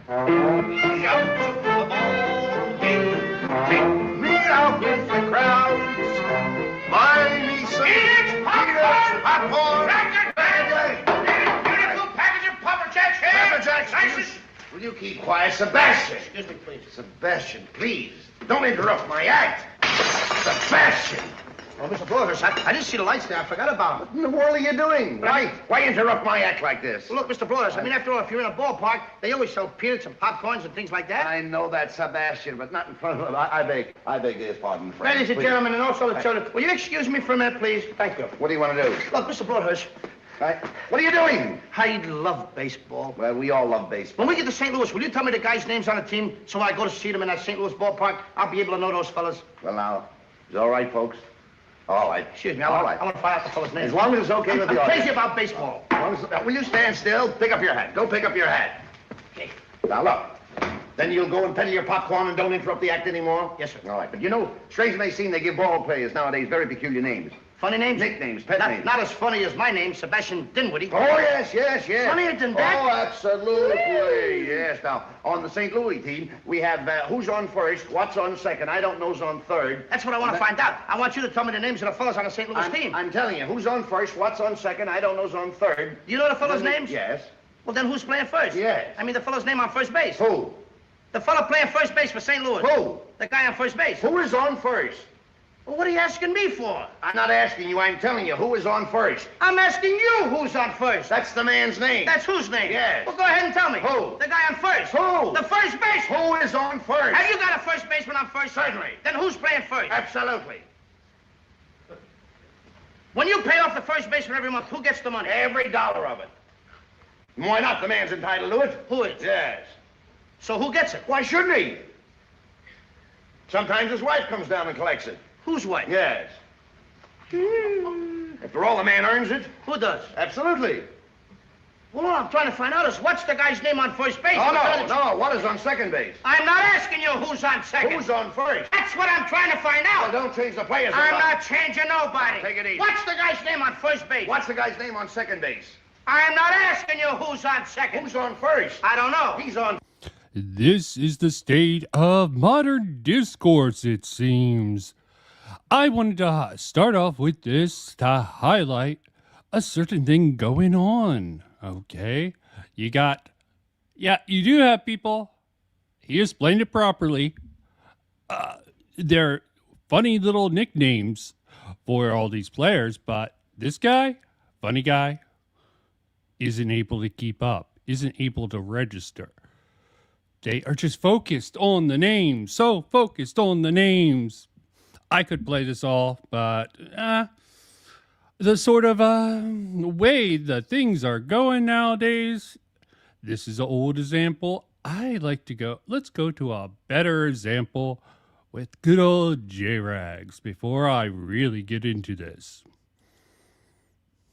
Out of the ball game. Take me out with the crowds. Buy me some peanuts, popcorn. Beautiful package of Papa Jacks here. Papa Jacks, Nicest. will you keep quiet? Sebastian. Excuse me, please. Sebastian, please. Don't interrupt my act. Sebastian. Oh, Mr. Broadhurst, I didn't see the lights there. I forgot about them. What in the world are you doing? Why interrupt my act like this? Well, look, Mr. Broadhurst, I mean, after all, if you're in a ballpark, they always sell peanuts and popcorns and things like that. I know that, Sebastian, but not in front of him. I beg his pardon, friend. Ladies and gentlemen, and also the children, will you excuse me for a minute, please? Thank you. What do you want to do? Look, Mr. Broadhurst, What are you doing? I love baseball. Well, we all love baseball. When we get to St. Louis, will you tell me the guys' names on the team so when I go to see them in that St. Louis ballpark, I'll be able to know those fellas? Well, now, is it all right, folks? All right. Excuse me, I want to find out the fellas' names. As long as it's okay with the I'm audience. crazy about baseball. Will you stand still? Pick up your hat. Go pick up your hat. Okay. Now, look. Then you'll go and peddle your popcorn and don't interrupt the act anymore? Yes, sir. All right. But you know, strange as may seem, they give ball players nowadays very peculiar names. Funny names? Nicknames, pet names. Not as funny as my name, Sebastian Dinwiddie. Oh, yes. Funnier than that? Oh, absolutely. Yes. Now, on the St. Louis team, we have who's on first, what's on second, I don't know's on third. That's what I want to find out. I want you to tell me the names of the fellas on the St. Louis team. I'm telling you, who's on first, what's on second, I don't know's on third. You know the fellas' names? Yes. Well, then who's playing first? Yes. I mean the fellow's name on first base. Who? The fellow playing first base for St. Louis. Who? The guy on first base. Who is on first? Well, what are you asking me for? I'm not asking you, I'm telling you, who is on first? I'm asking you who's on first. That's the man's name. That's whose name? Yes. Well, go ahead and tell me. Who? The guy on first. Who? The first baseman. Who is on first? Have you got a first baseman on first? Certainly. Then who's playing first? Absolutely. When you pay off the first baseman every month, who gets the money? Every dollar of it. Why not? The man's entitled to it. Who is? Yes. So who gets it? Why shouldn't he? Sometimes his wife comes down and collects it. Whose wife? Yes. After all, the man earns it. Who does? Absolutely. Well, all I'm trying to find out is what's the guy's name on first base? Oh, no. What is on second base? I'm not asking you who's on second. Who's on first? That's what I'm trying to find out. Well, don't change the players. I'm not changing nobody. Take it easy. What's the guy's name on first base? What's the guy's name on second base? I'm not asking you who's on second. Who's on first? I don't know. He's on... This is the state of modern discourse, it seems. I wanted to start off with this to highlight a certain thing going on, okay? You do have people, he explained it properly, they're funny little nicknames for all these players, but this guy, funny guy, isn't able to keep up, isn't able to register. They are just focused on the names, so focused on the names. I could play this all, but the sort of way that things are going nowadays, this is an old example. I like to go, let's go to a better example with good old J-Rags before I really get into this.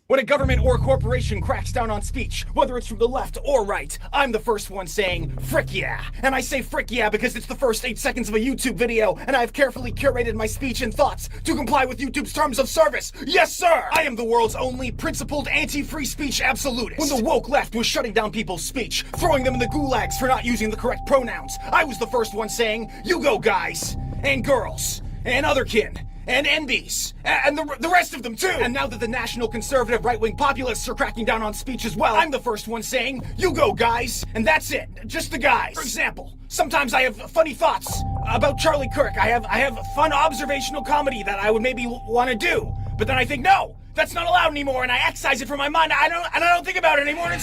When a government or corporation cracks down on speech, whether it's from the left or right, I'm the first one saying, frick yeah. And I say frick yeah because it's the first 8 seconds of a YouTube video, and I've carefully curated my speech and thoughts to comply with YouTube's terms of service. Yes, sir! I am the world's only principled anti-free speech absolutist. When the woke left was shutting down people's speech, throwing them in the gulags for not using the correct pronouns, I was the first one saying, you go guys, and girls, and other kin, and NBs, and the rest of them too. And now that the national conservative right-wing populists are cracking down on speech as well, I'm the first one saying, you go guys, and that's it, just the guys. For example, sometimes I have funny thoughts about Charlie Kirk. I have fun observational comedy that I would maybe want to do, but then I think, no, that's not allowed anymore, and I excise it from my mind. I don't think about it anymore. And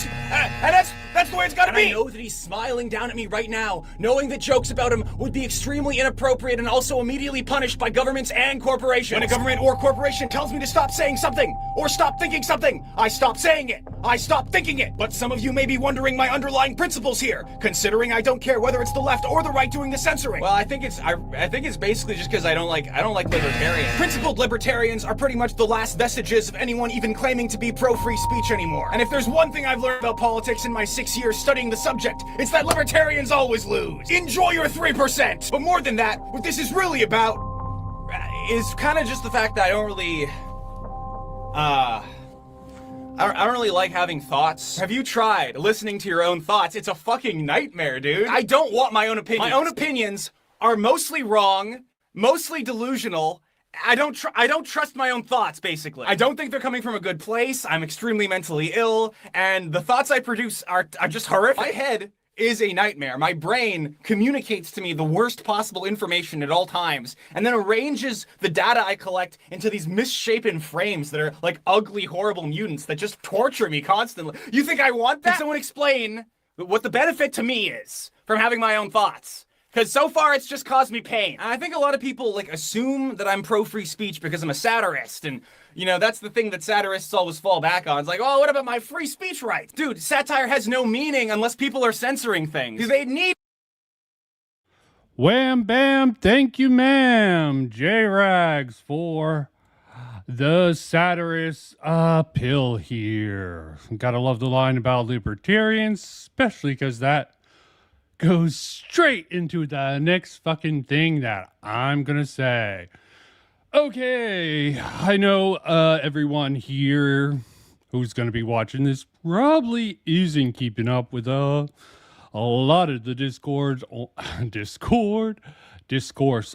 that's the way it's got to be. I know that he's smiling down at me right now, knowing that jokes about him would be extremely inappropriate and also immediately punished by governments and corporations. When a government or corporation tells me to stop saying something or stop thinking something, I stop saying it. I stop thinking it. But some of you may be wondering my underlying principles here, considering I don't care whether it's the left or the right doing the censoring. Well, I think it's basically just because I don't like libertarians. Principled libertarians are pretty much the last vestiges of anyone even claiming to be pro-free speech anymore. And if there's one thing I've learned about politics in my 6 years studying the subject, it's that libertarians always lose. Enjoy your 3%! But more than that, what this is really about is Kind of just the fact that I don't really, I don't really like having thoughts. Have you tried listening to your own thoughts? It's a fucking nightmare, dude. I don't want my own opinions. My own opinions are mostly wrong, mostly delusional. I don't trust my own thoughts, basically. I don't think they're coming from a good place. I'm extremely mentally ill, and the thoughts I produce are just horrific. My head is a nightmare. My brain communicates to me the worst possible information at all times, and then arranges the data I collect into these misshapen frames that are like ugly, horrible mutants that just torture me constantly. You think I want that? Can someone explain what the benefit to me is from having my own thoughts? Because so far it's just caused me pain. And I think a lot of people like assume that I'm pro-free speech because I'm a satirist, and you know, that's the thing that satirists always fall back on. It's like, oh, what about my free speech rights? Dude, satire has no meaning unless people are censoring things. Do they need... Wham bam, thank you ma'am, J-Rags for the satirist pill here. Gotta love the line about libertarians, especially because that goes straight into the next fucking thing that I'm gonna say. Okay, I know everyone here who's gonna be watching this probably isn't keeping up with a lot of the discourse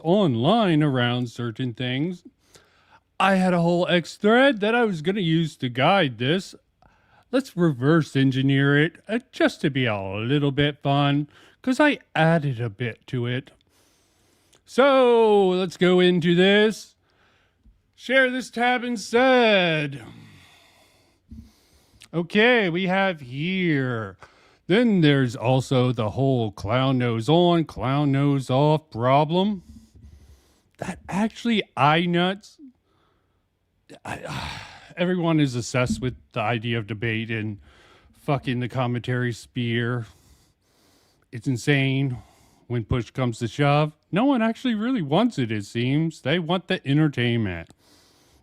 online around certain things. I had a whole X thread that I was gonna use to guide this. Let's reverse engineer it just to be a little bit fun, because I added a bit to it. So let's go into this. Share this tab instead. Okay, we have here. Then there's also the whole clown nose on, clown nose off problem. That actually nuts. Everyone is obsessed with the idea of debate and fucking the commentary sphere. It's insane when push comes to shove. No one actually really wants it, it seems. They want the entertainment.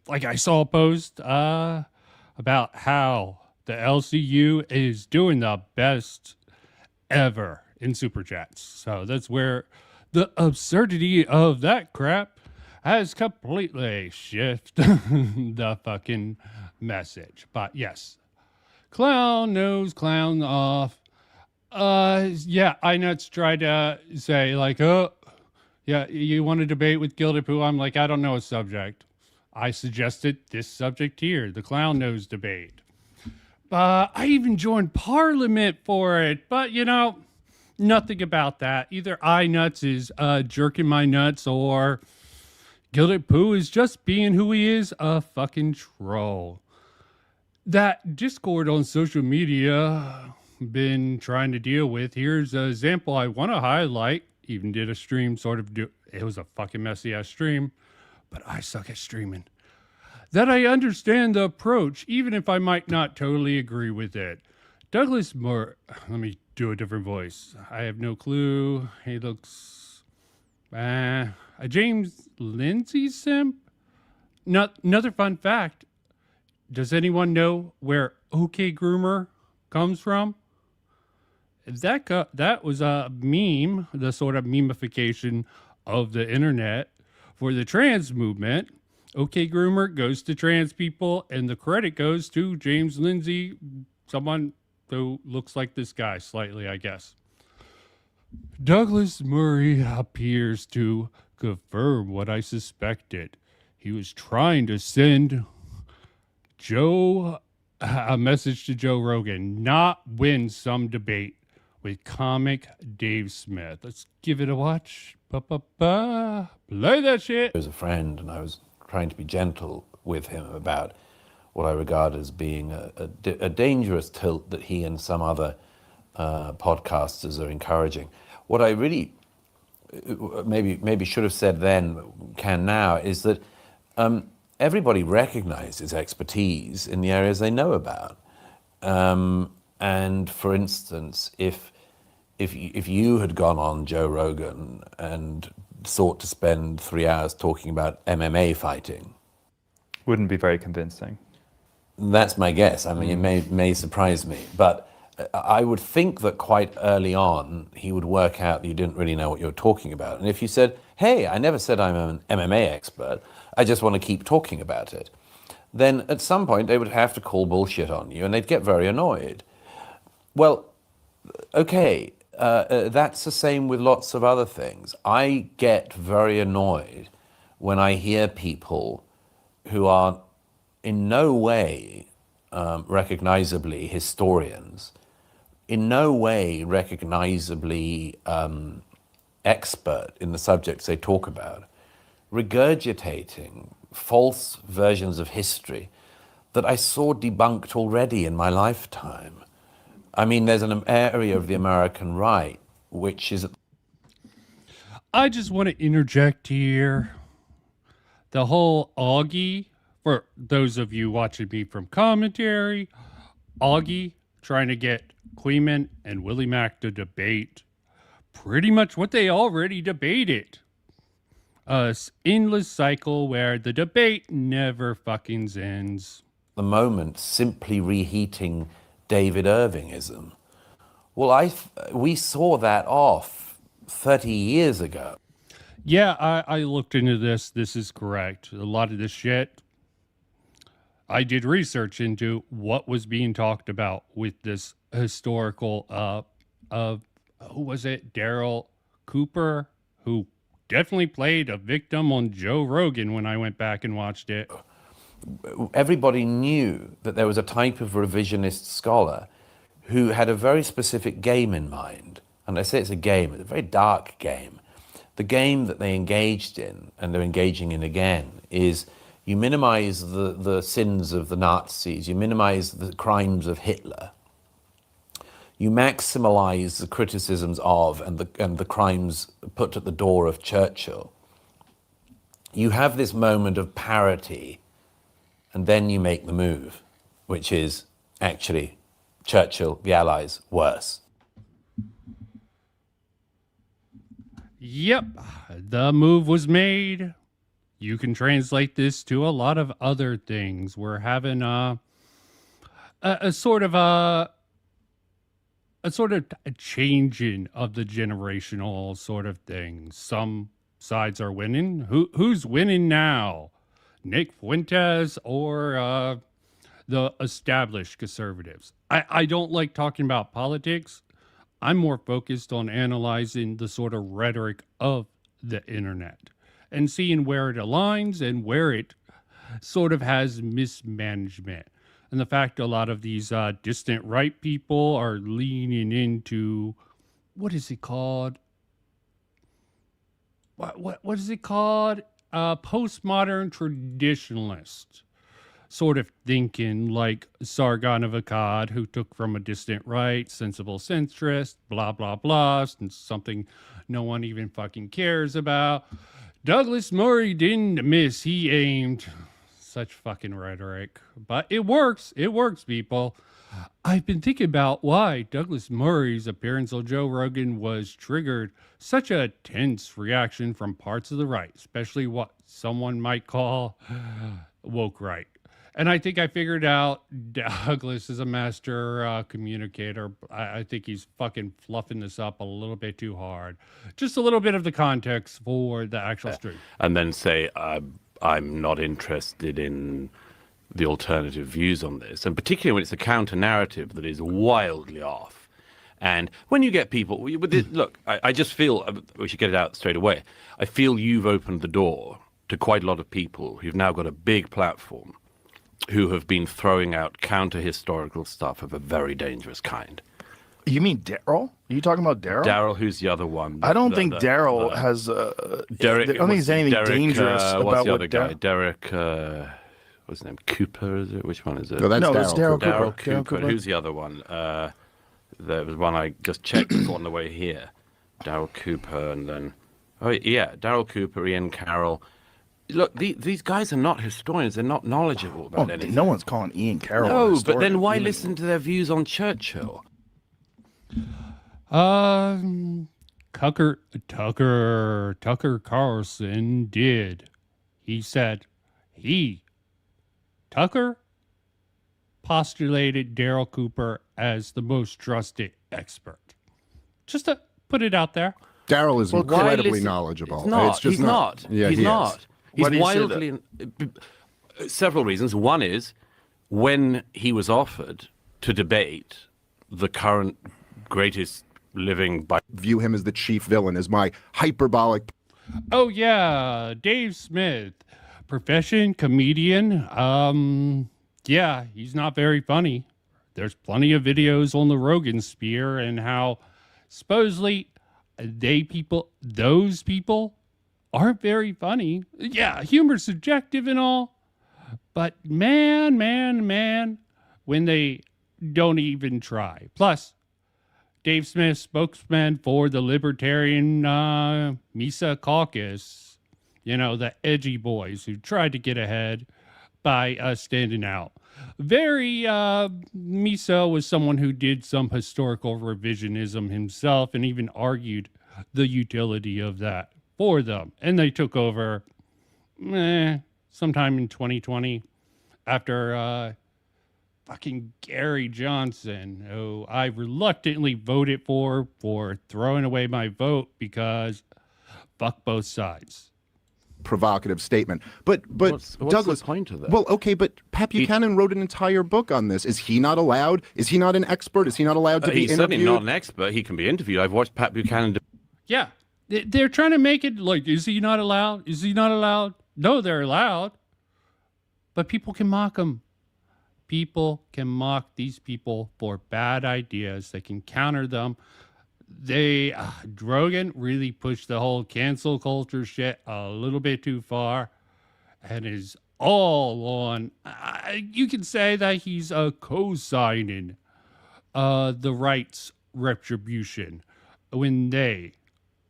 Like I saw a post about how the LCU is doing the best ever in Super Chats. So that's where the absurdity of that crap has completely shifted the fucking message. But yes, clown nose, clown off. Yeah, iNuts tried to say like, oh, yeah, you want to debate with Gilded Poo? I'm like, I don't know a subject. I suggested this subject here, the clown nose debate. I even joined Parliament for it, but you know, nothing about that. Either iNuts is jerking my nuts, or Gilded Poo is just being who he is, a fucking troll. That Discord on social media been trying to deal with. Here's an example I want to highlight. Even did a stream it was a fucking messy ass stream, but I suck at streaming. That I understand the approach, even if I might not totally agree with it. Douglas Moore, let me do a different voice. I have no clue. He looks, a James Lindsay simp? Another fun fact. Does anyone know where OK Groomer comes from? That was a meme, the sort of memification of the internet for the trans movement. OK Groomer goes to trans people, and the credit goes to James Lindsay, someone who looks like this guy slightly, I guess. Douglas Murray appears to confirm what I suspected. He was trying to send a message to Joe Rogan, not win some debate with comic Dave Smith. Let's give it a watch. Play that shit. He was a friend, and I was trying to be gentle with him about what I regard as being a dangerous tilt that he and some other podcasters are encouraging. What I really maybe should have said then, can now, is that everybody recognizes expertise in the areas they know about. And for instance, if you had gone on Joe Rogan and sought to spend 3 hours talking about MMA fighting, wouldn't be very convincing. That's my guess. I mean, it may surprise me, but I would think that quite early on he would work out that you didn't really know what you were talking about. And if you said, "Hey, I never said I'm an MMA expert. I just want to keep talking about it," then at some point they would have to call bullshit on you and they'd get very annoyed. Well, okay, that's the same with lots of other things. I get very annoyed when I hear people who are in no way recognizably historians, in no way recognizably expert in the subjects they talk about, regurgitating false versions of history that I saw debunked already in my lifetime. I mean, there's an area of the American right which is... I just want to interject here. The whole Augie, for those of you watching me from commentary, Augie trying to get Queeman and Willie Mack to debate pretty much what they already debated. A endless cycle where the debate never fucking ends. The moment simply reheating David Irvingism. Well, we saw that off 30 years ago. Yeah, I looked into this. This is correct. A lot of this shit, I did research into what was being talked about with this historical, who was it? Daryl Cooper, who definitely played a victim on Joe Rogan when I went back and watched it. Everybody knew that there was a type of revisionist scholar who had a very specific game in mind. And I say it's a game, it's a very dark game. The game that they engaged in, and they're engaging in again, is you minimize the sins of the Nazis, you minimize the crimes of Hitler, you maximize the criticisms of and the crimes put at the door of Churchill. You have this moment of parity, and then you make the move, which is actually Churchill, the Allies, worse. Yep, the move was made. You can translate this to a lot of other things. We're having a sort of a changing of the generational sort of thing. Some sides are winning. Who's winning now? Nick Fuentes or the established conservatives? I don't like talking about politics. I'm more focused on analyzing the sort of rhetoric of the internet and seeing where it aligns and where it sort of has mismanagement. And the fact a lot of these distant right people are leaning into, what is it called? What is it called? Postmodern traditionalist sort of thinking, like Sargon of Akkad, who took from a distant right, sensible centrist, blah, blah, blah, and something no one even fucking cares about. Douglas Murray didn't miss, he aimed. Such fucking rhetoric. But it works. It works, people. I've been thinking about why Douglas Murray's appearance on Joe Rogan was triggered such a tense reaction from parts of the right, especially what someone might call woke right. And I think I figured out Douglas is a master communicator. I think he's fucking fluffing this up a little bit too hard. Just a little bit of the context for the actual stream. And then say, I'm not interested in the alternative views on this. And particularly when it's a counter-narrative that is wildly off. And when you get people... Look, I just feel... We should get it out straight away. I feel you've opened the door to quite a lot of people who've now got a big platform who have been throwing out counter-historical stuff of a very dangerous kind. You mean Daryl? Are you talking about Daryl? Daryl, who's the other one? I don't think Daryl has... Derek, I don't think there's anything dangerous what's about the what other guy? Derek... what's his name? Cooper, is it? Which one is it? No, it's Daryl Daryl Cooper. Cooper. Who's the other one? There was one I just checked on the way here. Daryl Cooper, and then... Oh, yeah, Daryl Cooper, Ian Carroll... Look, these guys are not historians. They're not knowledgeable about anything. No one's calling Ian Carroll a No, historian. but then why listen to their views on Churchill? Tucker Carlson did. He said Tucker postulated Daryl Cooper as the most trusted expert. Just to put it out there. Daryl is incredibly knowledgeable. He's not. It's just He's not. Yeah, he's he not. is. He's Why do you say wildly... Several reasons. One is when he was offered to debate the current greatest living by view him as the chief villain, as my hyperbolic. Oh yeah, Dave Smith, profession comedian. Yeah, he's not very funny. There's plenty of videos on the Rogan Spear and how supposedly those people aren't very funny. Yeah, humor's subjective and all, but man, when they don't even try. Plus, Dave Smith, spokesman for the Libertarian Misa Caucus, you know, the edgy boys who tried to get ahead by standing out. Misa was someone who did some historical revisionism himself and even argued the utility of that for them. And they took over sometime in 2020 after fucking Gary Johnson, who I reluctantly voted for throwing away my vote because fuck both sides. Provocative statement, but what's Douglas, the point of that? Well, okay, but Pat Buchanan wrote an entire book on this. Is he not allowed? Is he not an expert? Is he not allowed to be he's interviewed? certainly not an expert. He can be interviewed. I've watched Pat Buchanan. Yeah, they're trying to make it like, is he not allowed? Is he not allowed? No, they're allowed, but people can mock him. People can mock these people for bad ideas. They can counter them. Rogan really pushed the whole cancel culture shit a little bit too far and is all on. You can say that he's co-signing the right's retribution when they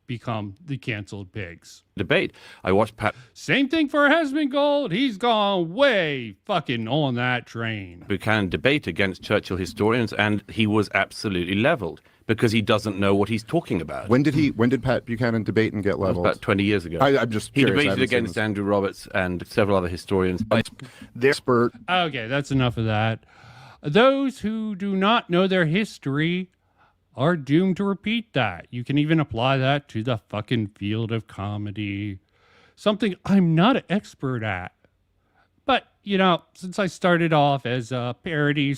become the canceled pigs. Debate. I watched Pat. Same thing for Hesman Gold. He's gone way fucking on that train. Buchanan debate against Churchill historians, and he was absolutely leveled because he doesn't know what he's talking about. When did Pat Buchanan debate and get leveled? About 20 years ago. I'm just he curious. debated against Andrew Roberts and several other historians. The expert. Okay, that's enough of that. Those who do not know their history are doomed to repeat that. You can even apply that to the fucking field of comedy. Something I'm not an expert at. But, you know, since I started off as a parody /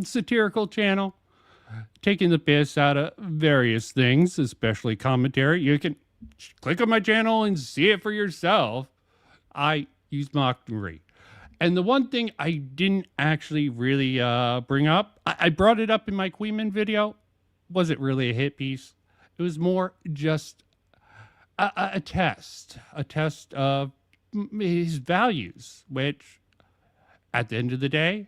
satirical channel, taking the piss out of various things, especially commentary, you can click on my channel and see it for yourself. I use mockery. And the one thing I didn't actually really bring up, I brought it up in my Queenman video, wasn't really a hit piece. It was more just a test of his values, which at the end of the day,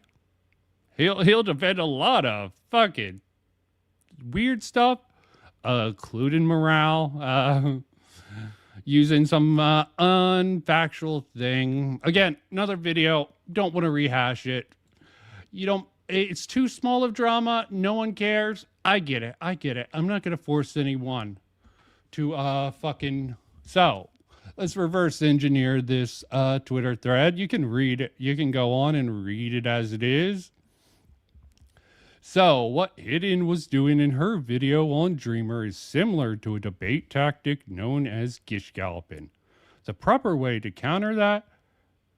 he'll defend a lot of fucking weird stuff, including morale, using some unfactual thing. Again, another video. Don't want to rehash it. It's too small of drama. No one cares. I get it. I'm not going to force anyone to So, let's reverse engineer this Twitter thread. You can read it. You can go on and read it as it is. So, what Hidden was doing in her video on Dreamer is similar to a debate tactic known as gish galloping. The proper way to counter that,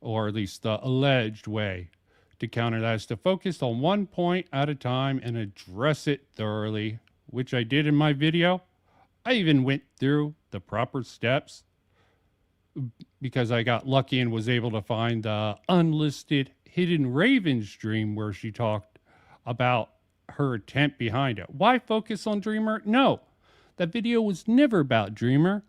or at least the alleged way to counter that, is to focus on one point at a time and address it thoroughly, which I did in my video. I even went through the proper steps because I got lucky and was able to find the unlisted Hidden Raven stream where she talked about her attempt behind it. Why focus on Dreamer? No, that video was never about Dreamer.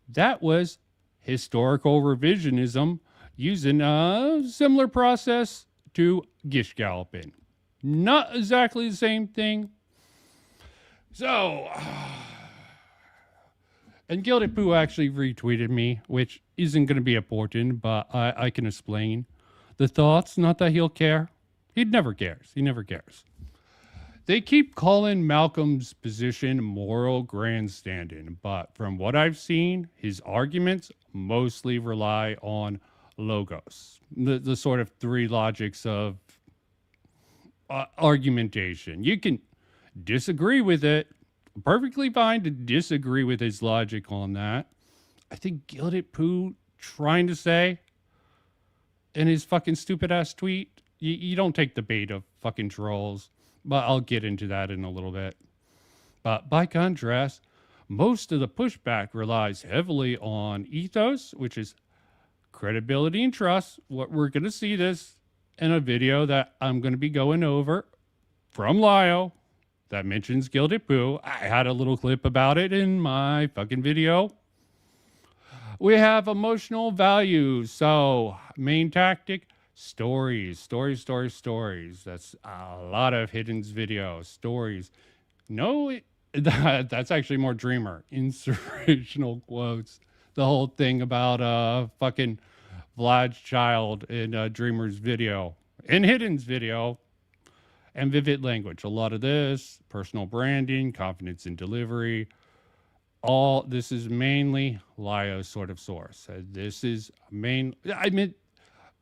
That was historical revisionism using a similar process to gish galloping. Not exactly the same thing. So, and Gilded Pooh actually retweeted me, which isn't going to be important, but I can explain the thoughts. Not that he'll care. He never cares. They keep calling Malcolm's position moral grandstanding, but from what I've seen, his arguments mostly rely on logos, the sort of three logics of argumentation. You can disagree with it. Perfectly fine to disagree with his logic on that. I think Gilded Pooh trying to say in his fucking stupid ass tweet. You don't take the bait of fucking trolls. But I'll get into that in a little bit. But by contrast, most of the pushback relies heavily on ethos, which is credibility and trust. What we're going to see this in a video that I'm going to be going over from Lio that mentions Gilded Poo. I had a little clip about it in my fucking video. We have emotional values. So main tactic, stories. That's a lot of Hidden's video. Stories. No, that's actually more Dreamer. Inspirational quotes. The whole thing about fucking Vlad's child in Dreamer's video. In Hidden's video. And vivid language. A lot of this. Personal branding. Confidence in delivery. All this is mainly Lio's sort of source. This is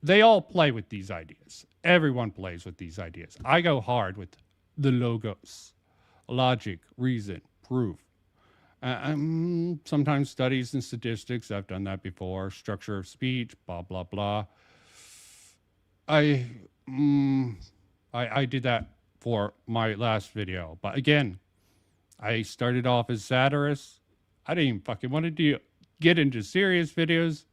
they all play with these ideas. Everyone plays with these ideas. I go hard with the logos, logic, reason, proof. Sometimes studies and statistics. I've done that before. Structure of speech, blah, blah, blah. I did that for my last video. But again, I started off as satirist. I didn't even fucking want to get into serious videos.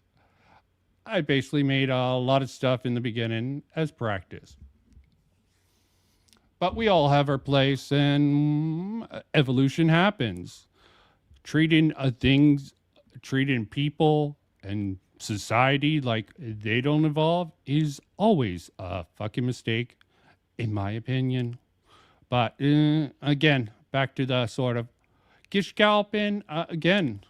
I basically made a lot of stuff in the beginning as practice. But we all have our place, and evolution happens. Treating people and society like they don't evolve is always a fucking mistake, in my opinion. But again, back to the sort of Gishgalpin, again,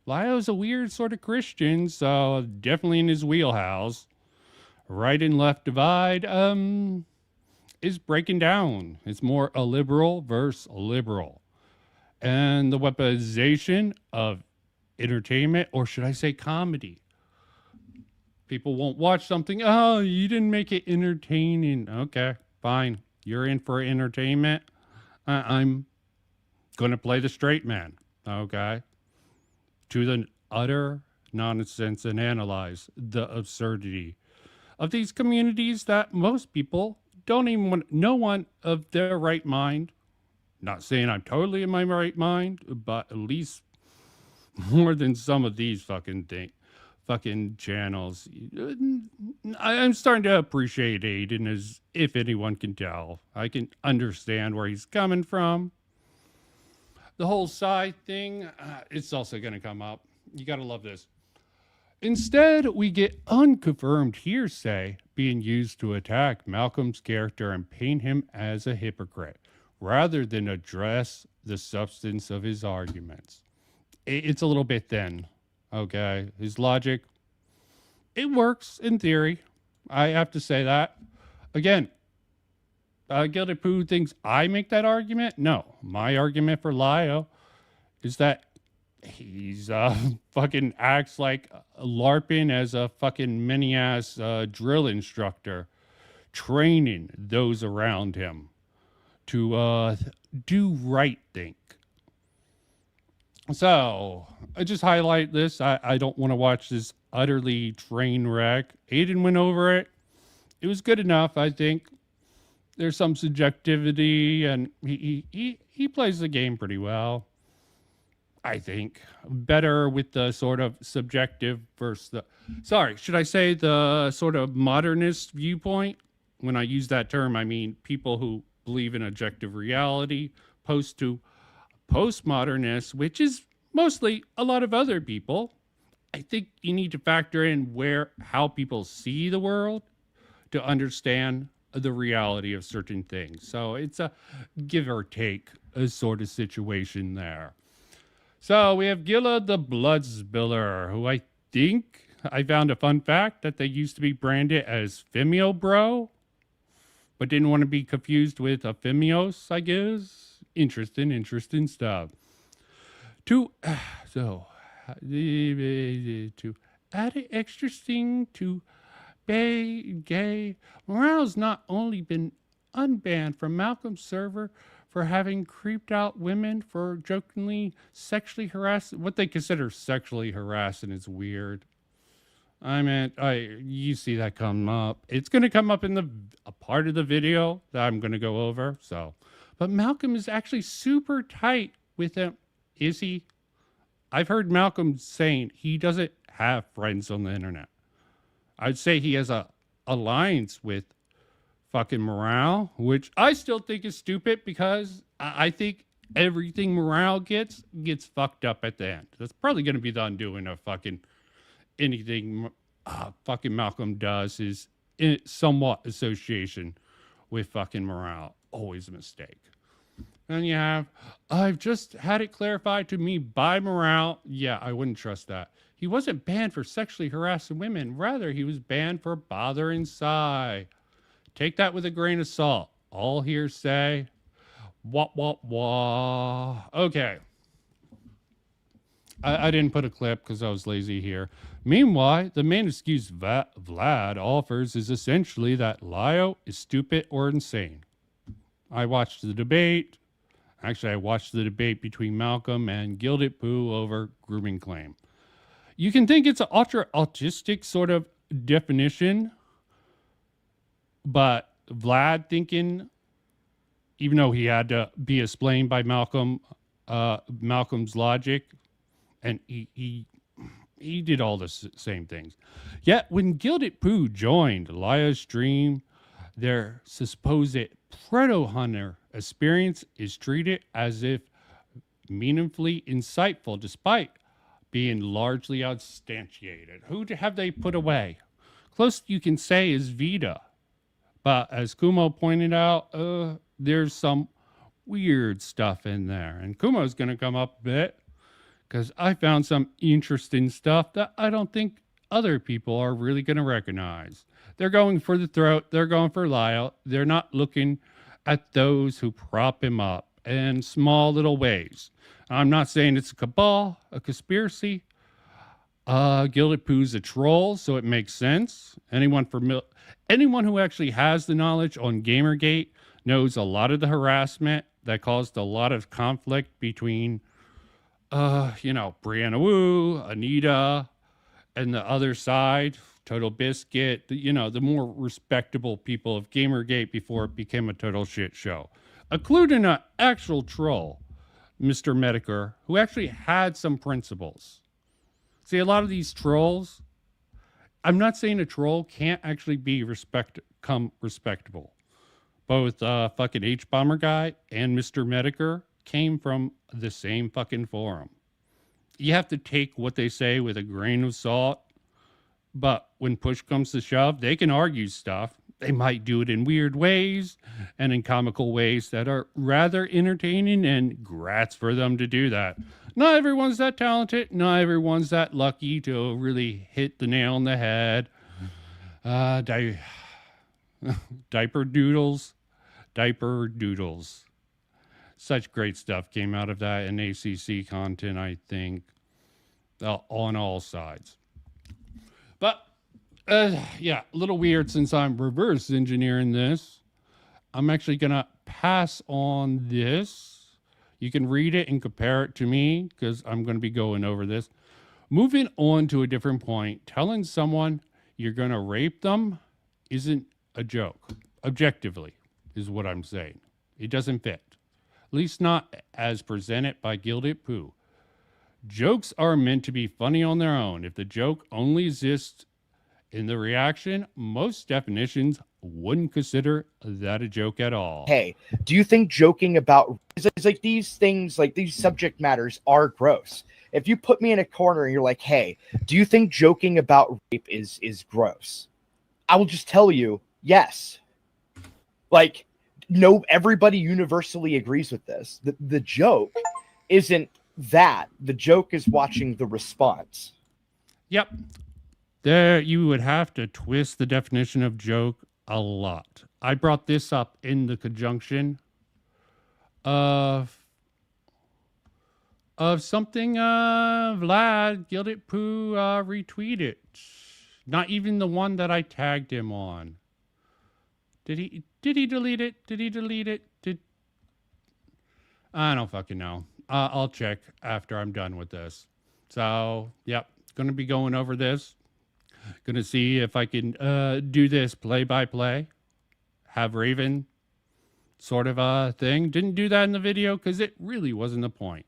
Lio's a weird sort of Christian, so definitely in his wheelhouse. Right and left divide is breaking down. It's more a liberal versus a liberal. And the weaponization of entertainment, or should I say comedy. People won't watch something, oh, you didn't make it entertaining. Okay, fine. You're in for entertainment. I'm going to play the straight man, okay? To the utter nonsense and analyze the absurdity of these communities that most people don't even want, no one of their right mind, not saying I'm totally in my right mind, but at least more than some of these fucking channels. I'm starting to appreciate Aiden, as if anyone can tell. I can understand where he's coming from. The whole side thing, it's also going to come up. You got to love this. Instead, we get unconfirmed hearsay being used to attack Malcolm's character and paint him as a hypocrite, rather than address the substance of his arguments. It's a little bit thin, okay? His logic, it works in theory. I have to say that. Again, Gilded Poo thinks I make that argument? No. My argument for Lio is that he's fucking acts like LARPing as a fucking mini-ass drill instructor, training those around him to do right think. So, I just highlight this. I don't want to watch this utterly train wreck. Aiden went over it. It was good enough, I think. There's some subjectivity, and he plays the game pretty well. I think better with the sort of subjective versus the, sorry, should I say the sort of modernist viewpoint? When I use that term, I mean people who believe in objective reality, opposed to postmodernists, which is mostly a lot of other people. I think you need to factor in how people see the world to understand the reality of certain things. So it's a give or take a sort of situation there. So we have Gilla the Blood Spiller, who I think I found a fun fact that they used to be branded as Femio Bro, but didn't want to be confused with a Femios, I guess. Interesting stuff. To add an extra sting to gay, Morale's not only been unbanned from Malcolm's server for having creeped out women for jokingly sexually harassing, what they consider sexually harassing is weird. You see that come up. It's going to come up in a part of the video that I'm going to go over. So, but Malcolm is actually super tight with him. Is he? I've heard Malcolm saying he doesn't have friends on the internet. I'd say he has a alliance with fucking Morale, which I still think is stupid because I think everything Morale gets fucked up at the end. That's probably going to be the undoing of fucking anything fucking Malcolm does is in somewhat association with fucking Morale. Always a mistake. And you have, I've just had it clarified to me by Morale. Yeah, I wouldn't trust that. He wasn't banned for sexually harassing women. Rather, he was banned for bothering Psy. Take that with a grain of salt. All hearsay. Wah. Okay. I didn't put a clip because I was lazy here. Meanwhile, the main excuse Vlad offers is essentially that Lio is stupid or insane. I watched the debate. Actually, I watched the debate between Malcolm and Gilded Pooh over grooming claim. You can think it's an ultra autistic sort of definition, but Vlad thinking, even though he had to be explained by Malcolm's logic, and he did all the same things. Yet when Gilded Pooh joined Lia's stream, their supposed proto-hunter experience is treated as if meaningfully insightful, despite being largely unsubstantiated. Who have they put away? Closest you can say is Vita. But as Kumo pointed out, there's some weird stuff in there. And Kumo's going to come up a bit because I found some interesting stuff that I don't think other people are really going to recognize. They're going for the throat. They're going for Lyle. They're not looking at those who prop him up in small little ways. I'm not saying it's a cabal, a conspiracy. Gilded Pooh's a troll, so it makes sense. Anyone who actually has the knowledge on Gamergate knows a lot of the harassment that caused a lot of conflict between, Brianna Wu, Anita, and the other side, Total Biscuit, the more respectable people of Gamergate before it became a total shit show, including an actual troll, Mr. Medicare, who actually had some principles. See, a lot of these trolls, I'm not saying a troll can't actually be respectable. Both fucking H-Bomber guy and Mr. Medicare came from the same fucking forum. You have to take what they say with a grain of salt, but when push comes to shove, they can argue stuff. They might do it in weird ways and in comical ways that are rather entertaining, and grats for them to do that. Not everyone's that talented. Not everyone's that lucky to really hit the nail on the head. Diaper doodles. Such great stuff came out of that in ACC content, I think, on all sides. But, a little weird since I'm reverse engineering this. I'm actually going to pass on this. You can read it and compare it to me because I'm going to be going over this. Moving on to a different point, telling someone you're going to rape them isn't a joke. Objectively is what I'm saying. It doesn't fit. At least not as presented by Gilded Pooh. Jokes are meant to be funny on their own. If the joke only exists in the reaction, most definitions wouldn't consider that a joke at all. Hey, do you think joking about it's like these things, like these subject matters are gross? If you put me in a corner and you're like, hey, do you think joking about rape is gross? I will just tell you, yes. Like, no, everybody universally agrees with this. The joke isn't that. The joke is watching the response. Yep. There, you would have to twist the definition of joke a lot. I brought this up in the conjunction of something Vlad Gilded Pooh retweeted. Not even the one that I tagged him on. Did he delete it? Did he delete it? I don't fucking know. I'll check after I'm done with this. So, yep, going to be going over this. Gonna see if I can do this play by play. Have Raven sort of a thing. Didn't do that in the video because it really wasn't the point.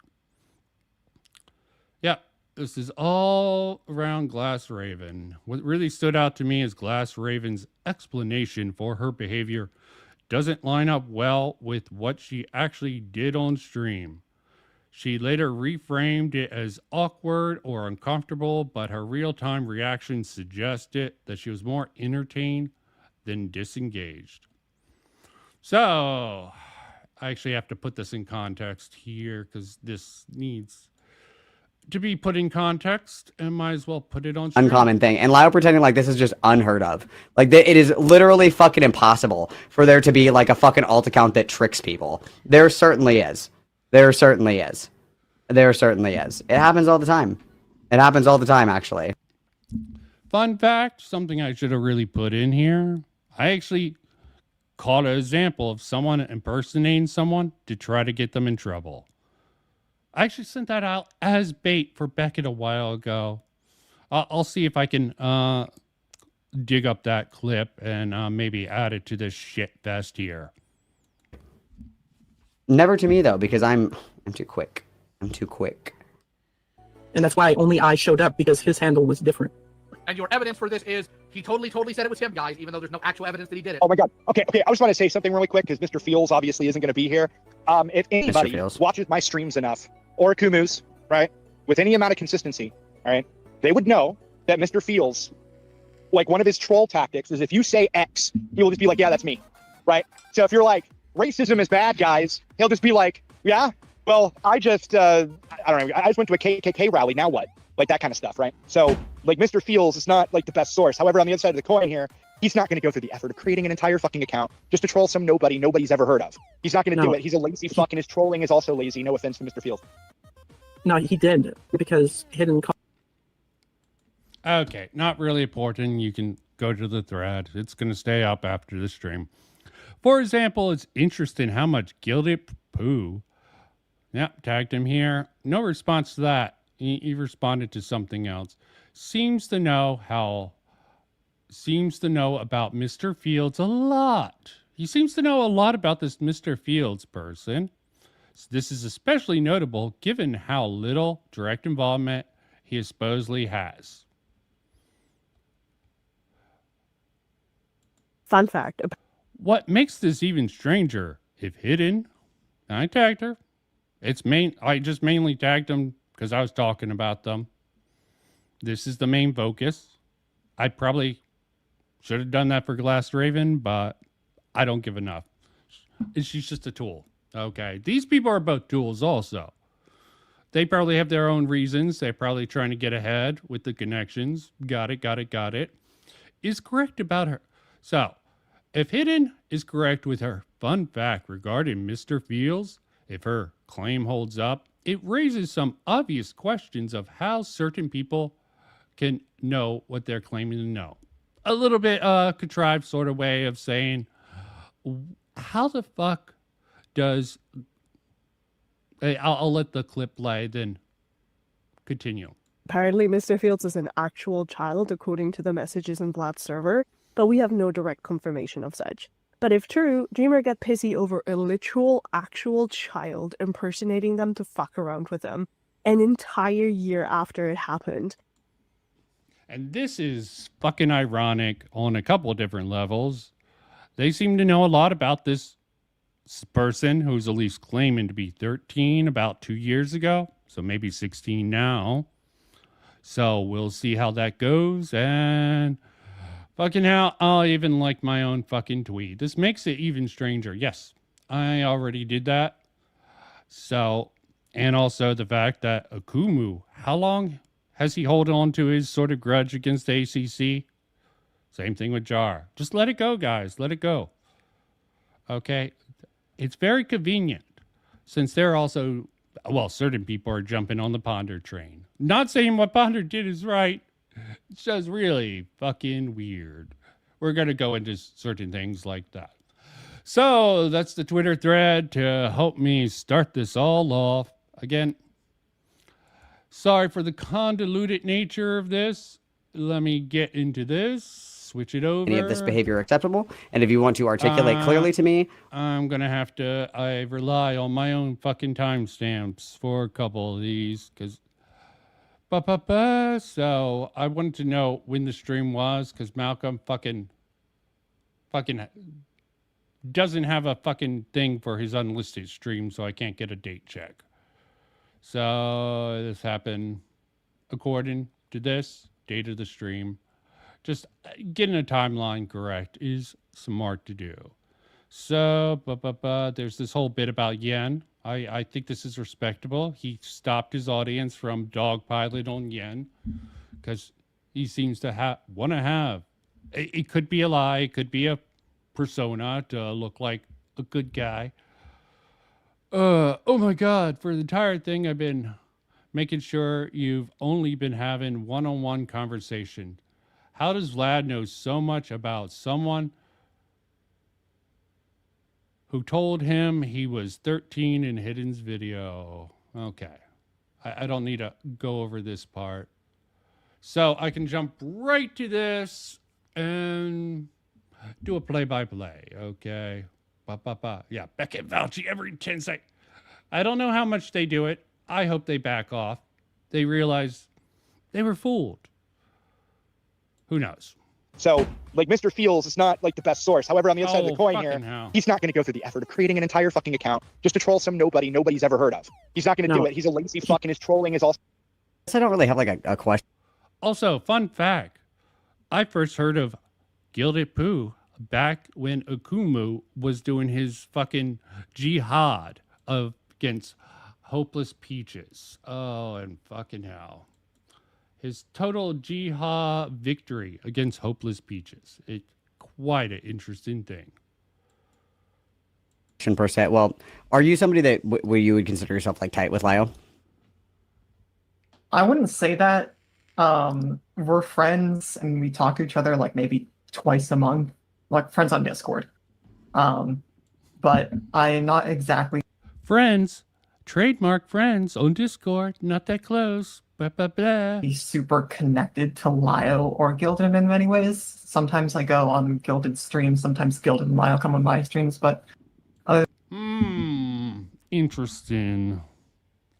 Yeah, this is all around Glass Raven. What really stood out to me is Glass Raven's explanation for her behavior doesn't line up well with what she actually did on stream. She later reframed it as awkward or uncomfortable, but her real-time reaction suggested that she was more entertained than disengaged. So, I actually have to put this in context here because this needs to be put in context, and might as well put it on stream. Uncommon thing. And Lyle pretending like this is just unheard of. Like, it is literally fucking impossible for there to be like a fucking alt account that tricks people. There certainly is. There certainly is. There certainly is. It happens all the time. It happens all the time, actually. Fun fact, something I should have really put in here. I actually caught an example of someone impersonating someone to try to get them in trouble. I actually sent that out as bait for Beckett a while ago. I'll see if I can dig up that clip and maybe add it to this shit fest here. Never to me though, because I'm too quick. I'm too quick. And that's why only I showed up, because his handle was different. And your evidence for this is he totally said it was him, guys, even though there's no actual evidence that he did it. Oh my God. Okay. I just want to say something really quick because Mr. Fields obviously isn't going to be here. If anybody watches my streams enough, or Kumu's, right, with any amount of consistency, all right, they would know that Mr. Fields, like one of his troll tactics is if you say X, he will just be like, yeah, that's me, right? So if you're like, racism is bad, guys, he'll just be like, yeah, well, I just, I don't know, I just went to a KKK rally, now what? Like that kind of stuff, right? So, like, Mr. Fields is not, like, the best source. However, on the other side of the coin here, he's not going to go through the effort of creating an entire fucking account just to troll some nobody nobody's ever heard of. He's not going to do it. He's a lazy fuck, and his trolling is also lazy. No offense to Mr. Fields. No, he did, because hidden... Okay, not really important. You can go to the thread. It's going to stay up after the stream. For example, it's interesting how much Gilded Poo. Yep, tagged him here. No response to that. He responded to something else. Seems to know about Mr. Fields a lot. He seems to know a lot about this Mr. Fields person. So this is especially notable given how little direct involvement he supposedly has. Fun fact. What makes this even stranger, if hidden, I tagged her. I just mainly tagged them because I was talking about them. This is the main focus. I probably should have done that for Glass Raven, but I don't give enough. She's just a tool. Okay. These people are both tools also. They probably have their own reasons. They're probably trying to get ahead with the connections. Got it. Is correct about her. So, if Hidden is correct with her fun fact regarding Mr. Fields, if her claim holds up, it raises some obvious questions of how certain people can know what they're claiming to know. A little bit contrived sort of way of saying, how the fuck does... I'll let the clip play, then continue. Apparently, Mr. Fields is an actual child, according to the messages in Vlad's server, but we have no direct confirmation of such. But if true, Dreamer got pissy over a literal, actual child impersonating them to fuck around with them an entire year after it happened. And this is fucking ironic on a couple of different levels. They seem to know a lot about this person who's at least claiming to be 13 about 2 years ago. So maybe 16 now. So we'll see how that goes. And fucking hell, I'll even like my own fucking tweet. This makes it even stranger. Yes, I already did that. So, and also the fact that Akumu, how long has he held on to his sort of grudge against the ACC? Same thing with Jar. Just let it go, guys. Let it go. Okay. It's very convenient since they're also, well, certain people are jumping on the Ponder train. Not saying what Ponder did is right. It's just really fucking weird. We're going to go into certain things like that. So that's the Twitter thread to help me start this all off. Again, sorry for the convoluted nature of this. let me get into this. Switch it over. Any of this behavior acceptable? And if you want to articulate clearly to me, I'm gonna have to. I rely on my own fucking timestamps for a couple of these because. So I wanted to know when the stream was because Malcolm fucking doesn't have a fucking thing for his unlisted stream, so I can't get a date check. So this happened according to this date of the stream. Just getting a timeline correct is smart to do. So, there's this whole bit about Yen. I think this is respectable. He stopped his audience from dogpiling on Yen because he seems to want to have. It could be a lie. It could be a persona to look like a good guy. Oh my God. For the entire thing, I've been making sure you've only been having one-on-one conversation. How does Vlad know so much about someone who told him he was 13 in Hidden's video? Okay. I don't need to go over this part. So I can jump right to this and do a play-by-play, okay? Yeah, Beckett Fauci every 10 seconds. I don't know how much they do it. I hope they back off. They realize they were fooled. Who knows? So, like, Mr. Fields is not, like, the best source. However, on the other side of the coin here, hell. he's not going to go through the effort of creating an entire fucking account just to troll some nobody nobody's ever heard of. He's not going to do it. He's a lazy fuck, and his trolling is also... I don't really have, like, a question. Also, fun fact. I first heard of Gilded Poo back when Akumu was doing his fucking jihad against Hopeless Peaches. Oh, and fucking hell. His total jihad victory against Hopeless Peaches. It's quite an interesting thing. Per se. Well, are you somebody that where you would consider yourself like tight with Lyle? I wouldn't say that. We're friends and we talk to each other like maybe twice a month, like friends on Discord. But I'm not exactly friends. Trademark friends on Discord. Not that close. He's super connected to Lio or Gilded in many ways. Sometimes I go on Gilded streams, sometimes Gilded and Lio come on my streams, but interesting.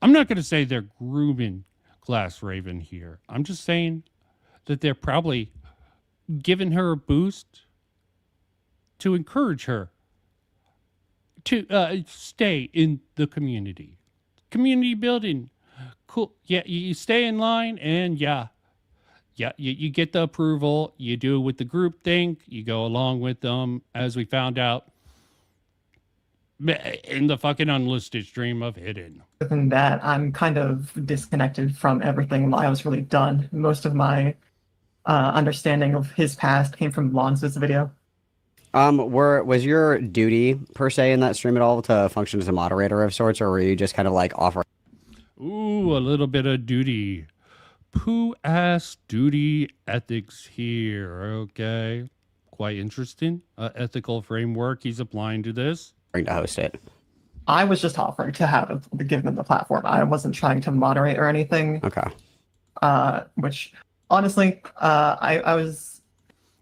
I'm not gonna say they're grooming Glass Raven here. I'm just saying that they're probably giving her a boost to encourage her to stay in the community. Community building. Cool. Yeah, you stay in line and you get the approval. You do it with the group think. You go along with them, as we found out in the fucking unlisted stream of Hidden. other than that, I'm kind of disconnected from everything Lio's really done. Most of my understanding of his past came from Lonzo's video. Was your duty per se in that stream at all to function as a moderator of sorts, or were you just kind of like offering? Ooh, a little bit of duty. Poo-ass duty ethics here, okay? Quite interesting. Ethical framework he's applying to this. To host it. I was just offering to give them the platform. I wasn't trying to moderate or anything. Okay. Which, honestly, I was...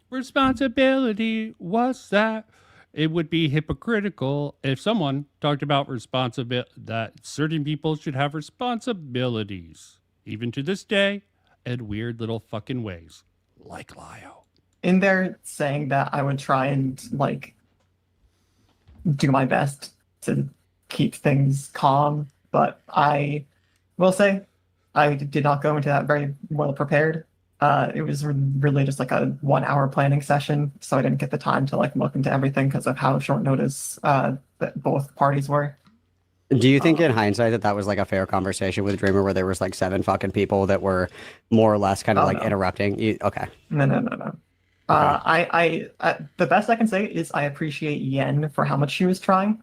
Responsibility, what's that? It would be hypocritical if someone talked about that certain people should have responsibilities, even to this day, in weird little fucking ways, like Lio. In there saying that I would try and, like, do my best to keep things calm, but I will say I did not go into that very well prepared. It was really just like a 1 hour planning session, so I didn't get the time to like look into everything because of how short notice that both parties were. Do you think in hindsight that was like a fair conversation with Dreamer where there was like 7 fucking people that were more or less kind of interrupting you? Okay. No. I the best I can say is I appreciate Yen for how much she was trying.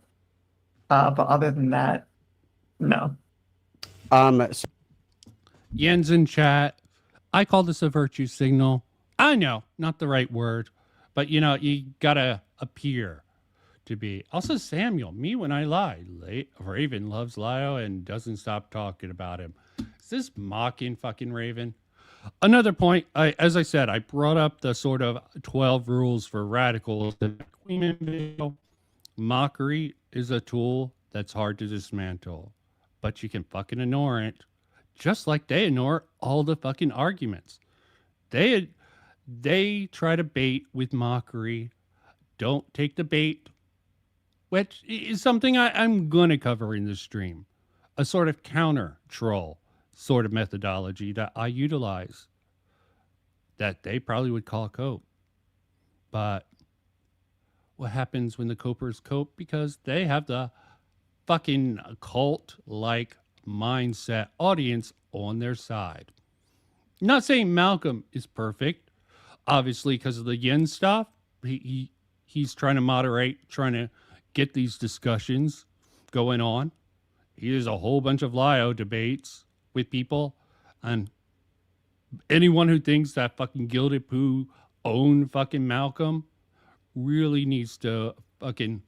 But other than that, no. Yen's in chat. I call this a virtue signal. I know, not the right word, but you gotta appear to be. Also, Samuel, me when I lie. Raven loves Lio and doesn't stop talking about him. Is this mocking fucking Raven? Another point, as I said, I brought up the sort of 12 rules for radicals in the Queen video. Mockery is a tool that's hard to dismantle, but you can fucking ignore it, just like they ignore all the fucking arguments. They try to bait with mockery. Don't take the bait, which is something I'm going to cover in this stream. A sort of counter troll sort of methodology that I utilize that they probably would call cope. But what happens when the copers cope? Because they have the fucking cult-like mindset audience on their side. Not saying Malcolm is perfect, obviously, because of the yin stuff. He's trying to moderate, trying to get these discussions going on. He has a whole bunch of Lio debates with people, and anyone who thinks that fucking Gilded Pooh owned fucking Malcolm really needs to fucking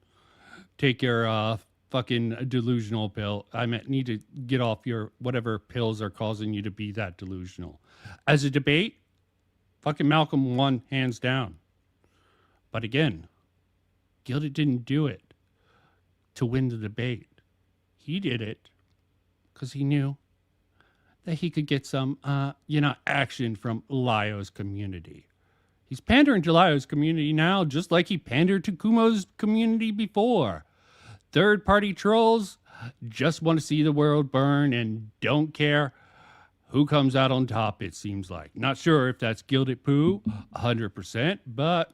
take your fucking delusional pill. I need to get off your whatever pills are causing you to be that delusional. As a debate, fucking Malcolm won hands down. But again, Gilded didn't do it to win the debate. He did it because he knew that he could get some, action from Lio's community. He's pandering to Lio's community now, just like he pandered to Kumo's community before. Third-party trolls just want to see the world burn and don't care who comes out on top, it seems like. Not sure if that's Gilded Pooh, 100%, but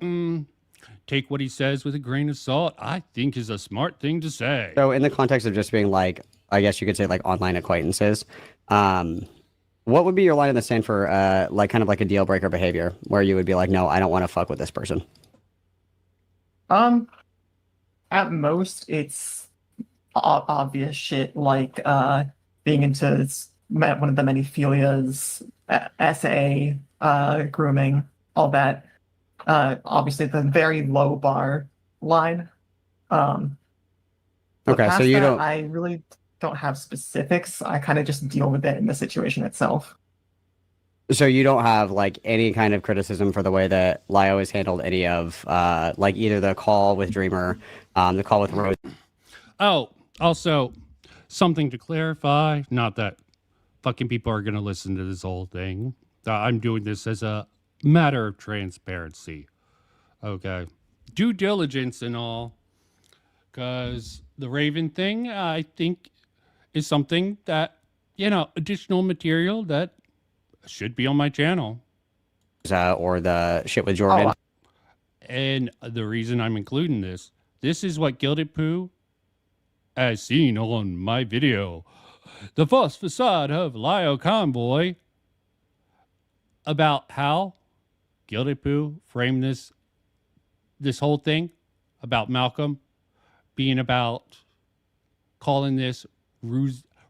take what he says with a grain of salt. I think is a smart thing to say. So in the context of just being like, I guess you could say like online acquaintances, what would be your line in the sand for like kind of like a deal breaker behavior where you would be like, no, I don't want to fuck with this person? At most, it's obvious shit like being into one of the many philias, SA, grooming, all that. Obviously, the very low bar line. Okay, so you don't. I really don't have specifics. I kind of just deal with it in the situation itself. So you don't have like any kind of criticism for the way that Lio has handled any of like either the call with Dreamer, the call with Rose. Oh, also something to clarify. Not that fucking people are going to listen to this whole thing. I'm doing this as a matter of transparency. Okay. Due diligence and all. Because the Raven thing, I think, is something that, additional material that should be on my channel. Or the shit with Jordan. And the reason I'm including this is what Gilded Pooh has seen on my video. The false facade of Lio Convoy, about how Gilded Pooh framed this whole thing about Malcolm being about calling this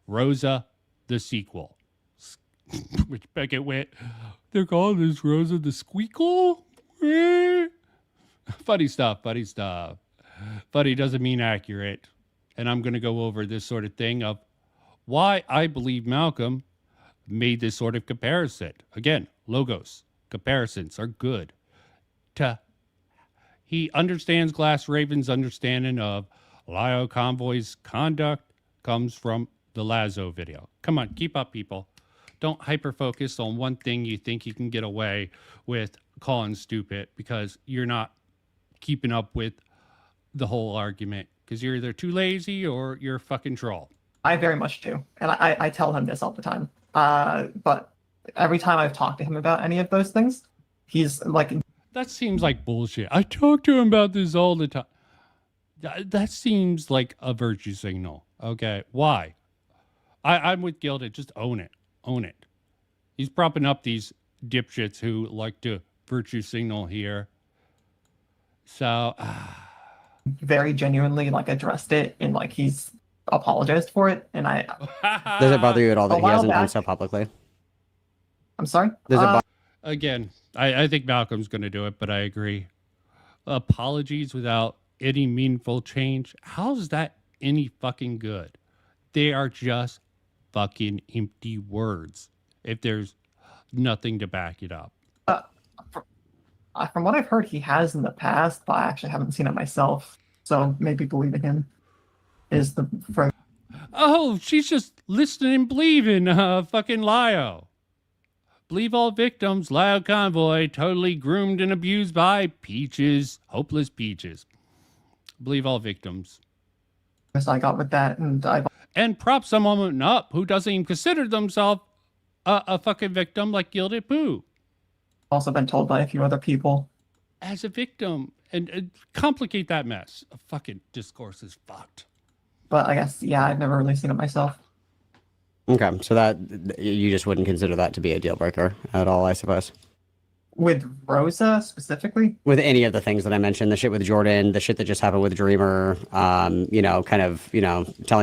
Rosa the sequel. Which Beckett went, they're calling this Rosa the Squeakle? Funny stuff. Funny doesn't mean accurate. And I'm going to go over this sort of thing of why I believe Malcolm made this sort of comparison. Again, logos, comparisons are good. He understands Glass Raven's understanding of Lio Convoy's conduct comes from the Lazo video. Come on, keep up, people. Don't hyper-focus on one thing you think you can get away with calling stupid because you're not keeping up with the whole argument because you're either too lazy or you're a fucking troll. I very much do. And I tell him this all the time. But every time I've talked to him about any of those things, he's like... That seems like bullshit. I talk to him about this all the time. That seems like a virtue signal. Okay, why? I'm with Gilded. Just own it. Own it. He's propping up these dipshits who like to virtue signal here. So... very genuinely addressed it and he's apologized for it. And I... Does it bother you at all that he hasn't done so publicly? I'm sorry? Does it Again, I think Malcolm's going to do it, but I agree. Apologies without any meaningful change. How's that any fucking good? They are just fucking empty words. If there's nothing to back it up. From what I've heard, he has in the past, but I actually haven't seen it myself. So maybe believing him is the first. Oh, she's just listening and believing, fucking Lio. Believe all victims, Lio Convoy, totally groomed and abused by Peaches, hopeless Peaches. Believe all victims. I got with that, and prop someone up who doesn't even consider themselves a fucking victim, like Gilded Pooh. Also been told by a few other people. As a victim, and complicate that mess. A fucking discourse is fucked. But I guess, yeah, I've never really seen it myself. Okay, so that you just wouldn't consider that to be a deal breaker at all, I suppose. With Rosa specifically? With any of the things that I mentioned, the shit with Jordan, the shit that just happened with Dreamer, telling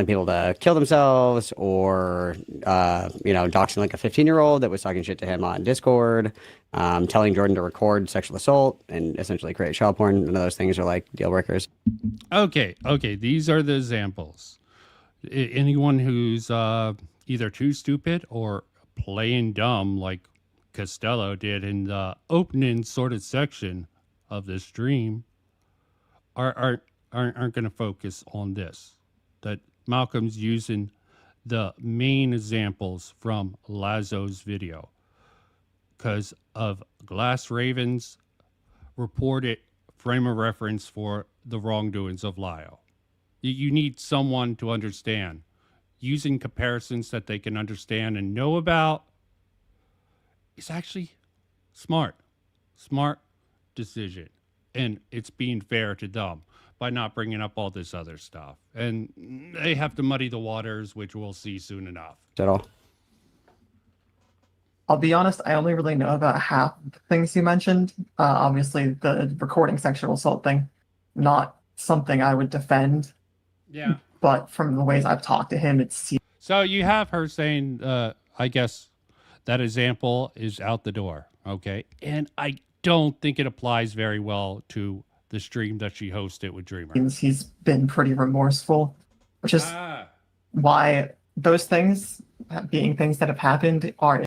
people to kill themselves, or, doxing like a 15-year-old that was talking shit to him on Discord, telling Jordan to record sexual assault and essentially create child porn. None of those things are like deal breakers. Okay, these are the examples. Anyone who's either too stupid or playing dumb, like Costello did in the opening sort of section of the stream, aren't going to focus on this. That Malcolm's using the main examples from Lazo's video because of Glass Raven's reported frame of reference for the wrongdoings of Lio. You need someone to understand. Using comparisons that they can understand and know about is actually smart decision, and it's being fair to them by not bringing up all this other stuff, and they have to muddy the waters, which we'll see soon enough. At all. I'll be honest, I only really know about half of the things you mentioned. Obviously the recording sexual assault thing, not something I would defend. Yeah, but from the ways I've talked to him, it's so you have her saying, I guess that example is out the door, okay? And I don't think it applies very well to the stream that she hosted with Dreamer. He's been pretty remorseful, which is why those things, being things that have happened, are...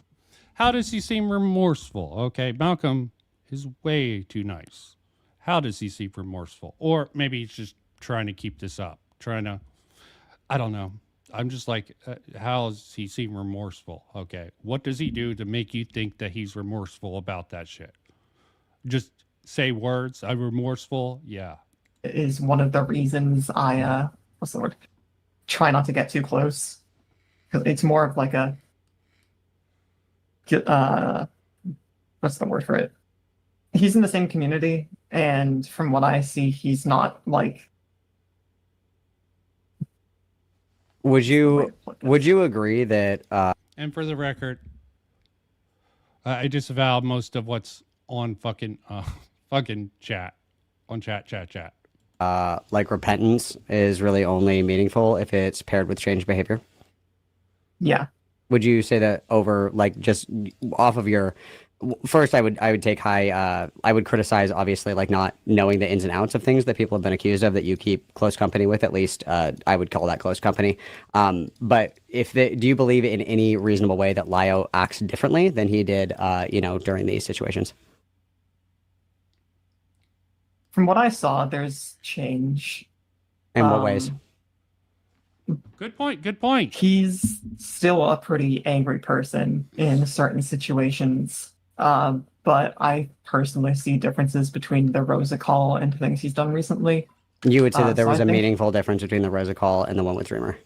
How does he seem remorseful? Okay, Malcolm is way too nice. How does he seem remorseful? Or maybe he's just trying to keep this up, I don't know. I'm just like, how does he seem remorseful? Okay, what does he do to make you think that he's remorseful about that shit? Just say words, I'm remorseful, yeah. Is one of the reasons I, try not to get too close. Because it's more of like a, what's the word for it? He's in the same community, and from what I see, he's not like... Would you agree that... And for the record, I disavow most of what's on fucking chat. On chat. Like repentance is really only meaningful if it's paired with changed behavior? Yeah. Would you say that over, like, just off of your... First, I would take high. I would criticize, obviously, like not knowing the ins and outs of things that people have been accused of that you keep close company with. At least, I would call that close company. But do you believe in any reasonable way that Lio acts differently than he did, during these situations? From what I saw, there's change. In what ways? Good point. He's still a pretty angry person in certain situations. But I personally see differences between the Rosa call and things he's done recently. You would say that there was a meaningful difference between the Rosa call and the one with Dreamer?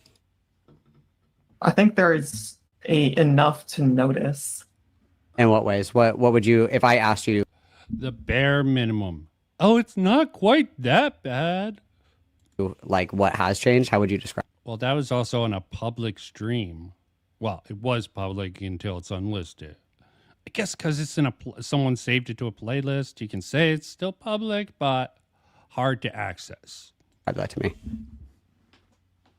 I think there is enough to notice. In what ways? What would you, if I asked you? The bare minimum. Oh, it's not quite that bad. Like, what has changed? How would you describe? Well, that was also on a public stream. Well, it was public until it's unlisted. I guess because it's in someone saved it to a playlist, you can say it's still public, but hard to access. Add that to me.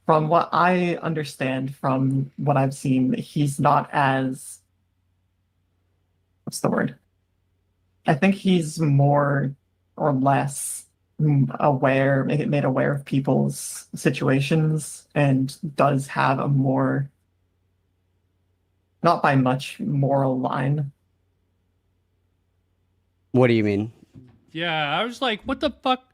From what I understand, from what I've seen, he's not as... What's the word? I think he's more or less aware, made aware of people's situations, and does have a more, not by much, moral line What do you mean? Yeah, I was like, what the fuck?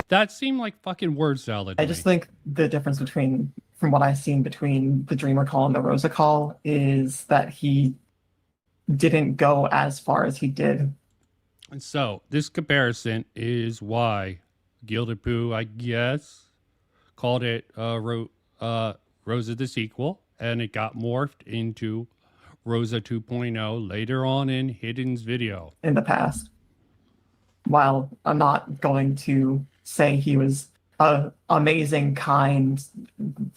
That seemed like fucking word salad. I just think the difference from what I've seen between the Dreamer Call and the Rosa Call is that he didn't go as far as he did. And so this comparison is why Gilded Poo, I guess, called it Rosa the sequel, and it got morphed into Rosa 2.0 later on in Hidden's video. In the past. While I'm not going to say he was an amazing, kind,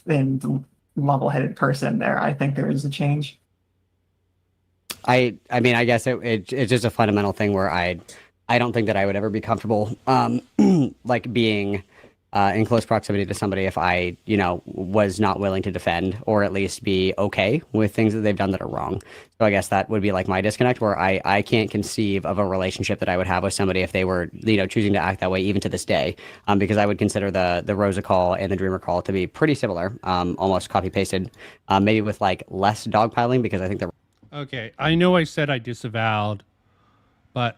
and level-headed person there, I think there is a change. I mean, I guess it's just a fundamental thing where I don't think that I would ever be comfortable, like being in close proximity to somebody if I, was not willing to defend or at least be okay with things that they've done that are wrong. So I guess that would be like my disconnect, where I can't conceive of a relationship that I would have with somebody if they were, choosing to act that way even to this day, because I would consider the Rosa Call and the Dreamer Call to be pretty similar, almost copy pasted, maybe with like less dogpiling, because I think the Okay, I know I said I disavowed, but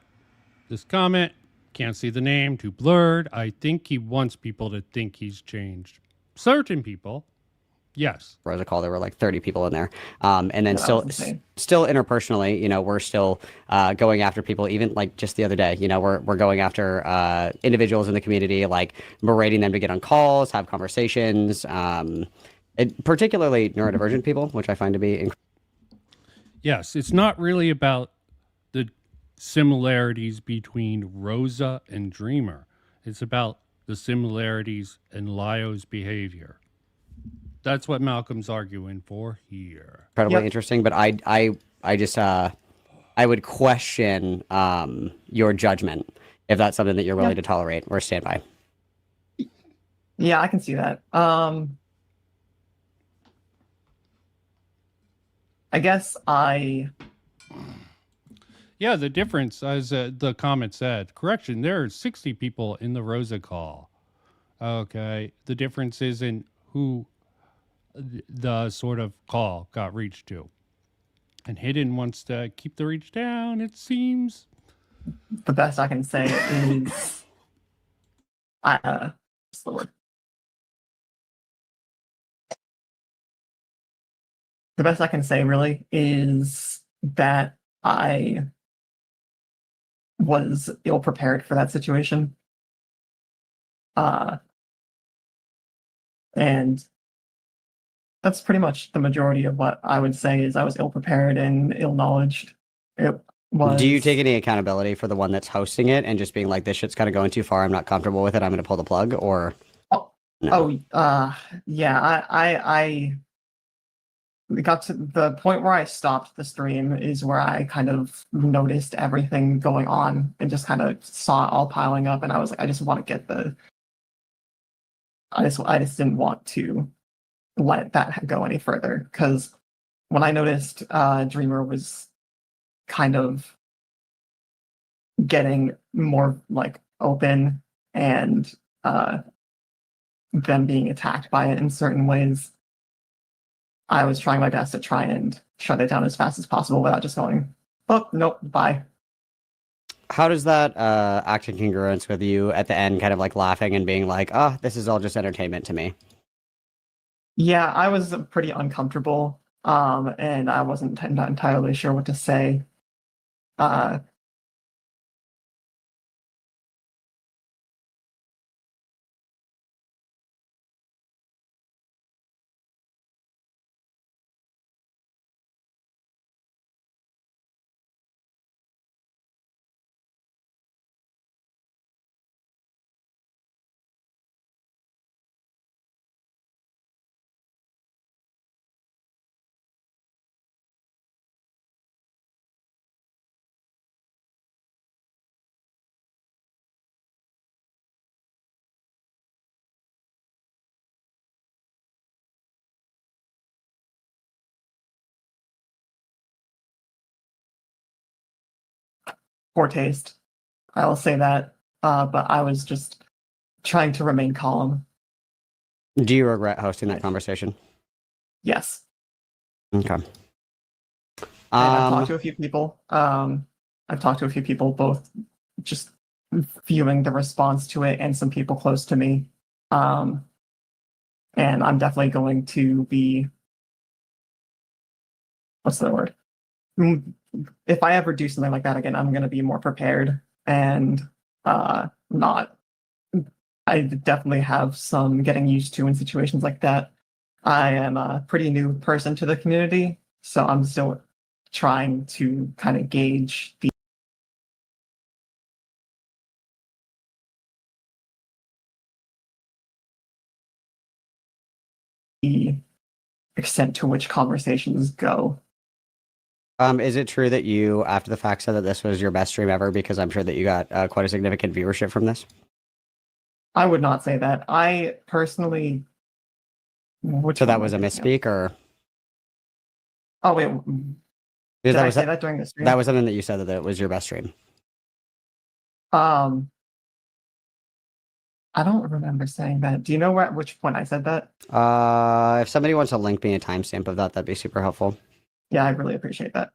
this comment, can't see the name, too blurred. I think he wants people to think he's changed. Certain people, yes. Rosa Call, there were like 30 people in there. And then still interpersonally, we're still going after people, even like just the other day, we're going after individuals in the community, like berating them to get on calls, have conversations, particularly neurodivergent people, which I find to be Yes, it's not really about the similarities between Rosa and Dreamer. It's about the similarities in Lyo's behavior. That's what Malcolm's arguing for here. incredibly interesting, but I just I would question your judgment if that's something that you're willing to tolerate or stand by. Yeah, I can see that. I guess Yeah, the difference, as the comment said, correction, there are 60 people in the Rosa Call. Okay, the difference is in who the sort of call got reached to. And Hidden wants to keep the reach down, it seems. the best I can say is what's the word? The best I can say really is that I was ill prepared for that situation. And that's pretty much the majority of what I would say is I was ill prepared and ill knowledged. It was. Do you take any accountability for the one that's hosting it and just being like, this shit's kind of going too far, I'm not comfortable with it, I'm going to pull the plug, or? Yeah, I got to the point where I stopped the stream is where I kind of noticed everything going on and just kind of saw it all piling up, and I was like, I just want to get I just didn't want to let that go any further, because when I noticed Dreamer was kind of getting more like open and them being attacked by it in certain ways, I was trying my best to try and shut it down as fast as possible without just going, oh, nope, bye. How does that act in congruence with you at the end, kind of like laughing and being like, oh, this is all just entertainment to me? Yeah, I was pretty uncomfortable, and I wasn't not entirely sure what to say. Poor taste. I will say that, but I was just trying to remain calm. Do you regret hosting that conversation? Yes. Okay. And I've talked to a few people, I've talked to a few people, both just viewing the response to it and some people close to me. And I'm definitely going to be, what's the word? If I ever do something like that again, I'm going to be more prepared and not. I definitely have some getting used to in situations like that. I am a pretty new person to the community, so I'm still trying to kind of gauge the extent to which conversations go. Is it true that you, after the fact, said that this was your best stream ever? Because I'm sure that you got quite a significant viewership from this. I would not say that. I personally. So that was a misspeak, or? Oh wait, did I say was that during the stream? That was something that you said that it was your best stream. I don't remember saying that. Do you know at which point I said that? If somebody wants to link me a timestamp of that, that'd be super helpful. Yeah, I really appreciate that.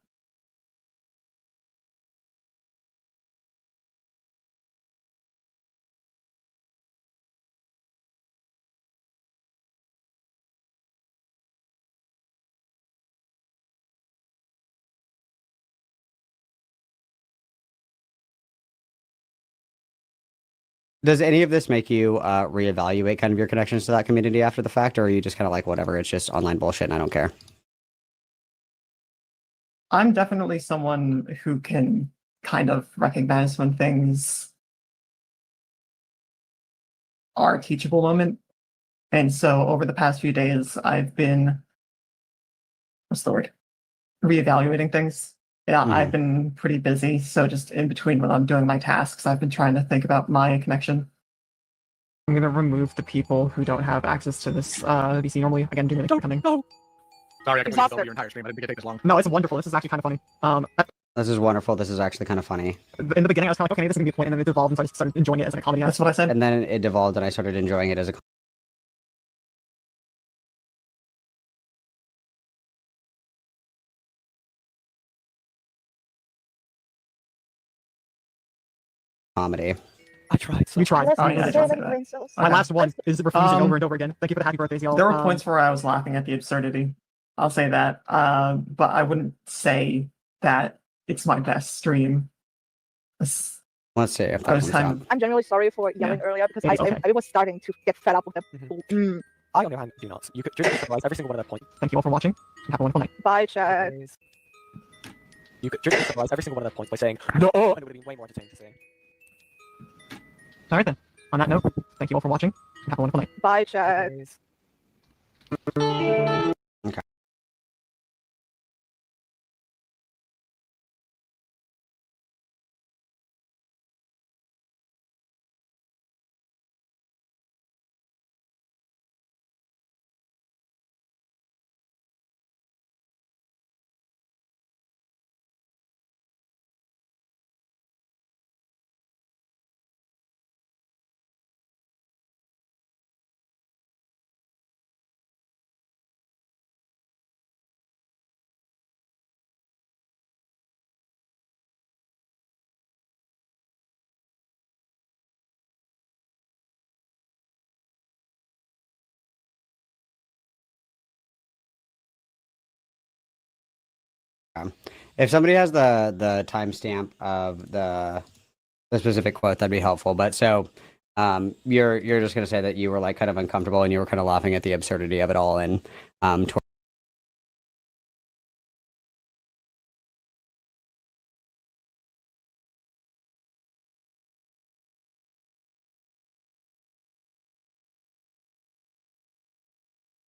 Does any of this make you reevaluate kind of your connections to that community after the fact, or are you just kind of like, whatever, it's just online bullshit and I don't care? I'm definitely someone who can kind of recognize when things are a teachable moment. And so over the past few days, I've been, what's the word? Reevaluating things. Yeah, I've been pretty busy. So just in between when I'm doing my tasks, I've been trying to think about my connection. I'm going to remove the people who don't have access to this VC normally. Again, doing it coming. No. Sorry, I completely over your entire stream. I didn't think it'd take this long. No, it's wonderful. This is actually kind of funny. This is wonderful. This is actually kind of funny. In the beginning, I was kind of like, okay, this is going to be a point, and then it devolved, and so I started enjoying it as a comedy. That's what I said. And then it devolved, and I started enjoying it as a comedy. I tried. You tried. Oh, yeah, I tried to say that. My last one is refusing over and over again. Thank you for the happy birthdays, y'all. There were points where I was laughing at the absurdity. I'll say that. But I wouldn't say that it's my best stream. Let's see if that I was comes kind out. of. I'm genuinely sorry for yelling earlier because It's okay. I was starting to get fed up with it. I, on the other hand, do not. You could just summarize every single one of that point. Thank you all for watching. Have a wonderful night. Bye, chat. You could just summarize every single one of that point by saying no, and it would have been way more entertaining to say. All right then. On that note, thank you all for watching. Have a wonderful night. Bye, chat. Okay. If somebody has the timestamp of the specific quote, that'd be helpful. But so you're just gonna say that you were like kind of uncomfortable and you were kind of laughing at the absurdity of it all, and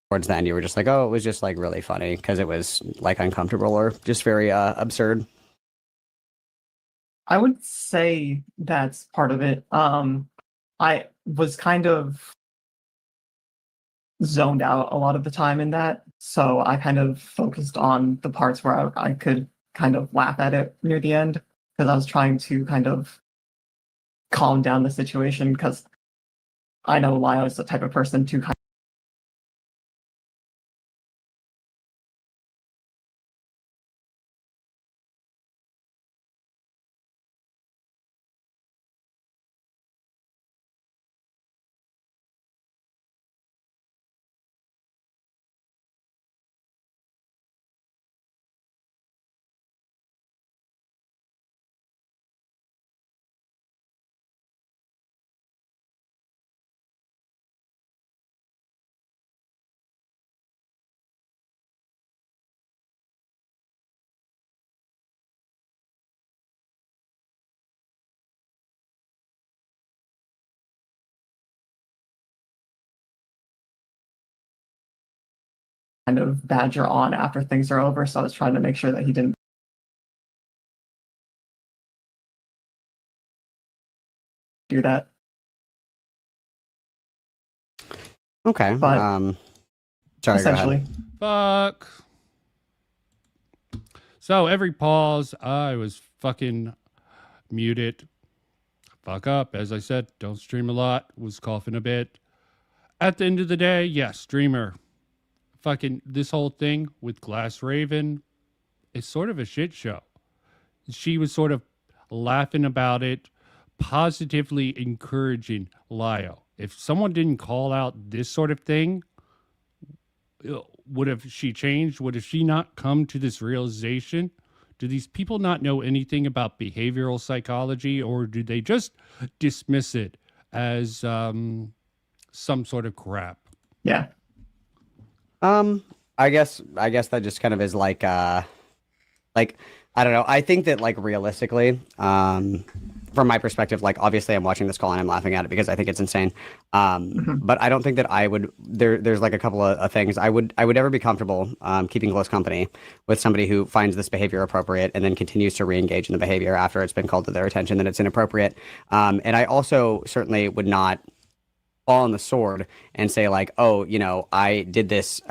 towards the end you were just like, oh, it was just like really funny because it was like uncomfortable or just very absurd. I would say that's part of it. I was kind of zoned out a lot of the time in that, so I kind of focused on the parts where I could kind of laugh at it near the end because I was trying to kind of calm down the situation because I know Lyle is the type of person to kind kind of badger on after things are over. So I was trying to make sure that he didn't do that. Okay. But sorry, essentially. go ahead. Fuck. So every pause, I was fucking muted. Fuck up. As I said, don't stream a lot. Was coughing a bit. At the end of the day, yes, streamer. Fucking this whole thing with Glass Raven is sort of a shit show. She was sort of laughing about it, positively encouraging Lio. If someone didn't call out this sort of thing, would have she changed? Would have she not come to this realization? Do these people not know anything about behavioral psychology, or do they just dismiss it as some sort of crap? Yeah. I guess that just kind of is like I don't know. I think that like realistically, from my perspective, like obviously I'm watching this call and I'm laughing at it because I think it's insane. But I don't think that I would. There's like a couple of things I would ever be comfortable keeping close company with somebody who finds this behavior appropriate and then continues to re-engage in the behavior after it's been called to their attention that it's inappropriate. And I also certainly would not fall on the sword and say like, oh, you know, I did this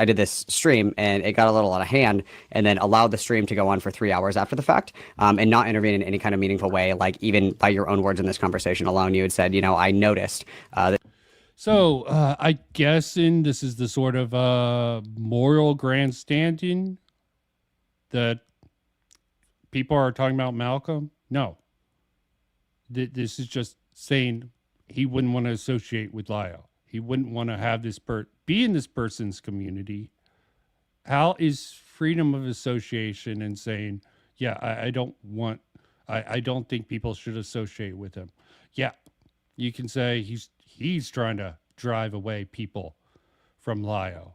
stream and it got a little out of hand, and then allowed the stream to go on for 3 hours after the fact, and not intervene in any kind of meaningful way. Like even by your own words in this conversation alone, you had said, you know, I noticed that. So I guessing this is the sort of moral grandstanding that people are talking about Malcolm. No, this is just saying he wouldn't want to associate with Lio. He wouldn't want to have this be in this person's community. How is freedom of association and saying, yeah, I don't think people should associate with him. Yeah, you can say he's trying to drive away people from Lio,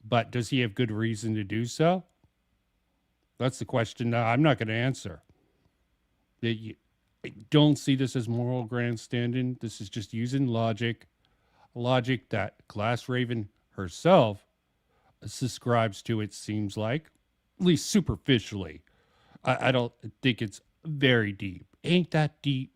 but does he have good reason to do so? That's the question that I'm not going to answer. I don't see this as moral grandstanding. This is just using logic that Glass Raven herself subscribes to, it seems like, at least superficially. I don't think it's very deep. Ain't that deep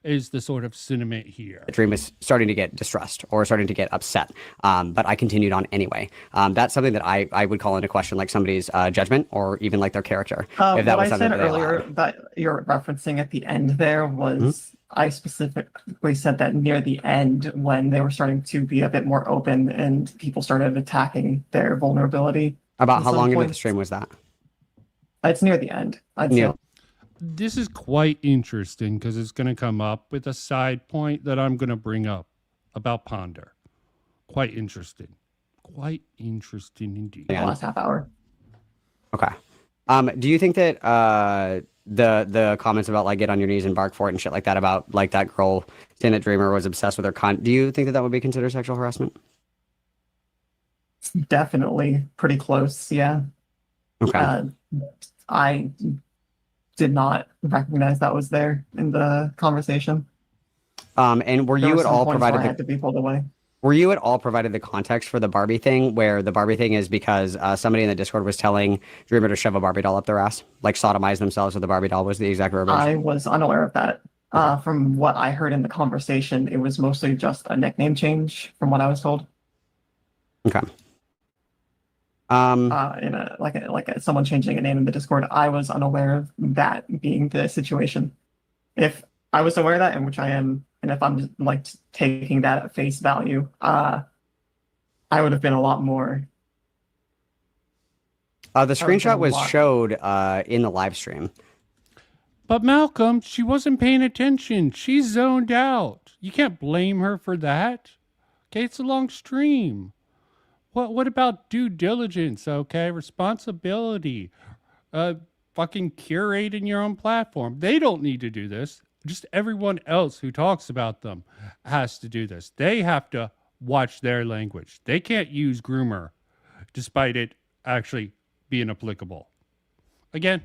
is the sort of sentiment here. The dream is starting to get distressed or starting to get upset, but I continued on anyway. That's something that I would call into question, like somebody's judgment or even like their character. If that was What I something said that they earlier allowed. that you're referencing at the end there was I specifically said that near the end when they were starting to be a bit more open and people started attacking their vulnerability. About how long into the stream was that? It's near the end. I'd say. This is quite interesting because it's going to come up with a side point that I'm going to bring up about Ponder. Quite interesting. Quite interesting indeed. The last half hour. Okay. Do you think that the comments about like get on your knees and bark for it and shit like that about like that girl saying that Dreamer was obsessed with her do you think that would be considered sexual harassment? It's definitely pretty close. Yeah. Okay. I did not recognize that was there in the conversation. And were you at all provided had to be pulled away? Were you at all provided the context for the Barbie thing, where the Barbie thing is because somebody in the Discord was telling Dreamer to shove a Barbie doll up their ass, like sodomize themselves with a Barbie doll was the exact verbiage? I was unaware of that. From what I heard in the conversation, it was mostly just a nickname change, from what I was told. Okay. Someone changing a name in the Discord, I was unaware of that being the situation. If I was aware of that, and which I am, and if I'm like taking that at face value, I would have been a lot more. The screenshot was showed in the live stream. But Malcolm, she wasn't paying attention. She zoned out. You can't blame her for that. Okay, it's a long stream. What about due diligence, okay? Responsibility. Fucking curating your own platform. They don't need to do this. Just everyone else who talks about them has to do this. They have to watch their language. They can't use groomer despite it actually being applicable. Again,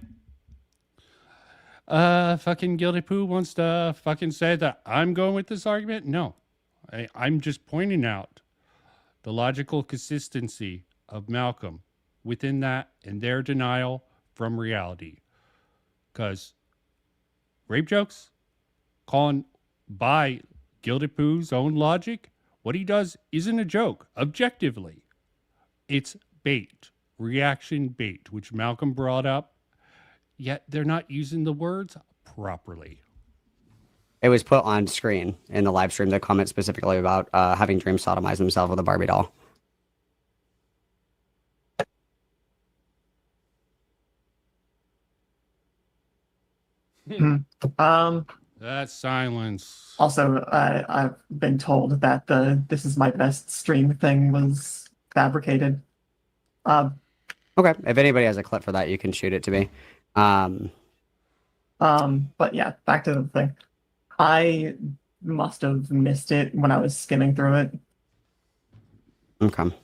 fucking Guilty Poo wants to fucking say that I'm going with this argument. No, I'm just pointing out the logical consistency of Malcolm within that and their denial from reality. Because rape jokes, calling by Gilded Pooh's own logic, what he does isn't a joke, objectively. It's bait, reaction bait, which Malcolm brought up, yet they're not using the words properly. It was put on screen in the live stream, the comment specifically about having Dream sodomize himself with a Barbie doll. That's silence. Also, I've been told that the "this is my best stream" thing was fabricated. Okay, if anybody has a clip for that, you can shoot it to me. But yeah, back to the thing. I must have missed it when I was skimming through it. Okay.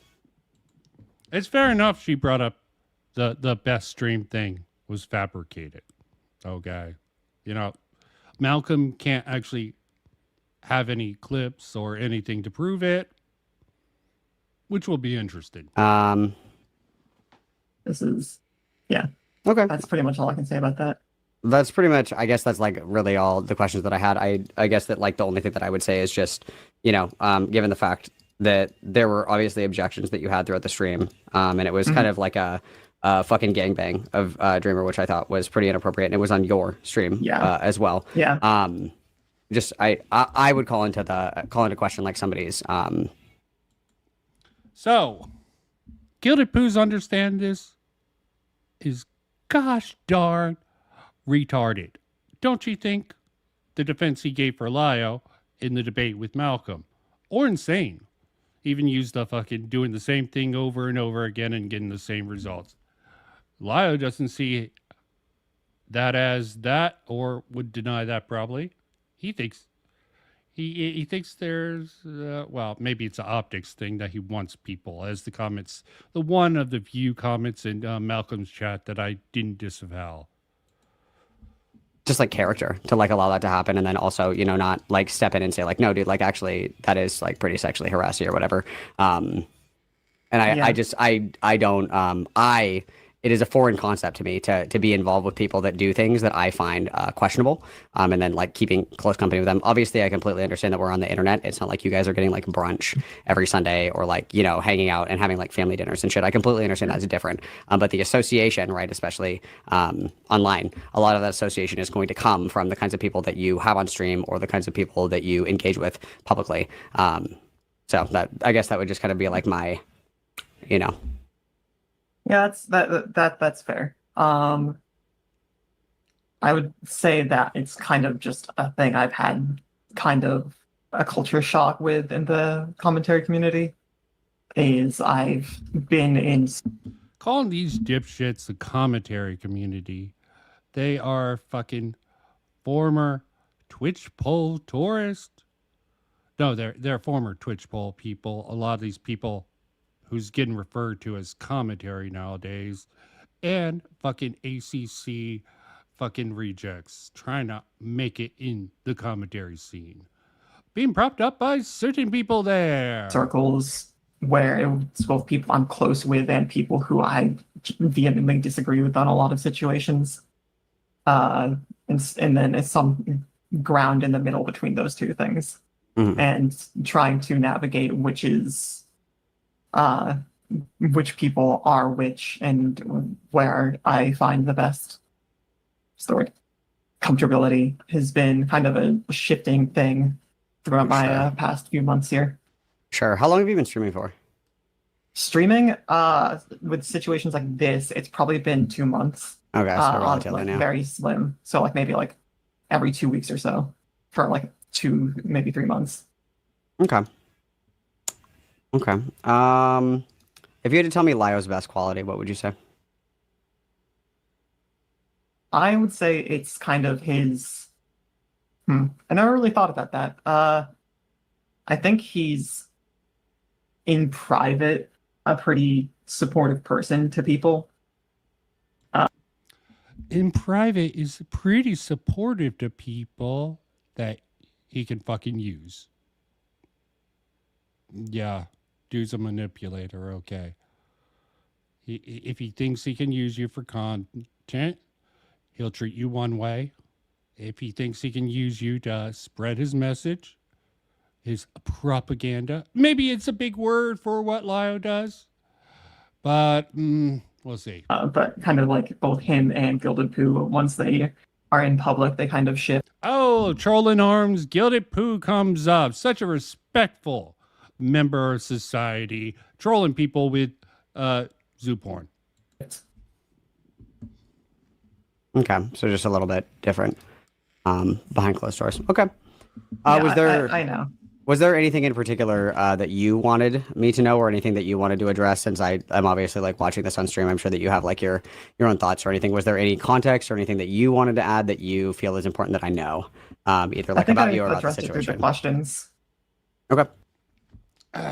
It's fair enough she brought up the best stream thing was fabricated. Okay. You know, Malcolm can't actually have any clips or anything to prove it, which will be interesting. This is, yeah. Okay. That's pretty much all I can say about that. That's pretty much, I guess that's like really all the questions that I had. I guess that like the only thing that I would say is just, you know, given the fact that there were obviously objections that you had throughout the stream, and it was kind of like a fucking gangbang of Dreamer, which I thought was pretty inappropriate, and it was on your stream as well. Yeah. Just I would call into question like somebody's. So, Gilded Pooh's understand this is gosh darn retarded. Don't you think? The defense he gave for Lio in the debate with Malcolm. Or insane. Even used the fucking doing the same thing over and over again and getting the same results. Lio doesn't see that as that, or would deny that probably. He thinks he thinks there's well, maybe it's an optics thing that he wants people, as the comments, the one of the few comments in Malcolm's chat that I didn't disavow. Just like character to like allow that to happen, and then also, you know, not like step in and say like, no, dude, like actually that is like pretty sexually harassing or whatever. And I don't it is a foreign concept to me to be involved with people that do things that I find questionable, and then like keeping close company with them. Obviously, I completely understand that we're on the internet. It's not like you guys are getting like brunch every Sunday or like, you know, hanging out and having like family dinners and shit. I completely understand that's different. But the association, right, especially online, a lot of that association is going to come from the kinds of people that you have on stream or the kinds of people that you engage with publicly. So that, I guess that would just kind of be like my, you know. Yeah, that's fair. I would say that it's kind of just a thing I've had kind of a culture shock with in the commentary community. Is I've been in calling these dipshits the commentary community. They are fucking former Twitch poll tourists. No, they're former Twitch poll people. A lot of these people who's getting referred to as commentary nowadays, and fucking ACC fucking rejects trying to make it in the commentary scene. Being propped up by certain people there. circles where it's both people I'm close with and people who I vehemently disagree with on a lot of situations. And then it's some ground in the middle between those two things. And trying to navigate which people are which and where I find the best story. Comfortability has been kind of a shifting thing throughout my past few months here. Sure. How long have you been streaming for? Streaming, with situations like this, it's probably been 2 months. Okay, so relatively like new. very slim. So like maybe like every 2 weeks or so for like 2, maybe 3 months. Okay. Okay. If you had to tell me Lio's best quality, what would you say? I would say it's kind of his. I never really thought about that. I think he's in private a pretty supportive person to people. In private is pretty supportive to people that he can fucking use. Yeah, dude's a manipulator, okay. If he thinks he can use you for content, he'll treat you one way. If he thinks he can use you to spread his message, his propaganda, maybe it's a big word for what Lio does, but we'll see. But kind of like both him and Gilded Pooh, once they are in public, they kind of shift. Oh, Troll in Arms, Gilded Pooh comes up. Such a respectful member of society, trolling people with zoo porn. Okay, so just a little bit different behind closed doors. Okay. Yeah, I know. Was there anything in particular that you wanted me to know, or anything that you wanted to address? Since I'm obviously like watching this on stream, I'm sure that you have like your own thoughts or anything. Was there any context or anything that you wanted to add that you feel is important that I know, either like about you or about the situation? Questions. Okay.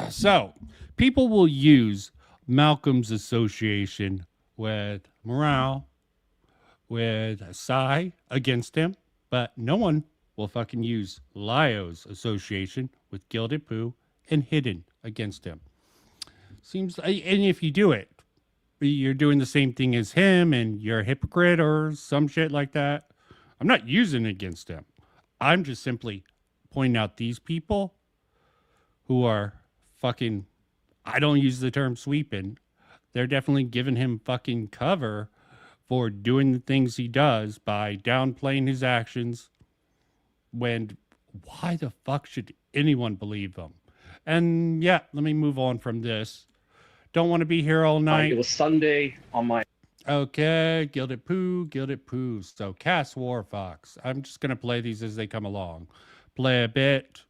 So people will use Malcolm's association with morale, with Psy against him, but no one will fucking use Lio's association with Gilded Pooh and Hidden against him. Seems, and if you do it, you're doing the same thing as him and you're a hypocrite or some shit like that. I'm not using it against him. I'm just simply pointing out these people who are fucking, I don't use the term sweeping. They're definitely giving him fucking cover for doing the things he does by downplaying his actions. When, why the fuck should anyone believe him? And yeah, let me move on from this. Don't want to be here all night. It was Sunday on my... Okay, Gilded Pooh, Gilded Pooh. So, Cass War Fox. I'm just going to play these as they come along. Play a bit.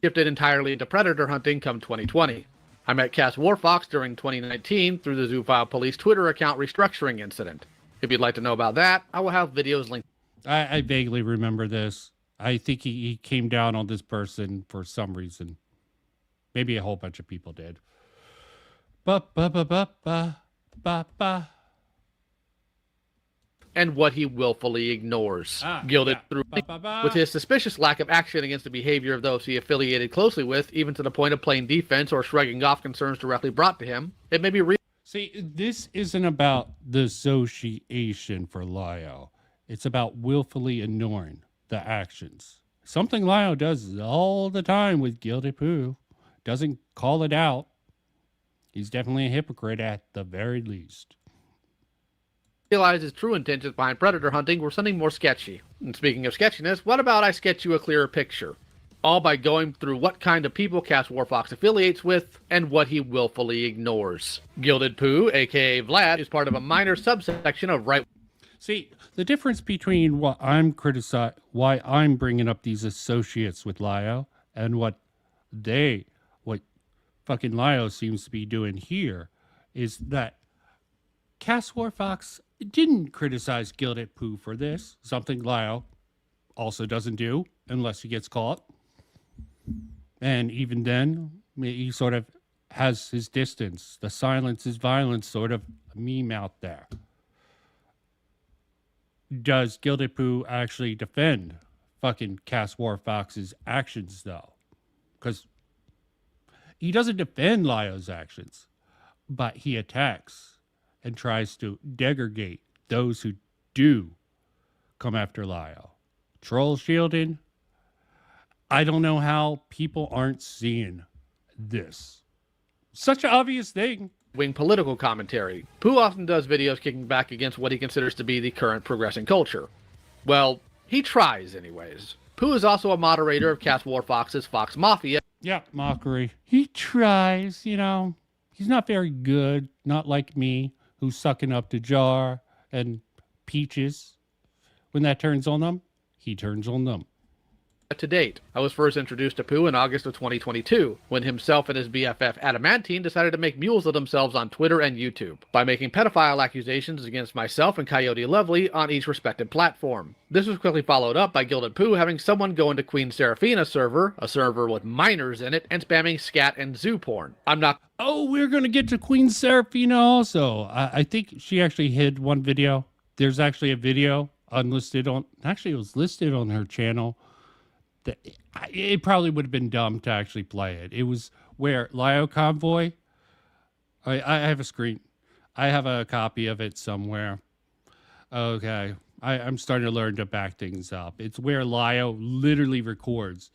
Shifted entirely into predator hunting come 2020. I met Cass Warfox during 2019 through the Zoophile Police Twitter account restructuring incident. If you'd like to know about that, I will have videos linked. I vaguely remember this. I think he came down on this person for some reason. Maybe a whole bunch of people did. And what he willfully ignores. Gilded through with his suspicious lack of action against the behavior of those he affiliated closely with, even to the point of playing defense or shrugging off concerns directly brought to him. It may be See, this isn't about the association for Lio. It's about willfully ignoring the actions. Something Lio does all the time with Gilded Pooh. Doesn't call it out. He's definitely a hypocrite at the very least. Realize his true intentions behind predator hunting were something more sketchy. And speaking of sketchiness, what about I sketch you a clearer picture? All by going through what kind of people Cass Warfox affiliates with and what he willfully ignores. Gilded Pooh, aka Vlad, is part of a minor subsection of right. See, the difference between what I'm criticizing, why I'm bringing up these associates with Lio, and what fucking Lio seems to be doing here, is that Cass Warfox didn't criticize Gilded Pooh for this, something Lio also doesn't do unless he gets caught. And even then, he sort of has his distance. The silence is violence sort of meme out there. Does Gilded Pooh actually defend fucking Cass Warfox's actions, though? Because he doesn't defend Lio's actions, but he attacks and tries to degrade those who do come after Lio. Troll shielding. I don't know how people aren't seeing this. Such an obvious thing. Wing political commentary. Pooh often does videos kicking back against what he considers to be the current progressing culture. Well, he tries anyways. Pooh is also a moderator of Cass Warfox's Fox Mafia. Yeah, mockery. He tries, you know. He's not very good, not like me, who's sucking up to Jar and Peaches. When that turns on them, he turns on them. To date, I was first introduced to Pooh in August of 2022, when himself and his BFF Adamantine decided to make mules of themselves on Twitter and YouTube, by making pedophile accusations against myself and Coyote Lovely on each respective platform. This was quickly followed up by Gilded Pooh having someone go into Queen Seraphina's server, a server with minors in it, and spamming scat and zoo porn. I'm not... Oh, we're going to get to Queen Seraphina also. I think she actually hid one video. There's actually a video unlisted on... Actually, it was listed on her channel. It probably would have been dumb to actually play it. It was where Lio Convoy, I have a screen. I have a copy of it somewhere. Okay. I'm starting to learn to back things up. It's where Lio literally records.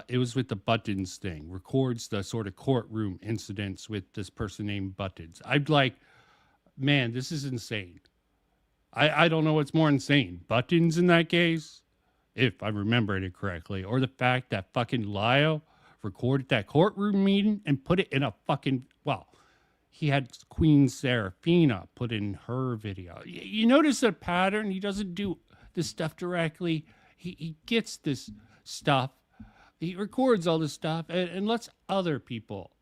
It was with the Buttons thing. Records the sort of courtroom incidents with this person named Buttons. I'm like, man, this is insane. I don't know what's more insane. Buttons in that case, if I remembered it correctly, or the fact that fucking Lio recorded that courtroom meeting and put it in a fucking, well, he had Queen Serafina put in her video. You notice a pattern? He doesn't do this stuff directly. He gets this stuff. He records all this stuff and lets other people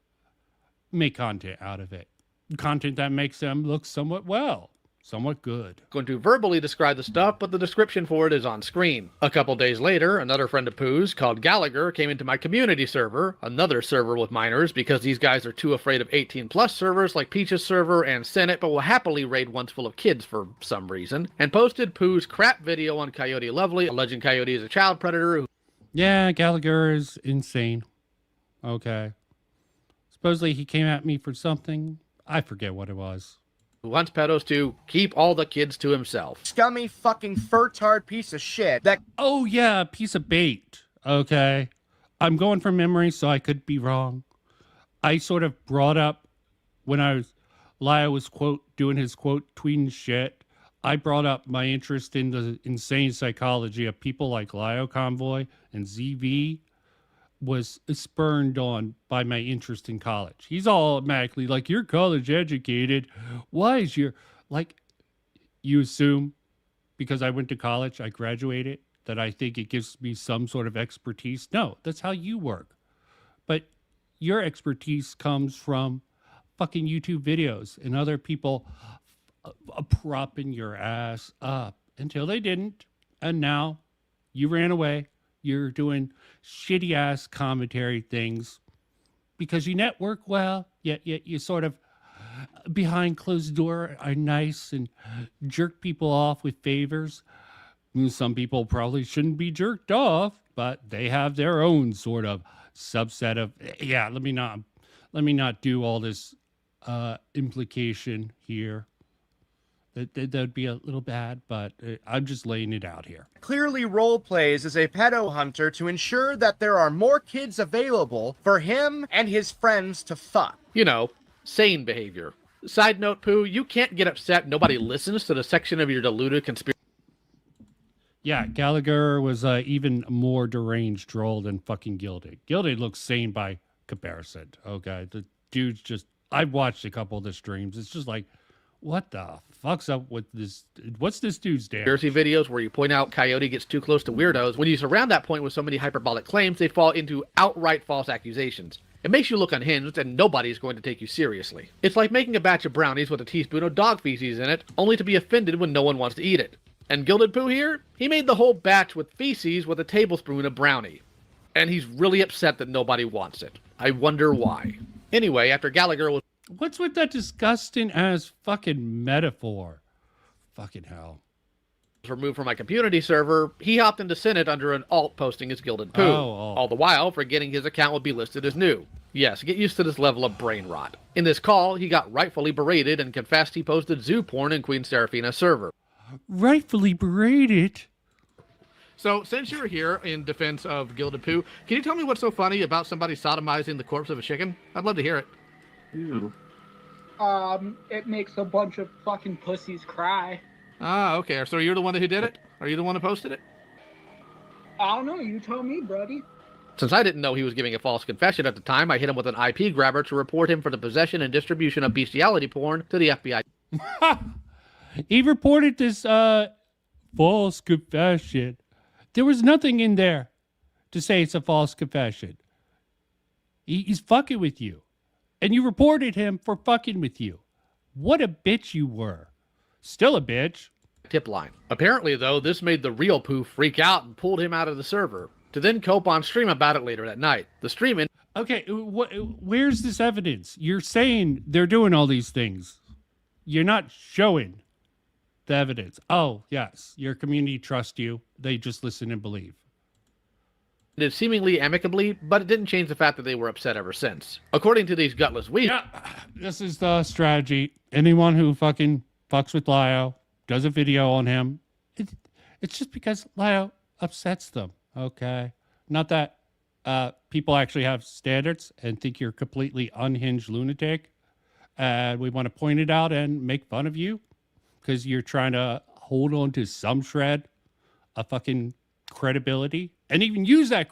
make content out of it. Content that makes them look somewhat good. Going to verbally describe the stuff, but the description for it is on screen. A couple days later, another friend of Pooh's called Gallagher came into my community server, another server with minors, because these guys are too afraid of 18+ servers like Peach's server and Senate, but will happily raid ones full of kids for some reason, and posted Pooh's crap video on Coyote Lovely, alleging Coyote is a child predator. Yeah, Gallagher is insane. Okay. Supposedly he came at me for something. I forget what it was. Who wants pedos to keep all the kids to himself. Scummy fucking furtard piece of shit. That Oh yeah, piece of bait. Okay. I'm going from memory, so I could be wrong. I sort of brought up when Lio was quote doing his quote tweeting shit. I brought up my interest in the insane psychology of people like Lio Convoy and ZV was spurned on by my interest in college. He's all automatically like, you're college educated. Why is your, like, you assume because I went to college, I graduated, that I think it gives me some sort of expertise. No, that's how you work. But your expertise comes from fucking YouTube videos and other people propping your ass up until they didn't. And now you ran away. You're doing shitty ass commentary things because you network well, yet you sort of behind closed door are nice and jerk people off with favors. Some people probably shouldn't be jerked off, but they have their own sort of subset of, yeah, let me not do all this implication here. That'd be a little bad, but I'm just laying it out here. clearly role plays as a pedo hunter to ensure that there are more kids available for him and his friends to fuck. You know, sane behavior. Side note, Pooh, you can't get upset nobody listens to the section of your deluded conspiracy. Yeah, Gallagher was even more deranged troll than fucking Gilded. Gilded looks sane by comparison. Okay, the dude's just, I've watched a couple of the streams. It's just like, what the fuck's up with this? What's this dude's damage? Conspiracy videos where you point out Coyote gets too close to weirdos. When you surround that point with so many hyperbolic claims, they fall into outright false accusations. It makes you look unhinged, and nobody's going to take you seriously. It's like making a batch of brownies with a teaspoon of dog feces in it, only to be offended when no one wants to eat it. And Gilded Pooh here, he made the whole batch with feces with a tablespoon of brownie. And he's really upset that nobody wants it. I wonder why. Anyway, after Gallagher was... What's with that disgusting ass fucking metaphor? Fucking hell. removed from my community server, he hopped into Senate under an alt posting as Gilded Pooh. Oh. All the while, forgetting his account would be listed as new. Yes, get used to this level of brain rot. In this call, he got rightfully berated and confessed he posted zoo porn in Queen Serafina's server. Rightfully berated? So, since you're here in defense of Gilded Pooh, can you tell me what's so funny about somebody sodomizing the corpse of a chicken? I'd love to hear it. Ew. It makes a bunch of fucking pussies cry. Ah, okay. So you're the one who did it? Are you the one who posted it? I don't know. You tell me, buddy. Since I didn't know he was giving a false confession at the time, I hit him with an IP grabber to report him for the possession and distribution of bestiality porn to the FBI. He reported this false confession. There was nothing in there to say it's a false confession. He's fucking with you. And you reported him for fucking with you. What a bitch you were. Still a bitch. Tip line. Apparently, though, this made the real Pooh freak out and pulled him out of the server, to then cope on stream about it later that night. The streaming... Okay, where's this evidence? You're saying they're doing all these things. You're not showing the evidence. Oh, yes, your community trusts you. They just listen and believe. seemingly amicably, but it didn't change the fact that they were upset ever since. According to these gutless weasels. Yeah, this is the strategy. Anyone who fucking fucks with Lio, does a video on him, it's just because Lio upsets them, okay? Not that people actually have standards and think you're a completely unhinged lunatic. And we want to point it out and make fun of you because you're trying to hold on to some shred of fucking credibility and even use that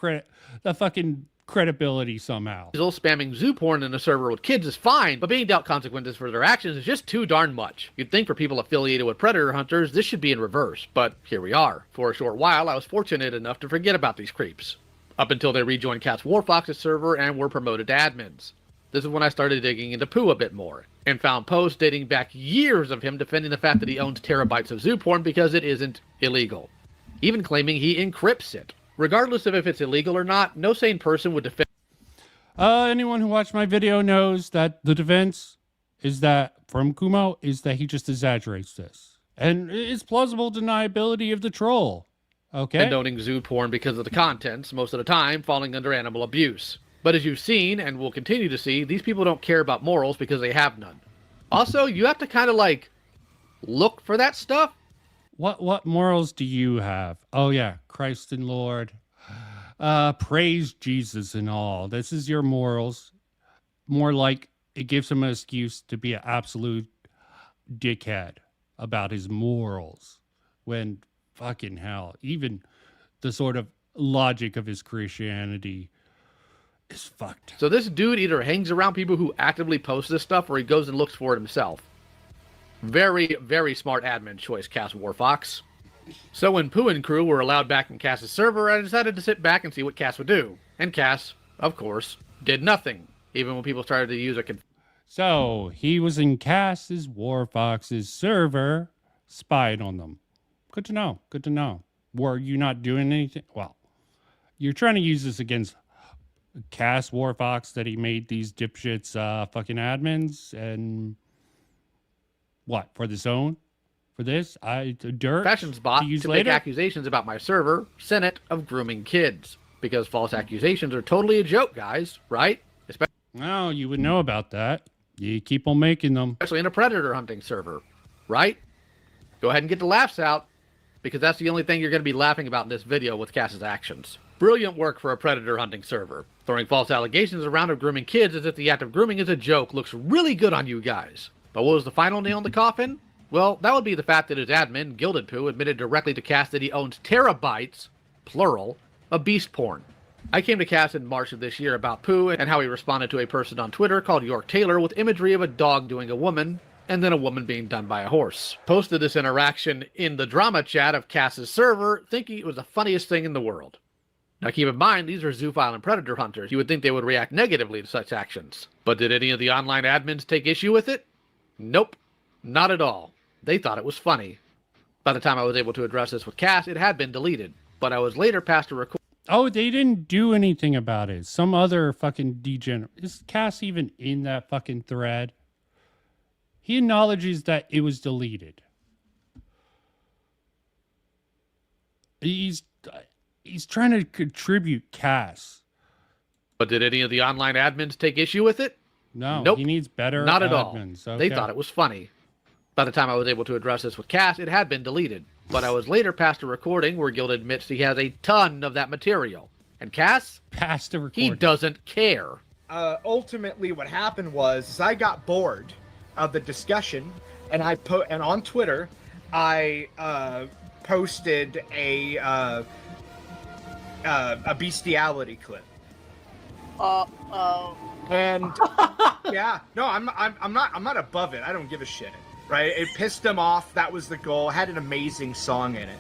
fucking credibility somehow. Spamming zoo porn in a server with kids is fine, but being dealt consequences for their actions is just too darn much. You'd think for people affiliated with predator hunters, this should be in reverse, but here we are. For a short while, I was fortunate enough to forget about these creeps, up until they rejoined Cat's Warfox's server and were promoted to admins. This is when I started digging into Pooh a bit more, and found posts dating back years of him defending the fact that he owns terabytes of zoo porn because it isn't illegal, even claiming he encrypts it. Regardless of if it's illegal or not, no sane person would defend. Anyone who watched my video knows that the defense is that, from Kumo, is that he just exaggerates this. And it's plausible deniability of the troll. Okay? Condoning zoo porn because of the contents, most of the time falling under animal abuse. But as you've seen, and will continue to see, these people don't care about morals because they have none. Also, you have to kind of like, look for that stuff. What morals do you have? Oh yeah, Christ and Lord. Praise Jesus and all. This is your morals. More like it gives him an excuse to be an absolute dickhead about his morals. When fucking hell, even the sort of logic of his Christianity is fucked. So this dude either hangs around people who actively post this stuff or he goes and looks for it himself. Very, very smart admin choice, Cass Warfox. So when Pooh and crew were allowed back in Cass's server, I decided to sit back and see what Cass would do. And Cass, of course, did nothing, even when people started to use a... So he was in Cass's Warfox's server, spied on them. Good to know, good to know. Were you not doing anything? Well, you're trying to use this against Cass Warfox that he made these dipshits fucking admins and... What, for the zone? For this? Dirt? Fashions bot to make accusations about my server, Senate, of grooming kids. Because false accusations are totally a joke, guys, right? No, you would know about that. You keep on making them. Especially in a predator hunting server, right? Go ahead and get the laughs out, because that's the only thing you're going to be laughing about in this video with Cass's actions. Brilliant work for a predator hunting server. Throwing false allegations around of grooming kids as if the act of grooming is a joke looks really good on you guys. But what was the final nail in the coffin? Well, that would be the fact that his admin, Gilded Pooh, admitted directly to Cass that he owns terabytes, plural, of beast porn. I came to Cass in March of this year about Pooh and how he responded to a person on Twitter called York Taylor with imagery of a dog doing a woman, and then a woman being done by a horse. Posted this interaction in the drama chat of Cass's server, thinking it was the funniest thing in the world. Now keep in mind, these are zoophile and predator hunters. You would think they would react negatively to such actions. But did any of the online admins take issue with it? Nope, not at all. They thought it was funny. By the time I was able to address this with Cass, it had been deleted, but I was later passed a record. Oh, they didn't do anything about it. Some other fucking degenerate. Is Cass even in that fucking thread? He acknowledges that it was deleted. He's trying to contribute Cass. But did any of the online admins take issue with it? No, nope, he needs better not at admins. all. Okay. They thought it was funny. By the time I was able to address this with Cass, it had been deleted. But I was later passed a recording where Guild admits he has a ton of that material. And Cass? Passed a recording. He doesn't care. Ultimately, what happened was I got bored of the discussion, and and on Twitter, I posted a bestiality clip. And yeah, no, I'm not above it. I don't give a shit. Right? It pissed them off. That was the goal. It had an amazing song in it.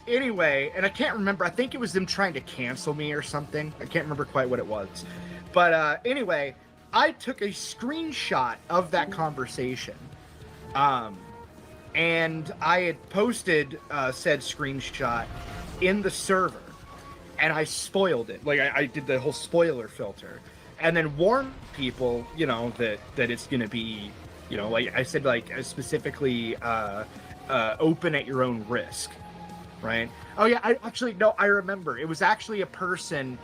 Anyway, and I can't remember. I think it was them trying to cancel me or something. I can't remember quite what it was. But anyway, I took a screenshot of that conversation. And I had posted said screenshot in the server. And I spoiled it. Like, I did the whole spoiler filter. And then warned people, you know, that it's going to be... You know, like I said, like specifically open at your own risk. right? Oh yeah, I remember. It was actually a person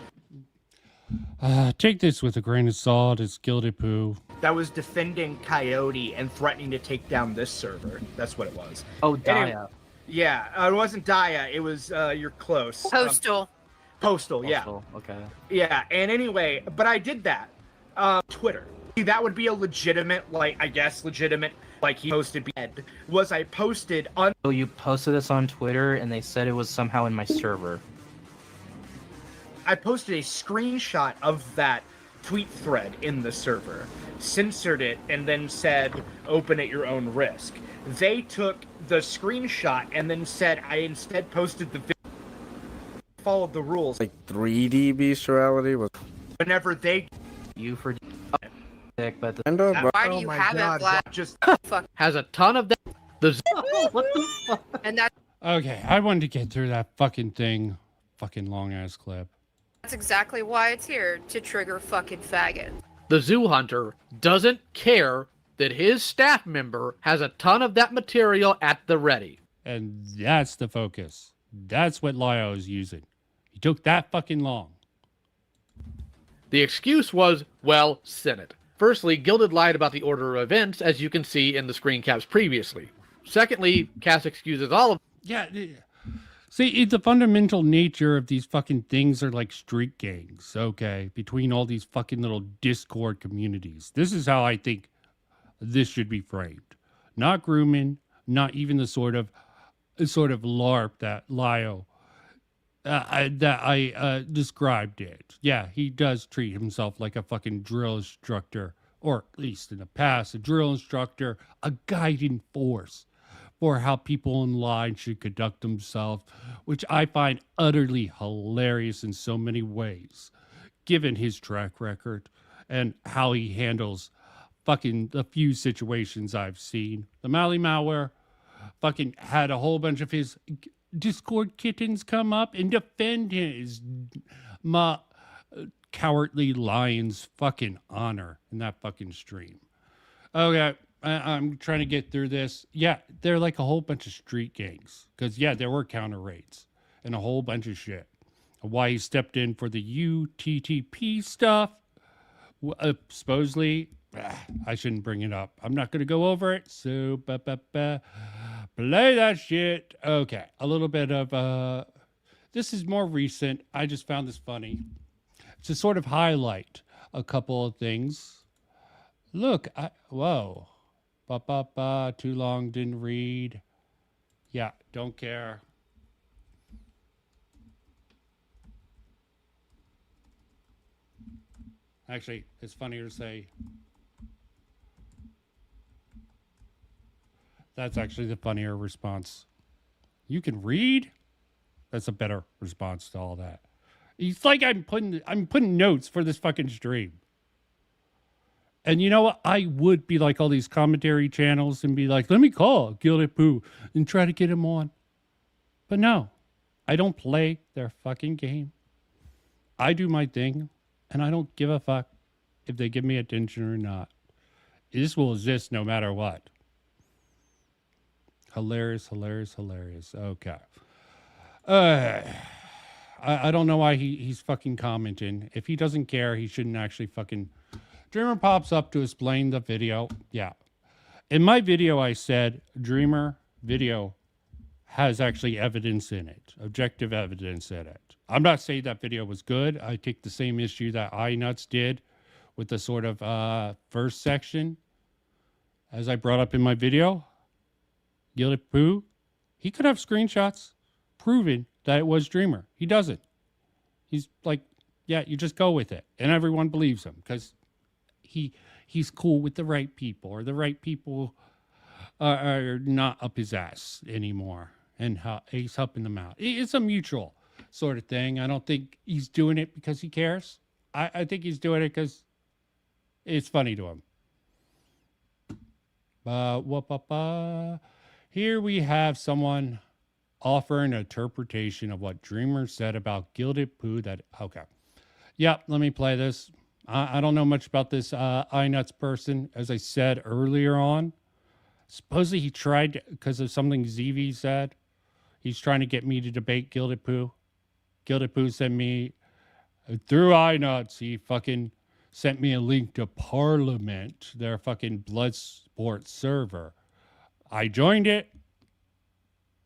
Take this with a grain of salt. It's Gilded Poo. that was defending Coyote and threatening to take down this server. That's what it was. Oh, Anyway, Daya. yeah, it wasn't Daya. It was you're close. Postal. Postal, yeah. Postal, okay. Yeah, and anyway, but I did that. Twitter. See, that would be a legitimate, like, I guess, legitimate, like, he posted, was I posted on... So you posted this on Twitter, and they said it was somehow in my server. I posted a screenshot of that tweet thread in the server, censored it, and then said, open at your own risk. They took the screenshot and then said I instead posted the video, followed the rules. Like 3D bestiality was. Whenever they... You for dick, but Why do you have it, Vlad? Just fuck. Has a ton of that. What the fuck? And that's Okay, I wanted to get through that fucking thing. Fucking long ass clip. exactly why it's here, to trigger fucking faggot. The zoo hunter doesn't care that his staff member has a ton of that material at the ready. And that's the focus. That's what Lio is using. He took that fucking long. The excuse was, well, Senate. Firstly, Gilded lied about the order of events, as you can see in the screen caps previously. Secondly, Cass excuses all of... Yeah, see, the fundamental nature of these fucking things are like street gangs, okay? Between all these fucking little Discord communities. This is how I think this should be framed. Not grooming, not even the sort of LARP that Lio described it. Yeah, he does treat himself like a fucking drill instructor, or at least in the past, a drill instructor, a guiding force for how people in line should conduct themselves, which I find utterly hilarious in so many ways, given his track record and how he handles fucking the few situations I've seen. The Mali malware fucking had a whole bunch of his Discord kittens come up and defend his cowardly lion's fucking honor in that fucking stream. Okay, I'm trying to get through this. Yeah, they're like a whole bunch of street gangs. Because, yeah, there were counter raids and a whole bunch of shit. Why he stepped in for the UTTP stuff, supposedly, I shouldn't bring it up. I'm not going to go over it. So, play that shit. Okay, a little bit of, this is more recent. I just found this funny. To sort of highlight a couple of things. Look, whoa. Too long, didn't read. Yeah, don't care. Actually, it's funnier to say. That's actually the funnier response. You can read? That's a better response to all that. It's like I'm putting notes for this fucking stream. And you know what? I would be like all these commentary channels and be like, let me call Gilded Poo and try to get him on. But no, I don't play their fucking game. I do my thing, and I don't give a fuck if they give me attention or not. This will exist no matter what. Hilarious, hilarious, hilarious. Okay. I don't know why he's fucking commenting. If he doesn't care, he shouldn't actually fucking... Dreamer pops up to explain the video. Yeah. In my video, I said Dreamer video has actually evidence in it. Objective evidence in it. I'm not saying that video was good. I take the same issue that iNuts did with the sort of first section. As I brought up in my video, Gilded Poo, he could have screenshots proving that it was Dreamer. He doesn't. He's like, yeah, you just go with it. And everyone believes him because he's cool with the right people, or the right people are not up his ass anymore. And he's helping them out. It's a mutual sort of thing. I don't think he's doing it because he cares. I think he's doing it because it's funny to him. Here we have someone offer an interpretation of what Dreamer said about Gilded Poo that... Okay. Yeah, let me play this. I don't know much about this iNuts person. As I said earlier on, supposedly he tried, because of something ZV said, He's trying to get me to debate Gilded Poo. Gilded Poo sent me through iNuts. He fucking sent me a link to Parliament, their fucking blood sport server. I joined it.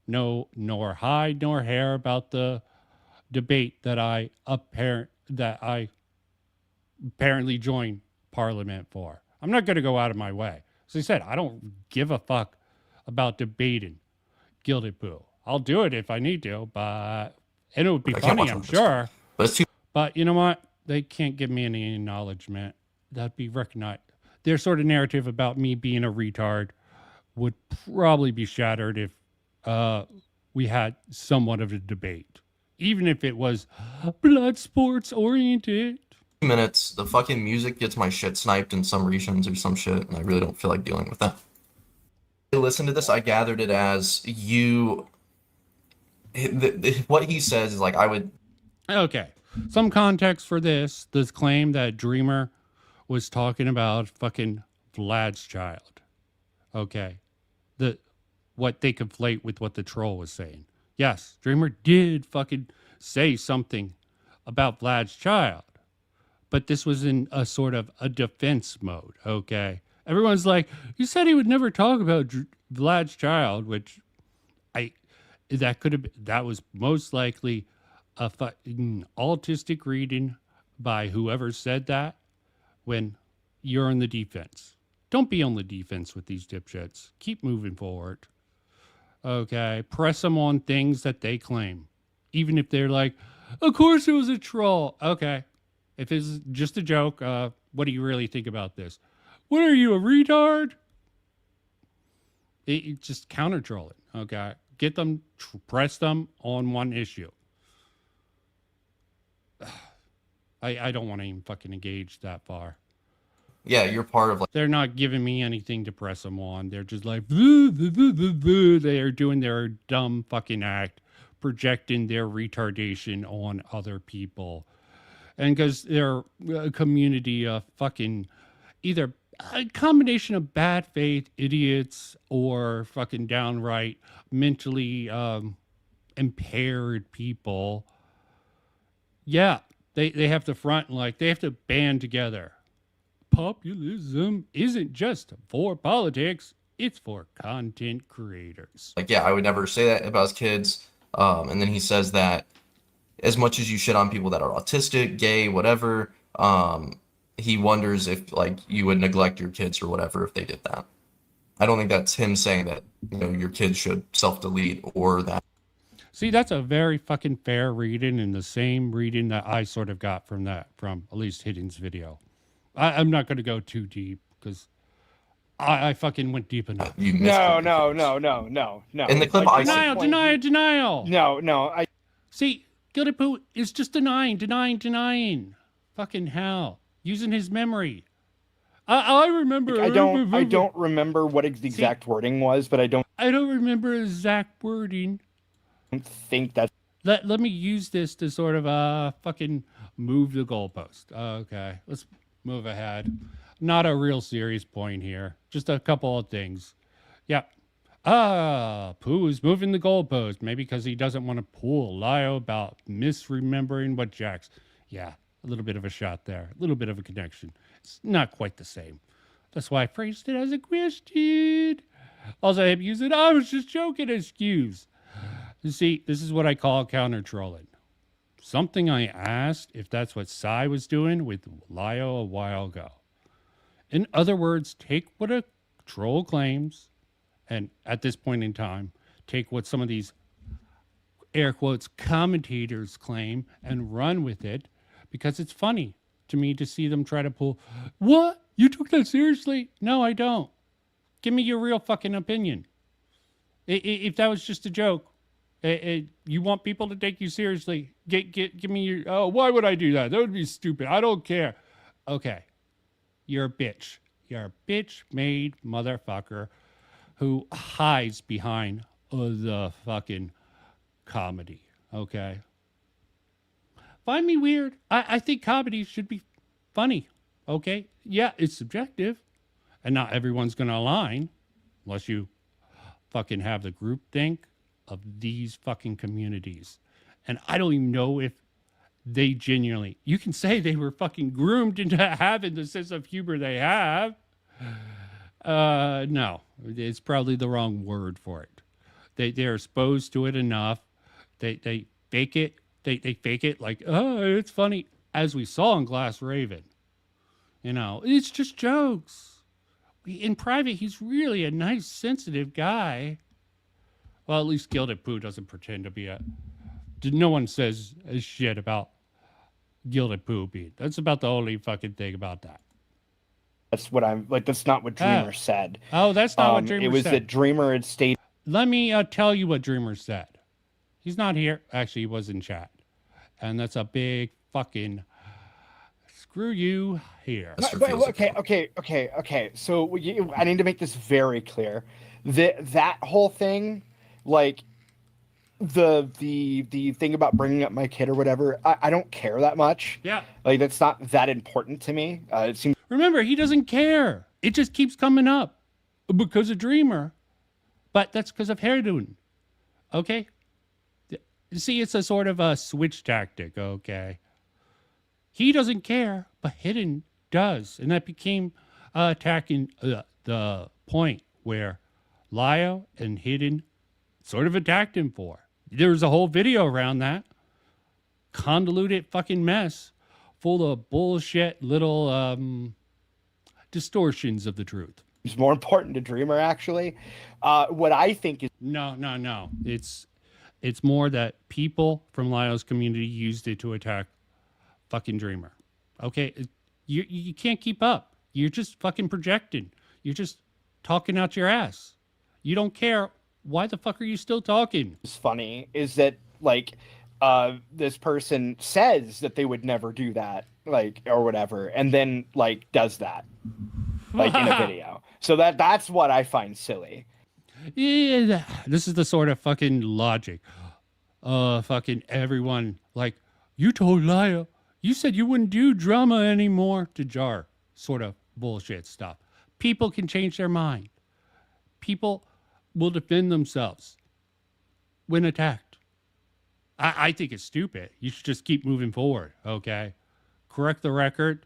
No, nor hide nor hair about the debate that I apparently joined Parliament for. I'm not going to go out of my way. As I said, I don't give a fuck about debating Gilded Poo. I'll do it if I need to, and it would be funny, I'm sure. But you know what? They can't give me any acknowledgement. That'd be recognized. Their sort of narrative about me being a retard would probably be shattered if we had somewhat of a debate, even if it was blood sports oriented. Minutes, the fucking music gets my shit sniped in some regions or some shit, and I really don't feel like dealing with that. I listened to this, I gathered it as you. What he says is like, I would. Okay. Some context for this claim that Dreamer was talking about fucking Vlad's child. Okay. What they conflate with what the troll was saying. Yes, Dreamer did fucking say something about Vlad's child. But this was in a sort of a defense mode, okay? Everyone's like, you said he would never talk about Vlad's child, which that was most likely a fucking autistic reading by whoever said that when you're on the defense. Don't be on the defense with these dipshits. Keep moving forward. Okay? Press them on things that they claim. Even if they're like, of course it was a troll. Okay. If it's just a joke, what do you really think about this? What are you, a retard? It just counter troll it. Okay? Get them, press them on one issue. I don't want to even fucking engage that far. Yeah, you're part of like. They're not giving me anything to press them on. They're just like, boo, boo, boo, boo, boo. They are doing their dumb fucking act, projecting their retardation on other people. And because they're a community of fucking either a combination of bad faith idiots or fucking downright mentally impaired people. Yeah, they have to front like they have to band together. Populism isn't just for politics, it's for content creators. Like, yeah, I would never say that about his kids. And then he says that as much as you shit on people that are autistic, gay, whatever, he wonders if like you would neglect your kids or whatever if they did that. I don't think that's him saying that, you know, your kids should self-delete or that. See, that's a very fucking fair reading and the same reading that I sort of got from at least Hidden's video. I'm not going to go too deep because I fucking went deep enough. You missed No. In the clip, like, denial. No. See, Gilded Poo is just denying. Fucking hell. Using his memory. I remember. I don't remember what the exact wording was, but I don't remember exact wording. I don't think that's. Let me use this to sort of fucking move the goalpost. Okay, let's move ahead. Not a real serious point here. Just a couple of things. Yeah. Pooh's moving the goalpost. Maybe because he doesn't want to pull a lie about misremembering what Jack's. Yeah, a little bit of a shot there. A little bit of a connection. It's not quite the same. That's why I phrased it as a question. Also, I have used it. I was just joking, excuse. You see, this is what I call counter trolling. Something I asked if that's what Sai was doing with Lio a while ago. In other words, take what a troll claims, and at this point in time, take what some of these air quotes commentators claim and run with it, because it's funny to me to see them try to pull, what? You took that seriously? No, I don't. Give me your real fucking opinion. If that was just a joke, you want people to take you seriously, give me your, oh, why would I do that? That would be stupid. I don't care. Okay. You're a bitch. You're a bitch-made motherfucker who hides behind the fucking comedy. Okay? Find me weird. I think comedy should be funny. Okay? Yeah, it's subjective. And not everyone's going to align unless you fucking have the group think of these fucking communities. And I don't even know if they genuinely, you can say they were fucking groomed into having the sense of humor they have. No, it's probably the wrong word for it. They're exposed to it enough. They fake it. They fake it like, oh, it's funny. As we saw in Glass Raven. You know, it's just jokes. In private, he's really a nice, sensitive guy. Well, at least Gilded Pooh doesn't pretend to be a... No one says shit about Gilded Pooh being... That's about the only fucking thing about that. That's what I'm... Like, that's not what Dreamer said. Oh, that's not what Dreamer said. It was that Dreamer had stated... Let me tell you what Dreamer said. He's not here. Actually, he was in chat. And that's a big fucking... Screw you here. Okay. So I need to make this very clear. That whole thing, like the thing about bringing up my kid or whatever, I don't care that much. Yeah. Like that's not that important to me. It seems. Remember, he doesn't care. It just keeps coming up because of Dreamer, but that's because of Hairdoon. Okay. See, it's a sort of a switch tactic. Okay. He doesn't care, but Hidden does. And that became attacking the point where Lio and Hidden sort of attacked him for. There was a whole video around that. Convoluted fucking mess full of bullshit little distortions of the truth. It's more important to Dreamer, actually. What I think is... No. It's more that people from Lio's community used it to attack fucking Dreamer. Okay, you can't keep up. You're just fucking projecting. You're just talking out your ass. You don't care. Why the fuck are you still talking? What's funny is that like this person says that they would never do that, like or whatever, and then like does that, like in a video. So that's what I find silly. Yeah, this is the sort of fucking logic. Fucking everyone like you told Lio. You said you wouldn't do drama anymore to Jar. Sort of bullshit stuff. People can change their mind. People will defend themselves when attacked. I think it's stupid. You should just keep moving forward, okay? Correct the record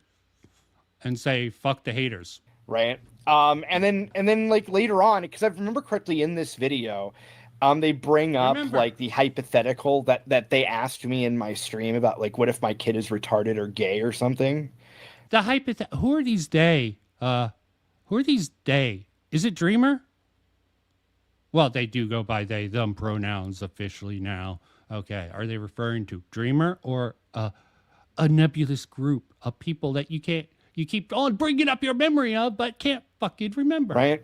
and say, fuck the haters. Right. And then like later on, because I remember correctly in this video, they bring up like the hypothetical that they asked me in my stream about like, what if my kid is retarded or gay or something? The hypothetical. Who are these they? Who are these they? Is it Dreamer? Well, they do go by they, them pronouns officially now. Okay. Are they referring to Dreamer or a nebulous group of people that you keep on bringing up your memory of, but can't fucking remember? Right.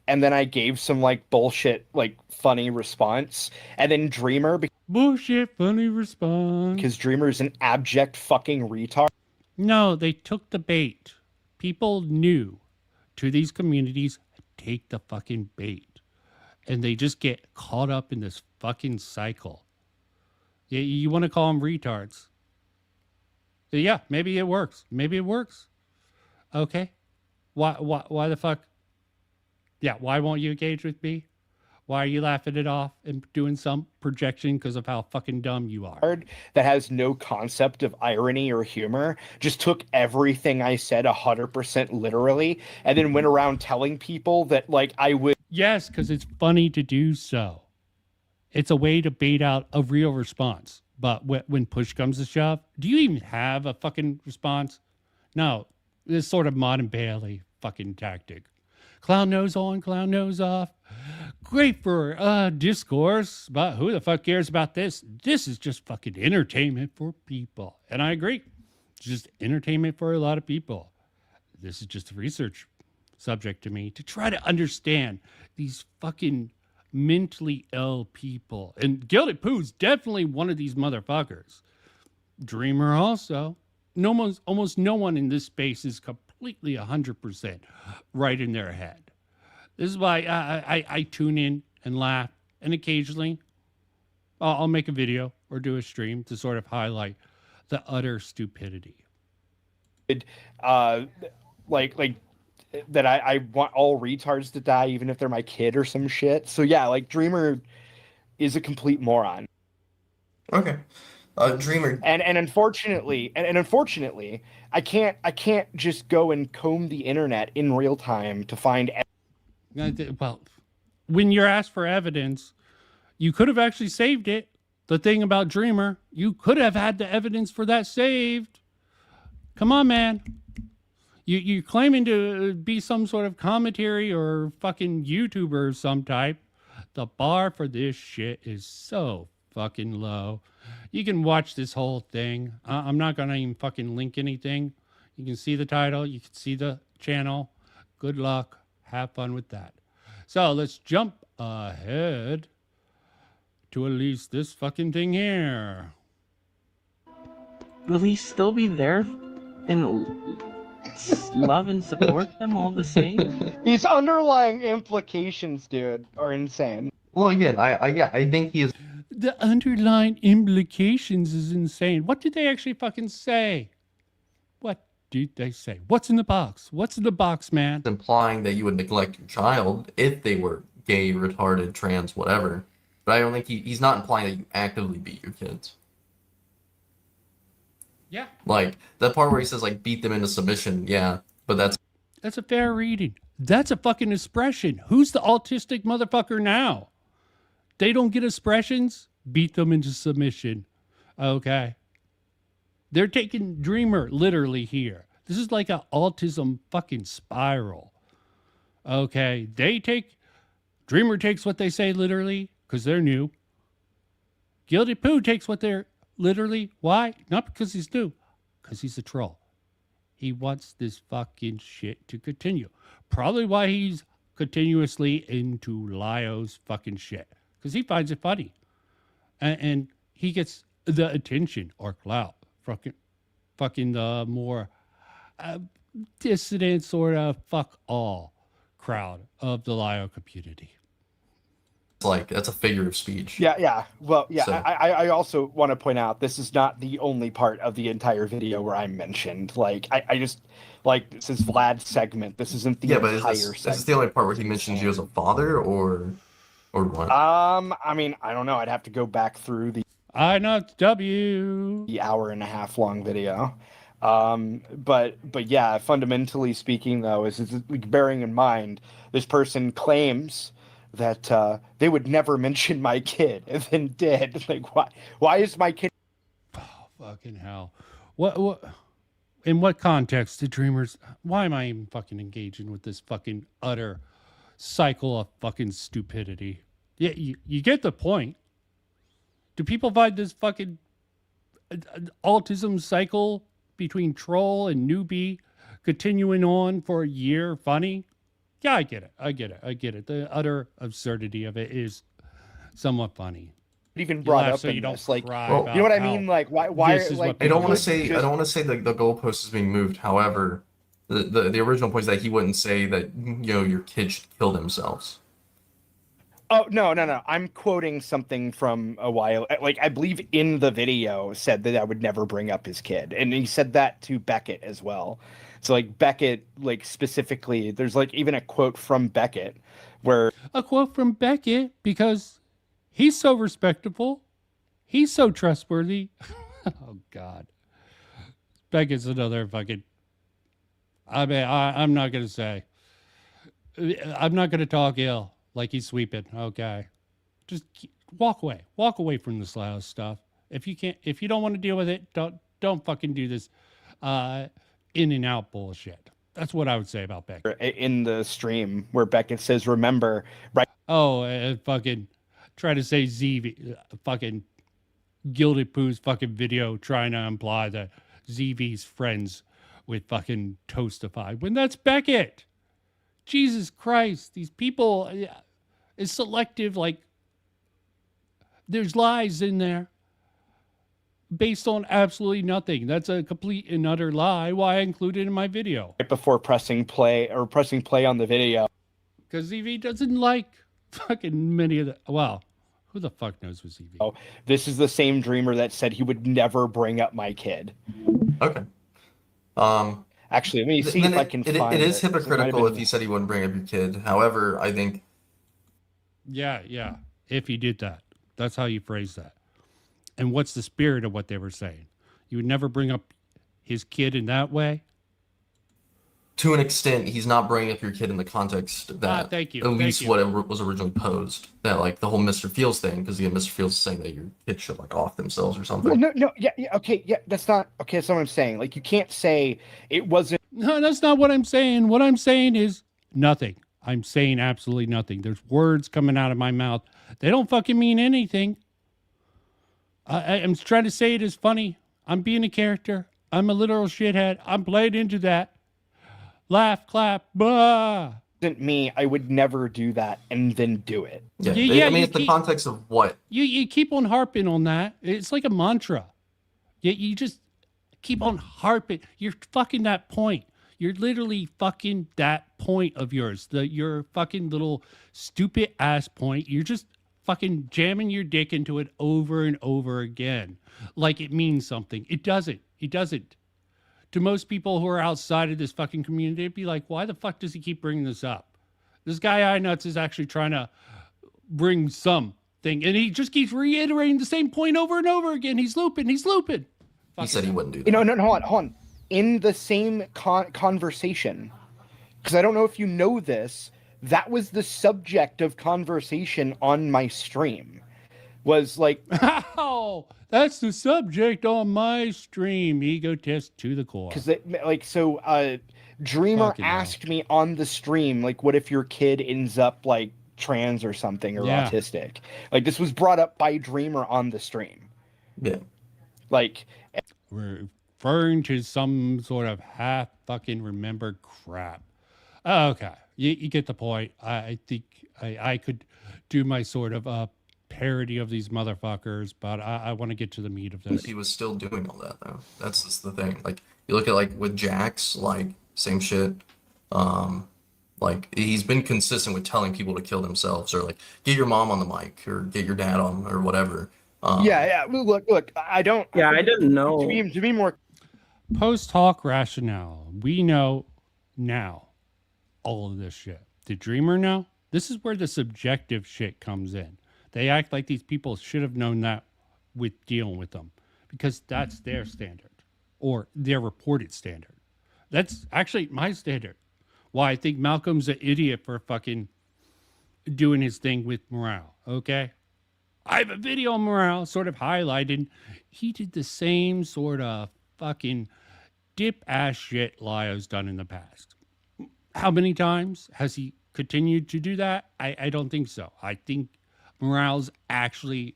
And then I gave some like bullshit, like funny response. And then Dreamer. Bullshit, funny response. Because Dreamer is an abject fucking retard. No, they took the bait. People knew to these communities, take the fucking bait. And they just get caught up in this fucking cycle. You want to call them retards. Yeah, maybe it works. Maybe it works. Okay. Why the fuck? Yeah, why won't you engage with me? Why are you laughing it off and doing some projection because of how fucking dumb you are? That has no concept of irony or humor, just took everything I said 100% literally, and then went around telling people that like I would... Yes, because it's funny to do so. It's a way to bait out a real response. But when push comes to shove, do you even have a fucking response? No, this sort of modern Bailey fucking tactic. Clown nose on, clown nose off. Great for discourse, but who the fuck cares about this? This is just fucking entertainment for people. And I agree. It's just entertainment for a lot of people. This is just a research subject to me to try to understand these fucking mentally ill people. And Gilded Pooh's definitely one of these motherfuckers. Dreamer also. Almost no one in this space is completely 100% right in their head. This is why I tune in and laugh, and occasionally I'll make a video or do a stream to sort of highlight the utter stupidity. Like that I want all retards to die, even if they're my kid or some shit. So yeah, like Dreamer is a complete moron. Okay. Dreamer. And unfortunately, I can't just go and comb the internet in real time to find. Well, when you're asked for evidence, you could have actually saved it. The thing about Dreamer, you could have had the evidence for that saved. Come on, man. You're claiming to be some sort of commentary or fucking YouTuber of some type. The bar for this shit is so fucking low. You can watch this whole thing. I'm not going to even fucking link anything. You can see the title. You can see the channel. Good luck. Have fun with that. So let's jump ahead to at least this fucking thing here. Will he still be there and love and support them all the same? These underlying implications, dude, are insane. Well, again, I think he is. The underlying implications is insane. What did they actually fucking say? What did they say? What's in the box? What's in the box, man? Implying that you would neglect your child if they were gay, retarded, trans, whatever. But I don't think he's not implying that you actively beat your kids. Yeah. Like, that part where he says, like, beat them into submission, yeah, but That's a fair reading. That's a fucking expression. Who's the autistic motherfucker now? They don't get expressions? Beat them into submission. Okay. They're taking Dreamer literally here. This is like an autism fucking spiral. Okay. Dreamer takes what they say literally because they're new. Guilty Poo takes what they're literally. Why? Not because he's new, because he's a troll. He wants this fucking shit to continue. Probably why he's continuously into Lio's fucking shit, because he finds it funny. And he gets the attention or clout. Fucking the more dissident sort of fuck all crowd of the Lio community. like, that's a figure of speech. Yeah. Well, yeah, So- I also want to point out this is not the only part of the entire video where I'm mentioned. Like, I just, like, this is Vlad's segment. This isn't the Yeah, but entire is segment. this the only part where he mentions you as a father, or what? I mean, I don't know. I'd have to go back through the I know it's W. The hour and a half long video. But yeah, fundamentally speaking, though, is like, bearing in mind this person claims that they would never mention my kid, and then did. Like, why is my kid? Oh, fucking hell! What? In what context did Dreamers? Why am I even fucking engaging with this fucking utter cycle of fucking stupidity? Yeah, you get the point. Do people find this fucking autism cycle between troll and newbie continuing on for a year funny? Yeah, I get it. The utter absurdity of it is somewhat funny. Even brought laugh up so in you don't this, like, cry you know what I about mean? how Like, why? this is Like, what I don't want to people- say the goalpost is being moved. However, the original point is that he wouldn't say that, you know, your kids should kill themselves. Oh, no. I'm quoting something from a while. Like, I believe in the video said that I would never bring up his kid. And he said that to Beckett as well. So, like, Beckett, like, specifically, there's, like, even a quote from Beckett where... A quote from Beckett, because he's so respectable. He's so trustworthy. Oh, God. Beckett's another fucking... I mean, I'm not going to say. I'm not going to talk ill like he's sweeping. Okay. Just walk away. Walk away from this loud stuff. If you don't want to deal with it, don't fucking do this in and out bullshit. That's what I would say about Beckett. In the stream where Beckett says, remember, right? Oh, fucking try to say ZV, fucking Guilty Poo's fucking video trying to imply that ZV's friends with fucking Toastify when that's Beckett. Jesus Christ, these people is selective. Like, there's lies in there based on absolutely nothing. That's a complete and utter lie. Why I included it in my video? Right before pressing play on the video. Because ZV doesn't like fucking many of the... Well, who the fuck knows with ZV? Oh, this is the same Dreamer that said he would never bring up my kid. Okay. Actually, let me see Then if I can find it is it. 'Cause it might have hypocritical been- if you said he wouldn't bring up your kid. However, I think Yeah. If he did that, that's how you phrase that. And what's the spirit of what they were saying? You would never bring up his kid in that way. to an extent, he's not bringing up your kid in the context that thank you, at thank least you. what it was originally posed. That like the whole Mr. Fields thing, because again, Mr. Fields is saying that your kid should like off themselves or something. Well, no, yeah, okay, yeah, that's not okay. That's not what I'm saying. Like, you can't say it wasn't. No, that's not what I'm saying. What I'm saying is nothing. I'm saying absolutely nothing. There's words coming out of my mouth. They don't fucking mean anything. I'm trying to say it as funny. I'm being a character. I'm a literal shithead. I'm played into that. Laugh, clap, bah. Isn't me, I would never do that and then do it. Yeah, I mean, you it's the keep- context of what. You keep on harping on that. It's like a mantra. You just keep on harping. You're fucking that point. You're literally fucking that point of yours. Your fucking little stupid ass point. You're just fucking jamming your dick into it over and over again. Like it means something. It doesn't. It doesn't. To most people who are outside of this fucking community, it'd be like, why the fuck does he keep bringing this up? This guy iNuts is actually trying to bring something, and he just keeps reiterating the same point over and over again. He's looping. He's looping. He said he wouldn't do that. You know, no, hold on. In the same conversation, because I don't know if you know this, that was the subject of conversation on my stream. Was like, oh, that's the subject on my stream. Ego test to the core. because Dreamer Fucking hell. asked me on the stream, like, what if your kid ends up like trans or something or Yeah. autistic? Like, this was brought up by Dreamer on the stream. Yeah. Like, Referring to some sort of half fucking remembered crap. Okay, you get the point. I think I could do my sort of parody of these motherfuckers, but I want to get to the meat of this. He was still doing all that though. That's just the thing. Like you look at like with Jax, like same shit. Like he's been consistent with telling people to kill themselves or like get your mom on the mic or get your dad on or whatever. yeah. Look. I don't. Yeah, I didn't know. To be more. Post hoc rationale. We know now all of this shit. Did Dreamer know? This is where the subjective shit comes in. They act like these people should have known that with dealing with them because that's their standard or their reported standard. That's actually my standard. Why I think Malcolm's an idiot for fucking doing his thing with morale. Okay. I have a video on morale sort of highlighted. He did the same sort of fucking dip ass shit Lyo's done in the past. How many times has he continued to do that? I don't think so. I think Morale's actually,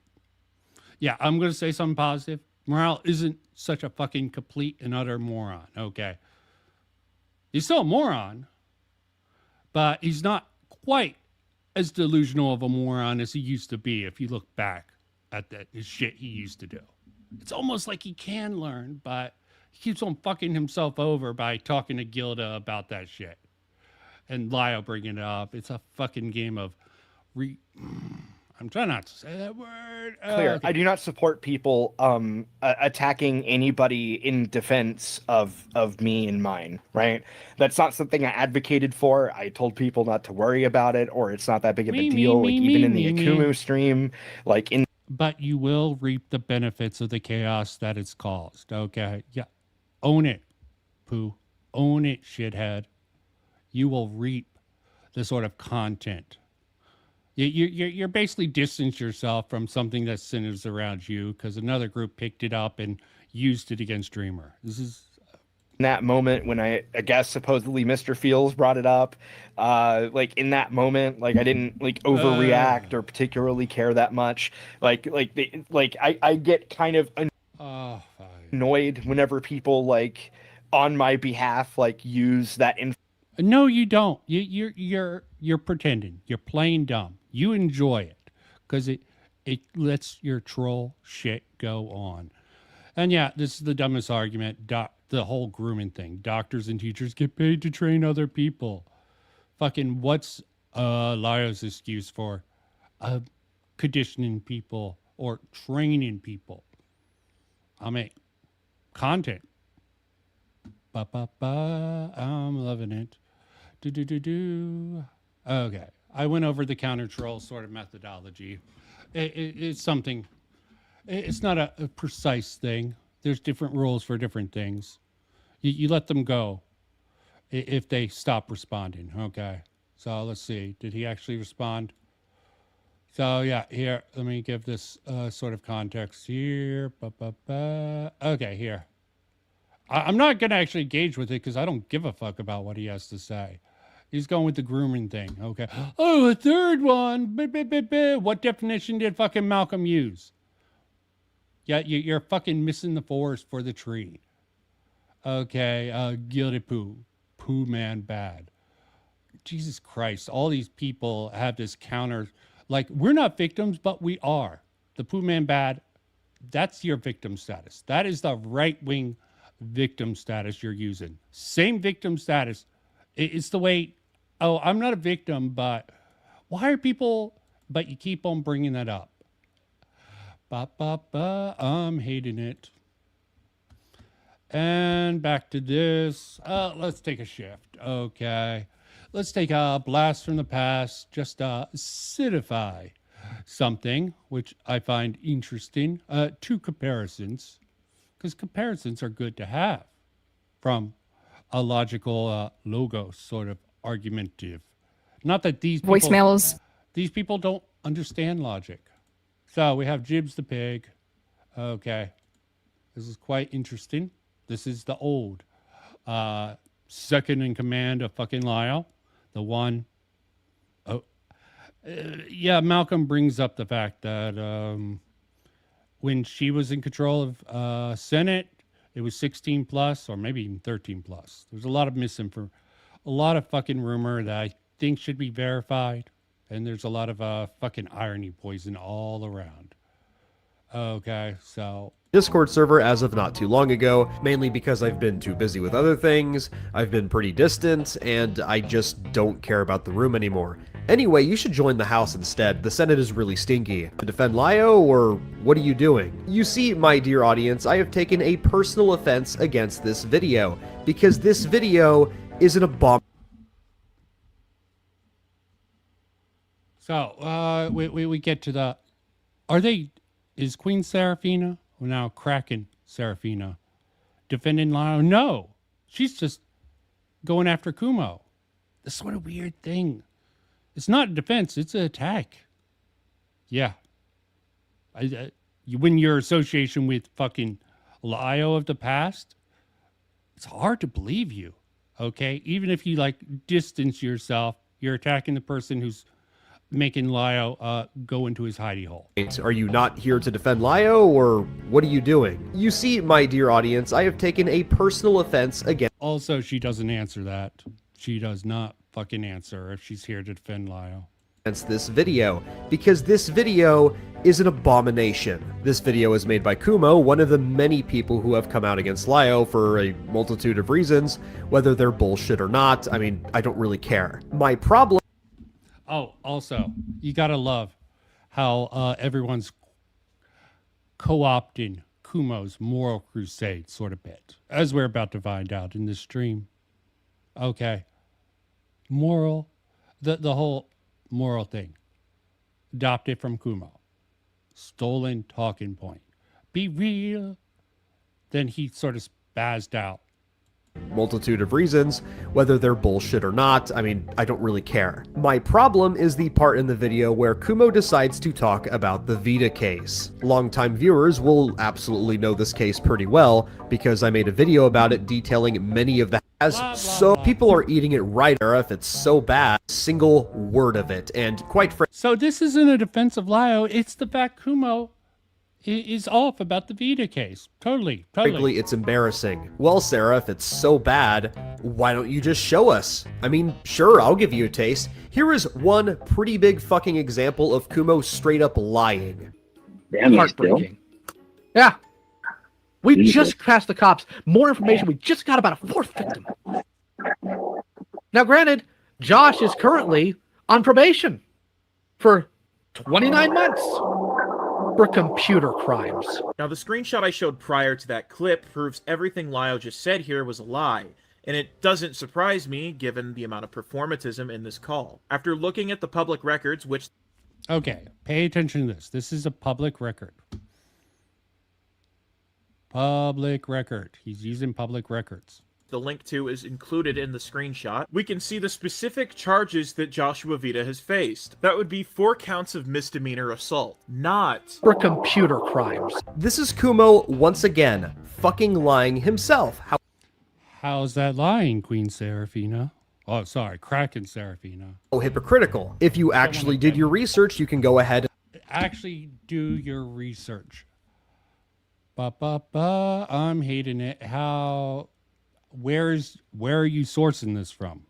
yeah, I'm going to say something positive. Morale isn't such a fucking complete and utter moron, okay? He's still a moron, but he's not quite as delusional of a moron as he used to be if you look back at the shit he used to do. It's almost like he can learn, but he keeps on fucking himself over by talking to Gilda about that shit. And Lyle bringing it up. It's a fucking game of I'm trying not to say that word. Clear. Okay. I do not support people attacking anybody in defense of me and mine, right? That's not something I advocated for. I told people not to worry about it, or it's not that big of a deal. Even in the Akumu stream, like in. But you will reap the benefits of the chaos that it's caused. Okay, yeah, own it, Pooh. Own it, shithead. You will reap the sort of content. You're basically distance yourself from something that centers around you because another group picked it up and used it against Dreamer. This is in that moment when I guess supposedly Mr. Fields brought it up, like in that moment, like I didn't like overreact or particularly care that much. I get kind of annoyed whenever people like on my behalf like use that No, you don't. You're pretending. You're playing dumb. You enjoy it because it lets your troll shit go on. And yeah, this is the dumbest argument. The whole grooming thing. Doctors and teachers get paid to train other people. Fucking what's Lyo's excuse for conditioning people or training people? I mean, content. I'm loving it. Okay. I went over the counter troll sort of methodology. It's something. It's not a precise thing. There's different rules for different things. You let them go if they stop responding. Okay. So let's see. Did he actually respond? So yeah, here, let me give this sort of context here. Okay, here. I'm not going to actually engage with it because I don't give a fuck about what he has to say. He's going with the grooming thing. Okay. Oh, a third one. What definition did fucking Malcolm use? Yeah, you're fucking missing the forest for the tree. Okay, guilty poo. Poo man bad. Jesus Christ, all these people have this counter. Like, we're not victims, but we are. The poo man bad, that's your victim status. That is the right-wing victim status you're using. Same victim status. It's the way, oh, I'm not a victim, but why are people, but you keep on bringing that up. I'm hating it. And back to this. Let's take a shift. Okay. Let's take a blast from the past. Just acidify something, which I find interesting. Two comparisons. Because comparisons are good to have from a logical logos sort of argumentative. Not that these people, voicemails. These people don't understand logic. So we have Jibs the pig. Okay. This is quite interesting. This is the old second in command of fucking Lyle. The one. Oh, yeah, Malcolm brings up the fact that when she was in control of Senate, it was 16 plus or maybe even 13 plus. There's a lot of misinformation, a lot of fucking rumor that I think should be verified. And there's a lot of fucking irony poison all around. Okay, so Discord server as of not too long ago, mainly because I've been too busy with other things, I've been pretty distant, and I just don't care about the room anymore. Anyway, you should join the house instead. The Senate is really stinky. To defend Lio, or what are you doing? You see, my dear audience, I have taken a personal offense against this video, because this video is an abomination. So, we get to the, is Queen Seraphina, or now Kraken Seraphina, defending Lio? No, she's just going after Kumo. This sort of weird thing. It's not defense, it's an attack. Yeah. When your association with fucking Lio of the past, it's hard to believe you, okay? Even if you, like, distance yourself, you're attacking the person who's making Lio go into his hidey hole. Are you not here to defend Lio, or what are you doing? You see, my dear audience, I have taken a personal offense against... Also, she doesn't answer that. She does not fucking answer if she's here to defend Lio. Against this video, because this video is an abomination. This video is made by Kumo, one of the many people who have come out against Lio for a multitude of reasons, whether they're bullshit or not. I mean, I don't really care. My problem... Oh, also, you gotta love how everyone's co-opting Kumo's moral crusade sort of bit, as we're about to find out in this stream. Okay. Moral, the whole moral thing, adopted from Kumo. Stolen talking point. Be real. Then he sort of spazzed out. Multitude of reasons, whether they're bullshit or not. I mean, I don't really care. My problem is the part in the video where Kumo decides to talk about the Vita case. Longtime viewers will absolutely know this case pretty well, because I made a video about it detailing many of the so people are eating it right, or if it's so bad, single word of it, and quite frankly... So this isn't a defense of Lio, it's the fact Kumo is off about the Vita case. Totally. Frankly, it's embarrassing. Well, Sarah, if it's so bad, why don't you just show us? I mean, sure, I'll give you a taste. Here is one pretty big fucking example of Kumo straight up lying. Heartbreaking. Yeah. We just passed the cops. More information. We just got about a fourth victim. Now, granted, Josh is currently on probation for 29 months. for computer crimes. Now, the screenshot I showed prior to that clip proves everything Lyle just said here was a lie. And it doesn't surprise me, given the amount of performatism in this call. After looking at the public records, which... Okay, pay attention to this. This is a public record. Public record. He's using public records. The link to is included in the screenshot. We can see the specific charges that Joshua Vita has faced. That would be 4 counts of misdemeanor assault, not... for computer crimes. This is Kumo once again, fucking lying himself. How's that lying, Queen Seraphina? Oh, sorry, Kraken Seraphina. Oh, hypocritical. If you actually did your research, you can go ahead. Actually do your research. I'm hating it. Where are you sourcing this from?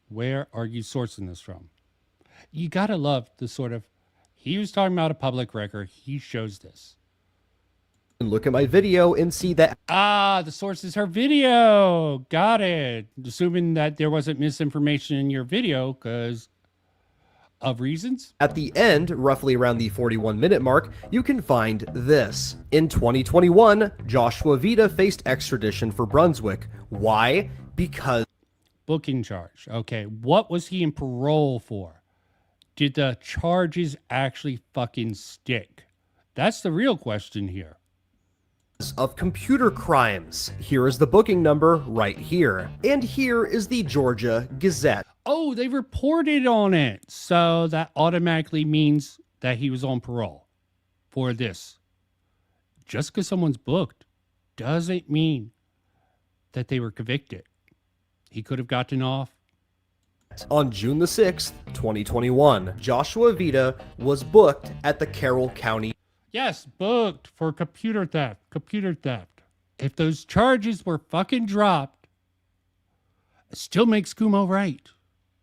Where are you sourcing this from? You gotta love the sort of, he was talking about a public record. He shows this. Look at my video and see that. The source is her video. Got it. Assuming that there wasn't misinformation in your video because of reasons. At the end, roughly around the 41-minute mark, you can find this. In 2021, Joshua Vita faced extradition for Brunswick. Why? Because... Booking charge. Okay, what was he in parole for? Did the charges actually fucking stick? That's the real question here. Of computer crimes. Here is the booking number right here. And here is the Georgia Gazette. Oh, they reported on it. So that automatically means that he was on parole for this. Just because someone's booked doesn't mean that they were convicted. He could have gotten off. On June the 6th, 2021, Joshua Vita was booked at the Carroll County. Yes, booked for computer theft. Computer theft. If those charges were fucking dropped, it still makes Kumo right.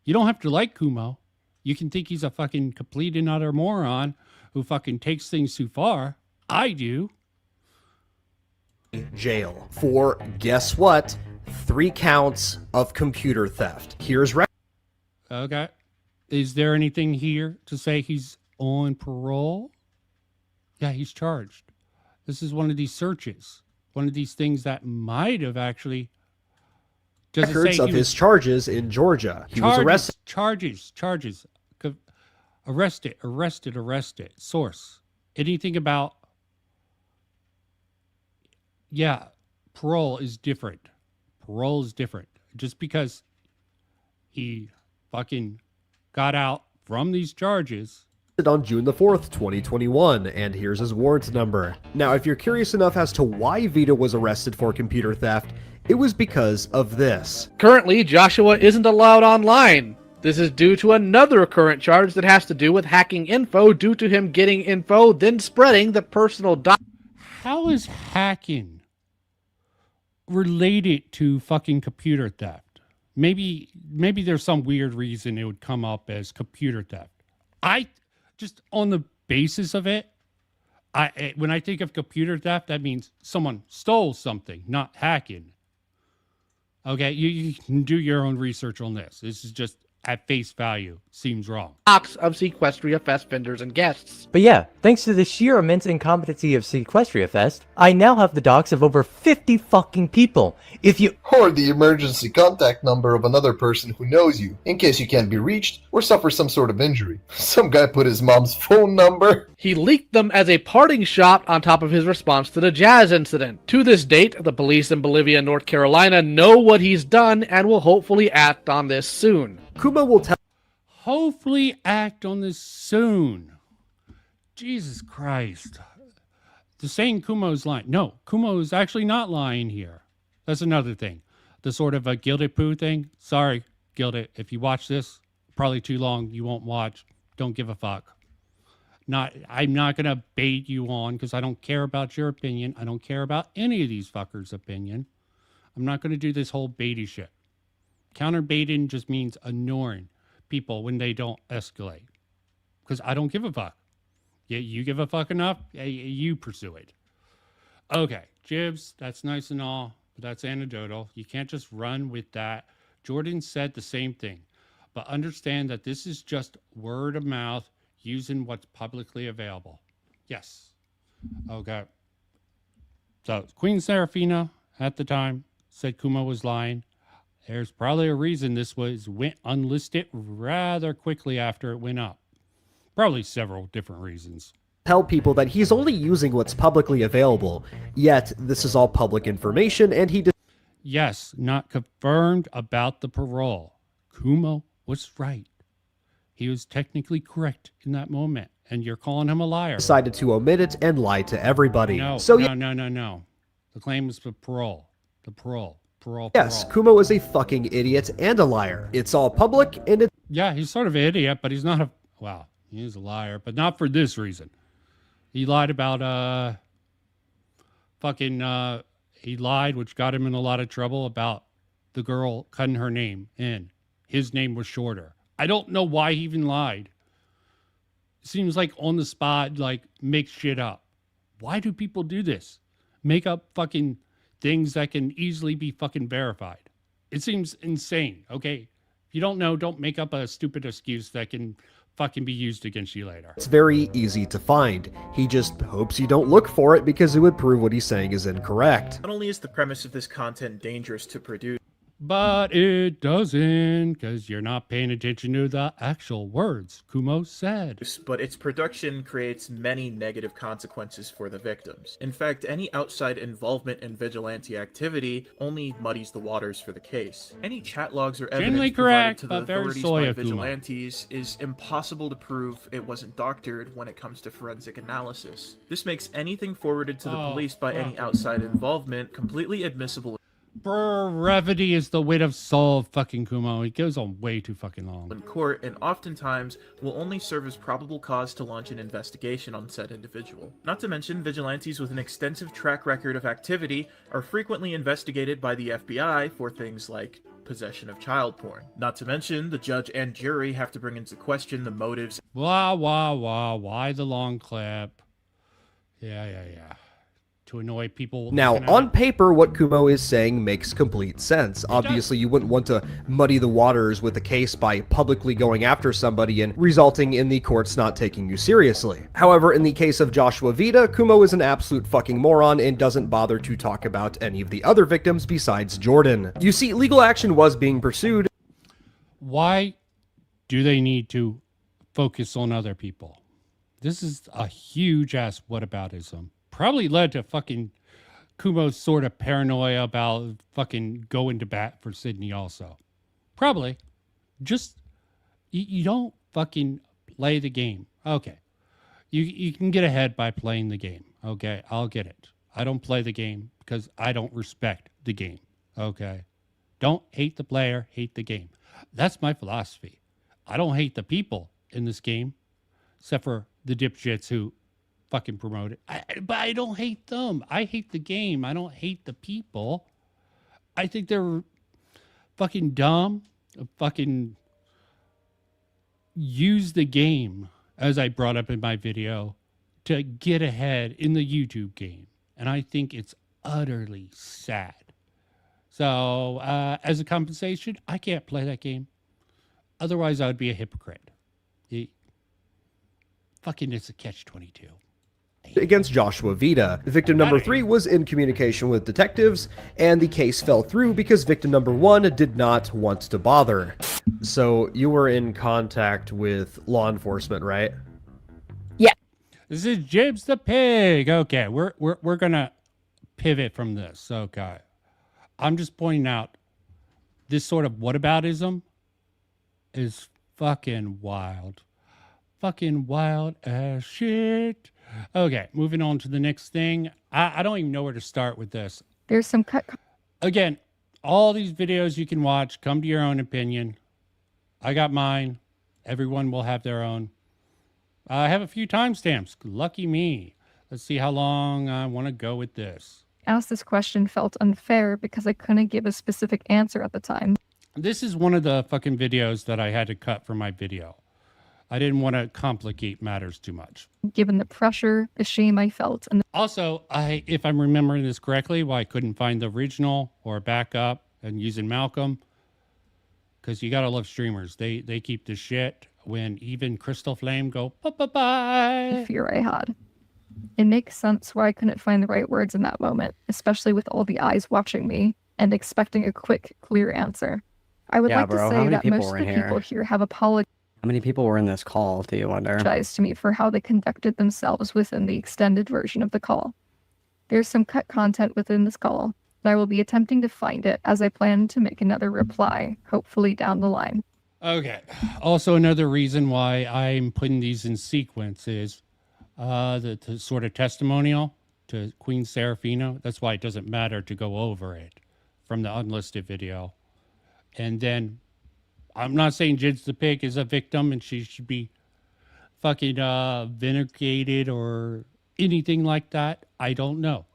You don't have to like Kumo. You can think he's a fucking complete and utter moron who fucking takes things too far. I do. Jail for, guess what? 3 counts of computer theft. Here's... Okay. Is there anything here to say he's on parole? Yeah, he's charged. This is one of these searches. One of these things that might have actually... records of his charges in Georgia. He was arrested. Charges. Arrested. Source. Anything about... Yeah, parole is different. Parole is different. Just because he fucking got out from these charges... on June the 4th, 2021, and here's his warrant number. Now, if you're curious enough as to why Vita was arrested for computer theft, it was because of this. Currently, Joshua isn't allowed online. This is due to another current charge that has to do with hacking info due to him getting info, then spreading the personal How is hacking related to fucking computer theft? Maybe there's some weird reason it would come up as computer theft. Just on the basis of it, when I think of computer theft, that means someone stole something, not hacking. Okay, you can do your own research on this. This is just at face value. Seems wrong. Box of Sequestria Fest vendors and guests. But yeah, thanks to the sheer immense incompetency of Sequestria Fest, I now have the docs of over 50 fucking people. Or the emergency contact number of another person who knows you, in case you can't be reached or suffer some sort of injury. Some guy put his mom's phone number. He leaked them as a parting shot on top of his response to the jazz incident. To this date, the police in Bolivia and North Carolina know what he's done and will hopefully act on this soon. Kumo will tell... Hopefully act on this soon. Jesus Christ. The saying Kumo's lying. No, Kumo's actually not lying here. That's another thing. The sort of a Gilded Poo thing. Sorry, Gilded. If you watch this, probably too long, you won't watch. Don't give a fuck. I'm not going to bait you on because I don't care about your opinion. I don't care about any of these fuckers' opinion. I'm not going to do this whole baity shit. Counter baiting just means ignoring people when they don't escalate. Because I don't give a fuck. Yeah, you give a fuck enough, you pursue it. Okay, Jibs, that's nice and all, but that's anecdotal. You can't just run with that. Jordan said the same thing. But understand that this is just word of mouth using what's publicly available. Yes. Okay. So Queen Seraphina at the time said Kumo was lying. There's probably a reason this went unlisted rather quickly after it went up. Probably several different reasons. Tell people that he's only using what's publicly available, yet this is all public information, and he Yes, not confirmed about the parole. Kumo was right. He was technically correct in that moment, and you're calling him a liar. decided to omit it and lie to everybody. No, So no. The claim was for parole. The parole. yes, Kumo is a fucking idiot and a liar. It's all public, and it Yeah, he's sort of an idiot, but he's not a... Well, he is a liar, but not for this reason. He lied about, he lied, which got him in a lot of trouble, about the girl cutting her name in. His name was shorter. I don't know why he even lied. Seems like on the spot, like, make shit up. Why do people do this? Make up fucking things that can easily be fucking verified. It seems insane, okay? If you don't know, don't make up a stupid excuse that can fucking be used against you later. it's very easy to find. He just hopes you don't look for it because it would prove what he's saying is incorrect. Not only is the premise of this content dangerous to produce, But it doesn't, because you're not paying attention to the actual words Kumo said. but its production creates many negative consequences for the victims. In fact, any outside involvement in vigilante activity only muddies the waters for the case. Any chat logs or Generally evidence provided correct, to the but very authorities soy by of Kumo. vigilantes is impossible to prove it wasn't doctored when it comes to forensic analysis. This makes anything forwarded to the police by any outside involvement completely admissible Brevity is the wit of soul, fucking Kumo. It goes on way too fucking long. in court, and oftentimes will only serve as probable cause to launch an investigation on said individual. Not to mention, vigilantes with an extensive track record of activity are frequently investigated by the FBI for things like possession of child porn. Not to mention, the judge and jury have to bring into question the motives. Why the long clip? Yeah. To annoy people. Now, on paper, what Kumo is saying makes complete sense. Obviously, you wouldn't want to muddy the waters with a case by publicly going after somebody and resulting in the courts not taking you seriously. However, in the case of Joshua Vida, Kumo is an absolute fucking moron and doesn't bother to talk about any of the other victims besides Jordan. You see, legal action was being pursued. Why do they need to focus on other people? This is a huge ass whataboutism. Probably led to fucking Kumo's sort of paranoia about fucking going to bat for Sydney also. Probably. Just, you don't fucking play the game. Okay. You can get ahead by playing the game. Okay, I'll get it. I don't play the game because I don't respect the game. Okay. Don't hate the player, hate the game. That's my philosophy. I don't hate the people in this game, except for the dipshits who fucking promote it. But I don't hate them. I hate the game. I don't hate the people. I think they're fucking dumb. Fucking use the game, as I brought up in my video, to get ahead in the YouTube game. And I think it's utterly sad. So, as a compensation, I can't play that game. Otherwise, I would be a hypocrite. Fucking, it's a catch-22. Against Joshua Vida. Victim number 3 was in communication with detectives, and the case fell through because victim number 1 did not want to bother. So you were in contact with law enforcement, right? Yeah. This is Jibs the Pig. Okay, we're gonna pivot from this. Okay. I'm just pointing out this sort of whataboutism is fucking wild. Fucking wild as shit. Okay, moving on to the next thing. I don't even know where to start with this. There's some cut. Again, all these videos you can watch, come to your own opinion. I got mine. Everyone will have their own. I have a few timestamps. Lucky me. Let's see how long I want to go with this. Asked this question felt unfair because I couldn't give a specific answer at the time. This is one of the fucking videos that I had to cut from my video. I didn't want to complicate matters too much. Given the pressure, the shame I felt, and Also, if I'm remembering this correctly, why I couldn't find the original or backup and using Malcolm, because you gotta love streamers. They keep the shit when even Crystal Flame go bye. the fear I had. It makes sense why I couldn't find the right words in that moment, especially with all the eyes watching me and expecting a quick, clear answer. I would Yeah, like bro, to how say many that people most were of in the here? people here have apologized How many people were in this call, do you wonder? to me for how they conducted themselves within the extended version of the call. There's some cut content within this call, and I will be attempting to find it as I plan to make another reply, hopefully down the line. Okay. Also, another reason why I'm putting these in sequence is the sort of testimonial to Queen Serafina. That's why it doesn't matter to go over it from the unlisted video. And then I'm not saying Jidge the Pig is a victim and she should be fucking vindicated or anything like that. I don't know.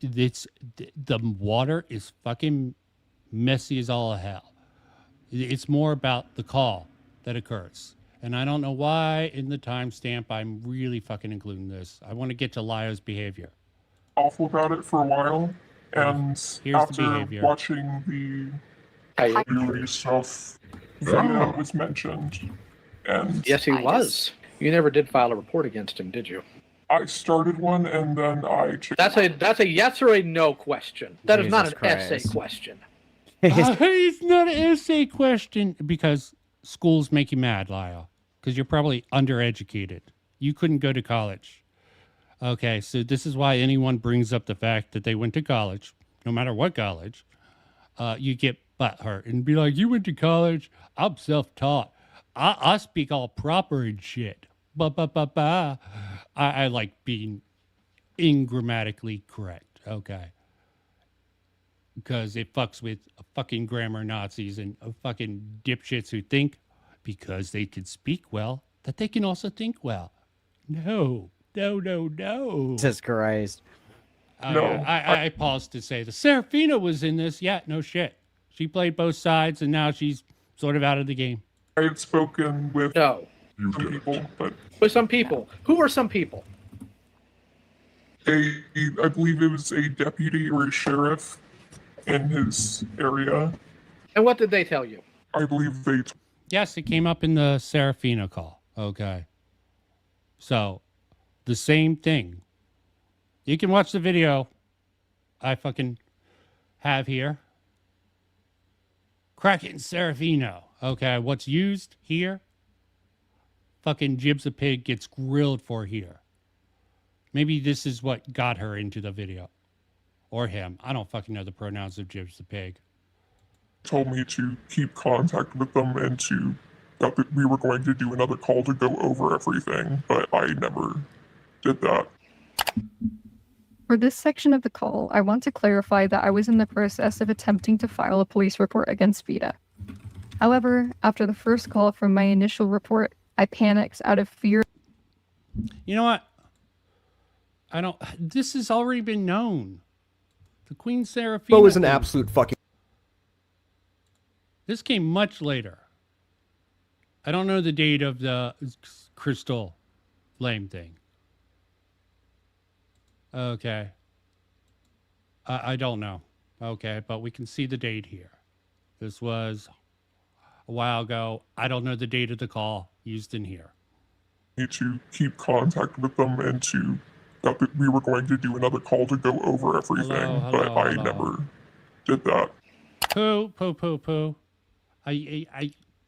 The water is fucking messy as all hell. It's more about the call that occurs. And I don't know why in the timestamp I'm really fucking including this. I want to get to Lyo's behavior. Awful about it for a while, and Here's after the behavior. watching the coyote stuff, Vita was mentioned, and Yes, he was. You never did file a report against him, did you? I started one, and then I That's a yes or a no question. That is not an Jesus Christ. essay question. It's not an essay question because schools make you mad, Lyle, because you're probably undereducated. You couldn't go to college. Okay, so this is why anyone brings up the fact that they went to college, no matter what college, you get butthurt and be like, you went to college, I'm self-taught. I speak all proper and shit. I like being ingrammatically correct, okay? Because it fucks with fucking grammar Nazis and fucking dipshits who think because they can speak well that they can also think well. No. Jesus Christ. I paused to say the Serafina was in this. Yeah, no shit. She played both sides and now she's sort of out of the game. I had spoken with No. some people, but With some people. Who are some people? I believe it was a deputy or a sheriff in his area. And what did they tell you? I believe they. Yes, it came up in the Serafina call. Okay. So, the same thing. You can watch the video I fucking have here. Kraken Serafino. Okay, what's used here? Fucking Jibs a Pig gets grilled for here. Maybe this is what got her into the video. Or him. I don't fucking know the pronouns of Jibs the Pig. Told me to keep contact with them and that we were going to do another call to go over everything, but I never did that. For this section of the call, I want to clarify that I was in the process of attempting to file a police report against Vita. However, after the first call from my initial report, I panicked out of fear. You know what? This has already been known. The Queen Serafina. Bo is an thing. absolute fucking. This came much later. I don't know the date of the crystal flame thing. Okay. I don't know. Okay, but we can see the date here. This was a while ago. I don't know the date of the call used in here. Need to keep contact with them and that we were going to do another call to go over everything, but I never did that. Poo.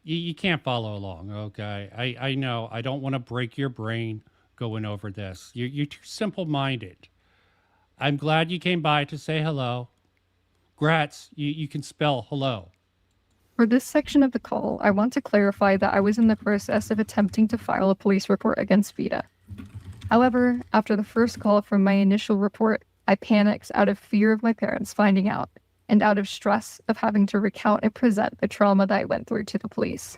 You can't follow along, okay? I know. I don't want to break your brain going over this. You're too simple-minded. I'm glad you came by to say hello. Gratz, you can spell hello. For this section of the call, I want to clarify that I was in the process of attempting to file a police report against Vita. However, after the first call from my initial report, I panicked out of fear of my parents finding out, and out of stress of having to recount and present the trauma that I went through to the police,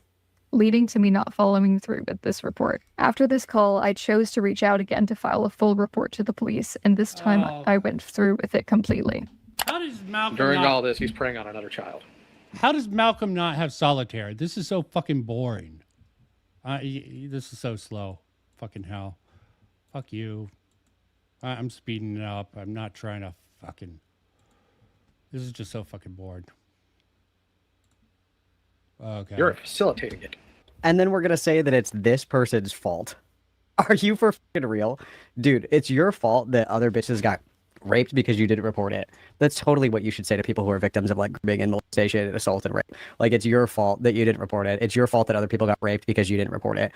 leading to me not following through with this report. After this call, I chose to reach out again to file a full report to the police, and this time I went through with it completely. How does Malcolm During all this, he's preying on another child. How does Malcolm not have solitaire? This is so fucking boring. This is so slow. Fucking hell. Fuck you. I'm speeding it up. I'm not trying to fucking... This is just so fucking bored. Okay. You're facilitating it. And then we're going to say that it's this person's fault. Are you for fucking real? Dude, it's your fault that other bitches got raped because you didn't report it. That's totally what you should say to people who are victims of like grooming and molestation and assault and rape. Like, it's your fault that you didn't report it. It's your fault that other people got raped because you didn't report it.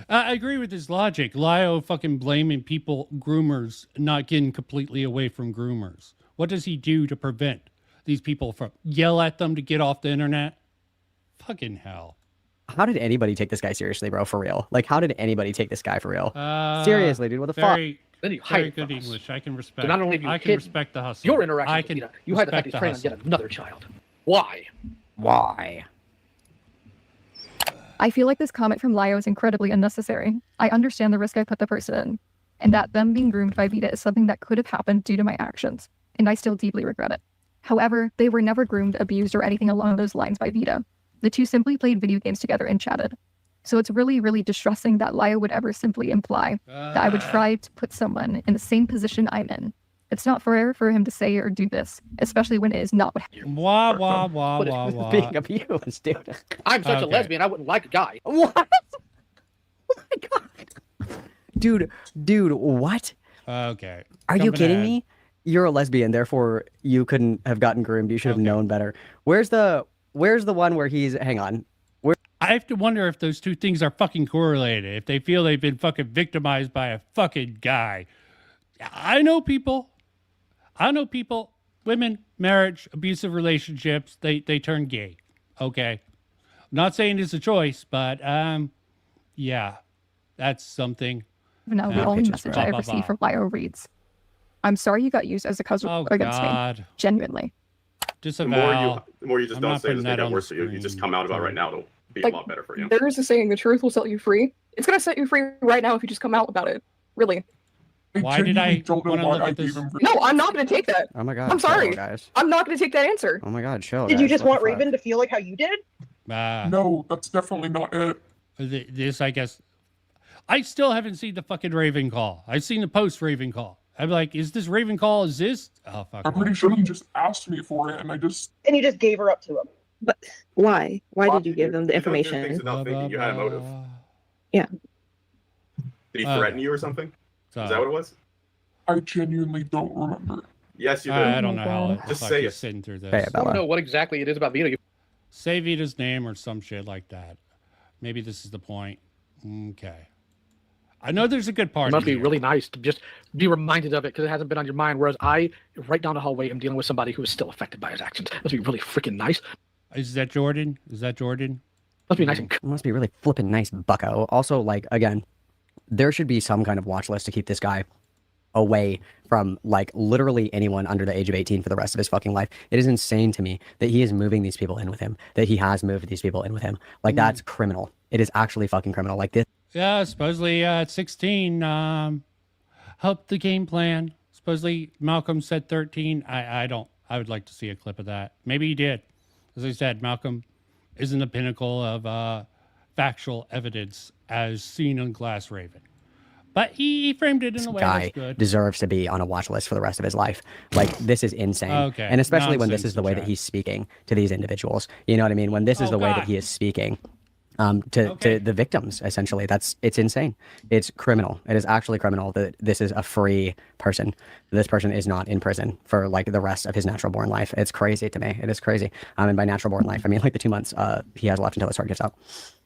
I agree with his logic. Lio fucking blaming people, groomers, not getting completely away from groomers. What does he do to prevent these people from yell at them to get off the internet? Fucking hell. How did anybody take this guy seriously, bro? For real? Like, how did anybody take this guy for real? Seriously, dude, what the fuck? Then you Very hide good from us. English. I can respect. So not only have you I can hidden respect the hustle. your interaction I with can Vita, you hide the fact respect he's the preying on hustle. yet another child. Why? Why? I feel like this comment from Lio is incredibly unnecessary. I understand the risk I put the person in, and that them being groomed by Vita is something that could have happened due to my actions, and I still deeply regret it. However, they were never groomed, abused, or anything along those lines by Vita. The two simply played video games together and chatted. So it's really, really distressing that Lio would ever simply imply that I would try to put someone in the same position I'm in. It's not fair for him to say or do this, especially when it is not what happened. Wah, wah, wah, wah, wah. Being abused, dude. I'm such a Okay. lesbian, I wouldn't like a guy. What? Oh my god. Dude, what? Okay. Are you Jumping kidding ahead. me? You're a lesbian, therefore you couldn't have gotten groomed. You should have known better. Where's the one where he's hang on. I have to wonder if those two things are fucking correlated. If they feel they've been fucking victimized by a fucking guy. I know people. Women, marriage, abusive relationships, they turn gay. Okay. Not saying it's a choice, but yeah. That's something. No, the only message I ever see from Lio reads, "I'm sorry you got used as a cousin against God. me. Genuinely." Disavow. The more you just I'm don't not say it, putting just that make it on worse the for you. You just come out about it right now, it'll be Like, a lot better for you. There is a saying, the truth will set you free. It's gonna set you free right now if you just come out about it. Really. Why did I don't know want to why look I at this? gave him. No, I'm not gonna take that. Oh my god. I'm sorry. chill, guys. I'm not gonna take that answer. Oh my god, chill. Did you guys. just What want the fuck? Raven to feel like how you did? No, that's definitely not it. This, I guess. I still haven't seen the fucking Raven call. I've seen the post Raven call. I'm like, is this Raven call exist? Oh, fuck. I'm pretty sure he just asked me for it, and I just. And you just gave her up to him. But why? Why did you give them the Things information? without thinking. You had a motive. Yeah. Did he threaten you or something? So, Is that what it was? I genuinely don't remember. Yes, you did. I don't know how it Just fuck say you're it. sitting through this. Hey, I don't know what exactly it is about Vita. Say Vita's name or some shit like that. Maybe this is the point. Okay. I know there's a good part. It must be really nice to just be reminded of it because it hasn't been on your mind. Whereas I, right down the hallway, am dealing with somebody who is still affected by his actions. It must be really freaking nice. Is that Jordan? Must be nice. It must be really flippin' nice, bucko. Also, like, again, there should be some kind of watch list to keep this guy away from, like, literally anyone under the age of 18 for the rest of his fucking life. It is insane to me that he is moving these people in with him, that he has moved these people in with him. Like, that's criminal. It is actually fucking criminal. Like, this. Yeah, supposedly at 16, helped the game plan. Supposedly Malcolm said 13. I would like to see a clip of that. Maybe he did. As I said, Malcolm isn't the pinnacle of factual evidence as seen on Glass Raven. But he framed it in a way guy that's good. deserves to be on a watch list for the rest of his life. Like, this is insane. Okay, And especially when this nonsense is the way that chat. he's speaking to these individuals. You know what I mean? When this is Oh, the way that God. he is speaking to the victims, essentially. It's insane. It's criminal. It is actually criminal that this is a free person. This person is not in prison for, like, the rest of his natural born life. It's crazy to me. It is crazy. And by natural born life, I mean, like, the 2 months he has left until his heart gives out.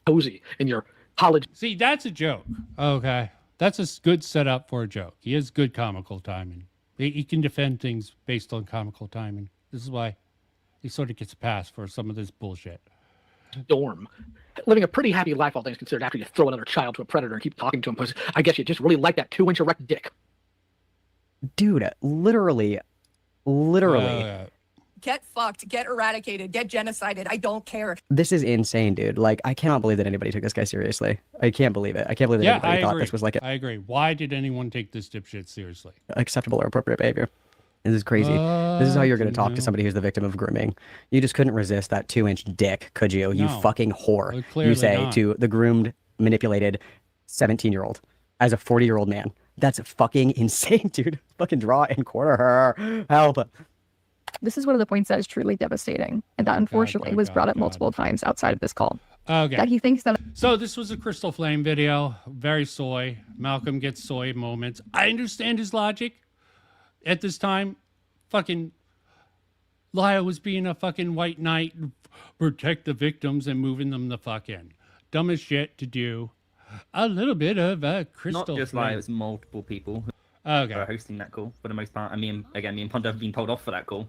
Cozy in your college. See, that's a joke. Okay. That's a good setup for a joke. He has good comical timing. He can defend things based on comical timing. This is why he sort of gets a pass for some of this bullshit. Dorm. Living a pretty happy life, all things considered, after you throw another child to a predator and keep talking to him, because I guess you just really like that 2-inch erect dick. Dude, literally. Get fucked, get eradicated, get genocided. I don't care. This is insane, dude. Like, I cannot believe that anybody took this guy seriously. I can't believe it. I can't believe that Yeah, anybody I thought agree. this was like I agree. Why did anyone take this dipshit seriously? acceptable or appropriate behavior. This is crazy. This is how you're going to talk to somebody who's the victim of grooming. You just couldn't resist that 2-inch dick, could you? You No. fucking whore. Well, clearly You say not. to the groomed, manipulated 17-year-old as a 40-year-old man. That's fucking insane, dude. Fucking draw and quarter her. Help. This is one of the points that is truly devastating, and that unfortunately was brought up multiple times outside of this call. Okay. That he thinks that So this was a Crystal Flame video. Very soy. Malcolm gets soy moments. I understand his logic. At this time, fucking Lyle was being a fucking white knight, protect the victims and moving them the fuck in. Dumbest shit to do. A little bit of a crystal. Not just flame. like it's multiple people who Okay. are hosting that call for the most part. And me and Ponda have been told off for that call.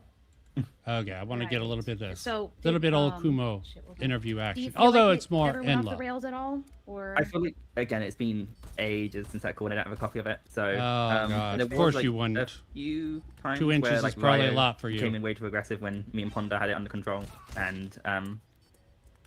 Okay, I want to get a little bit of this. So, little did, bit old Kumo interview Do you action. feel Although like it's more ever went off the endless. rails at all, or I feel like, again, it's been ages since that call and I don't have a copy of it. So, God, there of was, course like, you wouldn't. A few times 2 inches where, is like, probably a Ryo lot for you. Came in way too aggressive when me and Ponda had it under control. And,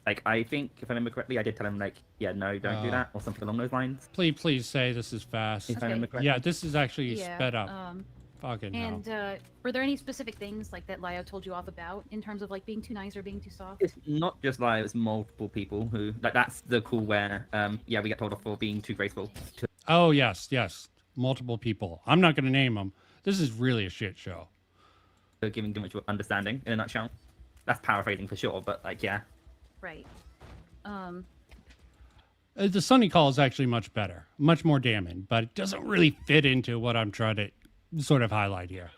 like, I think, if I remember correctly, I did tell him, like, yeah, no, don't do Oh. that, or something along those lines. Please say this is fast. If I remember correctly. Yeah, this is actually yeah, sped up. Fucking hell. and were there any specific things like that Lio told you off about in terms of like being too nice or being too soft? It's not just like it's multiple people who like that's the call where we get told off for being too graceful. Oh, yes. Multiple people. I'm not going to name them. This is really a shit show. Giving too much understanding in a nutshell. That's paraphrasing for sure, but like, yeah. Right. The Sunny call is actually much better, much more damning, but it doesn't really fit into what I'm trying to sort of highlight here.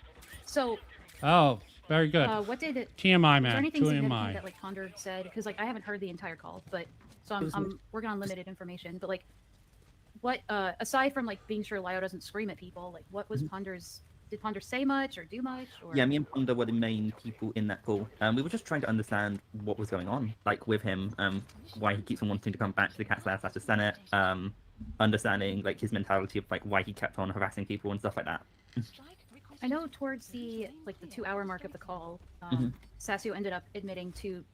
So. Oh, very good. What did it? TMI, Was man. there anything significant TMI. that like Ponder said? Because like I haven't heard the entire call, but so I'm working on limited information. But like, what aside from like being sure Lio doesn't scream at people, like what was Ponder's? Did Ponder say much or do much? Or... Yeah, me and Ponda were the main people in that call. We were just trying to understand what was going on, like with him, why he keeps on wanting to come back to the Cat Slayer / the Senate, understanding like his mentality of like why he kept on harassing people and stuff like that. I know towards the 2-hour mark of the call, Sasio ended up admitting to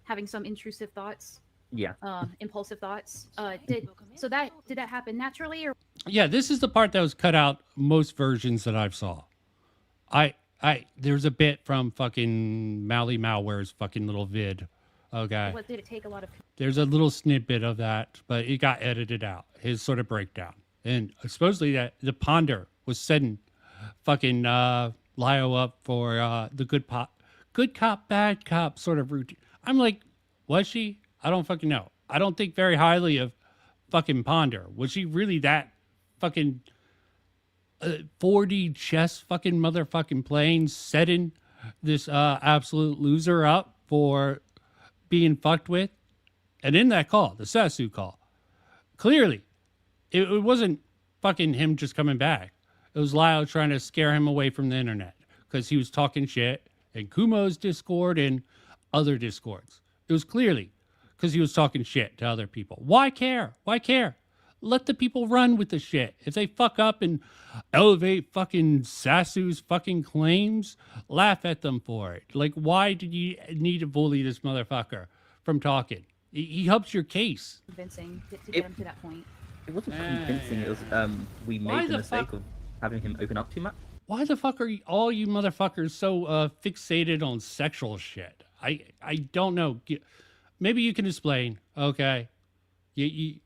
having some intrusive thoughts. Yeah. Impulsive thoughts. Did that happen naturally or? Yeah, this is the part that was cut out most versions that I've saw. There's a bit from fucking Mally Malware's fucking little vid. Okay. What did it take a lot of? There's a little snippet of that, but it got edited out. His sort of breakdown. And supposedly that the Ponder was setting fucking Lio up for the good cop, bad cop sort of routine. I'm like, was she? I don't fucking know. I don't think very highly of fucking Ponder. Was she really that fucking 4D chess fucking motherfucking playing, setting this absolute loser up for being fucked with? And in that call, the Sasu call, clearly it wasn't fucking him just coming back. It was Lyle trying to scare him away from the internet because he was talking shit in Kumo's Discord and other Discords. It was clearly because he was talking shit to other people. Why care? Why care? Let the people run with the shit. If they fuck up and elevate fucking Sasu's fucking claims, laugh at them for it. Like, why did you need to bully this motherfucker from talking? He helps your case. Convincing to get him to that point. It wasn't convincing. It was we Why made the the mistake fuck- of having him open up too much. Why the fuck are all you motherfuckers so fixated on sexual shit? I don't know. Maybe you can explain. Okay, you'd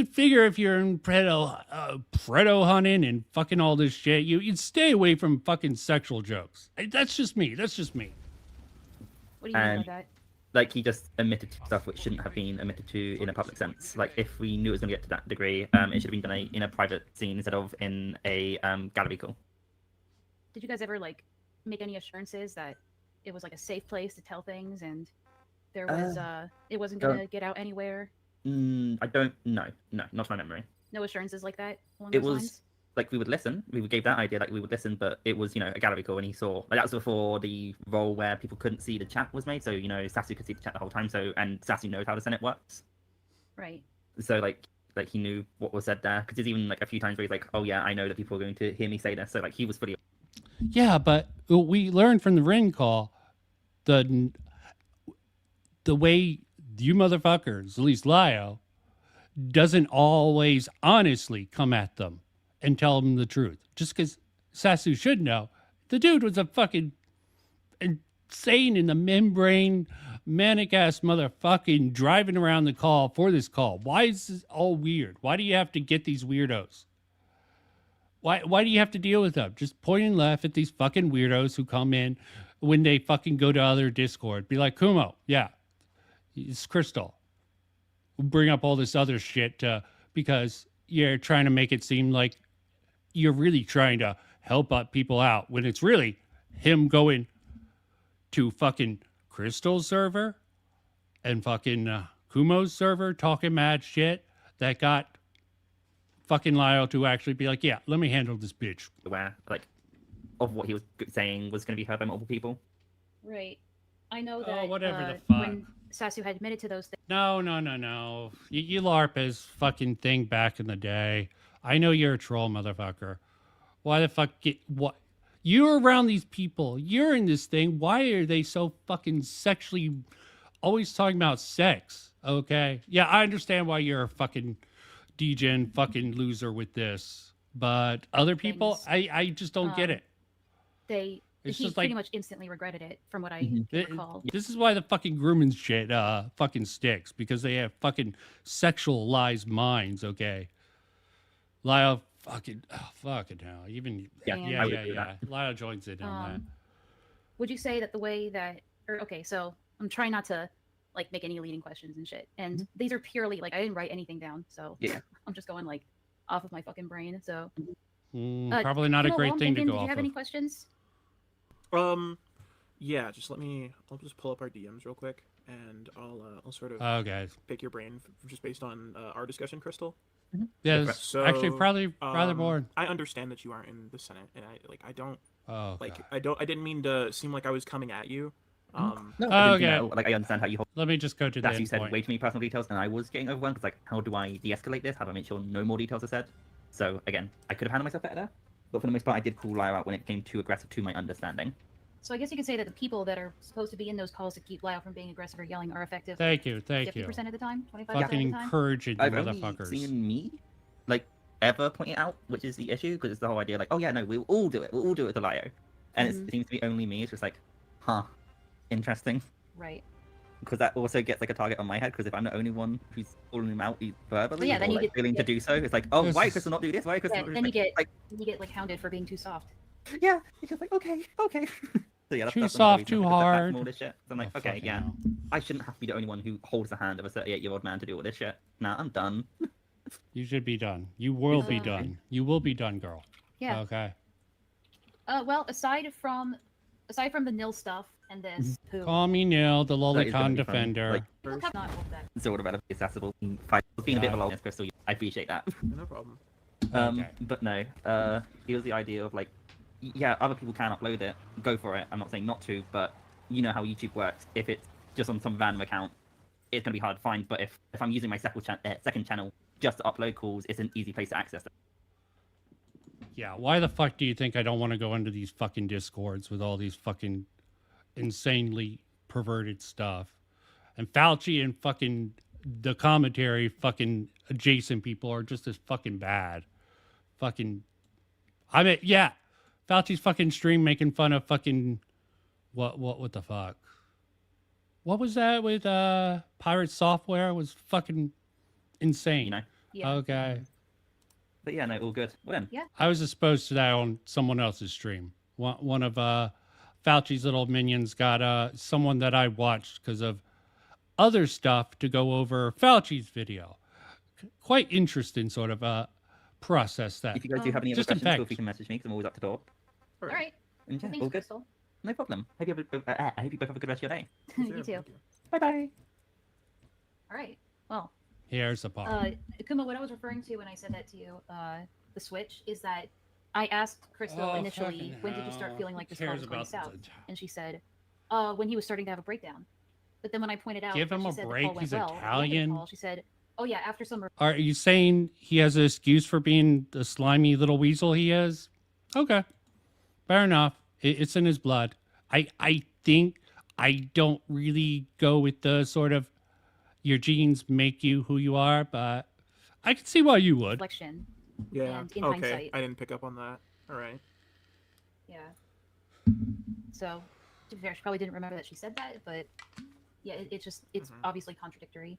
figure if you're in predo hunting and fucking all this shit, you'd stay away from fucking sexual jokes. That's just me. What do you mean by that? Like he just admitted to stuff which shouldn't have been admitted to in a public sense. Like if we knew it was going to get to that degree, it should have been done in a private scene instead of in a gallery call. Did you guys ever like make any assurances that it was like a safe place to tell things and there was it wasn't going to get out anywhere? I don't know. No, not to my memory. No assurances like that along It those was lines? like we would listen. We gave that idea like we would listen, but it was a gallery call, and he saw like that was before the role where people couldn't see the chat was made. So Sasu could see the chat the whole time. So and Sasu knows how the Senate works. Right. So like he knew what was said there because there's even like a few times where he's like, oh yeah, I know that people are going to hear me say this. So like he was fully. Yeah, but we learned from the Ring call the way you motherfuckers, at least Lio, doesn't always honestly come at them and tell them the truth. Just because Sasu should know, the dude was a fucking insane in the membrane, manic-ass motherfucking driving around the call for this call. Why is this all weird? Why do you have to get these weirdos? Why do you have to deal with them? Just point and laugh at these fucking weirdos who come in when they fucking go to other Discord. Be like, Kumo, yeah, it's Crystal. We'll bring up all this other shit because you're trying to make it seem like you're really trying to help out people out when it's really him going to fucking Crystal's server and fucking Kumo's server talking mad shit that got fucking Lyle to actually be like, yeah, let me handle this bitch. Aware, like, of what he was saying was going to be heard by multiple people. Right. I know that whatever the fuck. when Sasu had admitted to those things. No. You LARP his fucking thing back in the day. I know you're a troll, motherfucker. Why the fuck what? You're around these people. You're in this thing. Why are they so fucking sexually always talking about sex? Okay. Yeah, I understand why you're a fucking degen fucking loser with this. But other people, I just don't get it. He just pretty like- much instantly regretted it, from what I can recall. This is why the fucking grooming shit fucking sticks, because they have fucking sexualized minds, okay? Lyle fucking hell. Even yeah. Lyle joins in on that. Would you say that the way that, okay, so I'm trying not to like make any leading questions and shit, and these are purely like I didn't write anything down, so I'm just going like off of my fucking brain. So Probably not a Kumo, great while I'm thing to thinking, go Did you off have of. any questions? Yeah, just I'll just pull up our DMs real quick, and I'll sort of Okay. pick your brain just based on our discussion, Crystal. Yeah, it's actually probably rather more. I understand that you aren't in the Senate, and I don't Oh, I didn't mean to seem like I was coming at you. No, Oh, I didn't okay. know, like I understand how you hold. Let me just go to the That's you said endpoint. way too many personal details, and I was getting overwhelmed because like, how do I de-escalate this? How do I make sure no more details are said? So again, I could have handled myself better there, but for the most part, I did call Lyle out when it came too aggressive to my understanding. So I guess you could say that the people that are supposed to be in those calls to keep Lyle from being aggressive or yelling are effective. Thank you. 50% of the time, 25% Fucking of the time. encouraging the I've only motherfuckers. seen me, like, ever point it out, which is the issue, because it's the whole idea, like, oh yeah, no, we'll all do it. We'll all do it to Lyo. And it seems to be only me. It's just like, huh, interesting. Right. Because that also gets like a target on my head, because if I'm the only one who's calling him out verbally yeah, then or you like, get- feeling to do so, it's like, oh, why did Crystal not do this? Why did Crystal Yeah, not do then you this? get like hounded for being too soft. Yeah, it's just like, okay. So yeah, Too that's soft, another reason too I took a step back hard. from all this shit. So I'm like, okay, yeah, I shouldn't have to be the only one who holds the hand of a 38-year-old man to do all this shit. Nah, I'm done. You should be done. You will be Okay. done. You will be done, girl. Yeah. Okay. Well, aside from the nil stuff and this, who Call me Neil, the That is gonna Lolicon be fun. defender. Like, People have not hold that. sort of relatively accessible. Fight being a bit of a Yeah. lull, Crystal. I appreciate that. No problem. But no, it was the idea of like, yeah, other people can upload it, go for it. I'm not saying not to, but you know how YouTube works. If it's just on some random account, it's gonna be hard to find. But if I'm using my second channel just to upload calls, it's an easy place to access it. Yeah, why the fuck do you think I don't want to go into these fucking discords with all these fucking insanely perverted stuff? And Fauci and fucking the commentary fucking adjacent people are just as fucking bad. Fucking, I mean, yeah, Fauci's fucking stream making fun of fucking, what the fuck? What was that with Pirate Software? It was fucking insane. You know? Yeah. Okay. But yeah, no, all good. Well then. Yeah. I was exposed to that on someone else's stream. One of Fauci's little minions got someone that I watched because of other stuff to go over Fauci's video. Quite interesting sort of process that. If you guys do have any other Just in questions, feel fact. free to message me because I'm always up to talk. All right. And yeah, Thanks, all good. Crystal. No problem. I hope you both have a good rest of your day. You too. Bye bye. All right. Well, Here's the part. Kuma, what I was referring to when I said that to you, the switch, is that I asked Crystal Oh, initially, fucking when did you start hell. feeling like Who this car cares was going about south? the- And she said, when he was starting to have a breakdown. But then when I pointed out, Give that him she a said the break, call went he's well, at the end of the Italian. call, she said, oh yeah, after some. Are you saying he has an excuse for being the slimy little weasel he is? Okay. Fair enough. It's in his blood. I think I don't really go with the sort of your genes make you who you are, but I can see why you would. Reflection. Yeah. And in Okay. hindsight. I didn't pick up on that. All right. Yeah. So, to be fair, she probably didn't remember that she said that, but yeah, it's obviously contradictory.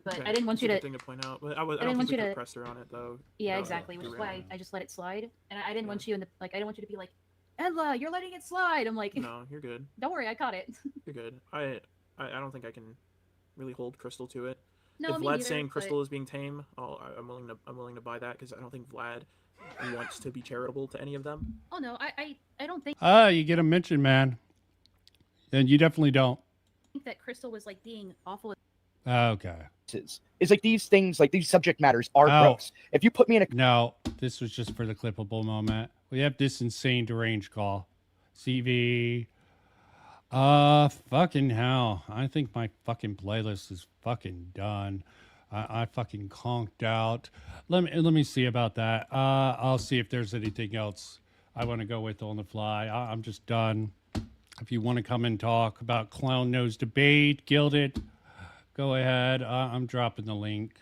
But Okay, I didn't want it's you a to. good thing to point out, but I I don't didn't think want we you could to. press her on it though. Yeah, exactly. Which is why derail. I just let it slide, and I didn't want you in the I didn't want you to be like, Edla, you're letting it slide. I'm like, No, you're good. don't worry, I caught it. You're good. I don't think I can really hold Crystal to it. No, if me Vlad's neither, saying but- Crystal is being tame, I'm willing to buy that because I don't think Vlad wants to be charitable to any of them. Oh no, I don't think You get a mention, man. And you definitely don't. that Crystal was like being awful. Okay. It's like these things, like these subject matters are Oh. gross. If you put me in a No, this was just for the clippable moment. We have this insane deranged call. CV. Fucking hell. I think my fucking playlist is fucking done. I fucking conked out. Let me see about that. I'll see if there's anything else I want to go with on the fly. I'm just done. If you want to come and talk about Clown Nose Debate, Gilded, go ahead. I'm dropping the link.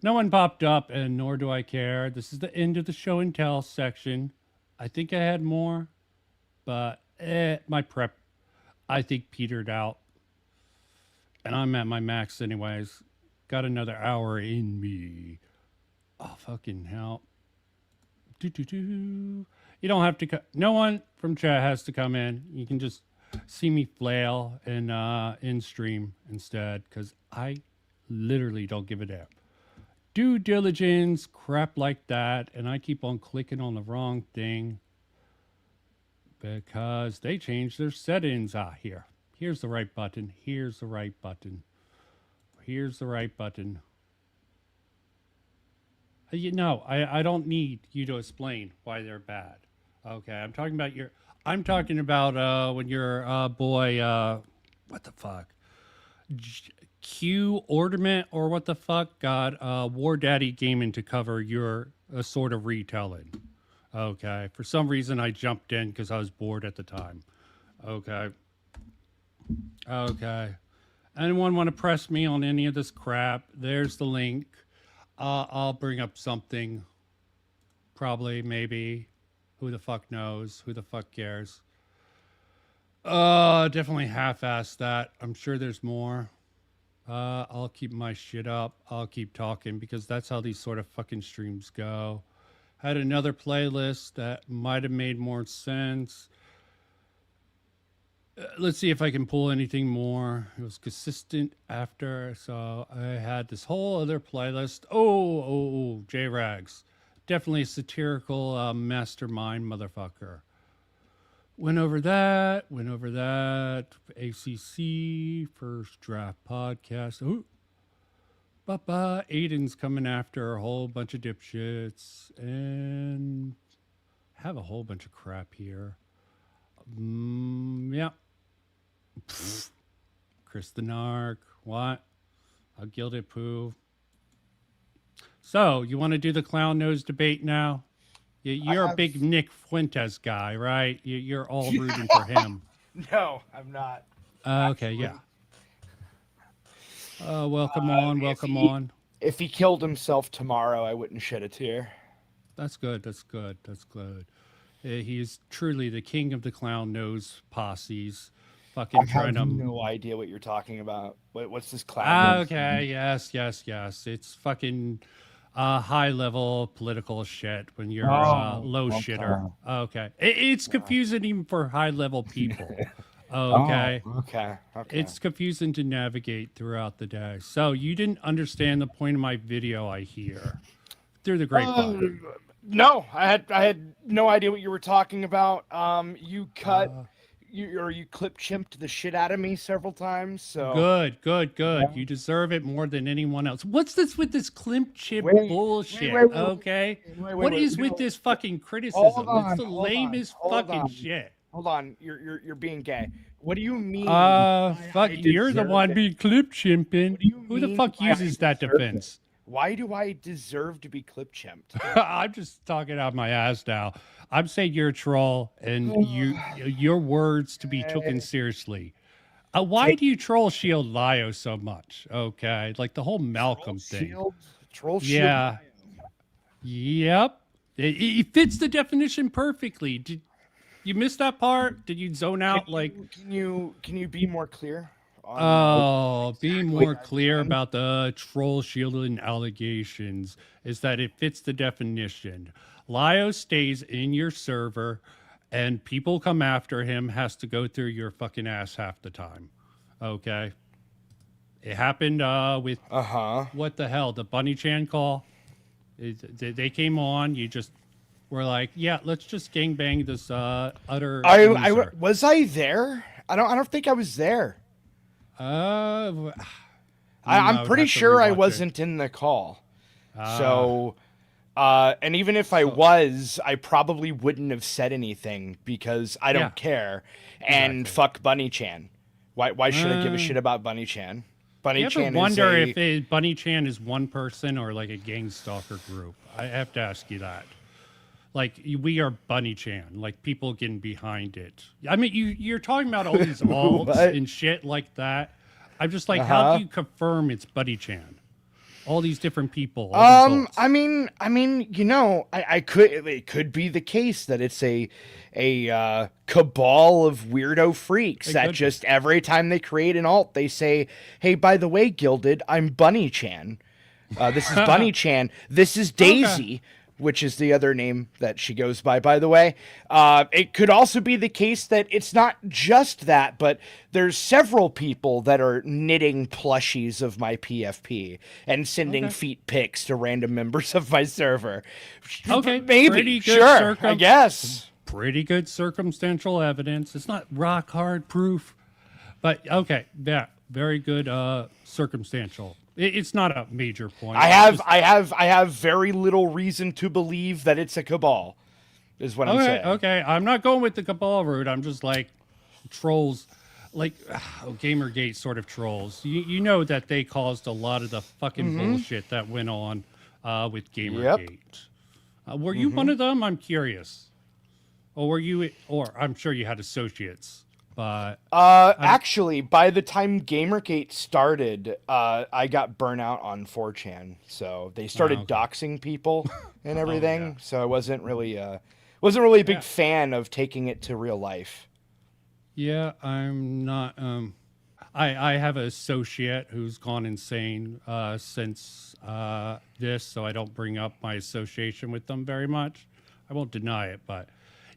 No one popped up, and nor do I care. This is the end of the show and tell section. I think I had more, but my prep, I think, petered out. And I'm at my max anyways. Got another hour in me. Oh, fucking hell. You don't have to... No one from chat has to come in. You can just see me flail and in stream instead, because I literally don't give a damn. Due diligence, crap like that, and I keep on clicking on the wrong thing because they changed their settings. Here. Here's the right button. Here's the right button. Here's the right button. I don't need you to explain why they're bad. Okay, I'm talking about when your boy, what the fuck? Q Ornament or what the fuck got War Daddy Gaming to cover your sort of retelling. Okay, for some reason I jumped in because I was bored at the time. Okay. Anyone want to press me on any of this crap? There's the link. I'll bring up something. Probably, maybe. Who the fuck knows? Who the fuck cares? Definitely half-assed that. I'm sure there's more. I'll keep my shit up. I'll keep talking because that's how these sort of fucking streams go. Had another playlist that might have made more sense. Let's see if I can pull anything more. It was consistent after, so I had this whole other playlist. J-Rags. Definitely a satirical mastermind motherfucker. Went over that. ACC, First Draft Podcast. Aiden's coming after a whole bunch of dipshits. And have a whole bunch of crap here. Yeah. Chris the Narc. What? A Gilded Poo. So, you want to do the Clown Nose Debate now? You're a big Nick Fuentes guy, right? You're all rooting for him. No, I'm not. Okay, yeah. Welcome on. If he killed himself tomorrow, I wouldn't shed a tear. That's good. He is truly the king of the clown nose posses. Fucking I trying have to... no idea what you're talking about. What's this clown nose? Okay, yes. It's fucking high-level political shit when you're low shitter. Okay. It's confusing even for high-level people. Okay. Okay. It's confusing to navigate throughout the day. So you didn't understand the point of my video, I hear. Through the grapevine. No, I had no idea what you were talking about. You cut... You clip chimped the shit out of me several times. So good. You deserve it more than anyone else. What's this with this clip chip bullshit? wait, okay, wait, what is with this fucking criticism? It's the lamest fucking shit. Hold on, you're being gay. What do you mean? Fuck, you're the one being clip chimping. Who the fuck uses that defense? Why do I deserve to be clip chimped? I'm just talking out my ass now. I'm saying you're a troll, and your words to be taken seriously. Why do you troll Shield Lio so much? Okay, like the whole Malcolm thing. Troll Shield. Yeah. Yep. It fits the definition perfectly. Did you miss that part? Did you zone out? Can you be more clear? Be more clear about the troll shielding allegations is that it fits the definition. Lio stays in your server and people come after him has to go through your fucking ass half the time. Okay. It happened with what the hell, the Bunny Chan call. They came on. You just were like, yeah, let's just gangbang this utter. Was I there? I don't think I was there. I'm pretty sure I wasn't in the call. So, and even if I was, I probably wouldn't have said anything because I don't care. And fuck Bunny Chan. Why should I give a shit about Bunny Chan? Bunny Chan. You ever wonder if Bunny Chan is one person or like a gang stalker group? I have to ask you that. Like, we are Bunny Chan, like people getting behind it. I mean, you're talking about all these alts and shit like that. I'm just like, how do you confirm it's Bunny Chan? All these different people. I mean, it could be the case that it's a cabal of weirdo freaks that just every time they create an alt, they say, "Hey, by the way, Gilded, I'm Bunny Chan. This is Bunny Chan. This is Daisy." Which is the other name that she goes by the way. It could also be the case that it's not just that, but there's several people that are knitting plushies of my PFP and sending feet pics to random members of my server. Okay, maybe, sure, I guess. Pretty good circumstantial evidence. It's not rock hard proof, but okay, yeah, very good circumstantial. It's not a major point. I have very little reason to believe that it's a cabal, is what I'm saying. Okay, I'm not going with the cabal route. I'm just like trolls, like Gamergate sort of trolls. You know that they caused a lot of the fucking bullshit that went on with Gamergate. Were you one of them? I'm curious. Or were you? Or I'm sure you had associates. But actually, by the time Gamergate started, I got burnt out on 4chan. So they started doxing people and everything. So I wasn't really a big fan of taking it to real life. Yeah, I'm not. I have an associate who's gone insane since this, so I don't bring up my association with them very much. I won't deny it, but.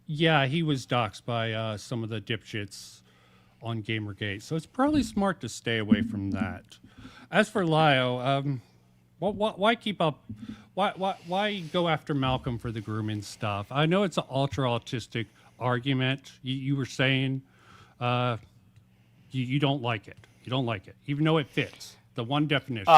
Yeah, he was doxxed by some of the dipshits on Gamergate, so it's probably smart to stay away from that. As for Lio, why keep up? Why go after Malcolm for the grooming stuff? I know it's an ultra autistic argument. You were saying you don't like it. You don't like it, even though it fits the one definition.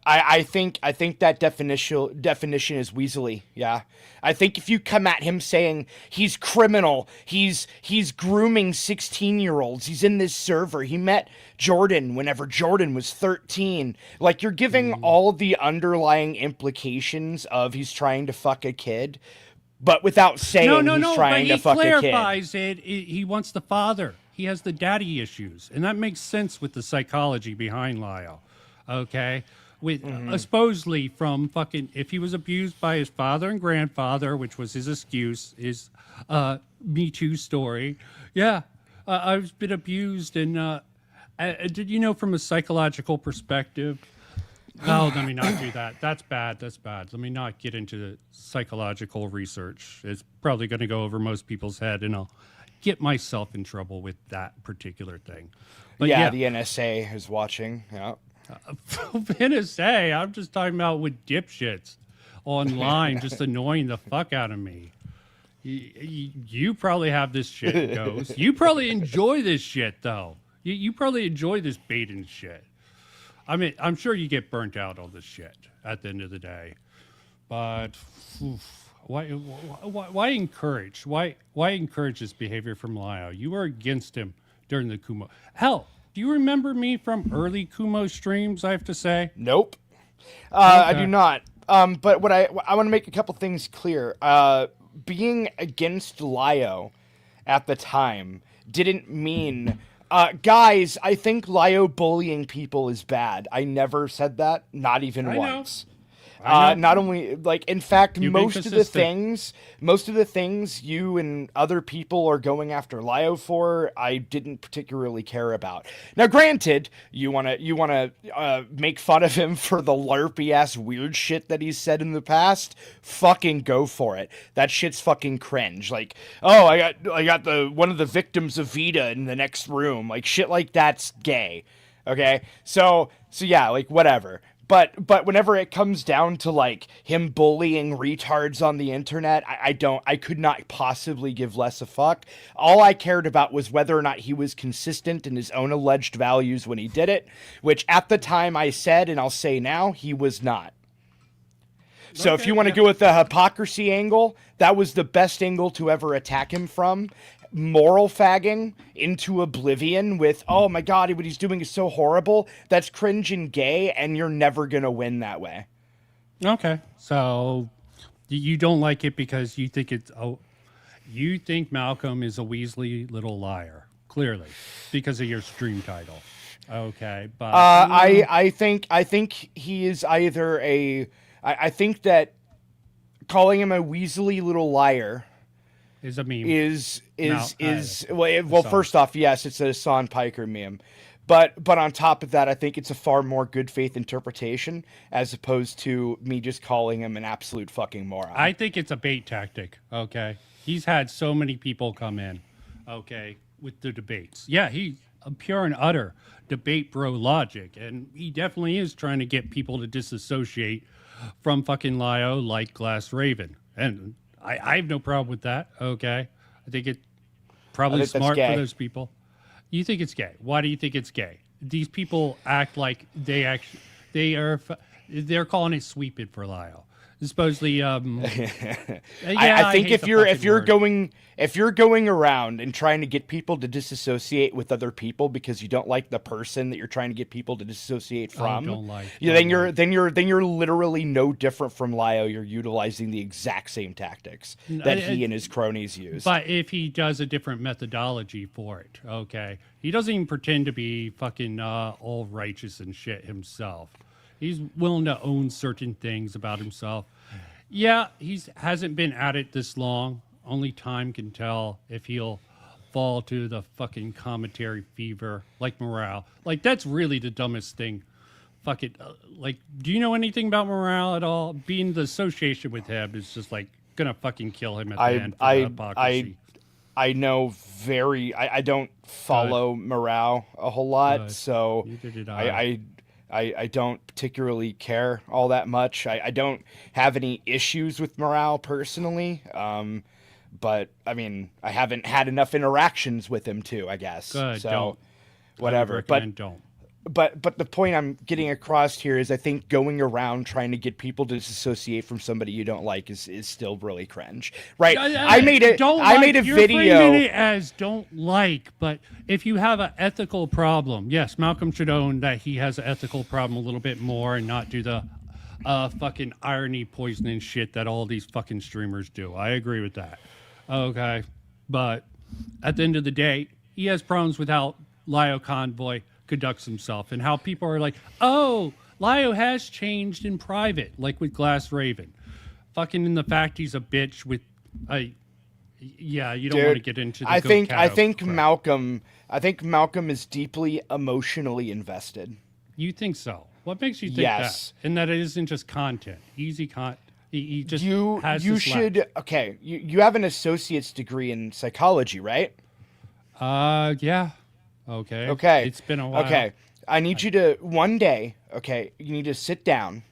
I think that definition is weaselly. Yeah, I think if you come at him saying he's criminal, he's grooming 16-year-olds, he's in this server, he met Jordan whenever Jordan was 13, like you're giving all the underlying implications of he's trying to fuck a kid, but without saying he's trying to fuck a kid. He clarifies it. He wants the father. He has the daddy issues, and that makes sense with the psychology behind Lio. Okay. With supposedly from fucking, if he was abused by his father and grandfather, which was his excuse, his Me Too story. Yeah, I've been abused, and did you know from a psychological perspective? Oh, let me not do that. That's bad. That's bad. Let me not get into the psychological research. It's probably going to go over most people's head, and I'll get myself in trouble with that particular thing. But yeah, the NSA is watching. Yeah. NSA, I'm just talking about with dipshits online just annoying the fuck out of me. You probably have this shit, Ghost. You probably enjoy this shit, though. You probably enjoy this baiting shit. I mean, I'm sure you get burnt out on this shit at the end of the day. But why encourage? Why encourage this behavior from Lio? You were against him during the Kumo. Hell, do you remember me from early Kumo streams, I have to say? Nope. I do not. But what I want to make a couple things clear. Being against Lio at the time didn't mean... guys, I think Lio bullying people is bad. I never said that, not even once. Not only, like, in fact, most of the things you and other people are going after Lio for, I didn't particularly care about. Now, granted, you wanna make fun of him for the larpy ass weird shit that he's said in the past. Fucking go for it. That shit's fucking cringe. Like, oh, I got one of the victims of Vita in the next room. Like, shit like that's gay. Okay, so yeah, like whatever. But whenever it comes down to like him bullying retards on the internet, I could not possibly give less a fuck. All I cared about was whether or not he was consistent in his own alleged values when he did it, which at the time I said, and I'll say now, he was not. So if you want to go with the hypocrisy angle, that was the best angle to ever attack him from. Moral fagging into oblivion with, oh my god, what he's doing is so horrible. That's cringe and gay, and you're never going to win that way. Okay. So you don't like it because you think you think Malcolm is a Weasley little liar, clearly, because of your stream title. Okay, but I think he is either I think that calling him a Weasley little liar is a meme. Well, first off, yes, it's a Hassan Piker meme. But on top of that, I think it's a far more good faith interpretation as opposed to me just calling him an absolute fucking moron. I think it's a bait tactic. Okay, he's had so many people come in. Okay, with the debates. Yeah, he's a pure and utter debate bro logic, and he definitely is trying to get people to disassociate from fucking Lio like Glass Raven, and I have no problem with that. Okay, I think it's probably smart for those people. You think it's gay? Why do you think it's gay? These people act like they're calling it sweeping for Lio. Supposedly, I think if you're going around and trying to get people to disassociate with other people because you don't like the person that you're trying to get people to disassociate from, then you're literally no different from Lio. You're utilizing the exact same tactics that he and his cronies use. But if he does a different methodology for it, okay, he doesn't even pretend to be fucking all righteous and shit himself. He's willing to own certain things about himself. Yeah, hasn't been at it this long. Only time can tell if he'll fall to the fucking commentary fever like morale. Like, that's really the dumbest thing. Fuck it. Like, do you know anything about morale at all? Being the association with him is just like gonna fucking kill him at the end for the hypocrisy. I know I don't follow morale a whole lot, so neither did I don't particularly care all that much. I don't have any issues with morale personally. But I mean, I haven't had enough interactions with him too, I guess. Good, so don't. whatever. But the point I'm getting across here is I think going around trying to get people to disassociate from somebody you don't like is still really cringe. Right. I made a You're video framing it as don't like, but if you have an ethical problem, yes, Malcolm should own that he has an ethical problem a little bit more and not do the fucking irony poisoning shit that all these fucking streamers do. I agree with that. Okay. But at the end of the day, he has problems with how Lio Convoy conducts himself and how people are like, oh, Lio has changed in private, like with Glass Raven. Fucking in the fact he's a bitch with you don't want to get into the I think Malcolm is deeply emotionally invested. You think so? What makes you think yes. that? And that it isn't just content. Easy content. He just has you this should lack. Okay, you have an associate's degree in psychology, right? Yeah. Okay. It's been a while. Okay. I need you to one day, you need to sit down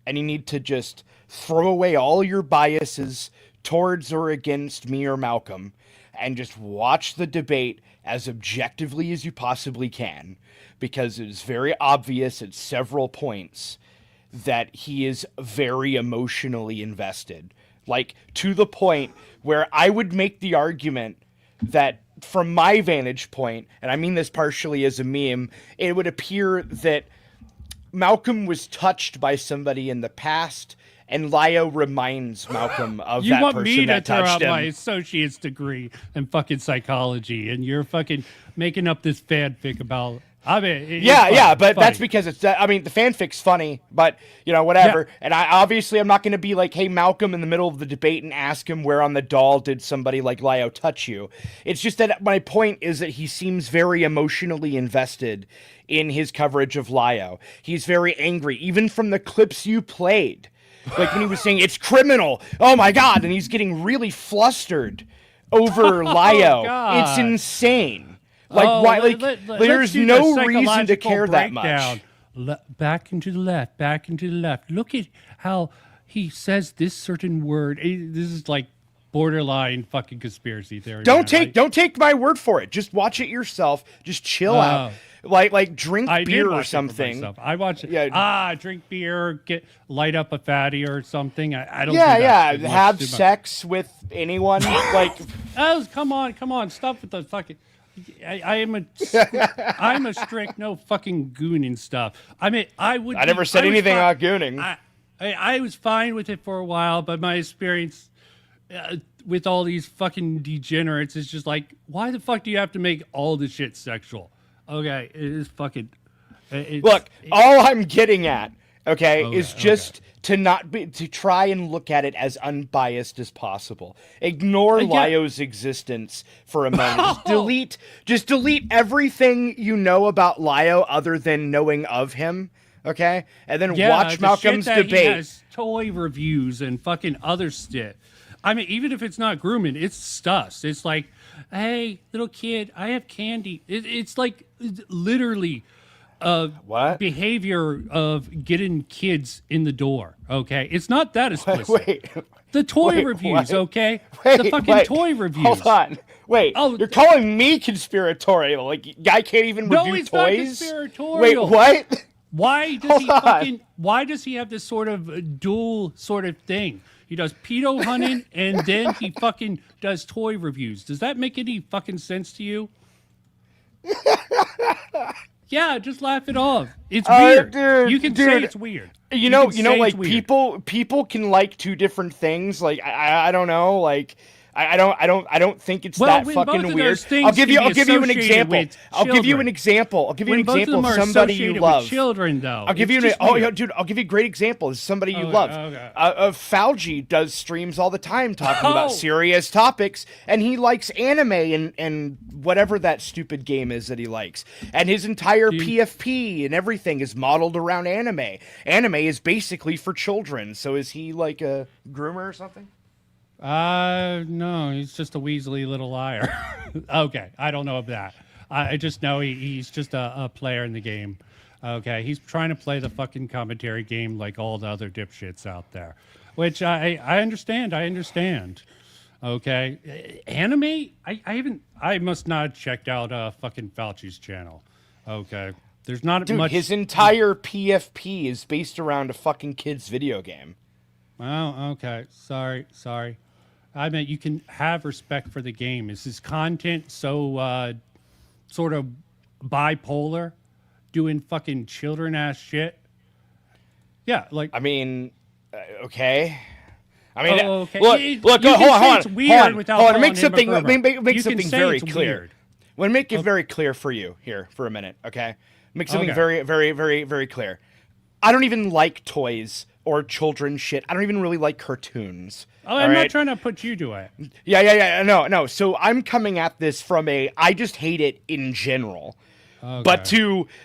and you need to just throw away all your biases towards or against me or Malcolm and just watch the debate as objectively as you possibly can, because it is very obvious at several points that he is very emotionally invested, like to the point where I would make the argument that from my vantage point, and I mean this partially as a meme, it would appear that Malcolm was touched by somebody in the past, and Lio reminds Malcolm of that person that touched him. You want me to throw out my associate's degree in fucking psychology, and you're fucking making up this fanfic about... I mean, but that's because it's. I mean, the fanfic's funny, but whatever. Yeah. And I'm not going to be like, "Hey, Malcolm," in the middle of the debate and ask him where on the doll did somebody like Lio touch you. It's just that my point is that he seems very emotionally invested in his coverage of Lio. He's very angry, even from the clips you played, like when he was saying it's criminal. Oh my god! And he's getting really flustered over Lio. It's insane. Like Oh, why? let- Like let- there's let's do no the reason to psychological care that breakdown. much. Back and to the left, back and to the left. Look at how he says this certain word. This is like borderline fucking conspiracy theory. man, right? Don't take my word for it. Just watch it yourself. Just chill out. Like drink I did beer or watch it for something. myself. I watched it. Yeah. Drink beer, light up a fatty or something. I don't. Yeah, do yeah. that much Have too much. sex with anyone. Like, Oh, come on, stop with the fucking. I'm a strict no fucking gooning stuff. I mean, I never said anything about gooning. I was fine with it for a while, but my experience with all these fucking degenerates is just like, why the fuck do you have to make all the shit sexual? Okay, it is fucking. Look, all I'm getting at, is just to try and look at it as unbiased as possible. Ignore Lyo's existence for a moment. Just delete everything you know about Lyo other than knowing of him. Okay, and then watch the Malcolm's shit that debate. He has toy reviews and fucking other shit. I mean, even if it's not grooming, it's stuff. It's like, hey, little kid, I have candy. It's like literally behavior of getting kids in the door. Okay, it's not that explicit. The toy reviews, okay? The fucking toy reviews. Hold on. Wait, you're calling me conspiratorial? Like, guy can't even review it's toys? not conspiratorial. Wait, what? Why does he have this sort of dual sort of thing? He does pedo hunting and then he fucking does toy reviews. Does that make any fucking sense to you? Yeah, just laugh it off. It's weird. Dude, you can say it's weird. You know, like weird. people can like two different things. Like I don't know. Like I don't think it's that when fucking both of weird. those things I'll give you can be an example. associated with I'll give you an children. example. I'll give you an When both of example them of are somebody you associated love. with children, though. I'll give It's you just an weird. dude. I'll give you a great example. It's somebody you Okay, love. okay. Fauci does streams all the time talking about serious topics, and he likes anime and whatever that stupid game is that he likes. And his entire PFP and everything is modeled around anime. Anime is basically for children. So is he like a groomer or something? No, he's just a weaselly little liar. Okay, I don't know of that. I just know he's just a player in the game. Okay, he's trying to play the fucking commentary game like all the other dipshits out there, which I understand. I understand. Okay, anime? I must not have checked out fucking Fauci's channel. Okay, there's not Dude, much. his entire PFP is based around a fucking kid's video game. Oh, okay. Sorry. I meant you can have respect for the game. Is his content so sort of bipolar, doing fucking children ass shit? Yeah, like I mean, okay. I mean, okay. look, You can hold say on, it's weird without hold on. calling Make him a something, groomer. make You can something say very it's clear. weird. Want to make it very clear for you here for a minute, okay? Make something Okay. very, very, very, very clear. I don't even like toys or children's shit. I don't even really like cartoons. Oh, I'm all not right? trying to put you to it. Yeah. No. So I'm coming at this from I just hate it in general. Okay.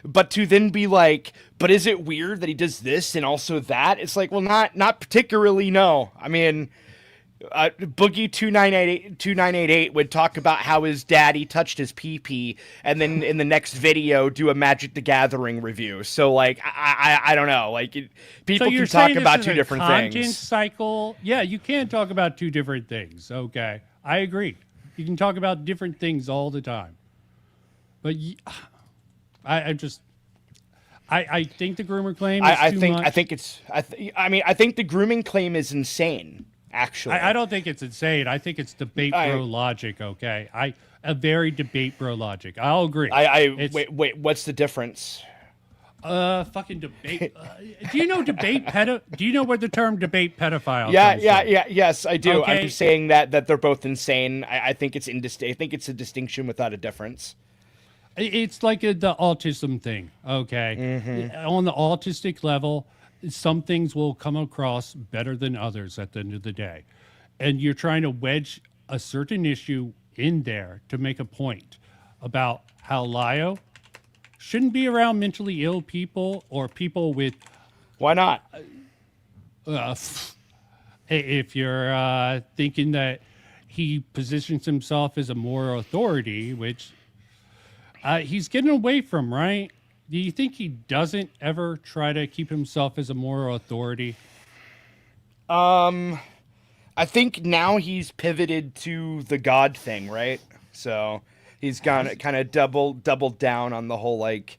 But to then be like, but is it weird that he does this and also that? It's like, well, not particularly. No, I mean, Boogie 2988 would talk about how his daddy touched his pee-pee, and then in the next video do a Magic the Gathering review. So like, I don't know. Like, people So you're can talk saying about this two is a different content things. cycle. Yeah, you can talk about two different things. Okay, I agree. You can talk about different things all the time. But I think the groomer claim is I too think much. I think the grooming claim is insane. Actually, I don't think it's insane. I think it's debate bro logic. Okay, a very debate bro logic. I'll agree. Wait. What's the difference? Fucking debate. Do you know debate Do you know where the term debate pedophile? Yeah, comes from? yes, I do. Okay. I'm just saying that they're both insane. I think it's I think it's a distinction without a difference. It's like the autism thing. Okay, Mm-hmm. On the autistic level, some things will come across better than others at the end of the day, and you're trying to wedge a certain issue in there to make a point about how Lyo shouldn't be around mentally ill people or people with. Why not? If you're thinking that he positions himself as a moral authority, which he's getting away from, right? Do you think he doesn't ever try to keep himself as a moral authority? I think now he's pivoted to the God thing, right? So he's gone kind of doubled down on the whole like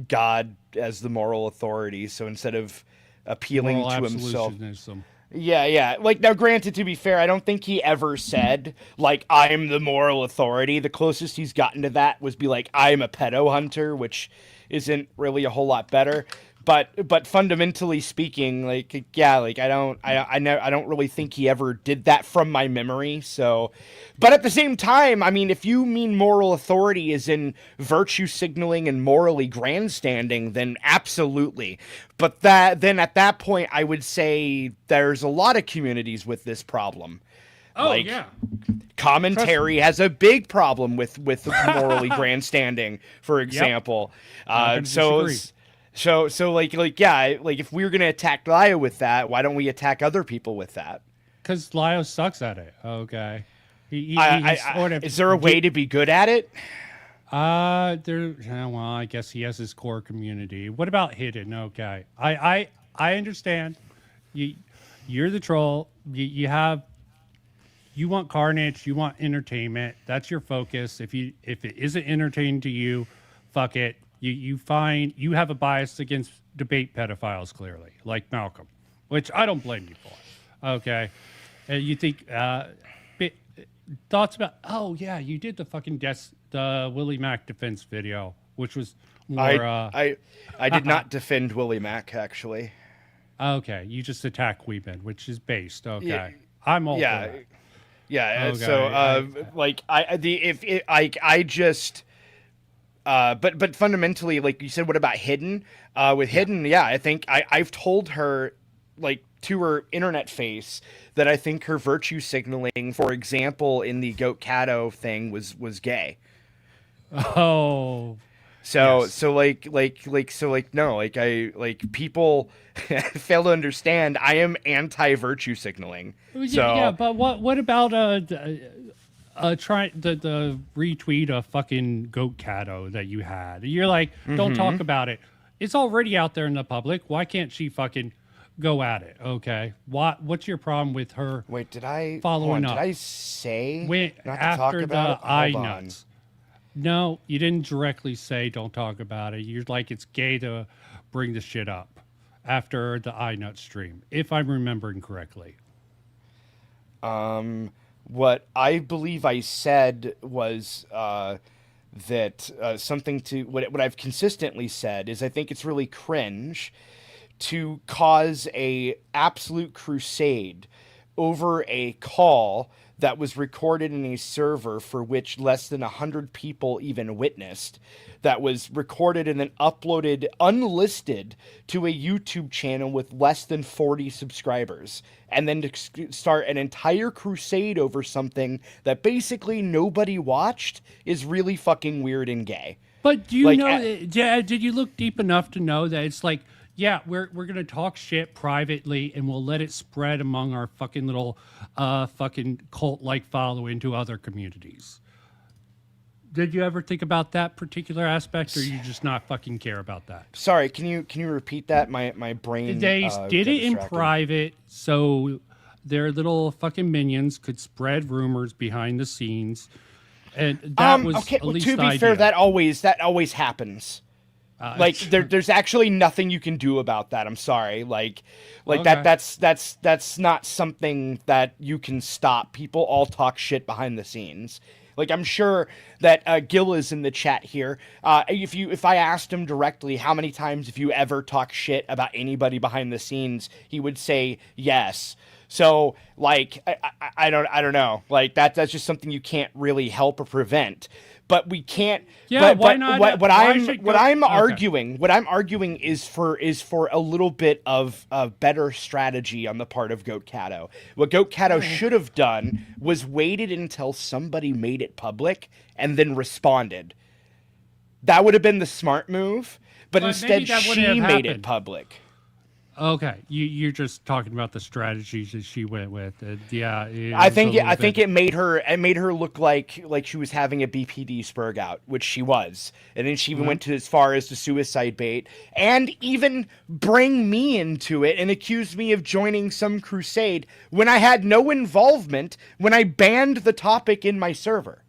God as the moral authority. So instead of appealing Moral to himself, absolutionism. yeah. Like now, granted, to be fair, I don't think he ever said like I'm the moral authority. The closest he's gotten to that was be like I'm a pedo hunter, which isn't really a whole lot better. But fundamentally speaking, like yeah, like I don't really think he ever did that from my memory. So, but at the same time, I mean, if you mean moral authority is in virtue signaling and morally grandstanding, then absolutely. But then at that point, I would say there's a lot of communities with this problem. Oh like, yeah. Commentary has a big problem with morally grandstanding, for example. So like yeah, like if we were gonna attack Lio with that, why don't we attack other people with that? Because Lio sucks at it. Okay. Is there a way to be good at it? Well, I guess he has his core community. What about hidden? Okay. I understand. You're the troll. You want carnage, you want entertainment. That's your focus. If it isn't entertaining to you, fuck it. You have a bias against debate pedophiles, clearly, like Malcolm, which I don't blame you for. Okay. You think thoughts about, oh yeah, you did the fucking the Willie Mack defense video, which was more I did not defend Willie Mack, actually. Okay, you just attack Weeman, which is based. Okay. Yeah, I'm all for that. Yeah, Okay, but fundamentally, like you said, what about Hidden? With Hidden, yeah, I think I've told her, like, to her internet face that I think her virtue signaling, for example, in the Goat Cato thing was gay. Oh. So yes. People fail to understand I am anti-virtue signaling. Yeah, but what about try the retweet of fucking Goat Cato that you had? You're like, don't talk about it. It's already out there in the public. Why can't she fucking go at it? Okay. What's your problem with her? Wait, did I following up? Did I say not to after talk the about it? eye Hold nuts? No, you didn't directly say don't talk about it. You're like, it's gay to bring the shit up after the eye nut stream, if I'm remembering correctly. What I believe I said was that something to what I've consistently said is I think it's really cringe to cause a absolute crusade over a call that was recorded in a server for which less than 100 people even witnessed, that was recorded and then uploaded unlisted to a YouTube channel with less than 40 subscribers, and then to start an entire crusade over something that basically nobody watched is really fucking weird and gay. But do you know, did you look deep enough to know that it's like, yeah, we're going to talk shit privately and we'll let it spread among our fucking little fucking cult-like following to other communities? Did you ever think about that particular aspect, or you just not fucking care about that? Sorry, can you repeat that? My brain. They did it in private, so their little fucking minions could spread rumors behind the scenes, and that was okay. At least to be the fair, idea. that always happens. Like there's actually nothing you can do about that. I'm sorry. Like Okay. that's not something that you can stop. People all talk shit behind the scenes. Like, I'm sure that Gil is in the chat here. If I asked him directly how many times have you ever talked shit about anybody behind the scenes, he would say yes. So like I don't know. Like that's just something you can't really help or prevent. But we can't. Yeah, why but not? What I'm Okay. arguing is for a little bit of better strategy on the part of Goat Cato. What Goat Cato should have done was waited until somebody made it public and then responded. That would have been the smart move. But But instead, maybe that wouldn't she have made it happened. public. Okay, you're just talking about the strategies that she went with. Yeah, I think it made her look like she was having a BPD spurg out, which she was, and then she even went to as far as the suicide bait, and even bring me into it and accused me of joining some crusade when I had no involvement when I banned the topic in my server.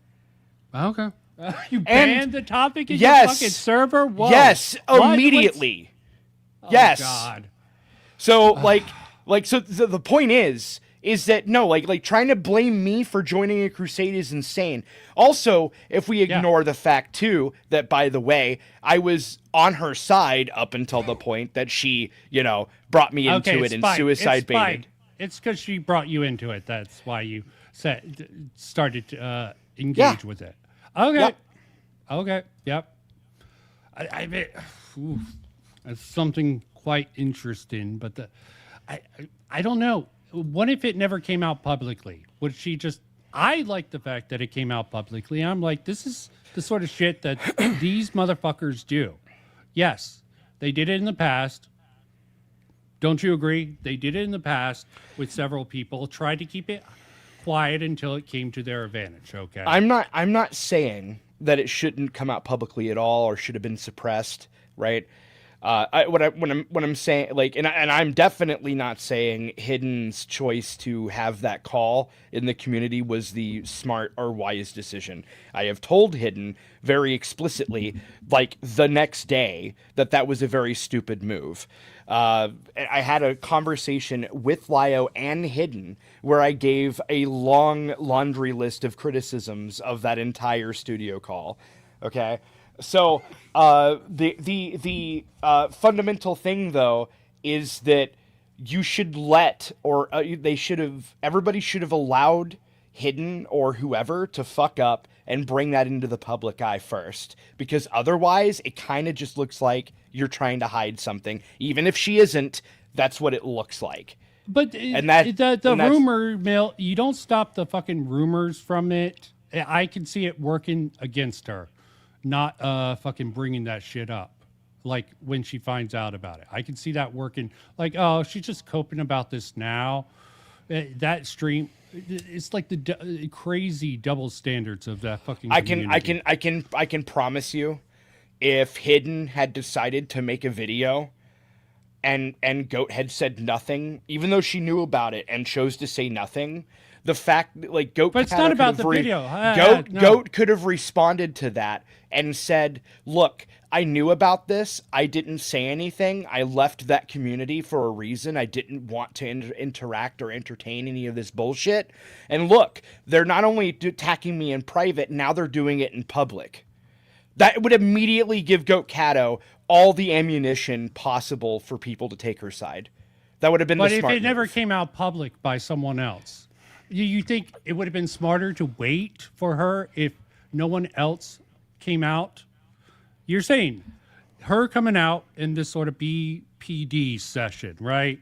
Okay, you banned the topic in your fucking server? Whoa. Yes, What? immediately. Oh, Yes. God. So so the point is that no, trying to blame me for joining a crusade is insane. Also, if we ignore the fact too that, by the way, I was on her side up until the point that she, brought me into it and suicide baited. It's because she brought you into it. That's why you started to engage with it. Okay. Yep. Okay. Yep. I mean, that's something quite interesting, but I don't know. What if it never came out publicly? Would she just? I like the fact that it came out publicly. I'm like, this is the sort of shit that these motherfuckers do. Yes, they did it in the past. Don't you agree? They did it in the past with several people. Tried to keep it quiet until it came to their advantage. Okay. I'm not saying that it shouldn't come out publicly at all or should have been suppressed, right? When I'm saying, and I'm definitely not saying Hidden's choice to have that call in the community was the smart or wise decision. I have told Hidden very explicitly, the next day, that was a very stupid move. I had a conversation with Lio and Hidden where I gave a long laundry list of criticisms of that entire studio call. Okay. So the fundamental thing though is that you should everybody should have allowed Hidden or whoever to fuck up and bring that into the public eye first, because otherwise it kind of just looks like you're trying to hide something, even if she isn't. That's what it looks like. But the rumor mill, you don't stop the fucking rumors from it. I can see it working against her. Not fucking bringing that shit up, like when she finds out about it. I can see that working. Like, oh, she's just coping about this now. That stream, it's like the crazy double standards of that fucking community. I can promise you, if Hidden had decided to make a video, and Goat had said nothing, even though she knew about it and chose to say nothing. The fact that Goat, but it's not about the video. Goat could have responded to that and said, "Look, I knew about this. I didn't say anything. I left that community for a reason. I didn't want to interact or entertain any of this bullshit. And look, they're not only attacking me in private, now they're doing it in public." That would immediately give Goat Cato all the ammunition possible for people to take her side. That would have been the smart move. But if it never came out public by someone else, you think it would have been smarter to wait for her if no one else came out? You're saying her coming out in this sort of BPD session, right?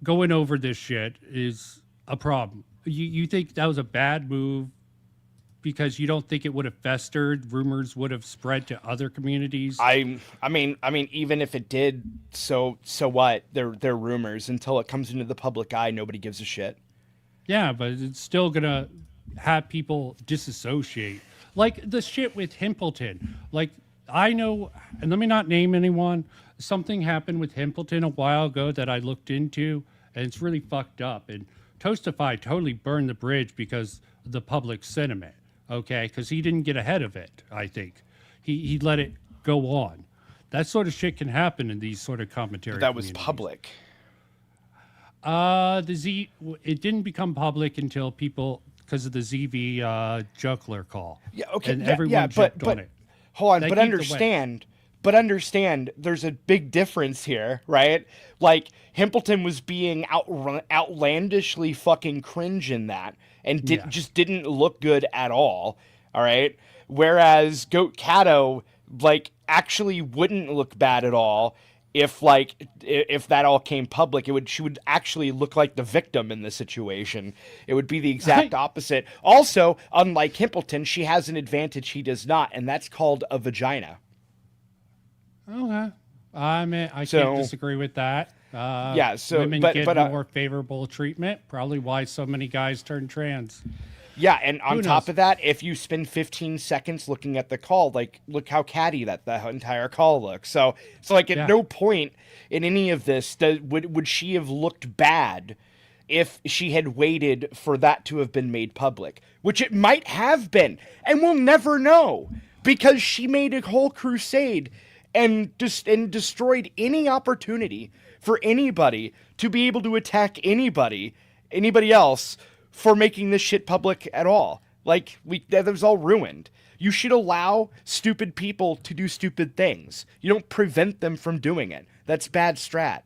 Going over this shit is a problem. You think that was a bad move because you don't think it would have festered? Rumors would have spread to other communities? I mean, even if it did, so what? They're rumors. Until it comes into the public eye, nobody gives a shit. Yeah, but it's still gonna have people disassociate. Like the shit with Himpleton. Like, I know, and let me not name anyone, something happened with Himpleton a while ago that I looked into, and it's really fucked up. And Toastify totally burned the bridge because of the public sentiment, okay? Because he didn't get ahead of it, I think. He let it go on. That sort of shit can happen in these sort of commentary But that was public. It didn't become public until people, because of the ZV juggler call. Yeah, okay, and everyone jumped on it. Hold on, but understand, there's a big difference here, right? Like, Himpleton was being outlandishly fucking cringe in that, and just didn't look good at all right? Whereas Goat Cato, actually wouldn't look bad at all, if that all came public. She would actually look like the victim in the situation. It would be the exact opposite. Also, unlike Himpleton, she has an advantage he does not, and that's called a vagina. Okay. I mean, I So- can't disagree with that. Yeah, so- women but- get but, more favorable treatment. Probably why so many guys turn trans. Yeah, and on Who top knows? of that, if you spend 15 seconds looking at the call, like, look how catty that the entire call looks. So like, at Yeah. no point in any of this would she have looked bad if she had waited for that to have been made public, which it might have been, and we'll never know, because she made a whole crusade and destroyed any opportunity for anybody to be able to attack anybody else for making this shit public at all. Like, that was all ruined. You should allow stupid people to do stupid things. You don't prevent them from doing it. That's bad strat.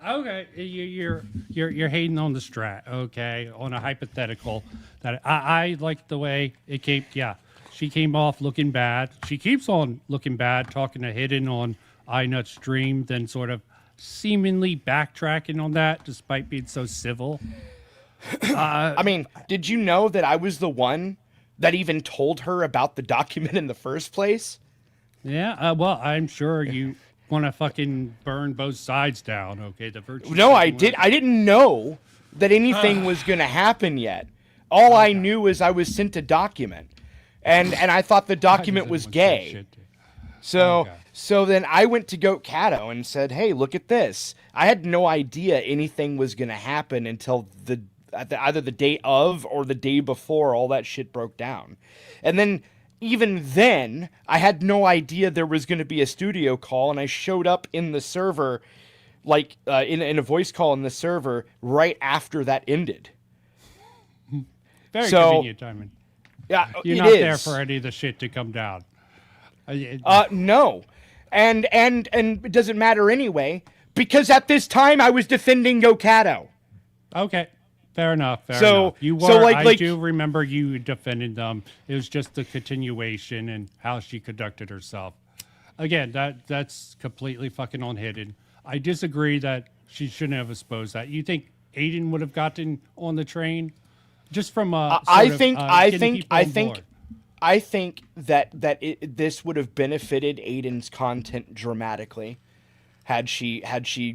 Okay, you're hating on the strat. Okay, on a hypothetical that I like the way it came. Yeah, she came off looking bad. She keeps on looking bad, talking to Hidden on iNut stream, then sort of seemingly backtracking on that, despite being so civil. I mean, did you know that I was the one that even told her about the document in the first place? Yeah, well, I'm sure you want to fucking burn both sides down. Okay, the virtue. No, I signaling- did. I didn't know that anything was going to happen yet. All I knew is I was sent a document, and I thought the document was gay. So then I went to Goat Cato and said, "Hey, look at this." I had no idea anything was going to happen until either the day of or the day before all that shit broke down. And then even then, I had no idea there was going to be a studio call, and I showed up in the server, like in a voice call in the server right after that ended. Very So- convenient timing. Yeah, You're it not there is. for any of the shit to come down. No, and it doesn't matter anyway, because at this time I was defending Gokato. Okay, fair enough. Fair So- enough. You were. so, like- I do remember you defending them. It was just the continuation and how she conducted herself. Again, that's completely fucking on Hidden. I disagree that she shouldn't have exposed that. You think Aiden would have gotten on the train, just from I think that this would have benefited Aiden's content dramatically had she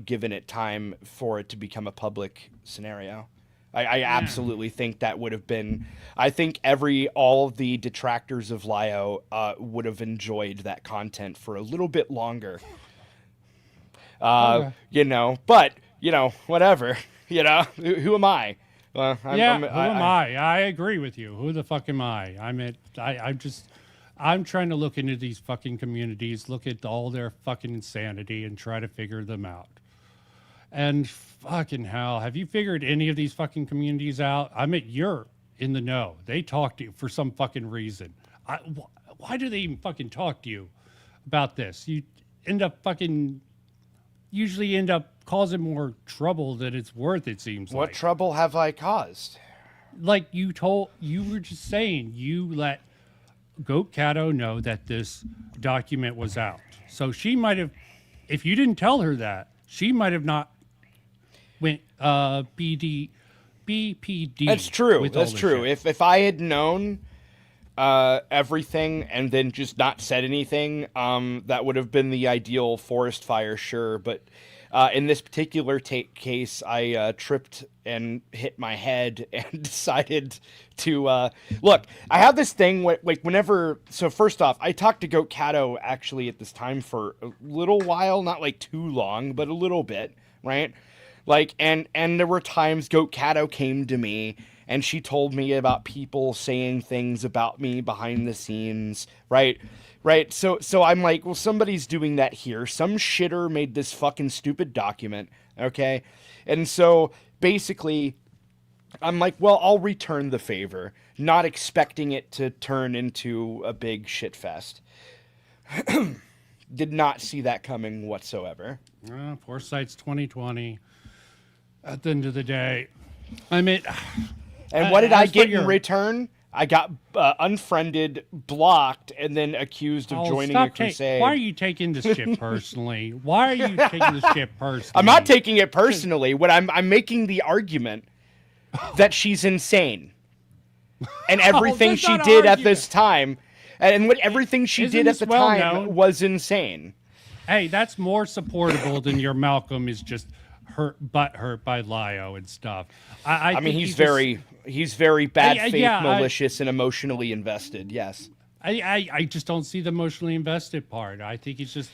given it time for it to become a public scenario. I absolutely think that would have been. I think all of the detractors of Lio would have enjoyed that content for a little bit longer. Okay. But whatever. Who am I? Who am I? I agree with you. Who the fuck am I? I'm trying to look into these fucking communities, look at all their fucking insanity, and try to figure them out. And fucking hell, have you figured any of these fucking communities out? I mean, you're in the know. They talk to you for some fucking reason. Why do they even fucking talk to you about this? You usually end up causing more trouble than it's worth, it seems What like. trouble have I caused? Like you were just saying, you let Goat Cato know that this document was out. So she might have, if you didn't tell her that, she might have not went BPD. That's true. with all That's this true. shit. If I had known everything and then just not said anything, that would have been the ideal forest fire, sure. But in this particular case, I tripped and hit my head and decided to look. I have this thing like whenever. So first off, I talked to Goat Cato actually at this time for a little while, not like too long, but a little bit, right? Like, and there were times Goat Cato came to me and she told me about people saying things about me behind the scenes, right? Right. So I'm like, well, somebody's doing that here. Some shitter made this fucking stupid document. Okay. And so basically I'm like, well, I'll return the favor, not expecting it to turn into a big shit fest. Did not see that coming whatsoever. Foresight's 2020. At the end of the day, I mean, and what did I as for get your- in return? I got unfriended, blocked, and then accused of joining a crusade. Why are you taking this shit personally? Why are you taking this shit personally? I'm not taking it personally. What I'm making the argument that she's insane, and everything that's she not did at argument. this time, and what everything she Isn't did at this the well time known? was insane. Hey, that's more supportable than your Malcolm is just hurt by Lio and stuff. I mean, think he's he he's very bad faith, yeah, malicious, and emotionally invested. Yes. I just don't see the emotionally invested part. I think he's just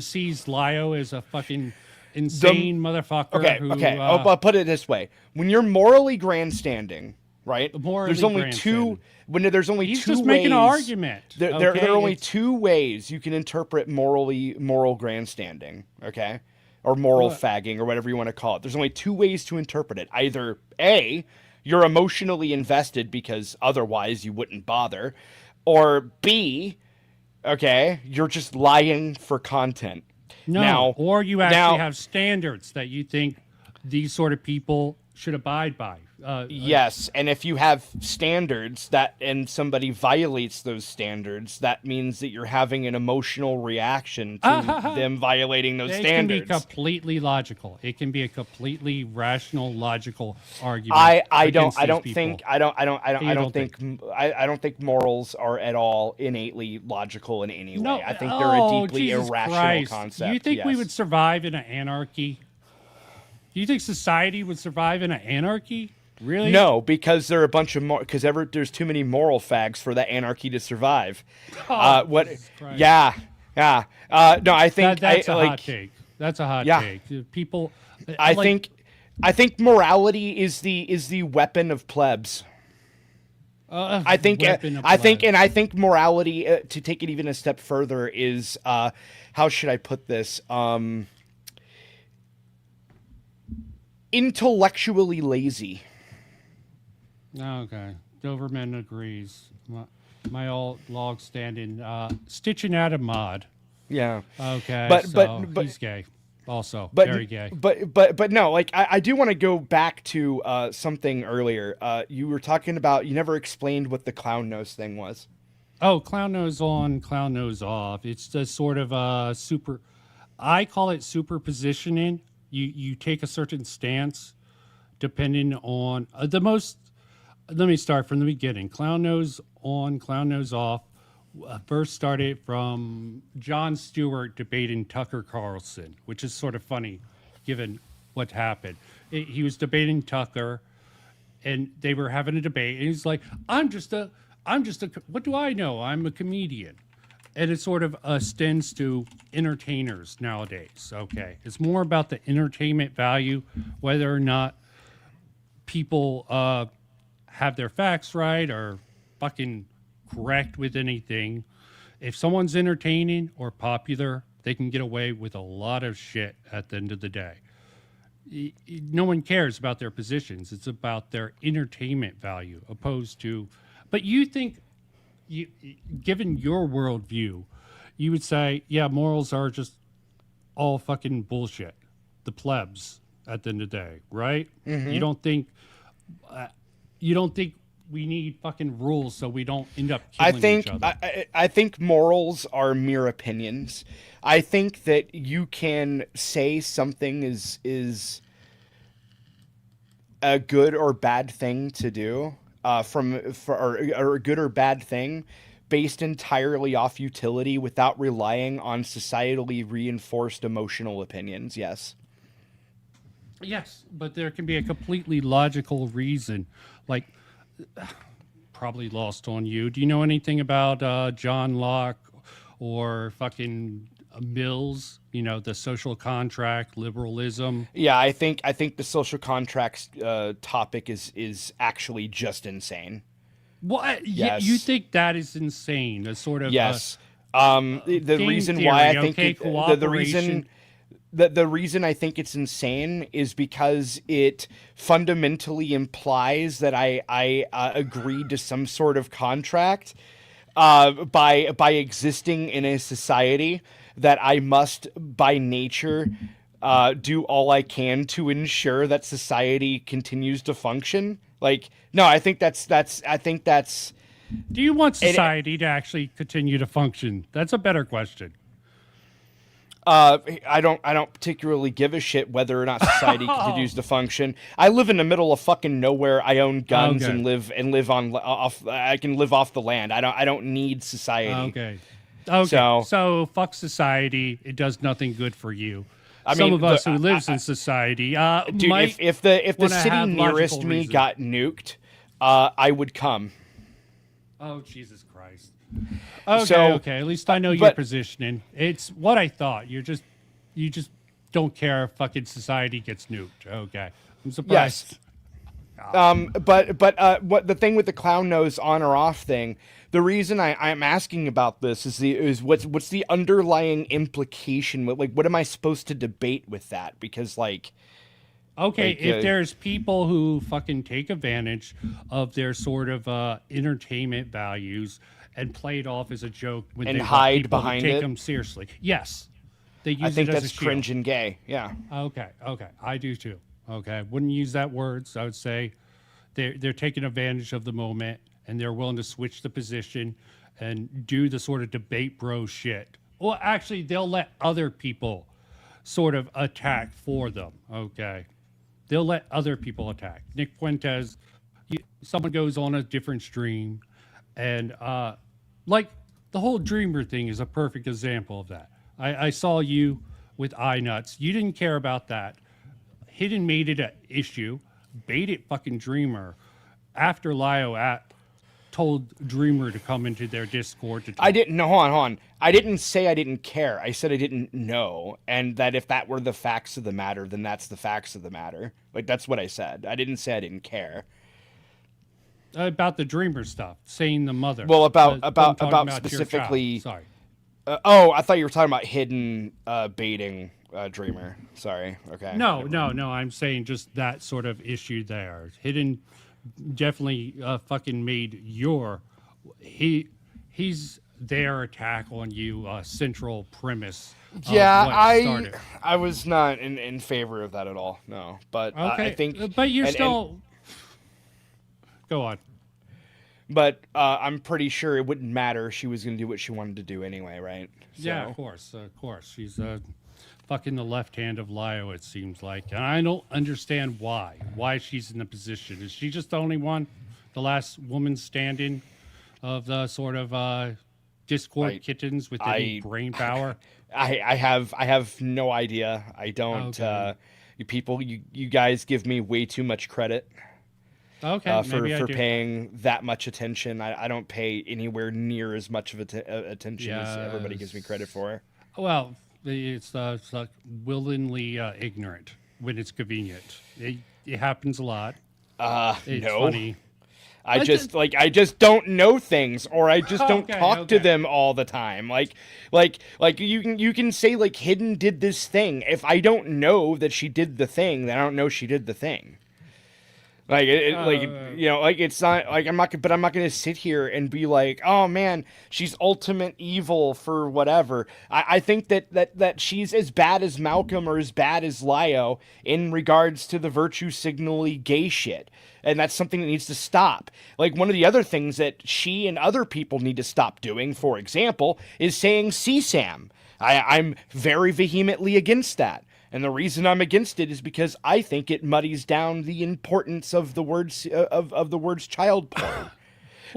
sees Lio as a fucking insane motherfucker. Okay, who, okay. I'll put it this way: when you're morally grandstanding, right? There's only two. When there's only he's two just ways, making an argument. There are only two ways you can interpret moral grandstanding. Okay, or moral fagging, or whatever you want to call it. There's only two ways to interpret it. Either A, you're emotionally invested because otherwise you wouldn't bother, or B, okay, you're just lying for content. No, or you actually have standards that you think these sort of people should abide by. Yes, and if you have standards and somebody violates those standards, that means that you're having an emotional reaction to them violating those standards. It can be completely logical. It can be a completely rational, logical argument. I don't think morals are at all innately logical in any way. I think they're a deeply Jesus irrational Christ. concept. You think we yes. would survive in an anarchy? Do you think society would survive in an anarchy? Really? No, because there are a bunch of there's too many moral fags for that anarchy to survive. Yeah. No, I think that's a hot take. That's a hot take. People, I think morality is the weapon of plebs. I think morality, to take it even a step further, is how should I put this? Intellectually lazy. Okay, Doberman agrees. My old log standing, stitching out a mod. Yeah. Okay. But he's gay. Also, but, very gay. But no, like I do want to go back to something earlier. You were talking about, you never explained what the clown nose thing was. Oh, clown nose on, clown nose off. It's the sort of I call it superpositioning. You take a certain stance depending on let me start from the beginning. Clown nose on, clown nose off first started from Jon Stewart debating Tucker Carlson, which is sort of funny given what happened. He was debating Tucker and they were having a debate and he's like, I'm just a what do I know? I'm a comedian. And it sort of extends to entertainers nowadays. Okay. It's more about the entertainment value, whether or not people have their facts right or fucking correct with anything. If someone's entertaining or popular, they can get away with a lot of shit at the end of the day. No one cares about their positions. It's about their entertainment value opposed to, but you think, given your worldview, you would say, yeah, morals are just all fucking bullshit. The plebs at the end of the day, right? Mm-hmm. You don't think we need fucking rules so we don't end up killing each other. I think morals are mere opinions. I think that you can say something is a good or bad thing to do, or a good or bad thing based entirely off utility without relying on societally reinforced emotional opinions. Yes. Yes, but there can be a completely logical reason. Like, probably lost on you. Do you know anything about John Locke or fucking Mills? You know, the social contract, liberalism. Yeah, I think the social contracts topic is actually just insane. What? Yes. You think that is insane? A sort of yes. The reason theory, why I think the reason I think it's insane is because it fundamentally implies that I agreed to some sort of contract by existing in a society that I must by nature do all I can to ensure that society continues to function. Like, no, I think that's. Do you want society to actually continue to function? That's a better question. I don't particularly give a shit whether or not society continues to function. I live in the middle of fucking nowhere. I own guns and live off. I can live off the land. I don't need society. Okay. Okay, so fuck society. It does nothing good for you. I Some mean, of us who lives in society, dude, might if the wanna city have nearest logical me reasons. got nuked, I would come. Oh, Jesus Christ. Okay, So, okay. At least I know your but- positioning. It's what I thought. You just don't care if fucking society gets nuked. Okay, I'm surprised. But what the thing with the clown nose on or off thing? The reason I'm asking about this is what's the underlying implication? What am I supposed to debate with that? Because Okay, like, if there's people who fucking take advantage of their sort of entertainment values and play it off as a joke when And they hide people who behind take it? them seriously. Yes, they use I think it as that's a shield. cringe and gay. Yeah. Okay, I do too. Okay, wouldn't use that word. So I would say they're taking advantage of the moment and they're willing to switch the position and do the sort of debate bro shit. Well, actually, they'll let other people sort of attack for them. Okay, they'll let other people attack. Nick Fuentes, someone goes on a different stream, and like the whole Dreamer thing is a perfect example of that. I saw you with iNuts. You didn't care about that. Hidden made it an issue, baited fucking Dreamer after Lio told Dreamer to come into their Discord to talk. I didn't know. Hold on. I didn't say I didn't care. I said I didn't know, and that if that were the facts of the matter, then that's the facts of the matter. Like that's what I said. I didn't say I didn't care. About the Dreamer stuff, saying the mother. Well, I'm about talking your child. specifically. Sorry. I thought you were talking about hidden baiting Dreamer. Sorry. Okay. No. I'm saying just that sort of issue there. Hidden definitely fucking made he's their attack on you central premise. Yeah, what started. I was not in favor of that at all. No, but Okay, I think. but you're and- still. Go on. But I'm pretty sure it wouldn't matter. She was going to do what she wanted to do anyway, right? Yeah, of course. She's fucking the left hand of Lio, it seems like. And I don't understand why she's in the position. Is she just the only one, the last woman standing of the sort of Discord kittens with any brain power? I have no idea. I don't. Okay. You guys give me way too much credit. Okay, for maybe I do. paying that much attention. I don't pay anywhere near as much of attention as everybody gives me credit for. Well, it's like willingly ignorant when it's convenient. It happens a lot. It's No. funny. I just don't know things, or I just don't talk to okay. them all the time. Like you can say like Hidden did this thing. If I don't know that she did the thing, then I don't know she did the thing. It's not like I'm not going to sit here and be like, oh man, she's ultimate evil for whatever. I think that she's as bad as Malcolm or as bad as Lio in regards to the virtue signally gay shit. And that's something that needs to stop. Like one of the other things that she and other people need to stop doing, for example, is saying CSAM. I'm very vehemently against that. And the reason I'm against it is because I think it muddies down the importance of the words of the words child porn.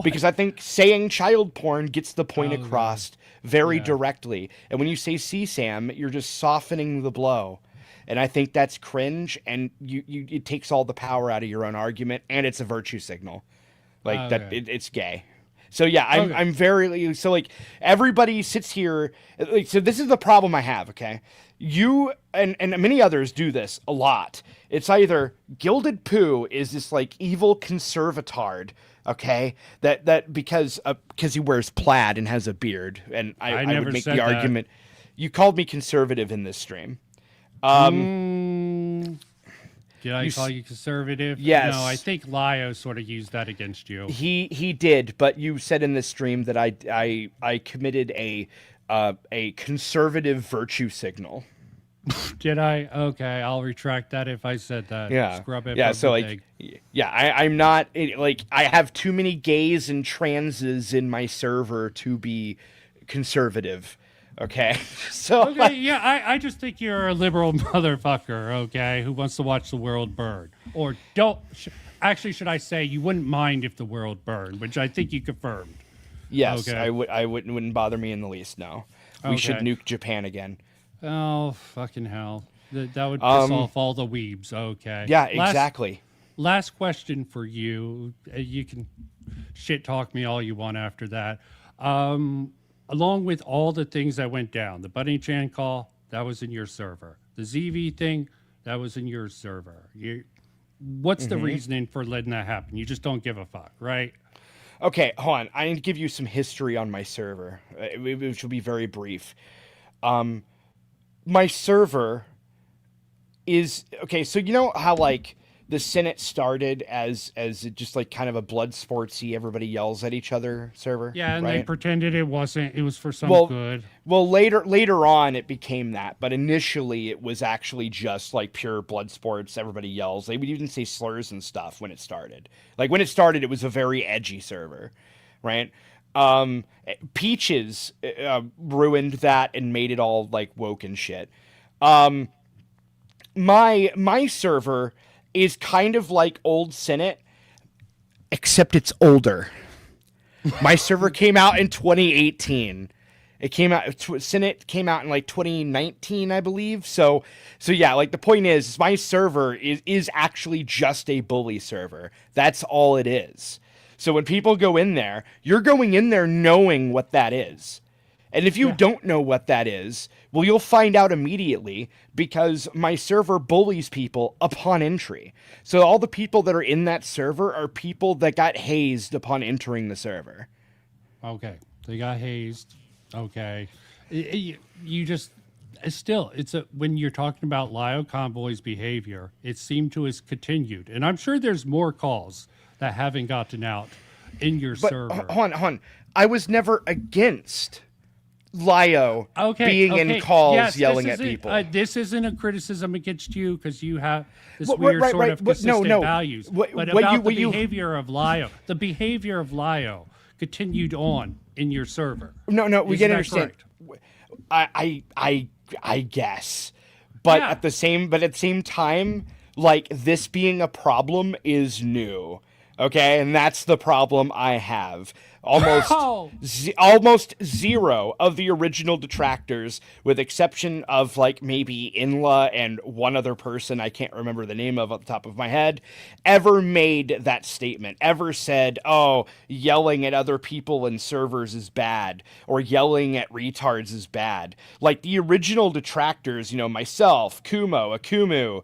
Because I think saying child porn gets the point across very directly. And when you say CSAM, you're just softening the blow. And I think that's cringe, and it takes all the power out of your own argument, and it's a virtue signal. It's gay. So yeah, I'm very so like everybody sits here. So this is the problem I have. Okay, you and many others do this a lot. It's either Gilded Pooh is this like evil conservatard, okay, that because he wears plaid and has a beard, and I never would make said the that. argument. You called me conservative in this stream. Did I call you conservative? Yes. No, I think Lio sort of used that against you. He did, but you said in this stream that I committed a conservative virtue signal. Did I? Okay, I'll retract that if I said that. Yeah. Scrub it. Yeah. from So the like, thing. yeah, I'm not like I have too many gays and transes in my server to be conservative. Okay. So Okay, yeah, I just think you're a liberal motherfucker, okay, who wants to watch the world burn. Or don't. Actually, should I say you wouldn't mind if the world burned, which I think you confirmed. Yes, Okay. I wouldn't bother me in the least. No, we should Okay. nuke Japan again. Oh, fucking hell. That would piss off all the weebs. Okay. Yeah, exactly. Last question for you. You can shit talk me all you want after that. Along with all the things that went down, the Bunny Chan call, that was in your server. The ZV thing, that was in your server. What's the reasoning for letting that happen? You just don't give a fuck, right? Okay, hold on. I need to give you some history on my server, which will be very brief. My server is okay. So you know how like the Senate started as just like kind of a blood sportsy, everybody yells at each other server. Yeah, and right? they pretended it wasn't. It was for some good. Well, later on it became that, but initially it was actually just like pure blood sports. Everybody yells. They would even say slurs and stuff when it started. Like when it started, it was a very edgy server, right? Peaches ruined that and made it all like woke and shit. My server is kind of like old Senate, except it's older. My server came out in 2018. It came out, Senate came out in like 2019, I believe. So yeah, like the point is my server is actually just a bully server. That's all it is. So when people go in there, you're going in there knowing what that is. And if you don't know what that is, well, you'll find out immediately because my server bullies people upon entry. So all the people that are in that server are people that got hazed upon entering the server. Okay, they got hazed. Okay, you just still when you're talking about Lio Convoy's behavior, it seemed to have continued, and I'm sure there's more calls that haven't gotten out in your server. Hold on. I was never against Lio being in calls yelling at people. This isn't a criticism against you because you have this weird sort of consistent values. But about the behavior of Lio. The behavior of Lio continued on in your server. No, we gotta understand. I guess. But at the same time, like this being a problem is new. Okay, and that's the problem I have. Almost zero of the original detractors, with exception of like maybe Inla and one other person I can't remember the name of off the top of my head, ever made that statement, ever said, oh, yelling at other people in servers is bad, or yelling at retards is bad. Like the original detractors, myself, Kumo, Akumu,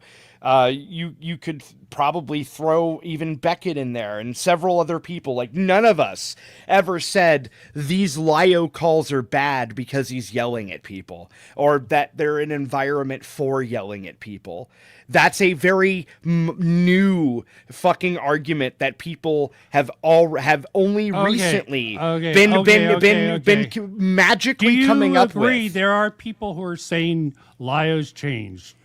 you could probably throw even Beckett in there and several other people. Like none of us ever said these Lio calls are bad because he's yelling at people, or that they're an environment for yelling at people. That's a very new fucking argument that people have only recently been magically coming up with. Do you agree there are people who are saying Lio's changed?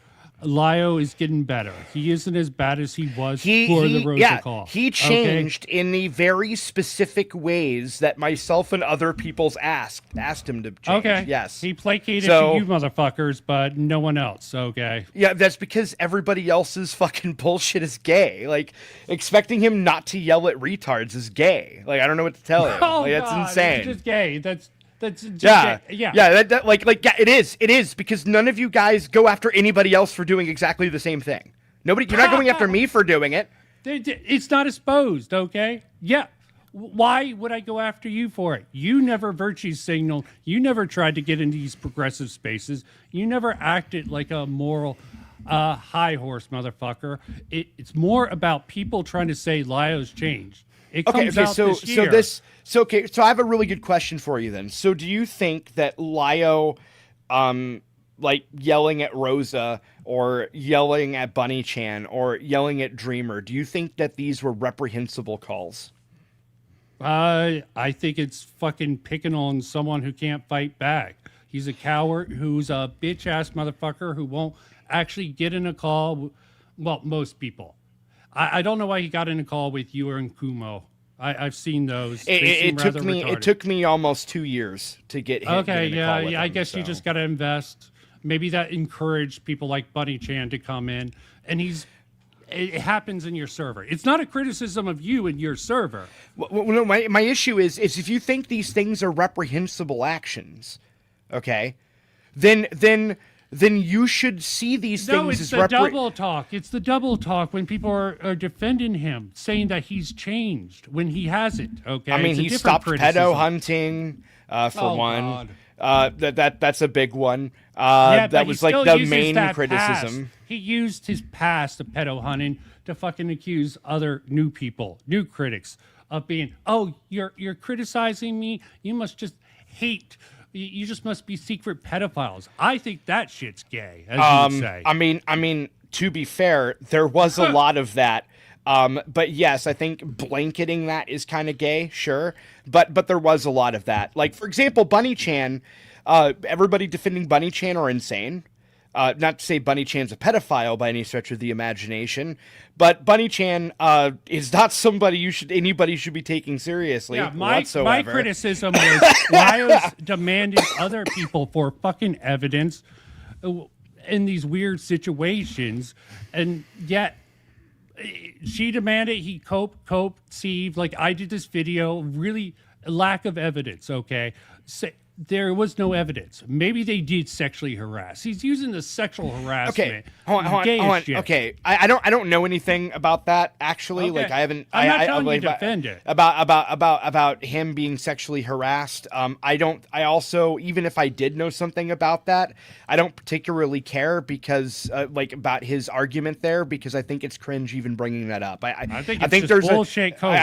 Lio is getting better. He isn't as bad as he was for the Rosa call. He changed in the very specific ways that myself and other people's asked him to change. Okay. Yes. He placated to you motherfuckers, but no one else. Okay. Yeah, that's because everybody else's fucking bullshit is gay. Like, expecting him not to yell at retards is gay. Like, I don't know what to tell you. Oh, like, that's God, insane. It's just gay. That's just yeah. gay. Yeah. Yeah, it is because none of you guys go after anybody else for doing exactly the same thing. You're not going after me for doing it. It's not exposed, okay? Yeah. Why would I go after you for it? You never virtue signaled. You never tried to get into these progressive spaces. You never acted like a moral high horse motherfucker. It's more about people trying to say Lio's changed. It comes out this year. So I have a really good question for you then. So do you think that Lio, like yelling at Rosa or yelling at Bunny Chan or yelling at Dreamer, do you think that these were reprehensible calls? I think it's fucking picking on someone who can't fight back. He's a coward who's a bitch ass motherfucker who won't actually get in a call. Well, most people. I don't know why he got in a call with you and Kumo. I've seen those. It took me almost 2 years to get hit. Okay, yeah, I guess you just got to invest. Maybe that encouraged people like Bunny Chan to come in, and he's it happens in your server. It's not a criticism of you and your server. Well, no, my issue is if you think these things are reprehensible actions, okay, then you should see these No, things it's as the double talk. It's the double talk when people are defending him, saying that he's changed when he hasn't. Okay, I mean, It's a he different stopped criticism. pedo hunting for Oh, one. God. That's a big one. Yeah, That but was he like still the uses main that criticism. past. He used his past of pedo hunting to fucking accuse other new people, new critics, of being, oh, you're criticizing me. You must just hate. You just must be secret pedophiles. I think that shit's gay, as you would say. I mean, to be fair, there was a lot of that. But yes, I think blanketing that is kind of gay, sure. But there was a lot of that. Like, for example, Bunny Chan, everybody defending Bunny Chan are insane. Not to say Bunny Chan's a pedophile by any stretch of the imagination, but Bunny Chan is not somebody anybody should be taking seriously whatsoever. My criticism was Lyos demanded other people for fucking evidence in these weird situations, and yet she demanded he cope, Steve. Like, I did this video, really lack of evidence, okay? There was no evidence. Maybe they did sexually harass. He's using the sexual harassment. Okay, hold on. Shit. Okay, I don't know anything about that actually. Okay. Like, I haven't. I'm not I telling you like, to defend it. About him being sexually harassed. I don't. I also, even if I did know something about that, I don't particularly care because like about his argument there, because I think it's cringe even bringing that up. I think just there's bullshit code.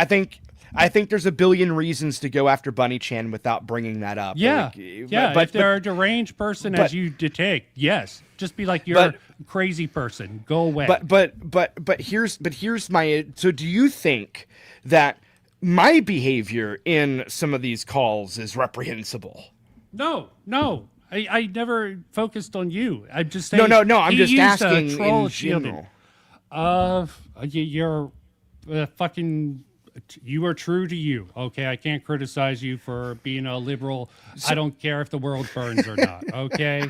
I think there's a billion reasons to go after Bunny Chan without bringing that up. Yeah, Like, if they're a deranged person, as you detect, yes, just be like, you're a crazy person. Go away. But here's my. So do you think that my behavior in some of these calls is reprehensible? No. I never focused on you. I'm just saying. No. I'm he just used asking troll in shielding. general. You're fucking. You are true to you. Okay, I can't criticize you for being a liberal. I don't care if the world burns or not. Okay,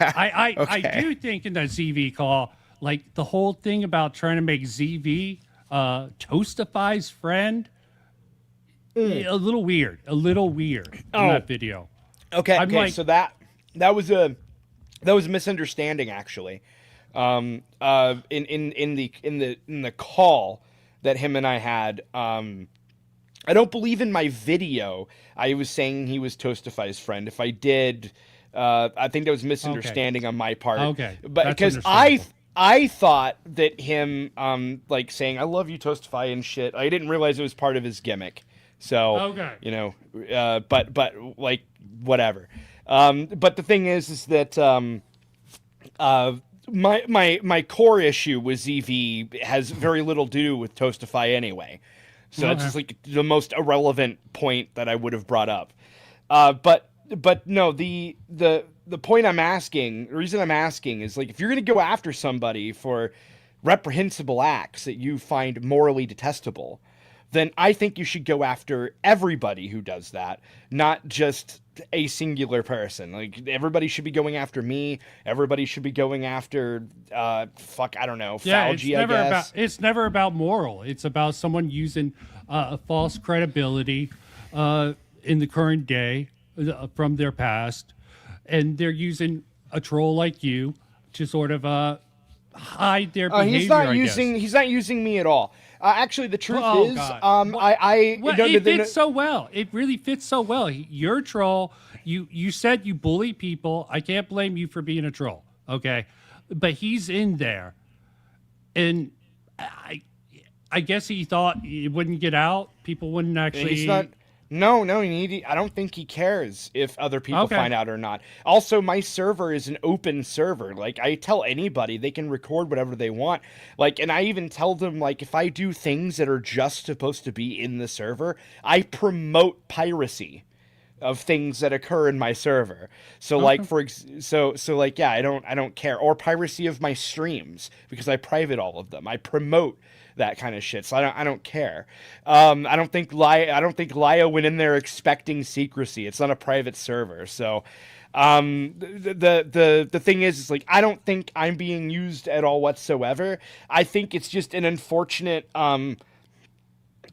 I do think in that ZV call, like the whole thing about trying to make ZV Toastify's friend, a little weird in that video. Okay, so that was a misunderstanding actually. In the call that him and I had, I don't believe in my video I was saying he was Toastify's friend. If I did, I think that was misunderstanding on my part. Okay, but that's because I thought that him like saying I love you Toastify and shit, I didn't realize it was part of his gimmick. So you know, but like whatever. But the thing is that my core issue with ZV has very little to do with Toastify anyway. So it's just like the most irrelevant point that I would have brought up. But no, the point I'm asking, the reason I'm asking is like, if you're going to go after somebody for reprehensible acts that you find morally detestable, then I think you should go after everybody who does that, not just a singular person. Like, everybody should be going after me. Everybody should be going after, I don't know, Fauci, I guess. It's never about moral. It's about someone using a false credibility in the current day from their past, and they're using a troll like you to sort of hide their behavior. He's not using me at all. Actually, the truth is, God. It fits so well. It really fits so well. You're a troll. You said you bully people. I can't blame you for being a troll. Okay, but he's in there, and I guess he thought it wouldn't get out. People wouldn't actually. He's not. No, I don't think he cares if other people find out or not. Also, my server is an open server. Like, I tell anybody they can record whatever they want. Like, and I even tell them, like, if I do things that are just supposed to be in the server, I promote piracy of things that occur in my server. So like yeah, I don't care. Or piracy of my streams, because I private all of them. I promote that kind of shit. So I don't care. I don't think Lio went in there expecting secrecy. It's not a private server. So The thing is like I don't think I'm being used at all whatsoever. I think it's just an unfortunate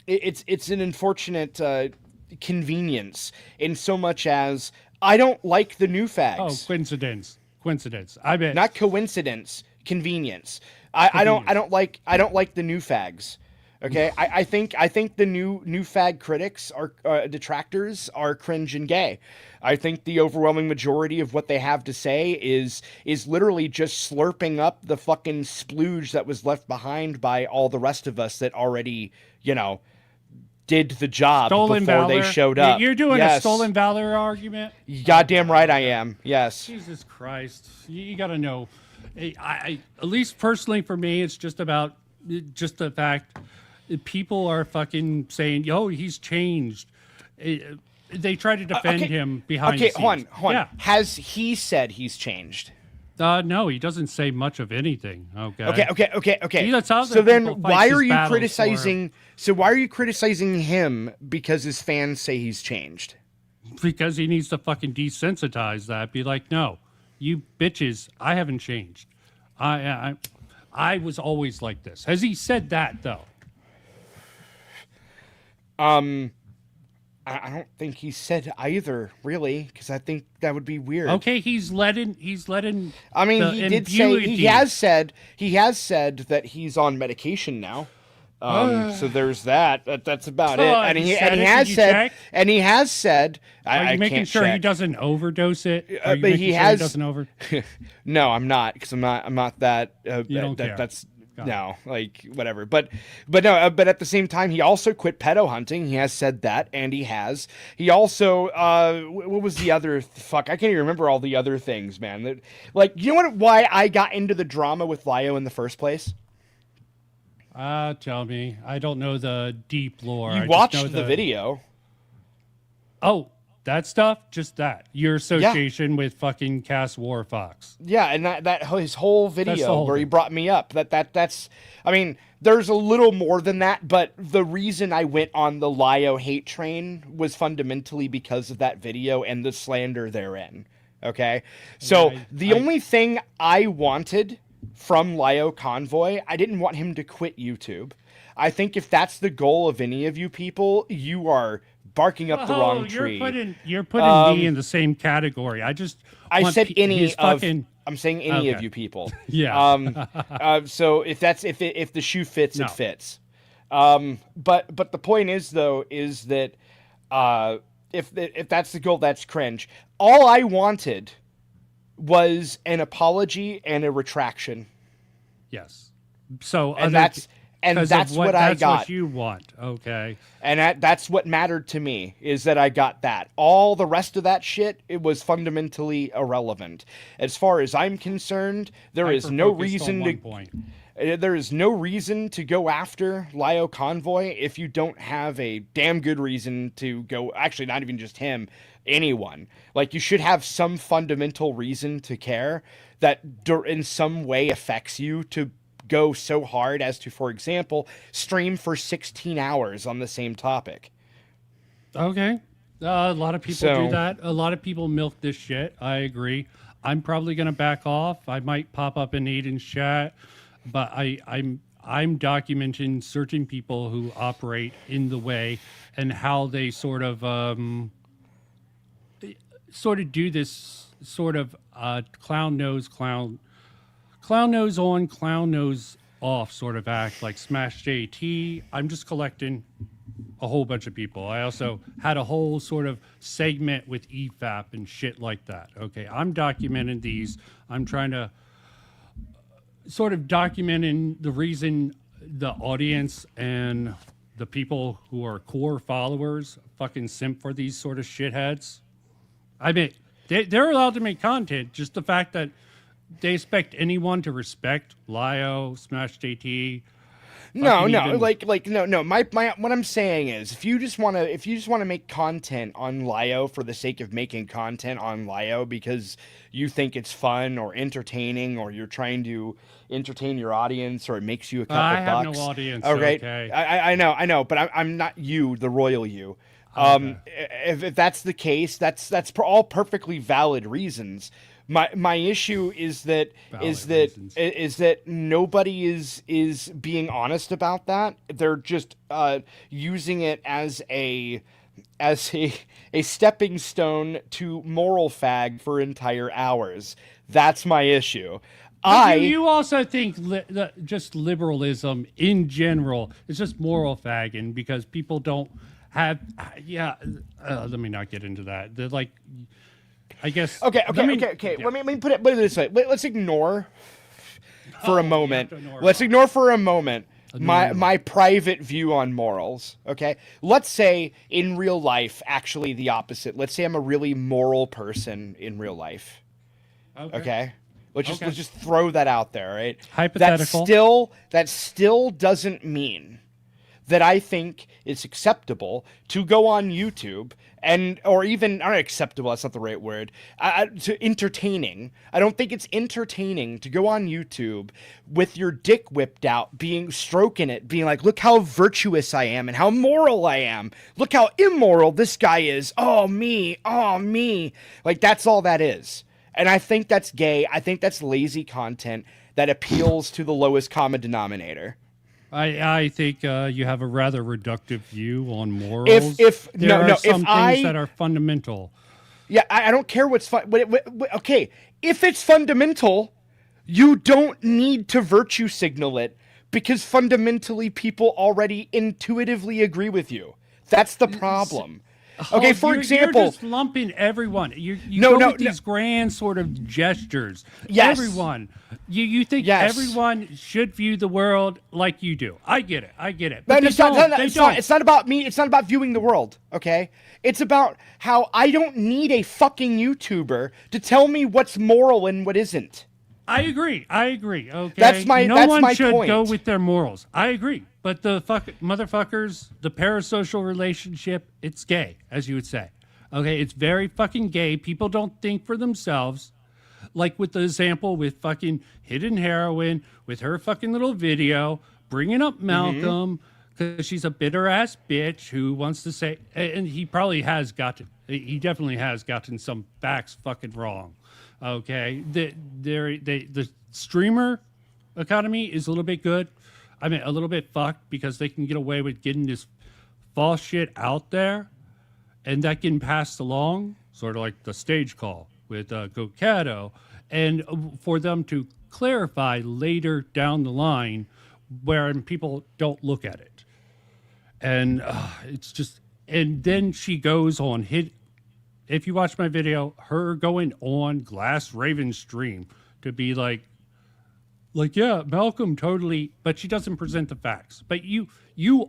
it's an unfortunate convenience in so much as I don't like the new fags. Oh, coincidence. I bet. Not coincidence, convenience. I don't like the new fags. Okay, I think the new fag critics are detractors are cringe and gay. I think the overwhelming majority of what they have to say is literally just slurping up the fucking splooge that was left behind by all the rest of us that already, did the job Stolen before valor. they showed up. You're doing Yes. a stolen valor argument? Goddamn right I am. Yes. Jesus Christ. You got to know. I at least personally for me, it's just about just the fact that people are fucking saying, yo, he's changed. They try to defend him behind the scenes. hold on. Yeah. Has he said he's changed? No, he doesn't say much of anything. Okay. Okay. He lets other So then people fight why his are you battles for him. criticizing so why are you criticizing him because his fans say he's changed? Because he needs to fucking desensitize that. Be like, no, you bitches, I haven't changed. I was always like this. Has he said that though? I don't think he said either, really, because I think that would be weird. Okay, he's letting. I mean, the he did say impunity- he has said that he's on medication now. So there's that. That's about it. And he has said. Are you making can't sure he check. doesn't overdose it? Are you But making he sure has. he doesn't over. No, I'm not, because I'm not that. You don't care. That's Got no, like whatever. But no. But at the same time, he also quit pedo hunting. He has said that, and he has. He also. What was the other? Fuck, I can't even remember all the other things, man. That, like, you know what? Why I got into the drama with Lio in the first place? Tell me. I don't know the deep lore. I You just watched know the video. Oh, that stuff? Just that. Your association with fucking Cass Warfox. Yeah, and that his whole video whole where he thing. brought me up. That's. I mean, there's a little more than that, but the reason I went on the Lio hate train was fundamentally because of that video and the slander therein. Okay, so the only thing I wanted from Lio Convoy, I didn't want him to quit YouTube. I think if that's the goal of any of you people, you are barking up the wrong tree. You're putting me in the same category. I said any his of. fucking. I'm saying any of Okay. you people. Yeah. So if the shoe fits, No. it fits. But the point is though is that if that's the goal, that's cringe. All I wanted was an apology and a retraction. Yes. So And that's what I got. That's what you want. Okay. And that's what mattered to me, is that I got that. All the rest of that shit, it was fundamentally irrelevant. As far as I'm concerned, there is no reason there is no reason to go after Lio Convoy if you don't have a damn good reason to go. Actually, not even just him, anyone. Like, you should have some fundamental reason to care that in some way affects you to go so hard as to, for example, stream for 16 hours on the same topic. Okay. A lot of people So- do that. A lot of people milk this shit. I agree. I'm probably gonna back off. I might pop up in Aiden's chat, but I'm documenting certain people who operate in the way and how they sort of do this sort of clown nose on, clown nose off sort of act, like Smash JT. I'm just collecting a whole bunch of people. I also had a whole sort of segment with EFAP and shit like that. Okay, I'm documenting these. I'm trying to sort of documenting the reason the audience and the people who are core followers fucking simp for these sort of shitheads. I mean, they're allowed to make content. Just the fact that they expect anyone to respect Lio, Smash JT. No. even- No. My what I'm saying is, if you just want to make content on Lio for the sake of making content on Lio because you think it's fun or entertaining, or you're trying to entertain your audience, or it makes you a couple I have bucks. no audience. Okay. Okay. I know, but I'm not you, the royal you. If that's the case, that's all perfectly valid reasons. My issue is that nobody is being honest about that. They're just using it as a stepping stone to moral fag for entire hours. That's my issue. You also think just liberalism in general is just moral fagging because people don't have. Let me not get into that. They're like, I guess. Okay. Let me put it this way. Let's ignore for a moment. Let's ignore for a moment my private view on morals. Okay. Let's say in real life, actually the opposite. Let's say I'm a really moral person in real life. Okay. Let's just throw that out there, right? Hypothetical. That still doesn't mean that I think it's acceptable to go on YouTube or even not acceptable. That's not the right word. To entertaining. I don't think it's entertaining to go on YouTube with your dick whipped out, stroking it, being like, "Look how virtuous I am and how moral I am. Look how immoral this guy is. Oh me, oh me." Like that's all that is. And I think that's gay. I think that's lazy content that appeals to the lowest common denominator. I think you have a rather reductive view on morals. There are some things that are fundamental. Yeah, I don't care what's fun. Okay, if it's fundamental, you don't need to virtue signal it because fundamentally people already intuitively agree with you. That's the problem. Okay, for example, you're just lumping everyone. You go with these grand sort of gestures. Yes. Everyone. You think everyone should view the world like you do. I get it. But it's not about me. It's not about viewing the world, okay? It's about how I don't need a fucking YouTuber to tell me what's moral and what isn't. I agree. Okay. That's my No one point. should go with their morals. I agree. But the motherfuckers, the parasocial relationship, it's gay, as you would say. Okay, it's very fucking gay. People don't think for themselves. Like with the example with fucking Hidden Heroine, with her fucking little video, bringing up Malcolm, because she's a bitter ass bitch who wants to say, and he definitely has gotten some facts fucking wrong. Okay, the streamer economy is a little bit good. I mean, a little bit fucked because they can get away with getting this false shit out there and that getting passed along, sort of like the stage call with Gokado, and for them to clarify later down the line where people don't look at it. And it's just, and then she goes on if you watch my video, her going on Glass Raven's stream to be like, yeah, Malcolm totally, but she doesn't present the facts. But you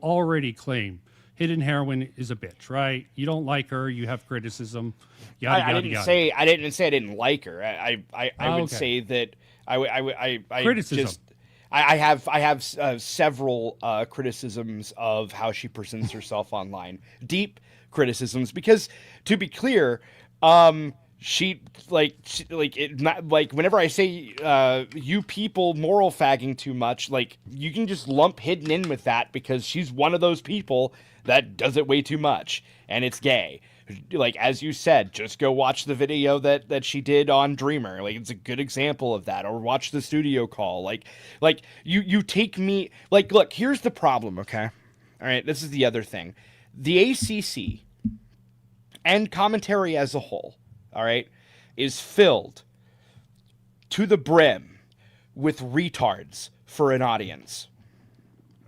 already claim Hidden Heroine is a bitch, right? You don't like her. You have criticism. I didn't say I didn't like her. I would say that I criticism. I have several criticisms of how she presents herself online. Deep criticisms because, to be clear, whenever I say you people moral fagging too much, like you can just lump Hidden in with that because she's one of those people that does it way too much and it's gay. Like as you said, just go watch the video that she did on Dreamer. Like it's a good example of that. Or watch the studio call. Like you take me like look, here's the problem, okay? All right, this is the other thing. The ACC and commentary as a whole, all right, is filled to the brim with retards for an audience.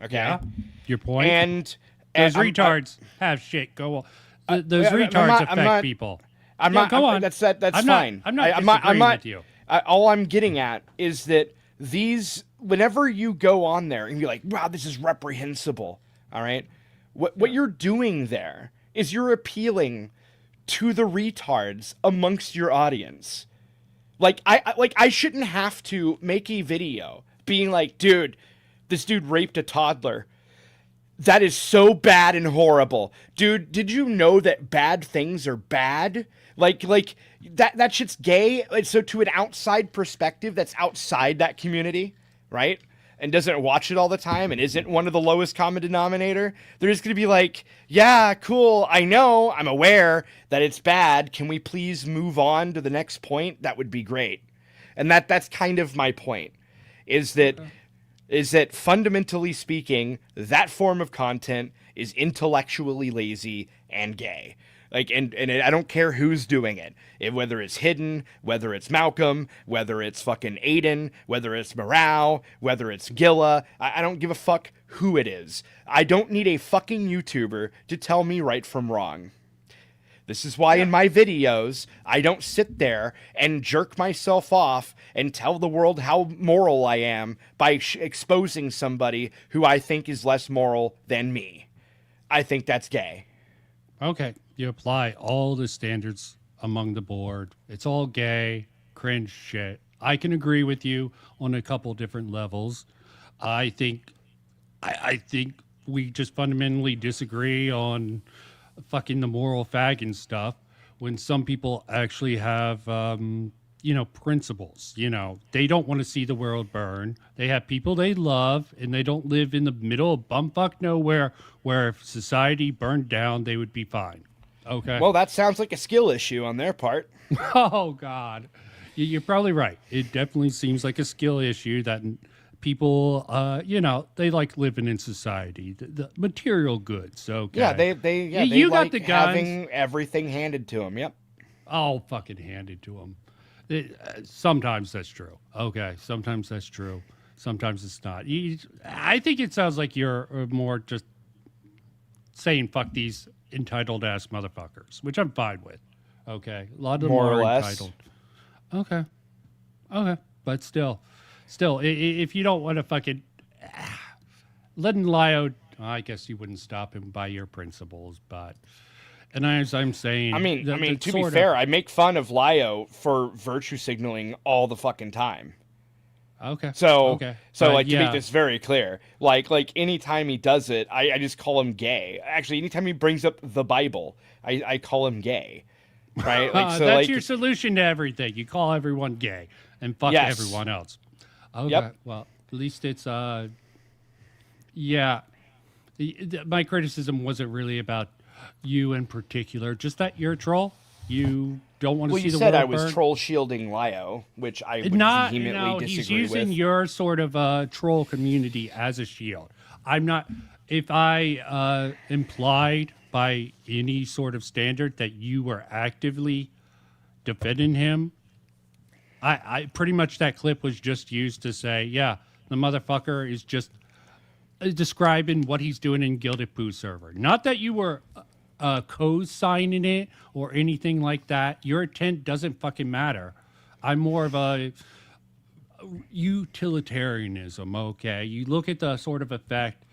Okay? Yeah, your point. And those retards have shit go on. Those retards affect people. Go on. That's I'm fine. I'm not disagreeing with you. All I'm getting at is that whenever you go on there and you're like, wow, this is reprehensible, all right? What you're doing there is you're appealing to the retards amongst your audience. Like I shouldn't have to make a video being like, dude, this dude raped a toddler. That is so bad and horrible. Dude, did you know that bad things are bad? Like that shit's gay. So to an outside perspective that's outside that community, right? and doesn't watch it all the time and isn't one of the lowest common denominator, they're just going to be like, yeah, cool, I know, I'm aware that it's bad. Can we please move on to the next point? That would be great. And that's kind of my point, is that fundamentally speaking, that form of content is intellectually lazy and gay. Like, and I don't care who's doing it. Whether it's Hidden, whether it's Malcolm, whether it's fucking Aiden, whether it's Morale, whether it's Gilla, I don't give a fuck who it is. I don't need a fucking YouTuber to tell me right from wrong. This is why in my videos, I don't sit there and jerk myself off and tell the world how moral I am by exposing somebody who I think is less moral than me. I think that's gay. Okay. You apply all the standards among the board. It's all gay, cringe shit. I can agree with you on a couple different levels. I think we just fundamentally disagree on fucking the moral fag and stuff when some people actually have principles. They don't want to see the world burn. They have people they love, and they don't live in the middle of bumfuck nowhere where if society burned down, they would be fine. Okay. Well, that sounds like a skill issue on their part. Oh, God. You're probably right. It definitely seems like a skill issue that people, they like living in society. The material goods, okay? Yeah, they you like got the guys having everything handed to them, yep. Oh, fucking handed to them. Sometimes that's true. Okay, sometimes that's true. Sometimes it's not. I think it sounds like you're more just saying fuck these entitled ass motherfuckers, which I'm fine with. Okay, a lot of them More are or less. entitled. Okay, but still, if you don't want to fucking letting Lio, I guess you wouldn't stop him by your principles, but. And as I'm saying, I mean, to be fair, I make fun of Lio for virtue signaling all the fucking time. Okay. So But to make this very clear, like anytime he does it, I just call him gay. Actually, anytime he brings up the Bible, I call him gay. Right? That's your solution to everything. You call everyone gay and fuck everyone else. Okay. Yep. Well, at least it's yeah. My criticism wasn't really about you in particular, just that you're a troll. You don't want to see the world burn. Well, you said I was troll shielding Lio, which I would vehemently disagree he's using with. your sort of troll community as a shield. I'm not. If I implied by any sort of standard that you were actively defending him, I pretty much that clip was just used to say, yeah, the motherfucker is just describing what he's doing in Gilded Poo server. Not that you were co-signing it or anything like that. Your intent doesn't fucking matter. I'm more of a utilitarianism. Okay, you look at the sort of effect.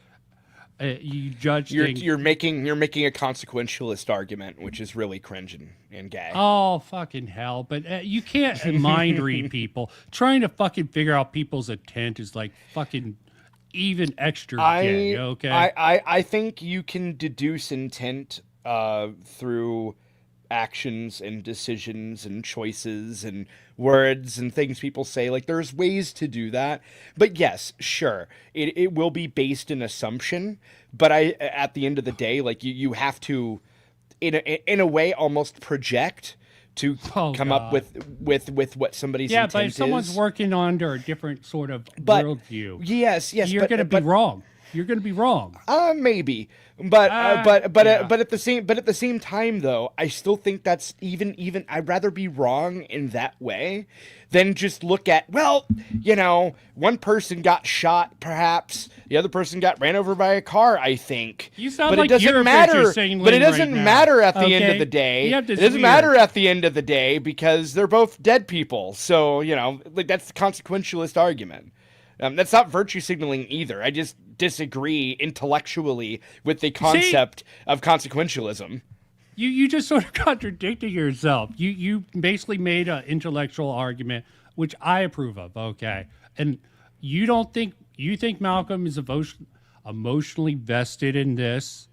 You judge. You're making a consequentialist argument, which is really cringe and gay. Oh fucking hell! But you can't mind read people. Trying to fucking figure out people's intent is like fucking even extra gay. Okay. I think you can deduce intent through actions and decisions and choices and words and things people say. Like, there's ways to do that. But yes, sure, it will be based in assumption. But at the end of the day, like you have to, in a way, almost project to come up with what somebody's intent is. Yeah, but if someone's working under a different sort of worldview, yes, you're going to be wrong. You're going to be wrong. Maybe, but at the same time, though, I still think that's even I'd rather be wrong in that way than just look at, well, one person got shot, perhaps the other person got ran over by a car. I think. You sound but like it doesn't matter. But it doesn't matter at the end of the day. It doesn't matter at the end of the day because they're both dead people. So like that's the consequentialist argument. That's not virtue signaling either. I just disagree intellectually with the concept of consequentialism. You just sort of contradicted yourself. You basically made an intellectual argument, which I approve of. Okay, and you think Malcolm is emotionally vested in this?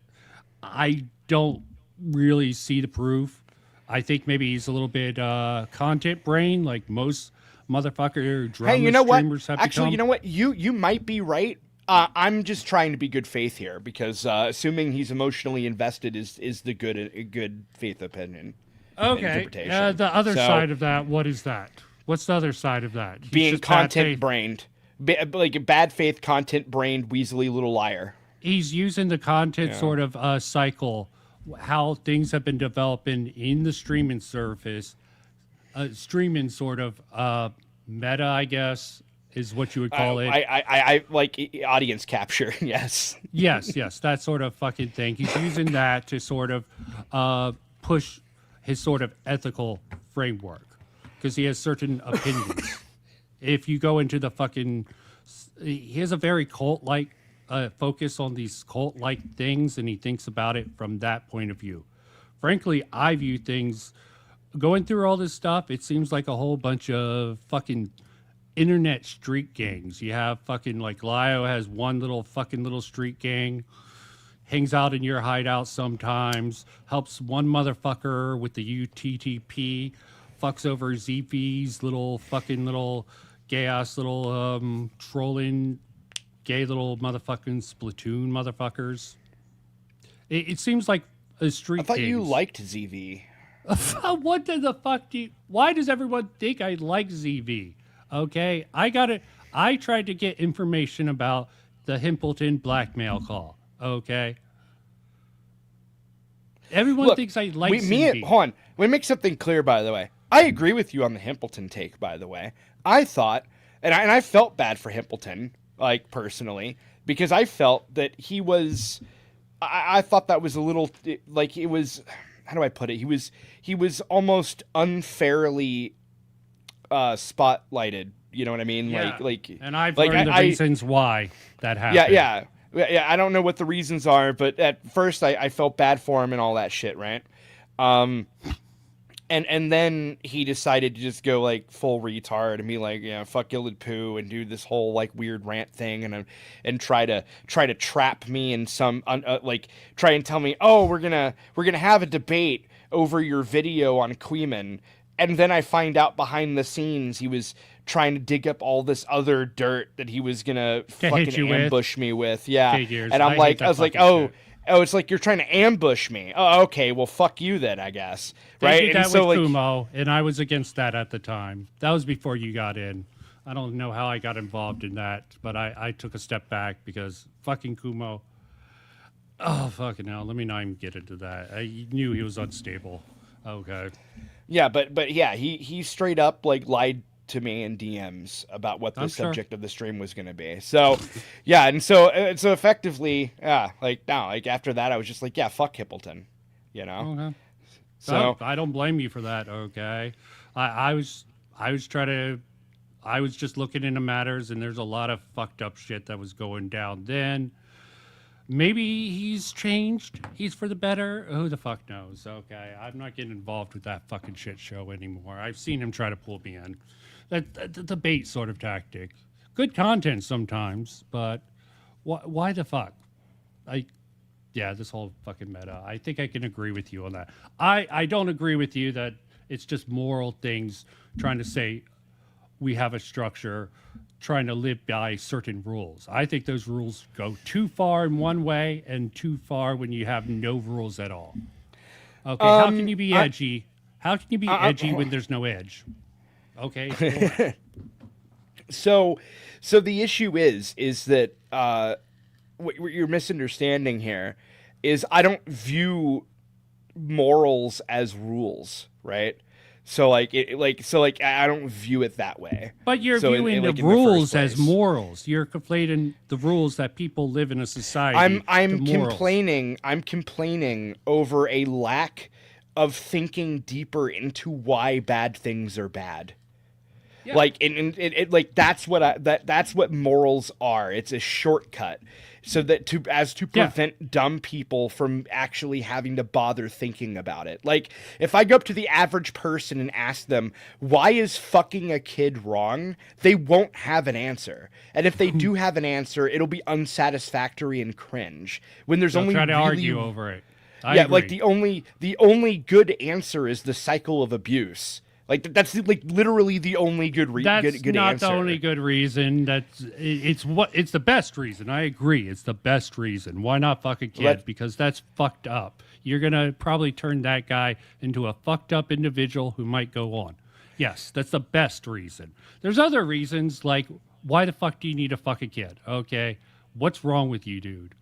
I don't really see the proof. I think maybe he's a little bit content brain, like most motherfucker drama Hey, you know what? streamers have Actually, become. you know what? You might be right. I'm just trying to be good faith here because assuming he's emotionally invested is the good faith opinion. Okay. Interpretation. The other So, side of that, what is that? What's the other side of that? He's being just bad content faith. brained, like a bad faith content brained weaselly little liar. He's using the content Yeah. sort of cycle, how things have been developing in the streaming surface, streaming sort of meta, I guess, is what you would call it. I like audience capture. Yes. Yes, that sort of fucking thing. He's using that to sort of push his sort of ethical framework because he has certain opinions. If you go into the fucking, he has a very cult-like focus on these cult-like things, and he thinks about it from that point of view. Frankly, I view things going through all this stuff. It seems like a whole bunch of fucking internet street gangs. You have fucking like Lio has one little street gang, hangs out in your hideout sometimes, helps one motherfucker with the UTTP, fucks over ZV's little gay ass little trolling gay little motherfucking Splatoon motherfuckers. It seems like a street. I thought you gangs. liked ZV. What the fuck why does everyone think I like ZV? Okay, I tried to get information about the Himpleton blackmail call. Okay, everyone Look, thinks I like ZV. Hold on. Let me make something clear, by the way. I agree with you on the Himpleton take, by the way. I thought, and I felt bad for Himpleton, like, personally, because I felt that he was, I thought that was a little, like, it was, how do I put it? He was almost unfairly spotlighted. You know what I mean? Yeah. Like, and I've like, learned the reasons why that happened. Yeah. I don't know what the reasons are, but at first I felt bad for him and all that shit, right? And then he decided to just go like full retard and be like, yeah, fuck Gilded Poo, and do this whole like weird rant thing and try to trap me in some like try and tell me, oh, we're gonna have a debate over your video on Queeman. And then I find out behind the scenes he was trying to dig up all this other dirt that he was gonna fucking ambush me with. Yeah. Figures. And I'm I was like, oh, it's like you're trying to ambush me. Oh, okay, well, fuck you then, I guess. They right? did And that so, with like, Kumo, and I was against that at the time. That was before you got in. I don't know how I got involved in that, but I took a step back because fucking Kumo. Oh, fucking hell. Let me not even get into that. I knew he was unstable. Okay. Yeah, but yeah, he straight up like lied to me in DMs about what the subject of the stream was going to be. So, yeah, and so effectively, yeah, like now, like after that, I was just like, yeah, fuck Hippleton, you know. Okay. So I don't blame you for that. Okay, I was just looking into matters, and there's a lot of fucked up shit that was going down then. Maybe he's changed. He's for the better. Who the fuck knows? Okay, I'm not getting involved with that fucking shit show anymore. I've seen him try to pull me in. The bait sort of tactic. Good content sometimes, but why the fuck? Yeah, this whole fucking meta. I think I can agree with you on that. I don't agree with you that it's just moral things trying to say we have a structure, trying to live by certain rules. I think those rules go too far in one way and too far when you have no rules at all. Okay, how can you be edgy? How can you be edgy when there's no edge? Okay. So the issue is that what you're misunderstanding here is I don't view morals as rules, right? So I don't view it that way. But you're viewing the rules as morals. You're conflating the rules that people live in a society. I'm complaining over a lack of thinking deeper into why bad things are bad. Yeah. Like like that's what morals are. It's a shortcut, so that to prevent dumb people from actually having to bother thinking about it. Like if I go up to the average person and ask them why is fucking a kid wrong, they won't have an answer. And if they do have an answer, it'll be unsatisfactory and cringe. When there's only try to really, argue over it. I yeah, agree. like the only good answer is the cycle of abuse. Like that's like literally the only good That's good not answer. the only good reason. It's the best reason. I agree. It's the best reason. Why not fuck a kid? Because that's fucked up. You're gonna probably turn that guy into a fucked up individual who might go on. Yes, that's the best reason. There's other reasons like why the fuck do you need to fuck a kid? Okay, what's wrong with you, dude?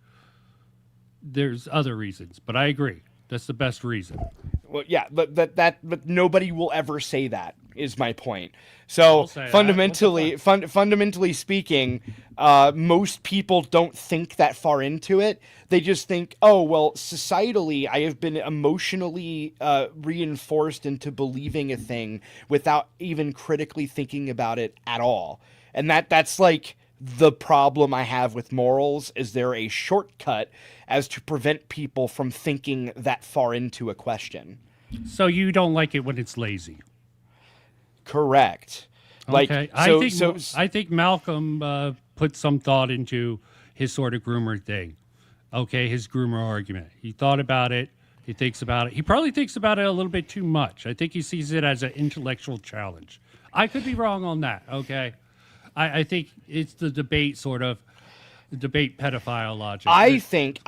There's other reasons, but I agree. That's the best reason. Well, yeah, but nobody will ever say that is my point. So fundamentally, fundamentally speaking, most people don't think that far into it. They just think, oh well, societally, I have been emotionally reinforced into believing a thing without even critically thinking about it at all, and that's like the problem I have with morals. Is there a shortcut as to prevent people from thinking that far into a question? So you don't like it when it's lazy. Correct. Like, okay. so, I think Malcolm put some thought into his sort of groomer thing. Okay, his groomer argument. He thought about it. He thinks about it. He probably thinks about it a little bit too much. I think he sees it as an intellectual challenge. I could be wrong on that. Okay. I think it's the debate pedophile logic. I think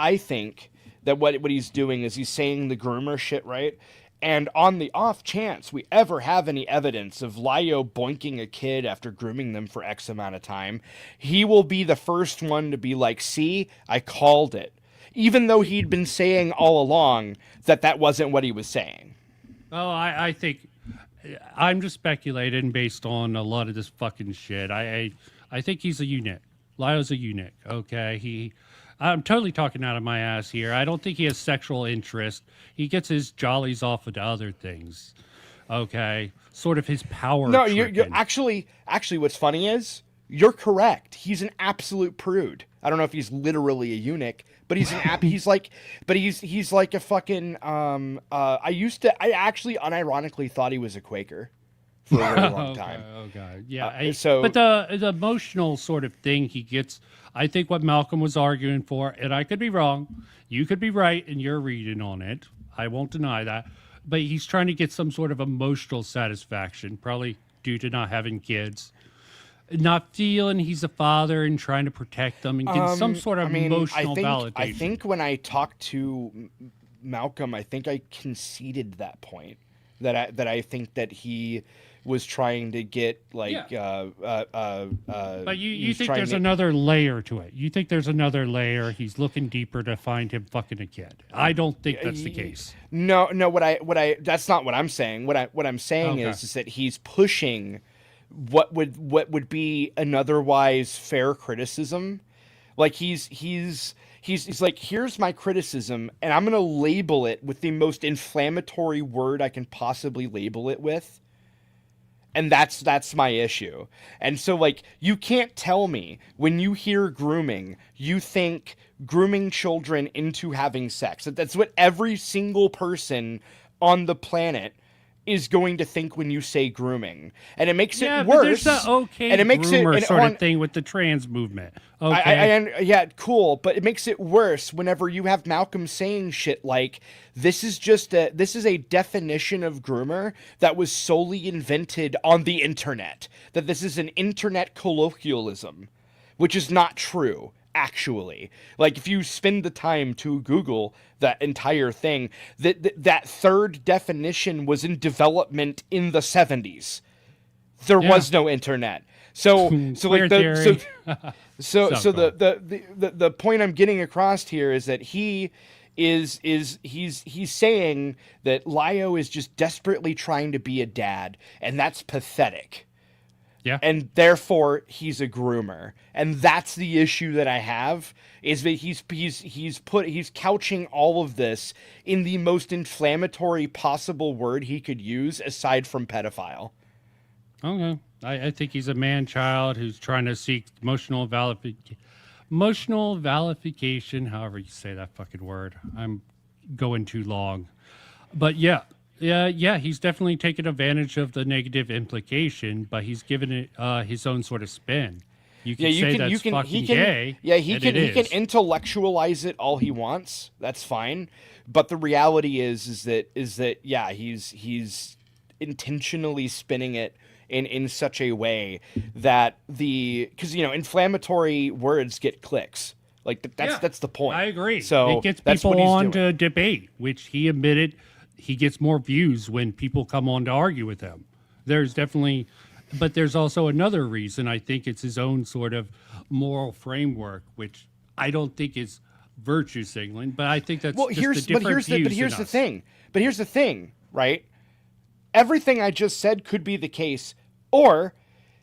that what he's doing is he's saying the groomer shit, right? And on the off chance we ever have any evidence of Lyo boinking a kid after grooming them for X amount of time, he will be the first one to be like, see, I called it. Even though he'd been saying all along that wasn't what he was saying. Oh, I think I'm just speculating based on a lot of this fucking shit. I think he's a eunuch. Lyo's a eunuch, okay? I'm totally talking out of my ass here. I don't think he has sexual interest. He gets his jollies off of other things, okay? Sort of his power. No, you're actually what's funny is you're correct. He's an absolute prude. I don't know if he's literally a eunuch, but he's he's like a fucking I actually unironically thought he was a Quaker for a really long time. Oh god, yeah. But the emotional sort of thing he gets, I think what Malcolm was arguing for, and I could be wrong, you could be right in your reading on it. I won't deny that, but he's trying to get some sort of emotional satisfaction, probably due to not having kids. Not feeling he's a father and trying to protect them and get some sort of emotional validation. I think when I talked to Malcolm, I think I conceded that point. That I think that he was trying to get like but you think there's another layer to it. You think there's another layer. He's looking deeper to find him fucking a kid. I don't think that's the case. No, what I that's not what I'm saying. What I'm saying is that he's pushing what would be an otherwise fair criticism. Like he's like, here's my criticism, and I'm gonna label it with the most inflammatory word I can possibly label it with. And that's my issue. And so, like, you can't tell me when you hear grooming, you think grooming children into having sex. That's what every single person on the planet is going to think when you say grooming, and it makes it worse. But there's the and it makes it sort of thing with the trans movement. Okay, yeah, cool, but it makes it worse whenever you have Malcolm saying shit like, this is a definition of groomer that was solely invented on the internet. That this is an internet colloquialism, which is not true. Actually, like, if you spend the time to Google that entire thing, that third definition was in development in the 70s. There was no internet. So like the point I'm getting across here is that he's saying that Lyo is just desperately trying to be a dad, and that's pathetic. Yeah. And therefore he's a groomer. And that's the issue that I have, is that he's couching all of this in the most inflammatory possible word he could use aside from pedophile. Okay. I think he's a man-child who's trying to seek emotional validification, however you say that fucking word. I'm going too long. But yeah, he's definitely taken advantage of the negative implication, but he's given it his own sort of spin. You can say that's fucking gay. Yeah, he can intellectualize it all he wants. That's fine. But the reality is that yeah, he's intentionally spinning it in such a way that because inflammatory words get clicks. Like that's the point. I agree. So it gets that's what people he's on doing. to debate, which he admitted he gets more views when people come on to argue with him. There's definitely, but there's also another reason. I think it's his own sort of moral framework, which I don't think is virtue signaling, but I think that's just the different views here's in the us. thing. But here's the thing, right? Everything I just said could be the case, or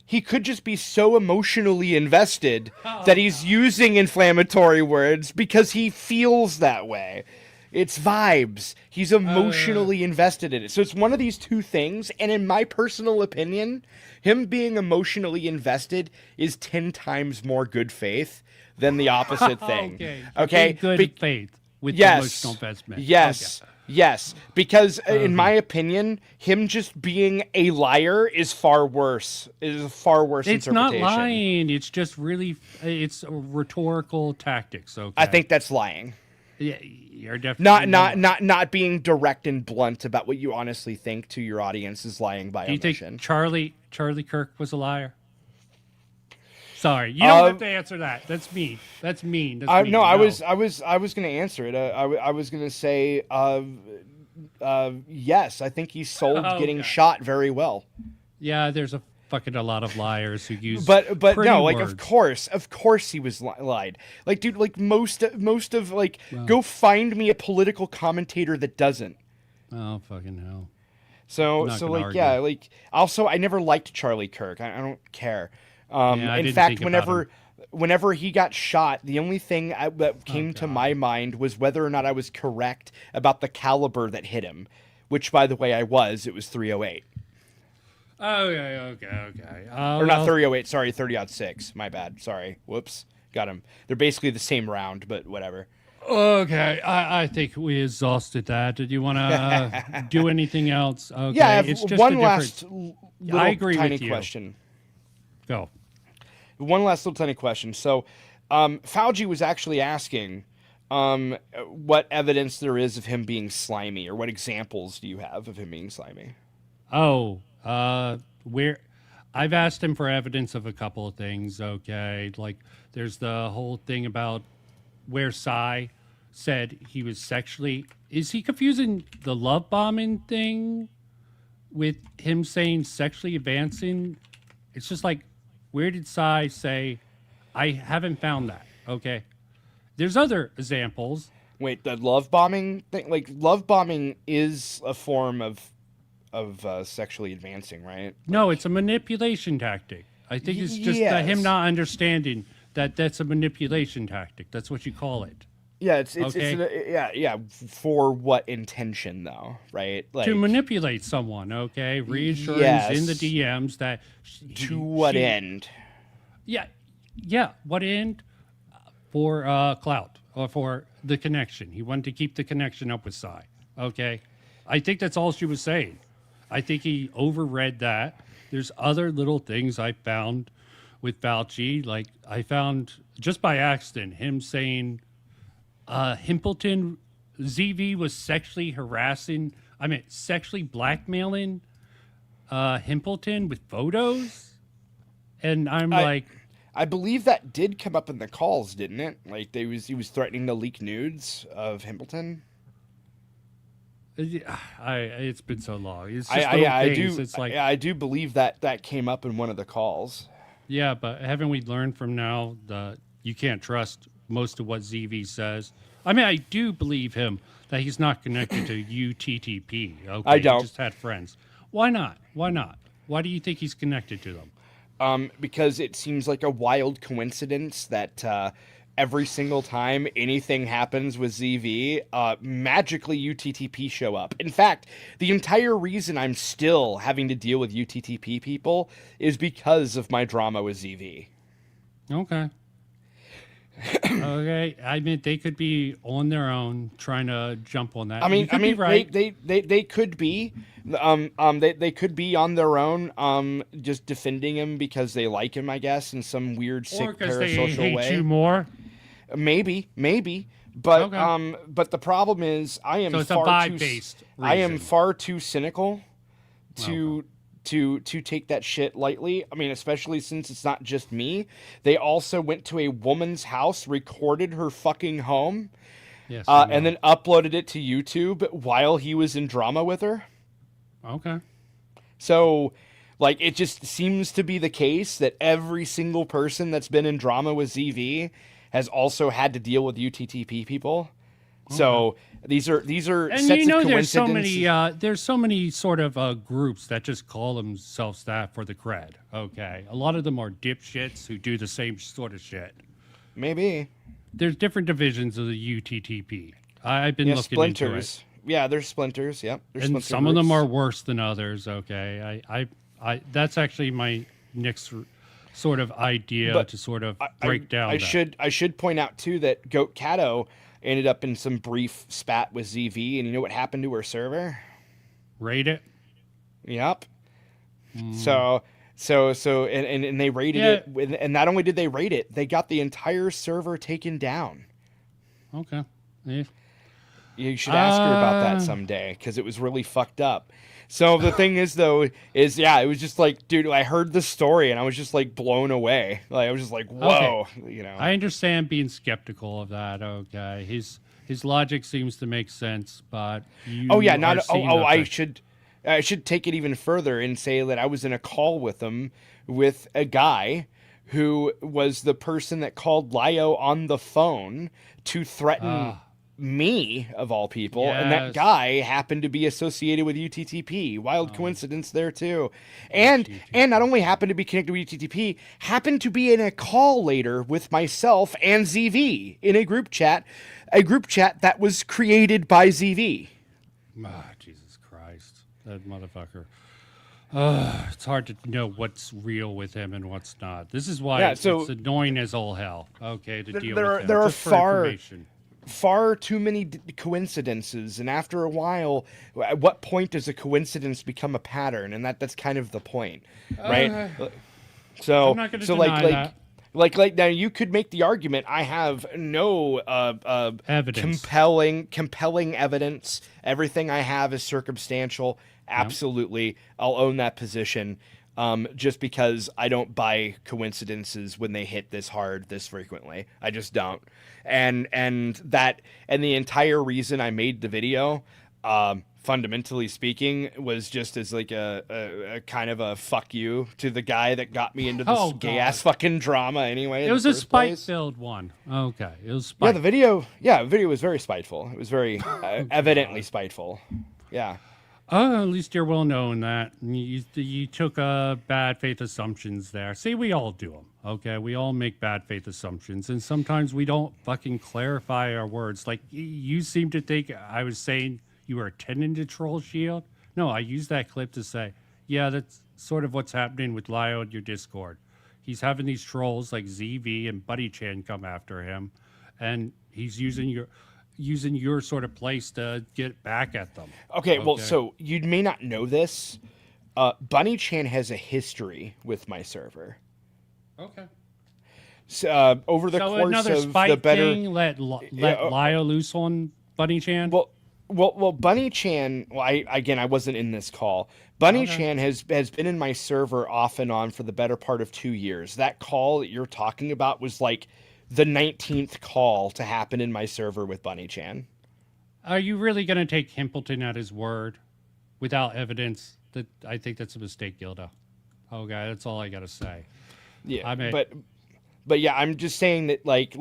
he could just be so emotionally invested that he's using inflammatory words because he feels that way. It's vibes. He's emotionally invested in it. So it's one of these two things, and in my personal opinion, him being emotionally invested is 10 times more good faith than the opposite thing. Okay. Good faith with emotional investment. Yes. Okay. Yes, because in my opinion, him just being a liar is far worse. It is a far worse It's interpretation. not lying. It's just really, it's rhetorical tactics. Okay. I think that's lying. Yeah, you're definitely Not being direct and blunt about what you honestly think to your audience is lying by Do you omission. think Charlie Kirk was a liar? Sorry, you don't have to answer that. That's mean. That's mean. That's mean. No, I was going to answer it. I was going to say yes. I think he sold getting shot very well. Yeah, there's a lot of liars who use. But pretty no, like words. of course he was lied. Like, dude, like most of like, go find me a political commentator that doesn't. Oh fucking hell. So Not so gonna like argue. yeah, like also I never liked Charlie Kirk. I don't care. Yeah, I In didn't fact, think about whenever he got shot, the only thing that came to my mind was whether or not I was correct about the caliber that hit him, which by the way I was. It was 308. Okay. Or not 308, sorry, 30-06. My bad. Sorry. Whoops. Got him. They're basically the same round, but whatever. Okay, I think we exhausted that. Did you want to do anything else? Okay, Yeah, I have it's just one a last different... little I agree tiny with you. question. Go. One last little tiny question. So, Fauci was actually asking what evidence there is of him being slimy, or what examples do you have of him being slimy? Oh, where I've asked him for evidence of a couple of things. Okay, like there's the whole thing about where Psy said he was sexually. Is he confusing the love bombing thing with him saying sexually advancing? It's just like, where did Psy say? I haven't found that. Okay, there's other examples. Wait, the love bombing thing? Like, love bombing is a form of sexually advancing, right? No, it's a manipulation tactic. I think it's just him not understanding that that's a manipulation tactic. That's what you call it. Yeah, it's okay? yeah. For what intention, though, right? Like, to manipulate someone, okay? Reassurance in the DMs that... To what end? Yeah. What end? For clout, or for the connection. He wanted to keep the connection up with Psy, okay? I think that's all she was saying. I think he overread that. There's other little things I found with Fauci. Like, I found, just by accident, him saying... Himpleton, ZV was sexually blackmailing Himpleton with photos. And I'm I believe that did come up in the calls, didn't it? Like, he was threatening to leak nudes of Himpleton. It's been so long. It's just I do believe that came up in one of the calls. Yeah, but haven't we learned from now that you can't trust most of what ZV says? I mean, I do believe him that he's not connected to UTTP. Okay, I don't. He just had friends. Why not? Why do you think he's connected to them? Because it seems like a wild coincidence that every single time anything happens with ZV, magically UTTP show up. In fact, the entire reason I'm still having to deal with UTTP people is because of my drama with ZV. Okay. Okay. I mean, they could be on their own trying to jump on that. They could be. They could be on their own, just defending him because they like him, I guess, in some weird, sick parasocial they hate way. you more. Maybe, but Okay. But the problem is, I am So it's a far vibe-based I am reason. far too cynical to take that shit lightly. I mean, especially since it's not just me. They also went to a woman's house, recorded her fucking home, Yes, and then uploaded it to YouTube while he was in drama with her. Okay. So, like, it just seems to be the case that every single person that's been in drama with ZV has also had to deal with UTTP people. So these are And sets you know, of there's so many sort of groups that just call themselves that for the cred. Okay, a lot of them are dipshits who do the same sort of shit. Maybe there's different divisions of the UTTP. I've been looking splinters. into it. Yeah, there's splinters. Yep, there's And splinter some of them groups. are worse than others. Okay, I that's actually my next sort of idea But to sort of break down. I should point out too that Goat Cato ended up in some brief spat with ZV, and you know what happened to her server? Raid it. Yep. So and they raided it, and not only did they raid it, they got the entire server taken down. Okay. Yeah. You should ask her about that someday, because it was really fucked up. So the thing is, though, it was just like, dude, I heard the story and I was just like blown away. Like I was just like, whoa, you know. I understand being skeptical of that. Okay, his logic seems to make sense, but I should take it even further and say that I was in a call with him with a guy who was the person that called Lio on the phone to threaten me, of all people, and that guy happened to be associated with UTTP. Wild coincidence there too. And not only happened to be connected with UTTP, happened to be in a call later with myself and ZV in a group chat that was created by ZV. Jesus Christ, that motherfucker. It's hard to know what's real with him and what's not. This is why it's annoying as all hell. Okay, to deal with him. There are Just for information. far too many coincidences, and after a while, at what point does a coincidence become a pattern? And that's kind of the point, right? I'm not gonna deny that. Like now you could make the argument I have no evidence, compelling evidence. Everything I have is circumstantial. Absolutely, I'll own that position. Just because I don't buy coincidences when they hit this hard this frequently. I just don't. And the entire reason I made the video, fundamentally speaking, was just as like a kind of a fuck you to the guy that got me into this gay ass fucking drama anyway. It was a spite-filled one. Okay, it was spite. Yeah, the video was very spiteful. It was very evidently spiteful. Yeah. At least you're well known that you took bad faith assumptions there. See, we all do them, okay? We all make bad faith assumptions, and sometimes we don't fucking clarify our words. Like, you seem to think I was saying you were attending to Troll Shield. No, I used that clip to say, yeah, that's sort of what's happening with Lio in your Discord. He's having these trolls like ZV and Buddy Chan come after him, and he's using your sort of place to get back at them. Okay, well, so you may not know this. Bunny Chan has a history with my server. Okay. So over the course another of spite the better, thing, let Lio loose on Bunny Chan. Well, Bunny Chan. Well, I wasn't in this call. Bunny Chan has been in my server off and on for the better part of 2 years. That call that you're talking about was like the 19th call to happen in my server with Bunny Chan. Are you really going to take Himpleton at his word without evidence? That I think that's a mistake, Gilda. Okay, that's all I got to say. Yeah, but yeah, I'm just saying that like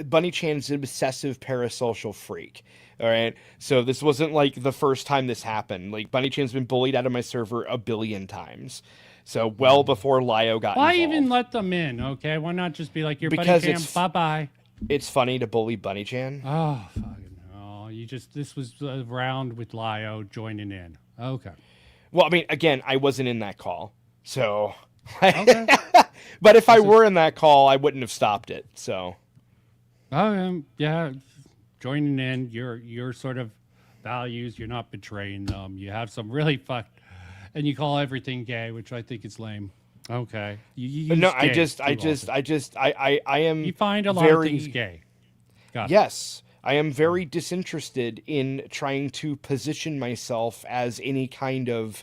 Bunny Chan's an obsessive parasocial freak. All right, so this wasn't like the first time this happened. Like Bunny Chan's been bullied out of my server a billion times. So well before Lio got Why involved. even let them in? Okay, why not just be like your Because Bunny Chan? Bye bye. It's funny to bully Bunny Chan. Oh fucking no! This was a round with Lio joining in. Okay. Well, I mean, again, I wasn't in that call, so. Okay. But if I were in that call, I wouldn't have stopped it. So. Yeah, joining in your sort of values. You're not betraying them. You have some really fucked. And you call everything gay, which I think is lame. Okay. No, I am. You find a lot of things gay. Yes, I am very disinterested in trying to position myself as any kind of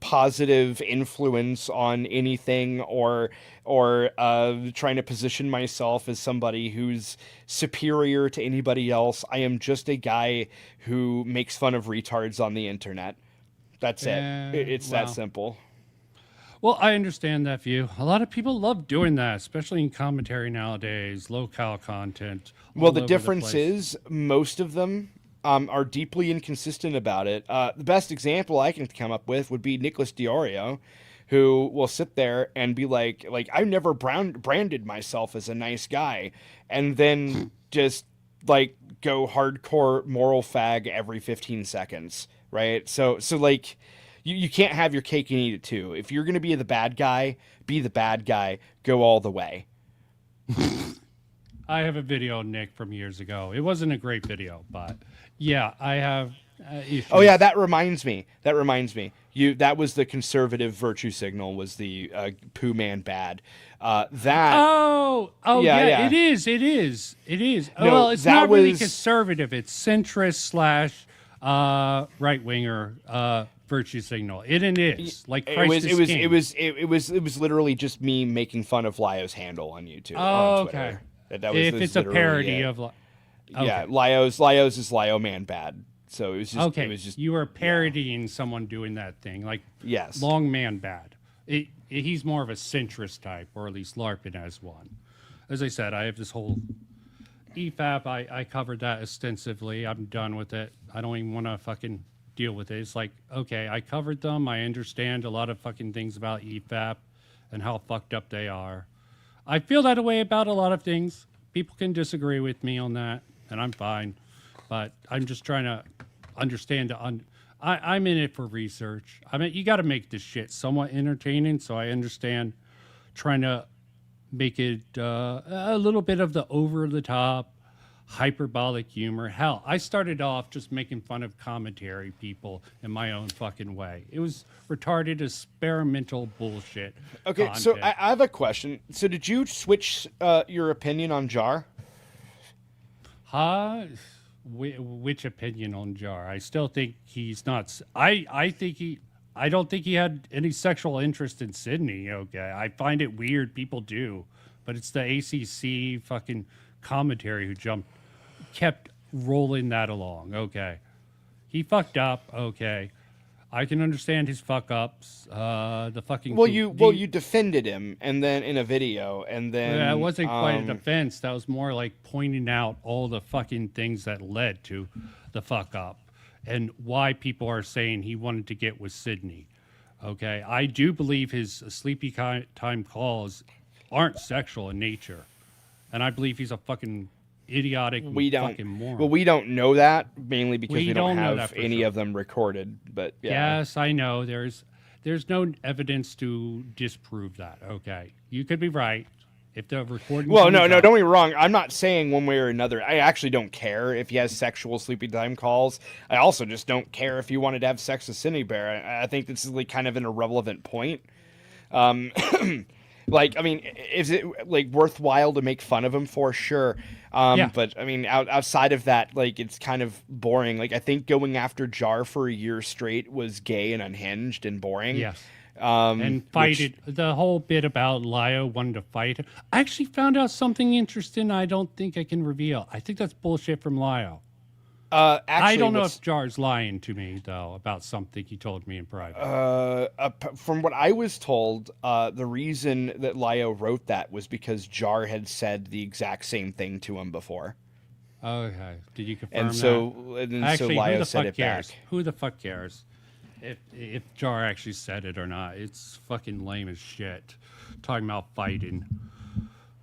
positive influence on anything or trying to position myself as somebody who's superior to anybody else. I am just a guy who makes fun of retards on the internet. That's it. It's that simple. Well, I understand that view. A lot of people love doing that, especially in commentary nowadays, locale content. Well, all the over difference place. is most of them are deeply inconsistent about it. The best example I can come up with would be Nicholas Diorio, who will sit there and be like I never branded myself as a nice guy, and then just like go hardcore moral fag every 15 seconds, right? So like you can't have your cake and eat it too. If you're gonna be the bad guy, be the bad guy. Go all the way. I have a video, Nick, from years ago. It wasn't a great video, but yeah, I have issues. Oh yeah, that reminds me. That was the conservative virtue signal, was the poo man bad. Oh yeah, it is. No, Well, it's that not really was- conservative. It's centrist / right winger virtue signal. It is like Christ is King. It was literally just me making fun of Lio's handle on YouTube. Oh, on Twitter. okay. That If it's a literally parody it. of, yeah, Lio's is Lio man bad. So it was just okay. It was just you were parodying someone doing that thing, like yes, long man bad. He's more of a centrist type, or at least LARPing as one. As I said, I have this whole EFAP. I covered that extensively. I'm done with it. I don't even want to fucking deal with it. It's like, okay, I covered them. I understand a lot of fucking things about EFAP and how fucked up they are. I feel that way about a lot of things. People can disagree with me on that, and I'm fine. But I'm just trying to understand. I'm in it for research. I mean, you got to make this shit somewhat entertaining, so I understand trying to make it a little bit of the over-the-top, hyperbolic humor. Hell, I started off just making fun of commentary people in my own fucking way. It was retarded, experimental bullshit. Okay, content. so I have a question. So did you switch your opinion on Jar? Which opinion on Jar? I still think he's not. I don't think he had any sexual interest in Sydney. Okay, I find it weird people do, but it's the ACC fucking commentary who kept rolling that along. Okay, he fucked up. Okay, I can understand his fuck ups. The fucking you defended him, and then in a video, and then yeah, it wasn't quite a defense. That was more like pointing out all the fucking things that led to the fuck up, and why people are saying he wanted to get with Sydney. Okay, I do believe his sleepy time calls aren't sexual in nature, and I believe he's a fucking idiotic fucking moron. Well, we don't know that mainly because we don't know have that for any sure. of them recorded. But yeah. Yes, I know. There's no evidence to disprove that. Okay, you could be right if the recording. Well, no, don't get me wrong. I'm not saying one way or another. I actually don't care if he has sexual sleepy time calls. I also just don't care if he wanted to have sex with Cindy Bear. I think this is like kind of an irrelevant point. Like, I mean, is it like worthwhile to make fun of him for? Sure. Yeah. But I mean, outside of that, like, it's kind of boring. Like, I think going after Jar for a year straight was gay and unhinged and boring. Yes. And fight which- it. The whole bit about Lio wanting to fight. I actually found out something interesting I don't think I can reveal. I think that's bullshit from Lio. Actually, I don't know what's- if Jar's lying to me, though, about something he told me in private. From what I was told, the reason that Lio wrote that was because Jar had said the exact same thing to him before. Okay. Did you confirm And that? so Actually, Lio who the said fuck it cares? back. Who the fuck cares? If Jar actually said it or not. It's fucking lame as shit. Talking about fighting.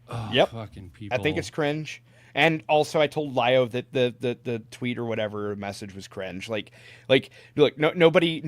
Oh, Yep. Fucking people. I think it's cringe. And also, I told Lio that the tweet or whatever message was cringe. Like, nobody,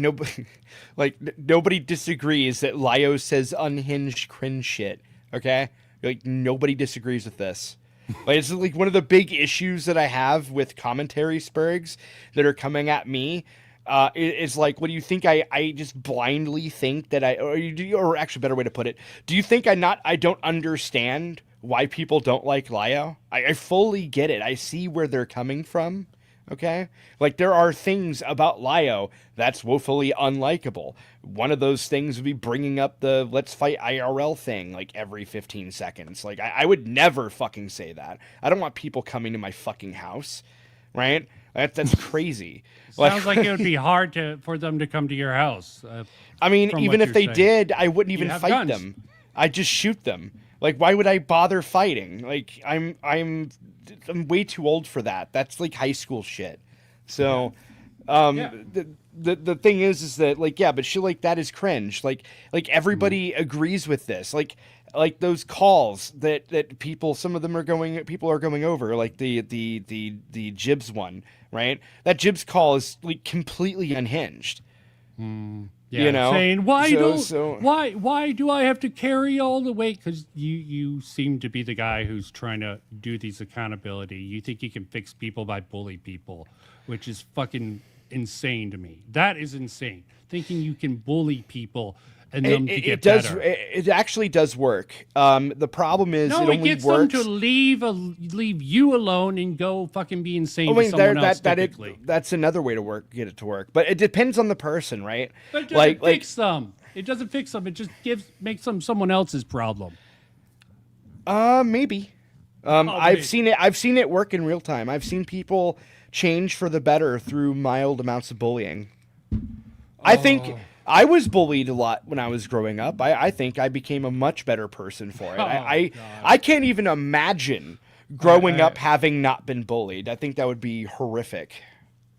like nobody disagrees that Lio says unhinged cringe shit. Okay, like nobody disagrees with this. Like, it's like one of the big issues that I have with commentary spurgs that are coming at me. It's like, what do you think? I just blindly think that or actually, better way to put it, do you think I don't understand why people don't like Lio? I fully get it. I see where they're coming from, Okay? Like, there are things about Lio that's woefully unlikable. One of those things would be bringing up the let's fight IRL thing, like, every 15 seconds. Like, I would never fucking say that. I don't want people coming to my fucking house, right? That's crazy. Sounds like it would be hard for them to come to your house. I mean, from even what if they you're saying. did, I wouldn't You even have fight guns. them. I'd just shoot them. Like, why would I bother fighting? Like, I'm way too old for that. That's like high school shit. So, the thing is that, like, yeah, but shit like that is cringe. Like everybody agrees with this. Like those calls that people, some of them people are going over, like the Jibs one, right? That Jibs call is like completely unhinged. Yeah, you know, saying why So- why do I have to carry all the weight? Because you seem to be the guy who's trying to do these accountability. You think you can fix people by bully people, which is fucking insane to me. That is insane. Thinking you can bully people and them to get does. better. It actually does work. The problem is No, it it only gets works. them to leave you alone and go fucking be insane I to mean, someone else. Typically, that's another way to get it to work. But it depends on the person, right? but it doesn't fix them. It doesn't fix them. It just makes them someone else's problem. Maybe. I've seen it work in real time. I've seen people change for the better through mild amounts of bullying. I think I was bullied a lot when I was growing up. I think I became a much better person for it. I can't even imagine growing up having not been bullied. I think that would be horrific.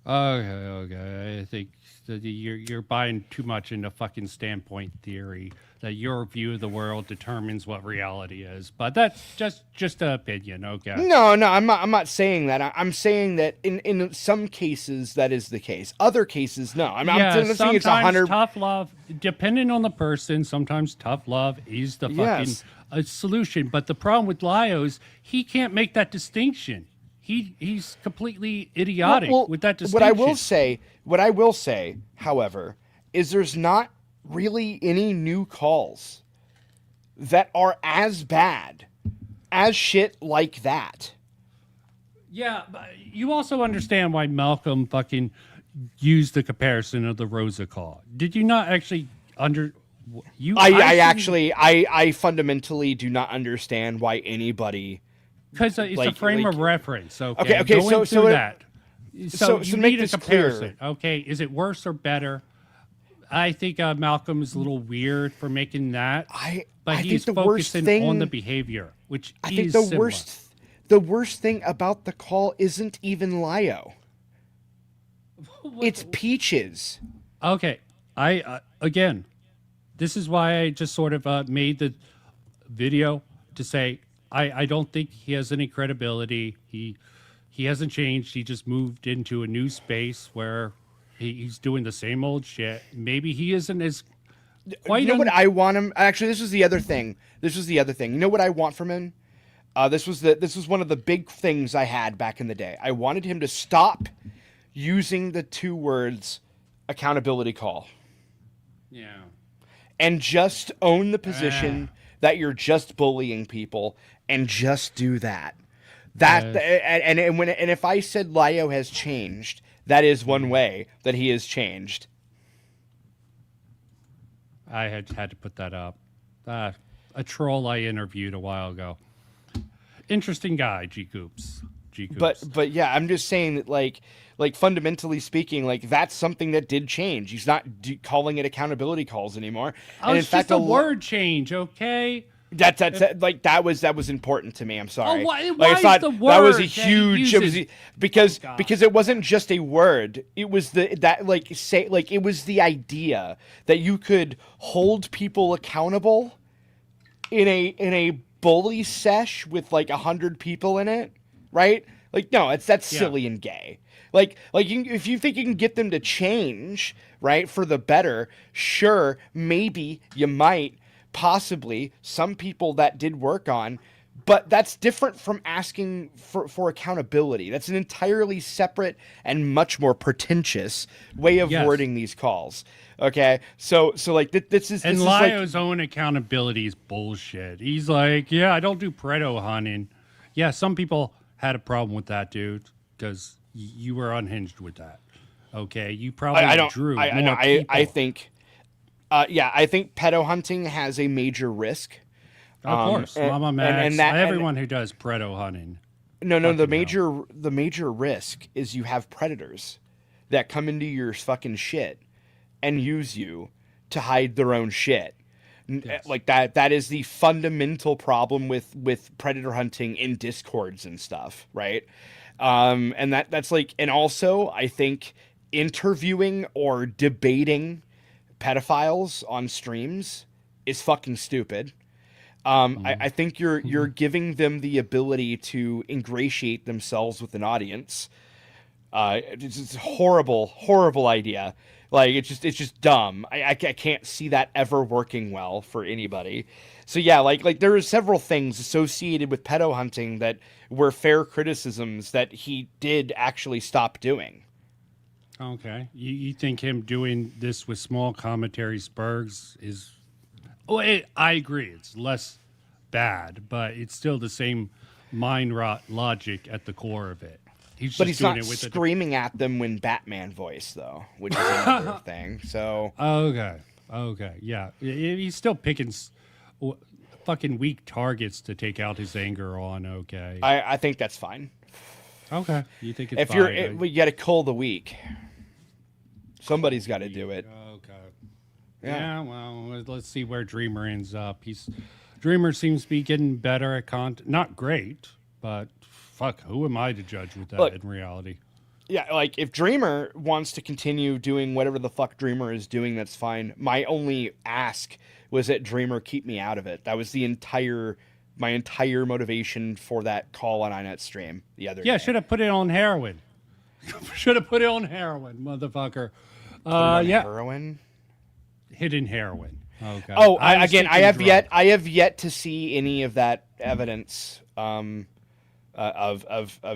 Okay. I think that you're buying too much into fucking standpoint theory that your view of the world determines what reality is. But that's just an opinion, okay? No, I'm not saying that. I'm saying that in some cases that is the case. Other cases, no. I'm saying it's 100. Tough love, depending on the person, sometimes tough love is the fucking solution. But the problem with Lio is he can't make that distinction. He's completely idiotic with that distinction. What I will say, however, is there's not really any new calls that are as bad as shit like that. Yeah, but you also understand why Malcolm fucking used the comparison of the Rosa call. Did you not actually I fundamentally do not understand why anybody. Because it's a frame of reference. Okay. Okay. So that. So you make need a this comparison. clear. Okay. Is it worse or better? I think Malcolm is a little weird for making that. But he's think the worst focusing thing on the behavior, which I is think the similar. worst thing about the call isn't even Lio. It's Peaches. Okay. Again, this is why I just sort of made the video to say I don't think he has any credibility. He hasn't changed. He just moved into a new space where he's doing the same old shit. Maybe he isn't as quite. You know what I want him? Actually, this was the other thing. You know what I want from him? This was one of the big things I had back in the day. I wanted him to stop using the two words accountability call. Yeah. And just own the position that you're just bullying people and just do that. And if I said Lio has changed, that is one way that he has changed. I had to put that up. A troll I interviewed a while ago. Interesting guy, G Coops. But yeah, I'm just saying that like fundamentally speaking, like that's something that did change. He's not calling it accountability calls anymore. And It's just a word change, okay? That was important to me. I'm sorry. Oh, why like, is the word that was a that he huge uses- because it wasn't just a word. It was it was the idea that you could hold people accountable in a bully sesh with like 100 people in it, right? Like, no, that's silly and gay. If you think you can get them to change, right, for the better, sure, maybe you might. Possibly some people that did work on, but that's different from asking for accountability. That's an entirely separate and much more pretentious way of wording these calls. Okay, so like this is Lio's own accountability is bullshit. He's like, yeah, I don't do predator hunting. Yeah, some people had a problem with that, dude, because you were unhinged with that. Okay, you probably I don't. drew I more know. people. I think. Yeah, I think pedo hunting has a major risk. Of course, Mama Max, everyone who does predo hunting. No, the fucking hell. major risk is you have predators that come into your fucking shit and use you to hide their own shit. Like that is the fundamental problem with predator hunting in discords and stuff, right? And that's like, and also I think interviewing or debating pedophiles on streams is fucking stupid. I think you're giving them the ability to ingratiate themselves with an audience. It's a horrible idea. Like it's just dumb. I can't see that ever working well for anybody. So yeah, like there are several things associated with pedo hunting that were fair criticisms that he did actually stop doing. Okay, you think him doing this with small commentary spurgs is? Oh, I agree. It's less bad, but it's still the same mind rot logic at the core of it. But he's not screaming at them when Batman voice, though, which is another thing. So okay, yeah, he's still picking fucking weak targets to take out his anger on. Okay, I think that's fine. Okay, you think it's if fine? We got to cull the weak. Somebody's got to do it. Okay. Yeah, well, let's see where Dreamer ends up. Dreamer seems to be getting better at content. Not great, but fuck, who am I to judge with that in reality? Yeah, like if Dreamer wants to continue doing whatever the fuck Dreamer is doing, that's fine. My only ask was that Dreamer keep me out of it. That was my entire motivation for that call on iNet stream the other day. Yeah, should have put it on heroin. Should have put it on heroin, motherfucker. Heroin? Hidden heroin. Okay. Oh, I have yet to see any of that evidence of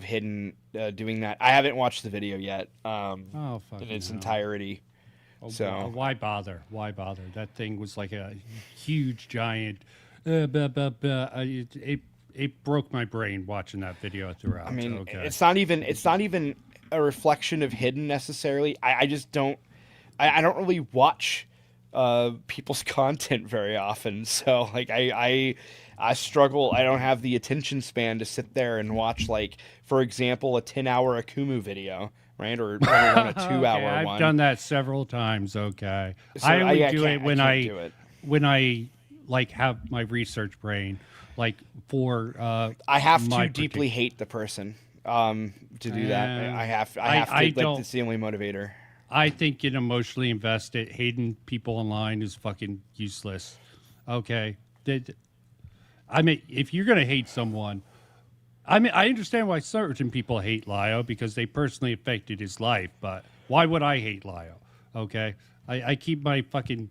hidden doing that. I haven't watched the video yet. In its entirety. So why bother? Why bother? That thing was like a huge giant. It broke my brain watching that video throughout. I mean, it's not even a reflection of hidden necessarily. I just don't. I don't really watch people's content very often, so like I struggle. I don't have the attention span to sit there and watch, like, for example, a 10-hour Akumu video, right, or a 2-hour one. I've done that several times. Okay, So I only do can't- it when I can't do it. when I like have my research brain, like for I have to deeply hate the person to do that. I have to. Like, that's the only motivator. I think getting emotionally invested, hating people online is fucking useless. Okay. I mean, if you're going to hate someone, I mean, I understand why certain people hate Lio because they personally affected his life, but why would I hate Lio? Okay. I keep my fucking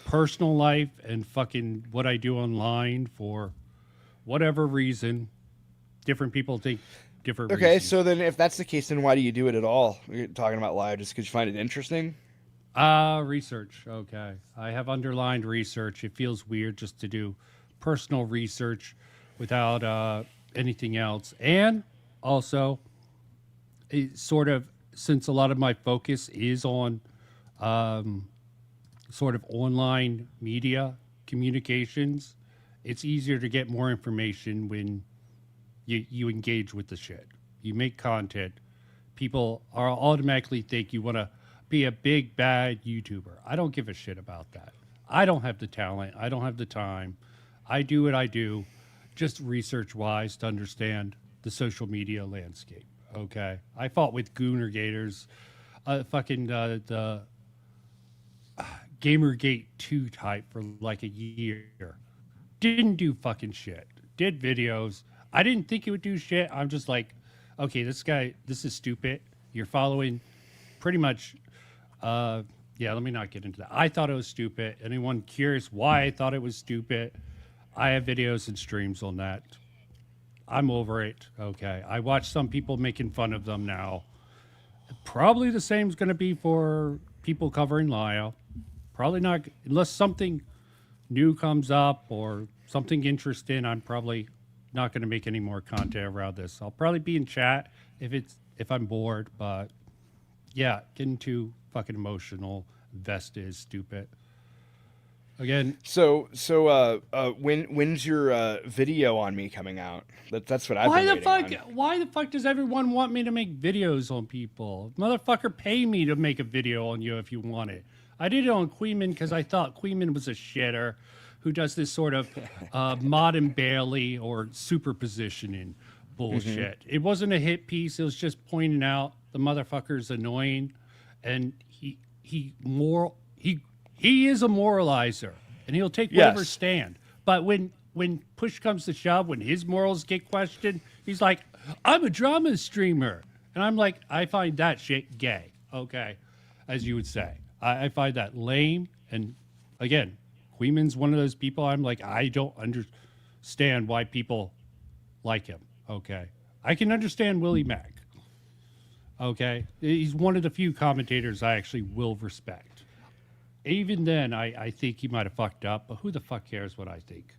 personal life and fucking what I do online for whatever reason. Different people think different reasons. So then if that's the case, then why do you do it at all? You're talking about Lio just because you find it interesting? Research. Okay. I have underlined research. It feels weird just to do personal research without anything else. And also, it sort of, since a lot of my focus is on sort of online media communications, it's easier to get more information when you engage with the shit. You make content. People are automatically think you want to be a big bad YouTuber. I don't give a shit about that. I don't have the talent. I don't have the time. I do what I do, just research wise to understand the social media landscape. Okay, I fought with Gooner Gators, the Gamergate 2 type for like a year. Didn't do fucking shit. Did videos. I didn't think it would do shit. I'm just like, okay, this is stupid. You're following pretty much, let me not get into that. I thought it was stupid. Anyone curious why I thought it was stupid? I have videos and streams on that. I'm over it. Okay. I watch some people making fun of them now. Probably the same is going to be for people covering Lio. Probably not, unless something new comes up or something interesting, I'm probably not going to make any more content around this. I'll probably be in chat if if I'm bored. But yeah, getting too fucking emotional, invested is stupid. Again, when's your video on me coming out? That's what I've why been the waiting fuck? on. Why the fuck does everyone want me to make videos on people? Motherfucker, pay me to make a video on you if you want it. I did it on Queeman because I thought Queeman was a shitter who does this sort of Mod and Bailey or superpositioning bullshit. It wasn't a hit piece. It was just pointing out the motherfucker's annoying, and he is a moralizer, and he'll take whatever Yes. stand. But when push comes to shove, when his morals get questioned, he's like, "I'm a drama streamer," and I'm like, I find that shit gay. Okay, as you would say, I find that lame. And again, Queeman's one of those people. I'm like, I don't understand why people like him. Okay, I can understand Willie Mack. Okay, he's one of the few commentators I actually will respect. Even then, I think he might have fucked up, but who the fuck cares what I think?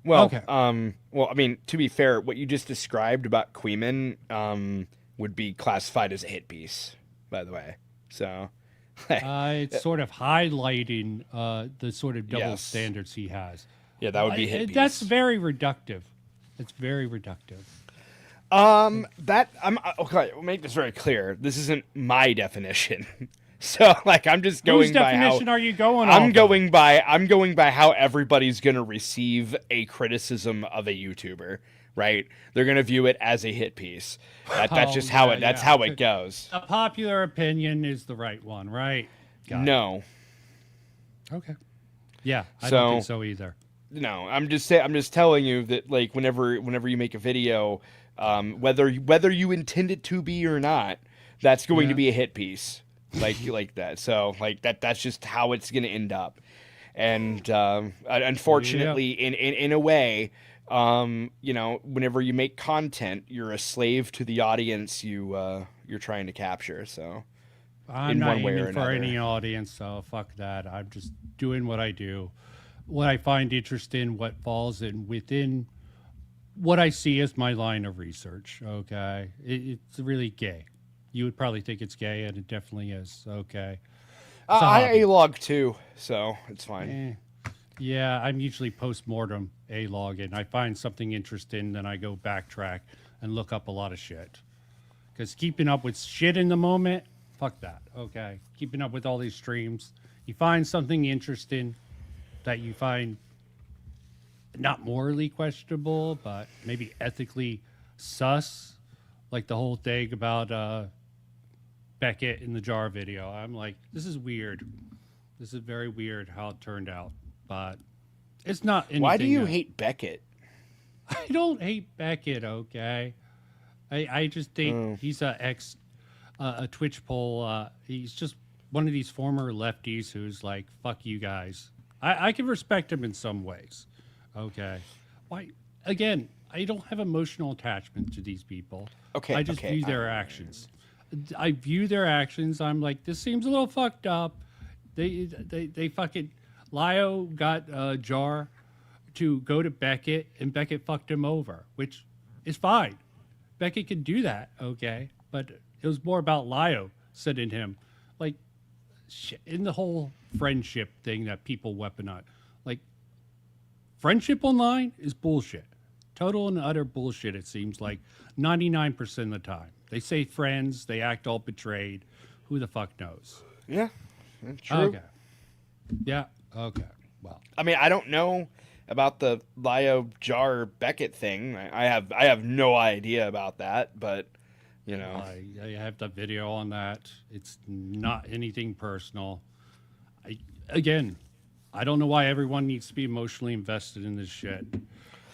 Well, Okay. well, I mean, to be fair, what you just described about Queeman would be classified as a hit piece, by the way. So, It's sort of highlighting the sort of double Yes. standards he has. Yeah, that would be hit piece. That's very reductive. It's very reductive. That I'm okay. We'll make this very clear. This isn't my definition. So, like, I'm just going Whose by definition how are you going I'm off going by. I'm going by how everybody's gonna receive a criticism of a YouTuber, right? They're gonna view it as a hit piece. That's just how it. That's how it goes. A popular opinion is the right one, right? Got it. No. Okay. Yeah, I don't think so either. No, I'm just telling you that, like, whenever you make a video, whether you intend it to be or not, that's going to be a hit piece, like that. So, like, that's just how it's going to end up. And unfortunately, in a way, you know, whenever you make content, you're a slave to the audience you're trying to capture. So, I'm in not one way or aiming for another. any audience, so fuck that. I'm just doing what I do. What I find interesting, what falls in within what I see as my line of research. Okay, it's really gay. You would probably think it's gay, and it definitely is. Okay, It's a I hobby. A-log too, so it's fine. Yeah, I'm usually post-mortem A-logging. I find something interesting, then I go backtrack and look up a lot of shit. Because keeping up with shit in the moment, fuck that. Okay, keeping up with all these streams, you find something interesting that you find not morally questionable, but maybe ethically sus, like the whole thing about Beckett in the jar video. I'm like, this is weird. This is very weird how it turned out, but it's not anything. Why do you hate Beckett? I don't hate Beckett, okay? I just think he's a Twitch poll. He's just one of these former lefties who's like, fuck you guys. I can respect him in some ways, okay? Why? Again, I don't have emotional attachment to these people. Okay, I just okay, view their actions. I view their actions. I'm like, this seems a little fucked up. They fucking Lio got Jar to go to Beckett, and Beckett fucked him over, which is fine. Beckett can do that, okay? But it was more about Lio sending him, like, in the whole friendship thing that people weaponize. Like, friendship online is bullshit. Total and utter bullshit, it seems like 99% of the time. They say friends, they act all betrayed. Who the fuck knows? Yeah, that's true. Okay. Yeah, okay. Well, I mean, I don't know about the Lio Jar Beckett thing. I have no idea about that, but you know, I have the video on that. It's not anything personal. I don't know why everyone needs to be emotionally invested in this shit.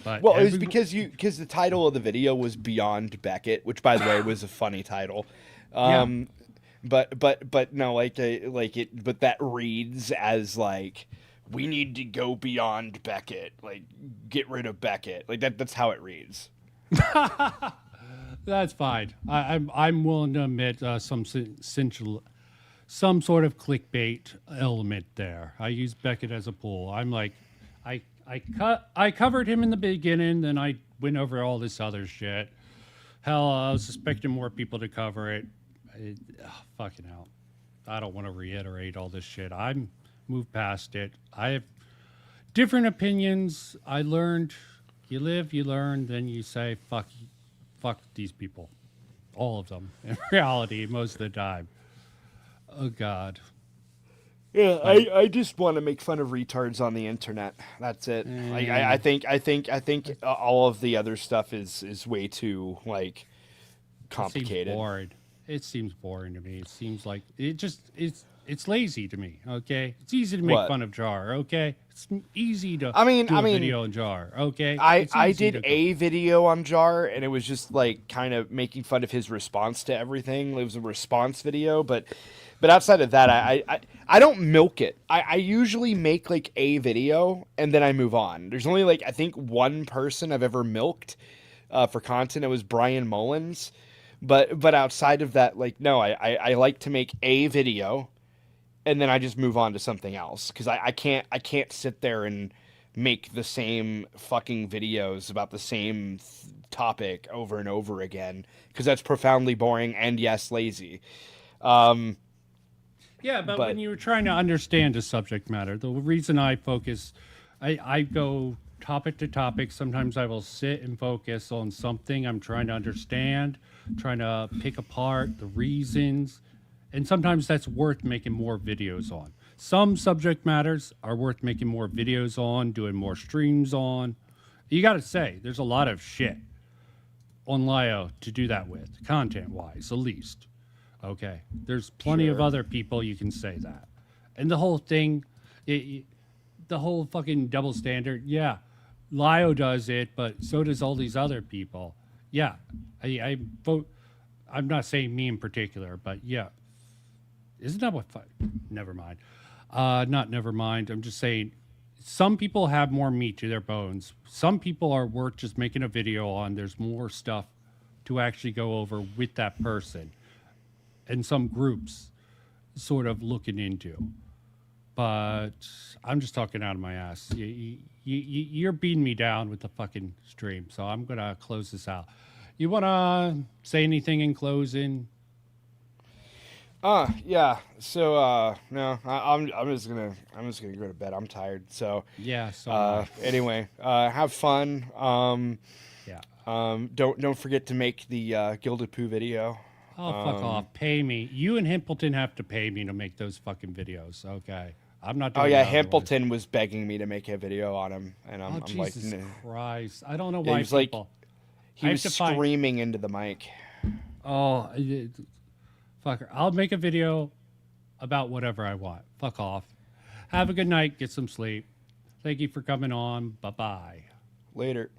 But well, it was because the title of the video was Beyond Beckett, which, by the way, was a funny title. But no, but that reads as like, we need to go beyond Beckett, like get rid of Beckett, like that's how it reads. That's fine. I'm willing to admit some sort of clickbait element there. I use Beckett as a pool. I'm like, I covered him in the beginning, then I went over all this other shit. Hell, I was expecting more people to cover it. Fucking hell. I don't want to reiterate all this shit. I'm moved past it. I have different opinions. I learned, you live, you learn, then you say, fuck these people. All of them, in reality, most of the time. Oh, God. Yeah, I just want to make fun of retards on the internet. That's it. Like, I think all of the other stuff is way too like complicated. It seems boring. It seems boring to me. It seems like it's lazy to me. Okay, it's easy to make What? fun of Jar. Okay, it's easy to do a a video on Jar. Okay, I did a video on Jar, and it was just like kind of making fun of his response to everything. It was a response video, but outside of that, I don't milk it. I usually make like a video and then I move on. There's only like I think one person I've ever milked for content. It was Brian Mullins, but outside of that, like no, I like to make a video and then I just move on to something else because I can't sit there and make the same fucking videos about the same topic over and over again because that's profoundly boring and yes, lazy. Yeah, but when you were trying to understand a subject matter, the reason I focus, I go topic to topic. Sometimes I will sit and focus on something I'm trying to understand, trying to pick apart the reasons, and sometimes that's worth making more videos on. Some subject matters are worth making more videos on, doing more streams on. You got to say, there's a lot of shit on Lio to do that with, content-wise, at least. Okay, there's plenty of other people you can say that. And the whole thing, the whole fucking double standard, yeah, Lio does it, but so does all these other people. Yeah, I vote, I'm not saying me in particular, but yeah. Isn't that what, never mind. Not never mind, I'm just saying, some people have more meat to their bones. Some people are worth just making a video on. There's more stuff to actually go over with that person. And some groups sort of looking into. But I'm just talking out of my ass. You're beating me down with the fucking stream, so I'm going to close this out. You want to say anything in closing? Yeah. So no, I'm just gonna go to bed. I'm tired. So yeah. So anyway, have fun. Yeah. Don't forget to make the Gilded Poo video. Oh, fuck off. Pay me. You and Himpleton have to pay me to make those fucking videos. Okay. I'm not doing Oh, yeah. that otherwise. Himpleton was begging me to make a video on him. And I'm like, Jesus nah. Christ. I don't know Yeah, why he was people... he was screaming into the mic. Oh, fucker. I'll make a video about whatever I want. Fuck off. Have a good night. Get some sleep. Thank you for coming on. Bye-bye. Later.